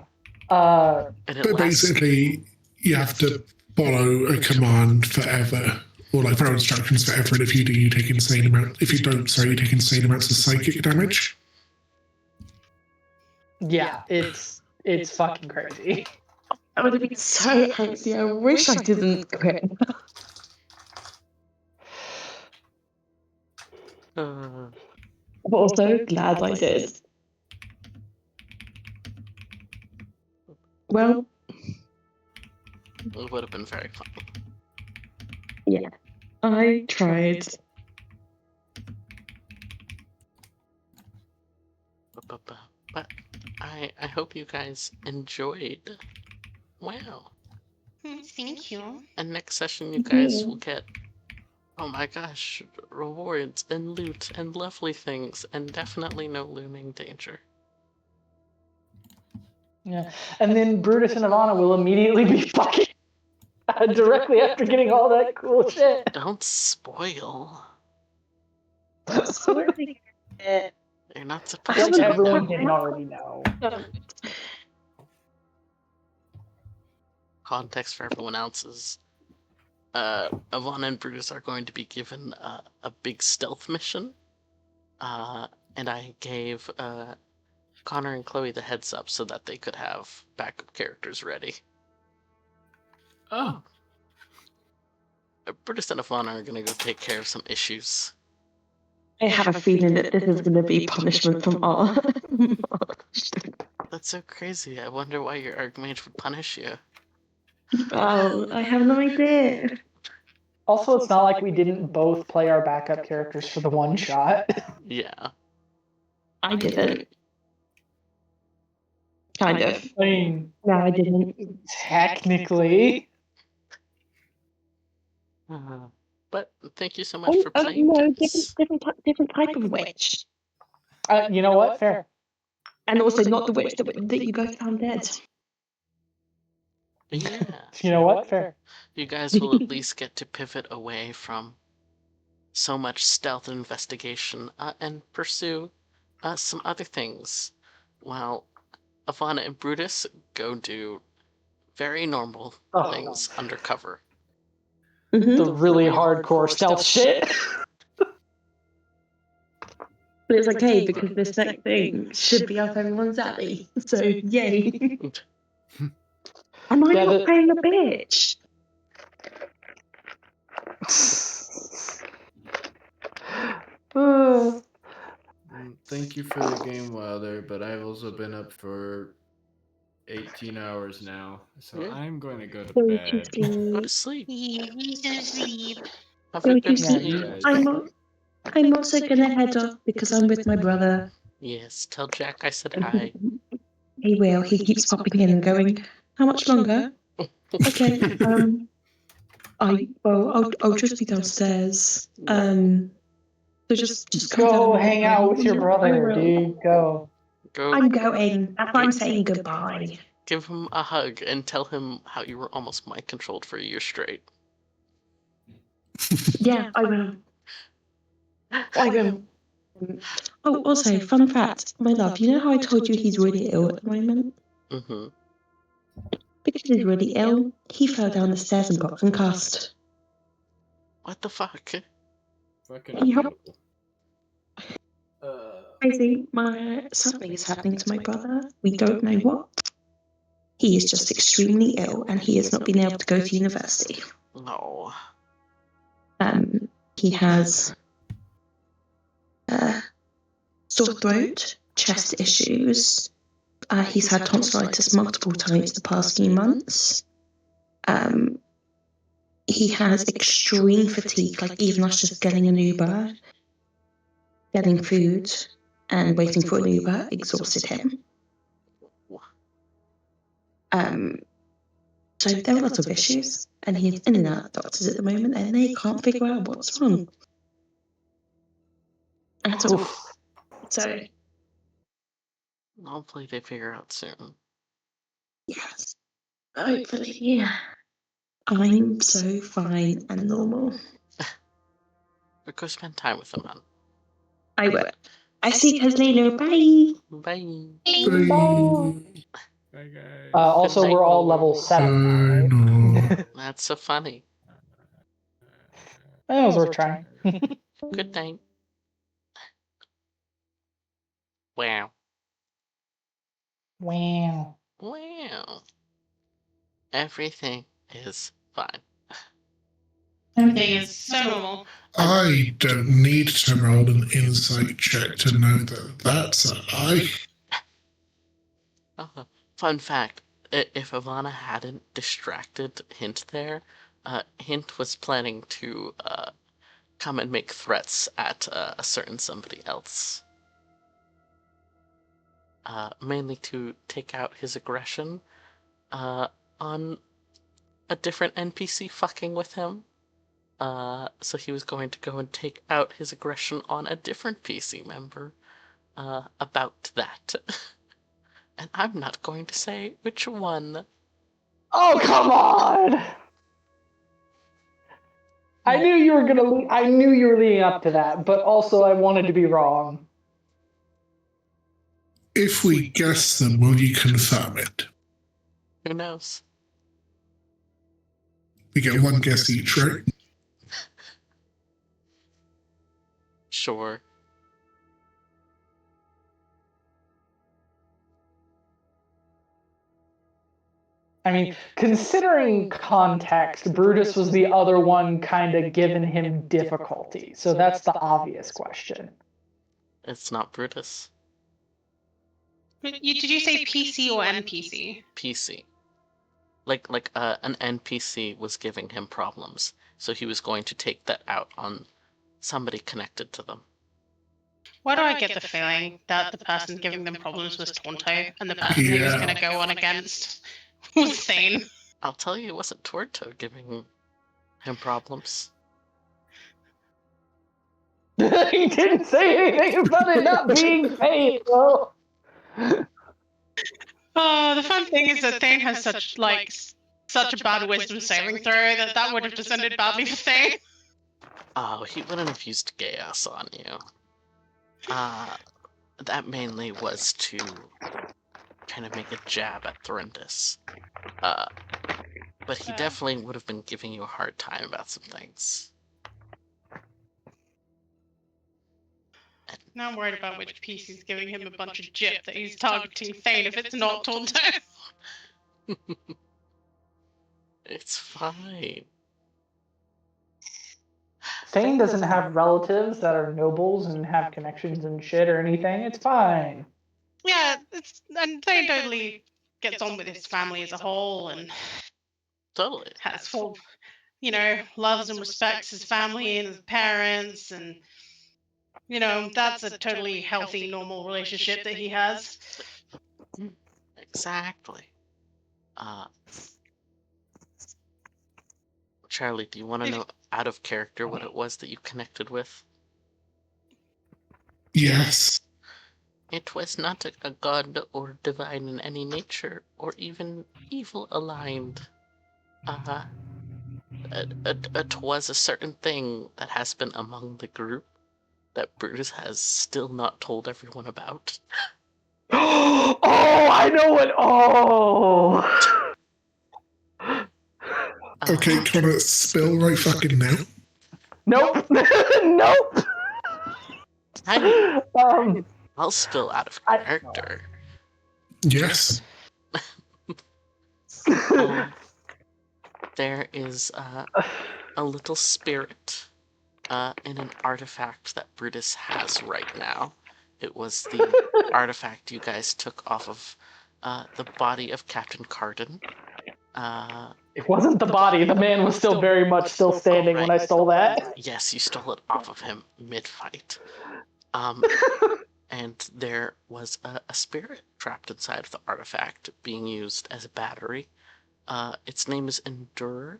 And But basically, you have to follow a command forever, or like follow instructions forever. And if you do, you take insane amount. If you don't, sorry, you take insane amounts of psychic damage. Yeah, it's fucking crazy. I would have been so antsy. I wish I didn't quit. But also glad I did. Well, it would have been very fun. Yeah, I tried. But I hope you guys enjoyed. Wow. Thank you. And next session you guys will get, oh my gosh, rewards and loot and lovely things and definitely no looming danger. Yeah, and then Brutus and Ivana will immediately be fucking directly after getting all that cool shit. Don't spoil. You're not supposed Like to. everyone didn't already know. Context for everyone else is Ivana and Brutus are going to be given a big stealth mission. And I gave Connor and Chloe the heads up so that they could have backup characters ready. Oh. Brutus and Ivana are going to go take care of some issues. I have a feeling that this is going to be punishment from all. That's so crazy. I wonder why your Archmage would punish you. Oh, I have no idea. Also, it's not like we didn't both play our backup characters for the one shot. Yeah. I didn't. Kind of. I mean, No, I didn't. technically. But thank you so much for playing. No, Dennis. different type of witch. You know what? Fair. And also not the witch that you both found dead. Yeah. You know what? Fair. You guys will at least get to pivot away from so much stealth investigation and pursue some other things, while Ivana and Brutus go do very normal things undercover. The really hardcore stealth shit. But it's okay because this next thing should be up everyone's alley. So yay. Am I Yeah, not playing a bitch? Thank you for the game, Wilder, but I've also been up for 18 hours now, so Yeah. I'm going to go to Go to bed. Go to sleep. sleep. He's gonna sleep. Have Go a to good Yeah, sleep. night. I'm also gonna head off because I'm with my brother. Yes, tell Jack I said And hi. he will. He keeps popping in and going, "How much longer?" Okay. I'll just be downstairs. So just come down. go and hang out with your brother, dude. Go. Go I'm going. That's why I'm saying goodbye. give him a hug and tell him how you were almost mind controlled for a year straight. Yeah, I will. I will. Oh, also, fun fact, my love, you know how I told you he's really ill at the moment? Mm-hmm. Because he's really ill, he fell down the stairs and got concussed. What the fuck? Fucking Yep. beautiful. Crazy. Something is happening to my brother. We don't know what. He is just extremely ill and he has not been able to go to university. No. He has sore throat, chest issues. He's had tonsillitis multiple times the past few months. He has extreme fatigue, like even us just getting an Uber, getting food, and waiting for an Uber exhausted him. So there are lots of issues, and he's in and out of doctors at the moment, and they can't figure out what's wrong. At all. So Hopefully they figure out soon. yes, hopefully, yeah. I'm so fine and normal. But go spend time with them, man. I will. I see you guys later. Bye. Bye. Bye, guys. Also, Good night, we're all Nolan. level 7 now, no. right? That's so funny. That was worth trying. Good night. Wow. Wow. Wow. Everything is fine. Everything is so normal. I don't need to roll an insight check to know that that's a lie. Fun fact, if Ivana hadn't distracted Hint there, Hint was planning to come and make threats at a certain somebody else. Mainly to take out his aggression on a different NPC fucking with him. So he was going to go and take out his aggression on a different PC member about that. And I'm not going to say which one. Oh, come on! I knew you were gonna. I knew you were leading up to that, but also I wanted to be wrong. If we guess them, will you confirm it? Who knows? We get one guess each, right? Sure. I mean, considering context, Brutus was the other one kind of giving him difficulty, so that's the obvious question. It's not Brutus. Did you say PC or NPC? PC. Like an NPC was giving him problems, so he was going to take that out on somebody connected to them. Why do I get the feeling that the person giving them problems was Tonto, and the person he was going to go on against was Thane? I'll tell you, it wasn't Torto giving him problems. He didn't say anything about it not being paid, though. Oh, the fun thing is that Thane has such a bad wisdom saving throw that would have descended badly for Thane. Oh, he wouldn't have used Chaos on you. That mainly was to kind of make a jab at Thorindus. But he definitely would have been giving you a hard time about some things. Now I'm worried about which piece he's giving him a bunch of jip that he's targeting Thane if it's not Tonto. It's fine. Thane doesn't have relatives that are nobles and have connections and shit or anything. It's fine. Yeah, and Thane totally gets on with his family as a whole and Totally. has full, loves and respects his family and his parents, and that's a totally healthy, normal relationship that he has. Exactly. Charlie, do you want to know out of character what it was that you connected with? Yes. It was not a god or divine in any nature, or even evil aligned. It was a certain thing that has been among the group that Brutus has still not told everyone about. Oh, I know what. Oh. Okay, can I spill right fucking now? Nope. Nope. I'll spill out of character. Yes. There is a little spirit in an artifact that Brutus has right now. It was the artifact you guys took off of the body of Captain Carden. It wasn't the body. The man was still very much still standing when I stole that. Yes, you stole it off of him mid-fight. And there was a spirit trapped inside of the artifact being used as a battery. Its name is Endurer.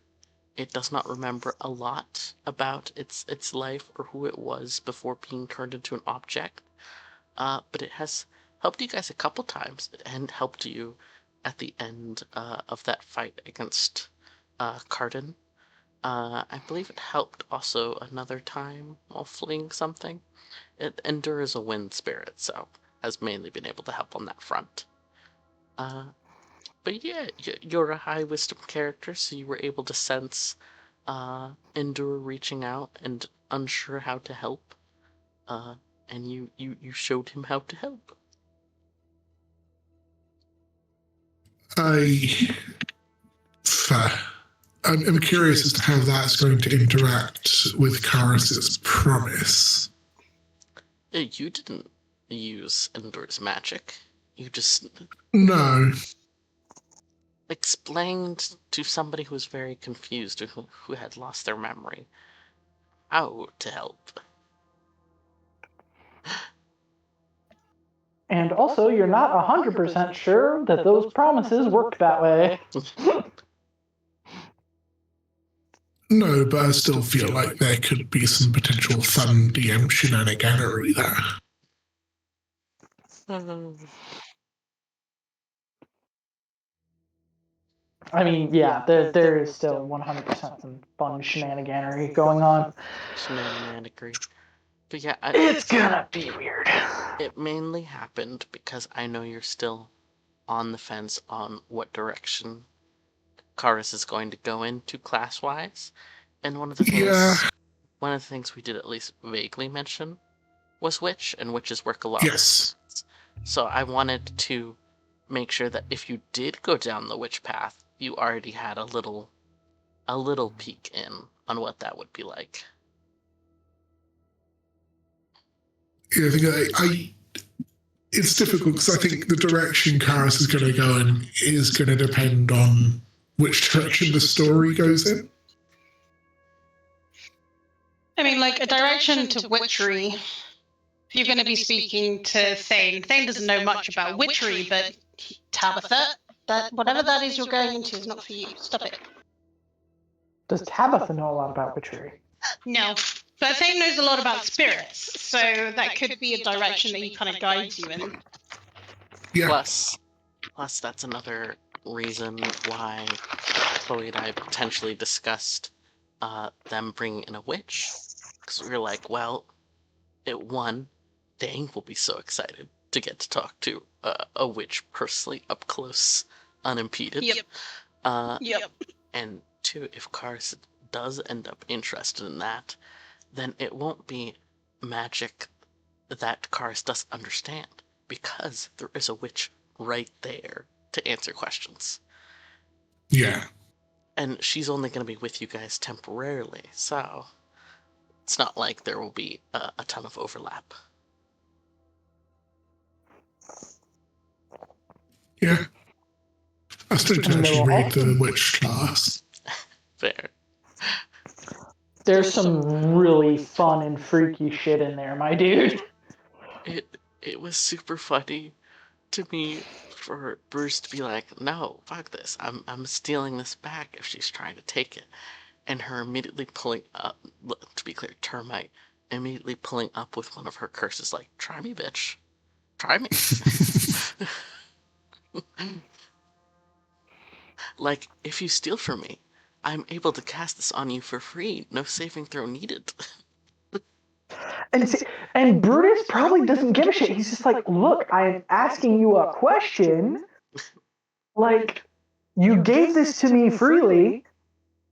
It does not remember a lot about its life or who it was before being turned into an object. But it has helped you guys a couple times and helped you at the end of that fight against Carden. I believe it helped also another time while fleeing something. Endure is a wind spirit, so has mainly been able to help on that front. But yeah, you're a high wisdom character, so you were able to sense Endure reaching out and unsure how to help. And you showed him how to help. I'm curious as to how that's going to interact with Karis's promise. You didn't use Endure's magic. You just... No. Explained to somebody who was very confused, who had lost their memory, how to help. And also, you're not 100% sure that those promises worked that way. No, but I still feel like there could be some potential fun DM shenaniganery there. I mean, yeah, there is still 100% some fun shenaniganery going on. Shenaniganery. But yeah, it's gonna be weird. It mainly happened because I know you're still on the fence on what direction Karis is going to go into class-wise. And one of the things we did at least vaguely mention was Witch, and witches work a lot. Yes. So I wanted to make sure that if you did go down the witch path, you already had a little peek in on what that would be like. Yeah, I think it's difficult because I think the direction Karis is going to go in is going to depend on which direction the story goes in. I mean, like, a direction to witchery. If you're going to be speaking to Thane, Thane doesn't know much about witchery, but Tabitha, that whatever that is you're going into is not for you. Stop it. Does Tabitha know a lot about witchery? No. But Thane knows a lot about spirits, so that could be a direction that he kind of guides you in. Yeah. Plus, that's another reason why Chloe and I potentially discussed them bringing in a witch. Because we were like, well, Dane will be so excited to get to talk to a witch personally up close, unimpeded. Yep. Yep. And two, if Karis does end up interested in that, then it won't be magic that Karis doesn't understand, because there is a witch right there to answer questions. Yeah. And she's only going to be with you guys temporarily, so it's not like there will be a ton of overlap. Yeah. I still need to actually read the witch class. Fair. There's some really fun and freaky shit in there, my dude. It was super funny to me for Bruce to be like, no, fuck this. I'm stealing this back if she's trying to take it. And her immediately pulling up, to be clear, Termite, immediately pulling up with one of her curses like, try me, bitch. Try me. Like, if you steal from me, I'm able to cast this on you for free. No saving throw needed. And Brutus probably doesn't give a shit. He's just like, look, I'm asking you a question. Like, you gave this to me freely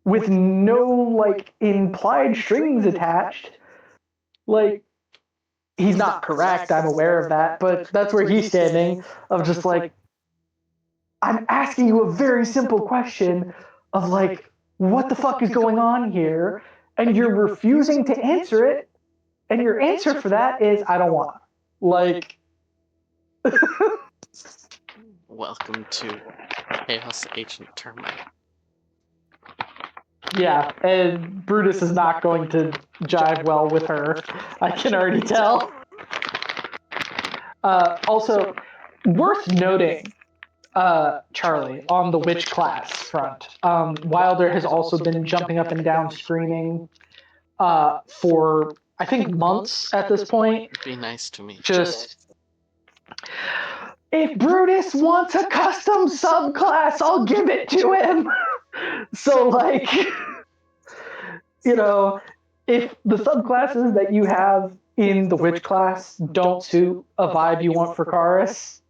with no, like, implied strings attached. Like, he's not correct, I'm aware of that, but that's where he's standing, of just like, I'm asking you a very simple question of like, what the fuck is going on here? And you're refusing to answer it. And your answer for that is, I don't want. Like, Welcome to Chaos Agent Termite. yeah, and Brutus is not going to jive well with her. I can already tell. Also, worth noting, Charlie, on the witch class front, Wilder has also been jumping up and down screaming for, I think, months at this point. Be nice to me. Just, if Brutus wants a custom subclass, I'll give it to him. So, like, you know, if the subclasses that you have in the witch class don't suit a vibe you want for Karis,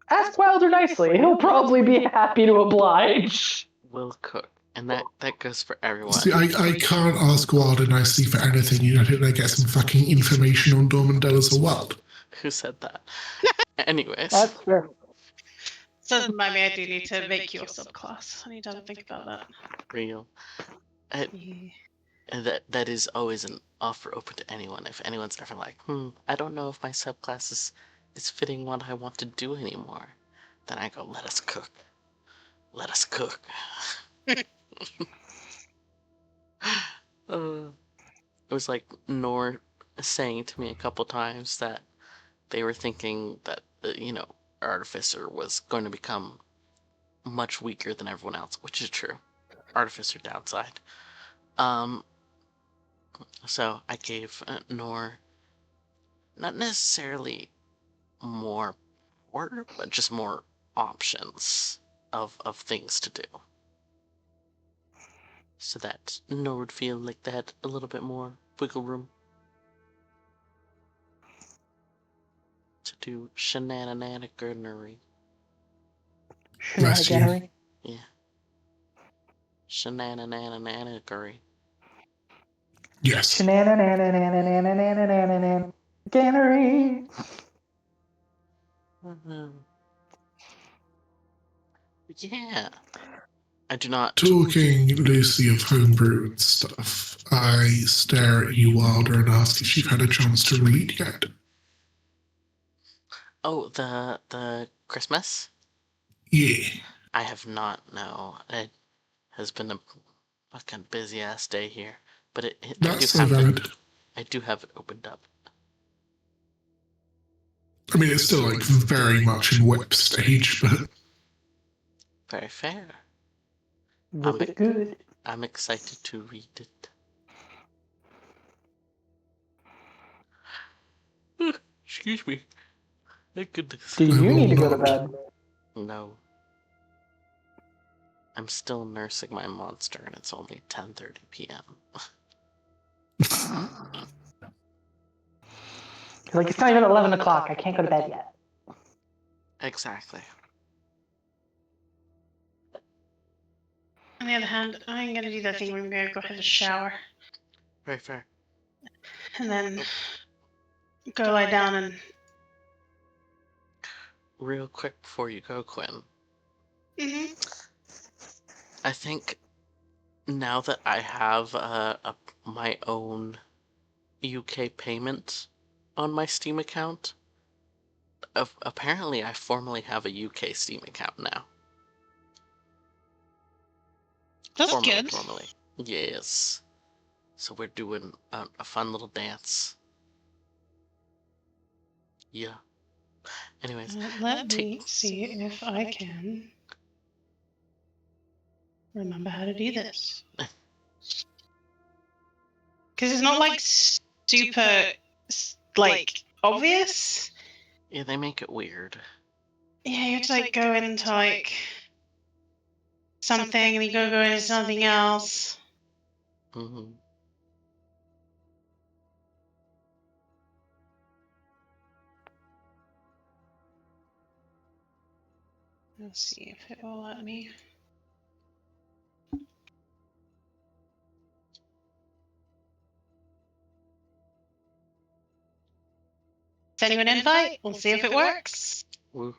ask Wilder nicely. He'll probably be happy to oblige. Will cook. And that goes for everyone. See, I can't ask Wilder nicely for anything. You know, I get some fucking information on Dormandella's Wild. Who said that? Anyways. That's fair. So maybe I do need to make your subclass. I need to have a think about that. Real. And that is always an offer open to anyone. If anyone's ever like, I don't know if my subclass is fitting what I want to do anymore, then I go, let us cook. Let us cook. It was like Nor saying to me a couple times that they were thinking that, Artificer was going to become much weaker than everyone else, which is true. Artificer downside. So I gave Nor not necessarily more order, but just more options of things to do. So that Nor would feel like they had a little bit more wiggle room to do shenanigans. Shenaniganery? Yeah. Shenanigans. Yes. Shenanigans. Yeah. I do not. Talking loosely of homebrew and stuff, I stare at you, Wilder, and ask if you've had a chance to read yet. Oh, the Christmas? Yeah. I have not, no. It has been a fucking busy ass day here. But That's so valid. I do have it opened up. I mean, it's still like very much in web stage, but very fair. Good. I'm excited to read it. Excuse me. Thank goodness. Do you need to go to bed? No. I'm still nursing my monster, and it's only 10:30 p.m. Like, it's not even 11 o'clock. I can't go to bed yet. Exactly. On the other hand, I'm going to do that thing where I'm going to go have a shower. Very fair. And then go lie down and... Real quick before you go, Quinn. Mm-hmm. I think now that I have my own UK payment on my Steam account, apparently I formally have a UK Steam account now. That's good. Formally. Yes. So we're doing a fun little dance. Yeah. Anyways. Let me see if I can remember how to do this. Because it's not like super like obvious. Yeah, they make it weird. Yeah, you have to like go into like something and you go into something else. Mm-hmm. Let's see if it will let me. Send you an invite. We'll see if it works. Woohoo.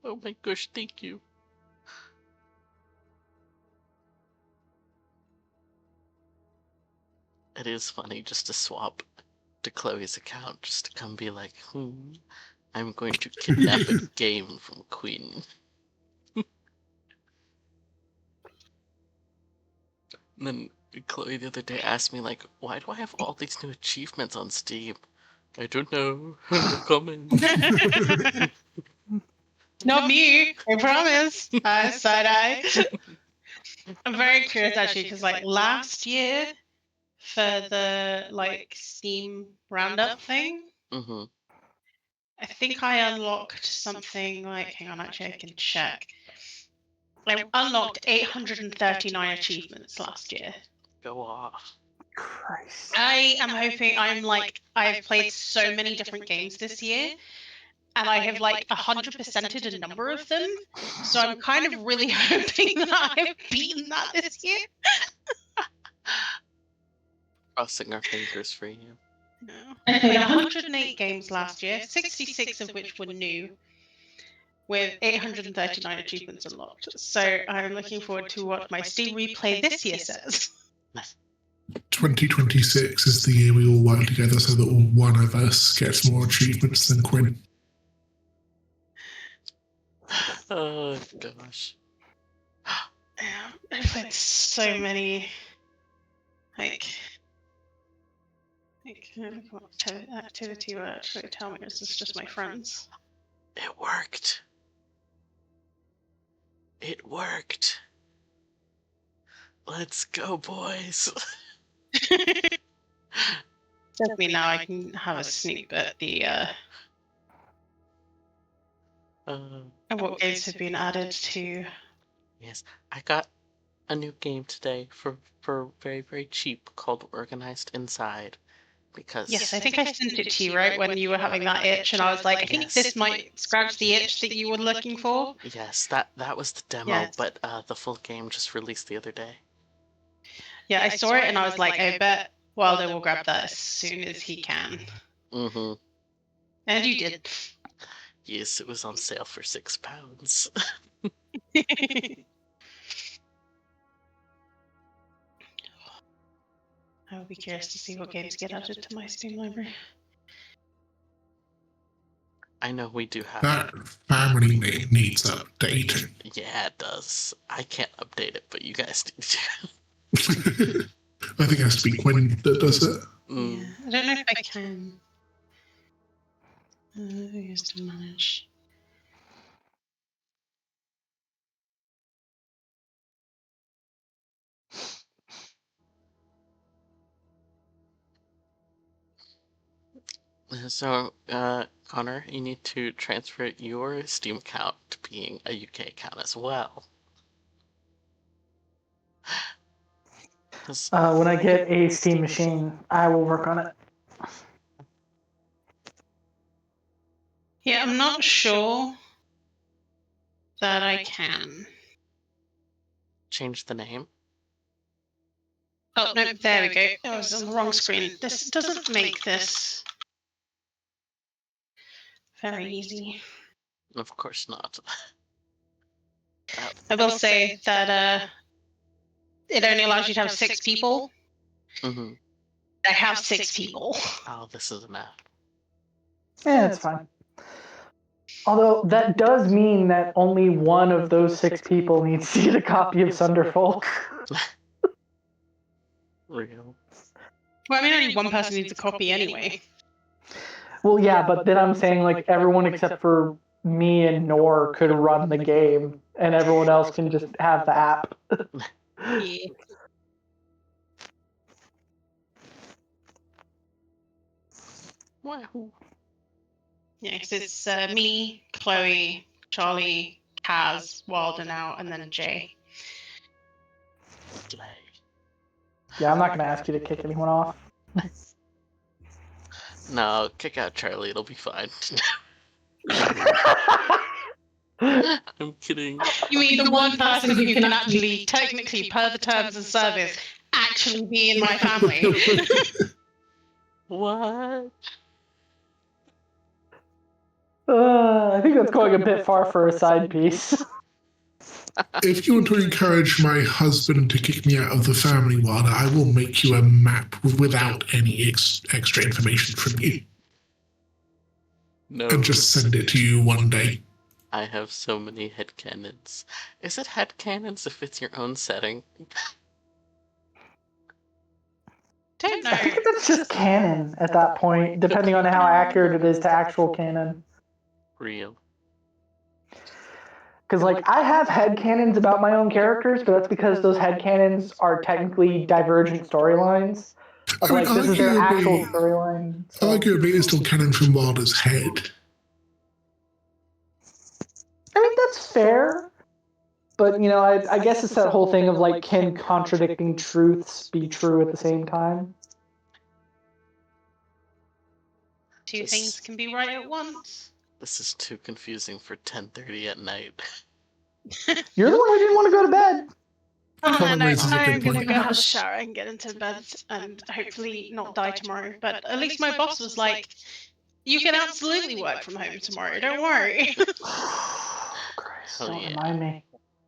Oh my gosh, thank you. It is funny just to swap to Chloe's account, just to come be like, I'm going to kidnap a game from Queen. And then Chloe the other day asked me, like, why do I have all these new achievements on Steam? I don't know. No comment. Not me, I promise. Side-eye. I'm very curious actually, because like last year for the like Steam roundup thing, Mm-hmm. I think I unlocked something like, hang on, actually I can check. I unlocked 839 achievements last year. Go off. Christ. I am hoping I've played so many different games this year, and I have like 100%ed a number of them. So I'm kind of really hoping that I've beaten that this year. Crossing our fingers for you. I played 108 games last year, 66 of which were new, with 839 achievements unlocked. So I'm looking forward to what my Steam replay this year says. 2026 is the year we all work together so that one of us gets more achievements than Quinn. Oh gosh. Yeah, I played so many. What activity will actually tell me? Is this just my friends? It worked. It worked. Let's go, boys. Definitely now I can have a sneak at the what games have been added to. Yes, I got a new game today for very, very cheap called Organized Inside. Because yes, I think I sent it to you right when you were having that itch, and I was like, I think this might scratch the itch that you were looking for. Yes, that was the demo, but the full game just released the other day. Yeah, I saw it and I was like, I bet Wilder will grab that as soon as he can. Mm-hmm. And you did. Yes, it was on sale for £6. I will be curious to see what games get added to my Steam library. I know we do have that family name needs updating. Yeah, it does. I can't update it, but you guys need to. I think it has to be Quinn that does it. Yeah, I don't know if I can. Who used to manage? So, Connor, you need to transfer your Steam account to being a UK account as well. When I get a Steam machine, I will work on it. Yeah, I'm not sure that I can. Change the name. Oh, no, there we go. I was on the wrong screen. This doesn't make this very easy. Of course not. I will say that it only allows you to have 6 people. Mm-hmm. I have 6 people. Oh, this is enough. Yeah, it's fine. Although that does mean that only one of those 6 people needs to get a copy of Sunderfolk. Real. Well, I mean, only one person needs a copy anyway. Well, yeah, but then I'm saying like everyone except for me and Nor could run the game, and everyone else can just have the app. Yeah. Wow. Yeah, because it's me, Chloe, Charlie, Kaz, Wilder now, and then Jay. Yeah, I'm not going to ask you to kick anyone off. No, kick out Charlie. It'll be fine. I'm kidding. You mean the one person who can actually, technically, per the terms of service, actually be in my family? What? I think that's going a bit far for a side piece. If you want to encourage my husband to kick me out of the family, Wada, I will make you a map without any extra information from you. No. And just send it to you one day. I have so many headcanons. Is it headcanons if it's your own setting? Don't know. I think that's just canon at that point, depending on how accurate it is to actual canon. Real. Because, like, I have headcanons about my own characters, but that's because those headcanons are technically divergent storylines. I mean, Like, this is their actual arguably, storyline. So. arguably, it's still canon from Wilder's head. I mean, that's fair. But, you know, I guess it's that whole thing of, like, can contradicting truths be true at the same time? Two things can be right at once. This is too confusing for 10:30 at night. You're the one who didn't want to go to bed. And raises a good I'm gonna point. go have a shower and get into bed and hopefully not die tomorrow. But at least my boss was like, "You can absolutely work from home tomorrow. Don't worry." Christ, Hell don't yeah. remind me.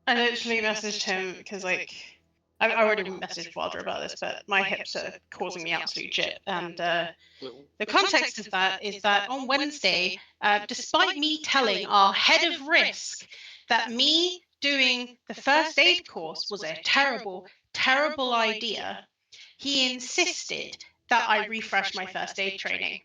I literally messaged him because, like, I already messaged Wilder about this, but my hips are causing me absolute shit. And the context of that is that on Wednesday, despite me telling our head of risk that me doing the first aid course was a terrible, terrible idea, he insisted that I refresh my first aid training,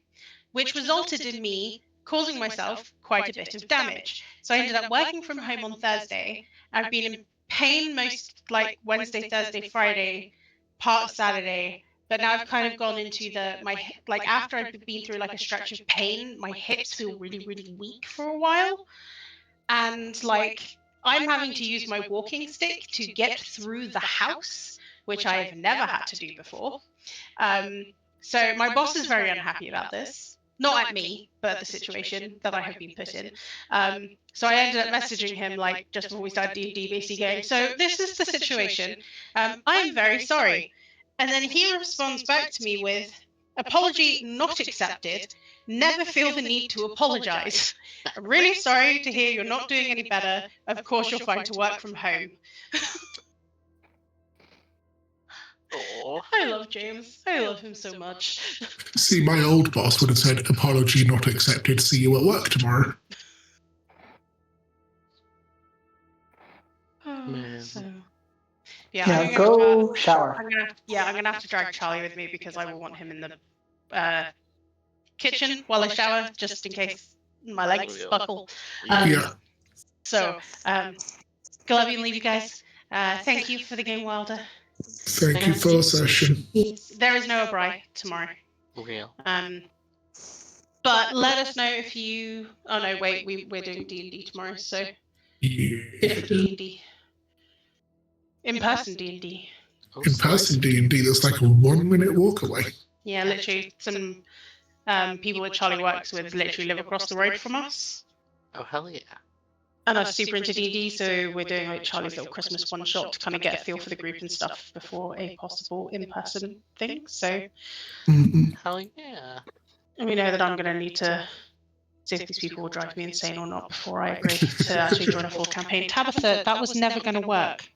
which resulted in me causing myself quite a bit of damage. So I ended up working from home on Thursday. I've been in pain most like Wednesday, Thursday, Friday, part of Saturday. But now I've kind of gone into like after I've been through like a stretch of pain, my hips feel really, really weak for a while. And like I'm having to use my walking stick to get through the house, which I have never had to do before. So my boss is very unhappy about this. Not at me, but the situation that I have been put in. So I ended up messaging him like just before we started D&D, basically going, "So this is the situation. I am very sorry." And then he responds back to me with, "Apology not accepted. Never feel the need to apologize. I'm really sorry to hear you're not doing any better. Of course you'll find to work from home." Oh. I love James. I love him so much. See, my old boss would have said, apology not accepted, see you at work tomorrow. Man. So, Yeah, Now I'm gonna, go shower. I'm gonna have to drag Charlie with me because I will want him in the kitchen while I shower, just in case my legs buckle. Yeah. So, glad we can leave you guys. Thank you for the game, Wilder. Thank you for the session. There is no O'Brien tomorrow. Real. But let us know if you. Oh no, wait, we're doing D&D tomorrow, so Yeah. different D&D, in-person D&D. In person D&D, that's like a 1 minute walk away. Yeah, literally some people that Charlie works with literally live across the road from us. Oh, hell yeah. And I'm super into D&D, so we're doing like Charlie's little Christmas one shot to kind of get a feel for the group and stuff before a possible in-person thing. So, Hell yeah. and we know that I'm going to need to see if these people will drive me insane or not before I agree to actually join a full campaign. Tabitha, that was never going to work.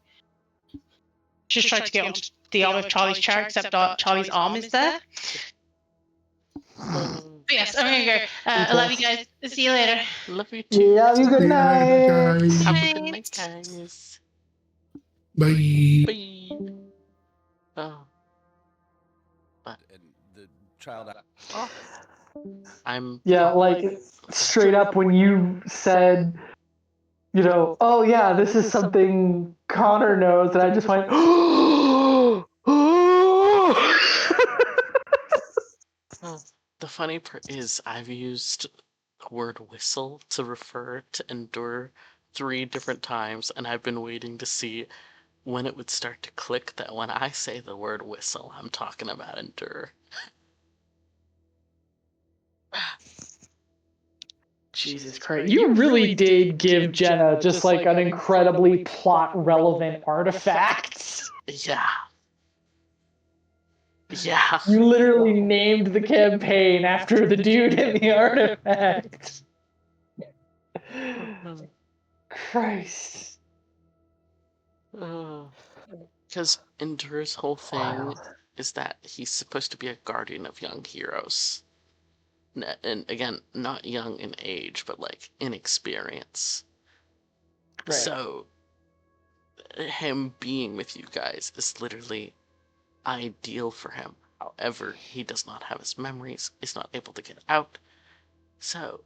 She just tried to get onto the arm of Charlie's chair, except Charlie's arm is there. But yes, I'm going to go. I love you guys. See you later. Love you too. Yeah, you good See you later, night. guys. Have a good night, guys. Bye. Bye. Oh. And the child. I'm. Yeah, like straight up when you said, you know, oh yeah, this is something Connor knows, and I just went, oh. The funny part is I've used the word whistle to refer to Endure 3 different times, and I've been waiting to see when it would start to click that when I say the word whistle, I'm talking about Endure. Jesus Christ. You really did give Jenna just like an incredibly plot relevant artifact. Yeah. Yeah. You literally named the campaign after the dude in the artifact. Christ. Because Endure's whole thing is that he's supposed to be a guardian of young heroes. And again, not young in age, but like in experience. Right. So, him being with you guys is literally ideal for him. However, he does not have his memories, is not able to get out. So,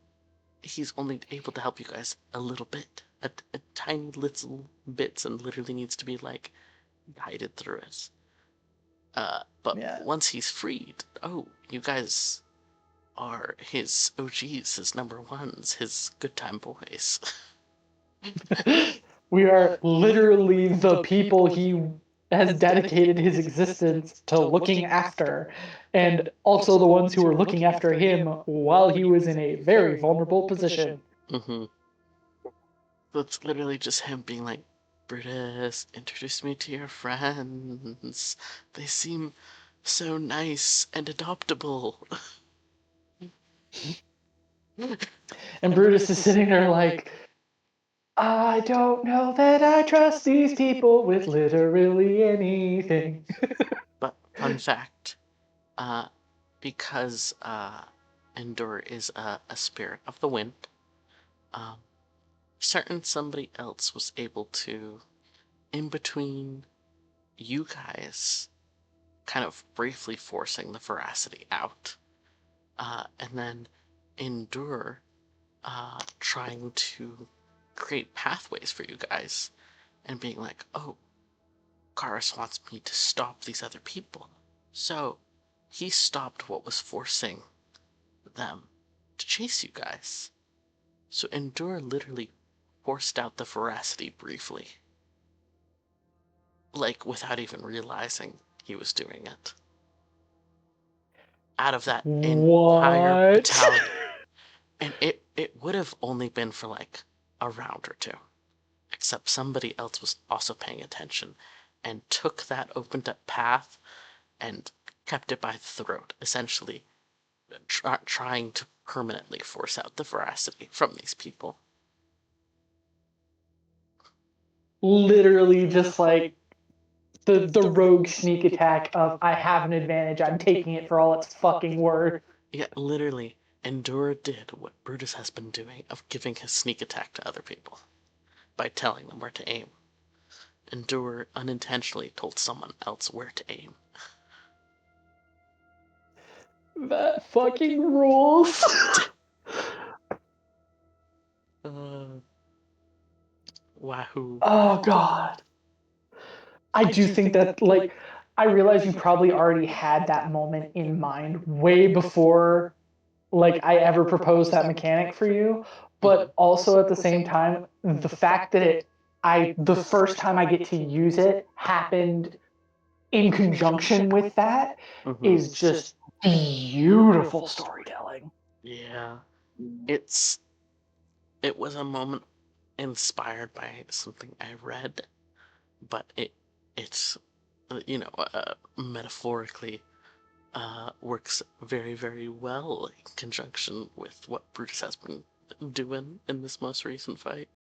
he's only able to help you guys a little bit. A tiny little bits, and literally needs to be like guided through it. But once he's freed, oh, you guys are his OGs, his number ones, his good time boys. We are literally the people he has dedicated his existence to looking after, and also the ones who were looking after him while he was in a very vulnerable position. Mm-hmm. So it's literally just him being like, Brutus, introduce me to your friends. They seem so nice and adoptable. And Brutus is sitting there like, I don't know that I trust these people with literally anything. But fun fact, because Endor is a spirit of the wind, certain somebody else was able to, in between you guys, kind of briefly forcing the veracity out, and then Endure trying to create pathways for you guys and being like, oh, Karis wants me to stop these other people. So he stopped what was forcing them to chase you guys. So Endure literally forced out the veracity briefly. Like, without even realizing he was doing it. Out of that entire battalion. And it would have only been for like a round or two. Except somebody else was also paying attention and took that opened up path and kept it by the throat, essentially trying to permanently force out the veracity from these people. Literally just like the rogue sneak attack of I have an advantage, I'm taking it for all it's fucking worth. Yeah, literally, Endura did what Brutus has been doing of giving his sneak attack to other people by telling them where to aim. Endure unintentionally told someone else where to aim. That fucking rules. Wahoo. Oh god. I do think that, like, I realize you probably already had that moment in mind way before, like, I ever proposed that mechanic for you, but also at the same time, the fact that the first time I get to use it happened in conjunction with that is just beautiful storytelling. Yeah. It was a moment inspired by something I read, but it's metaphorically works very, very well in conjunction with what Brutus has been doing in this most recent fight.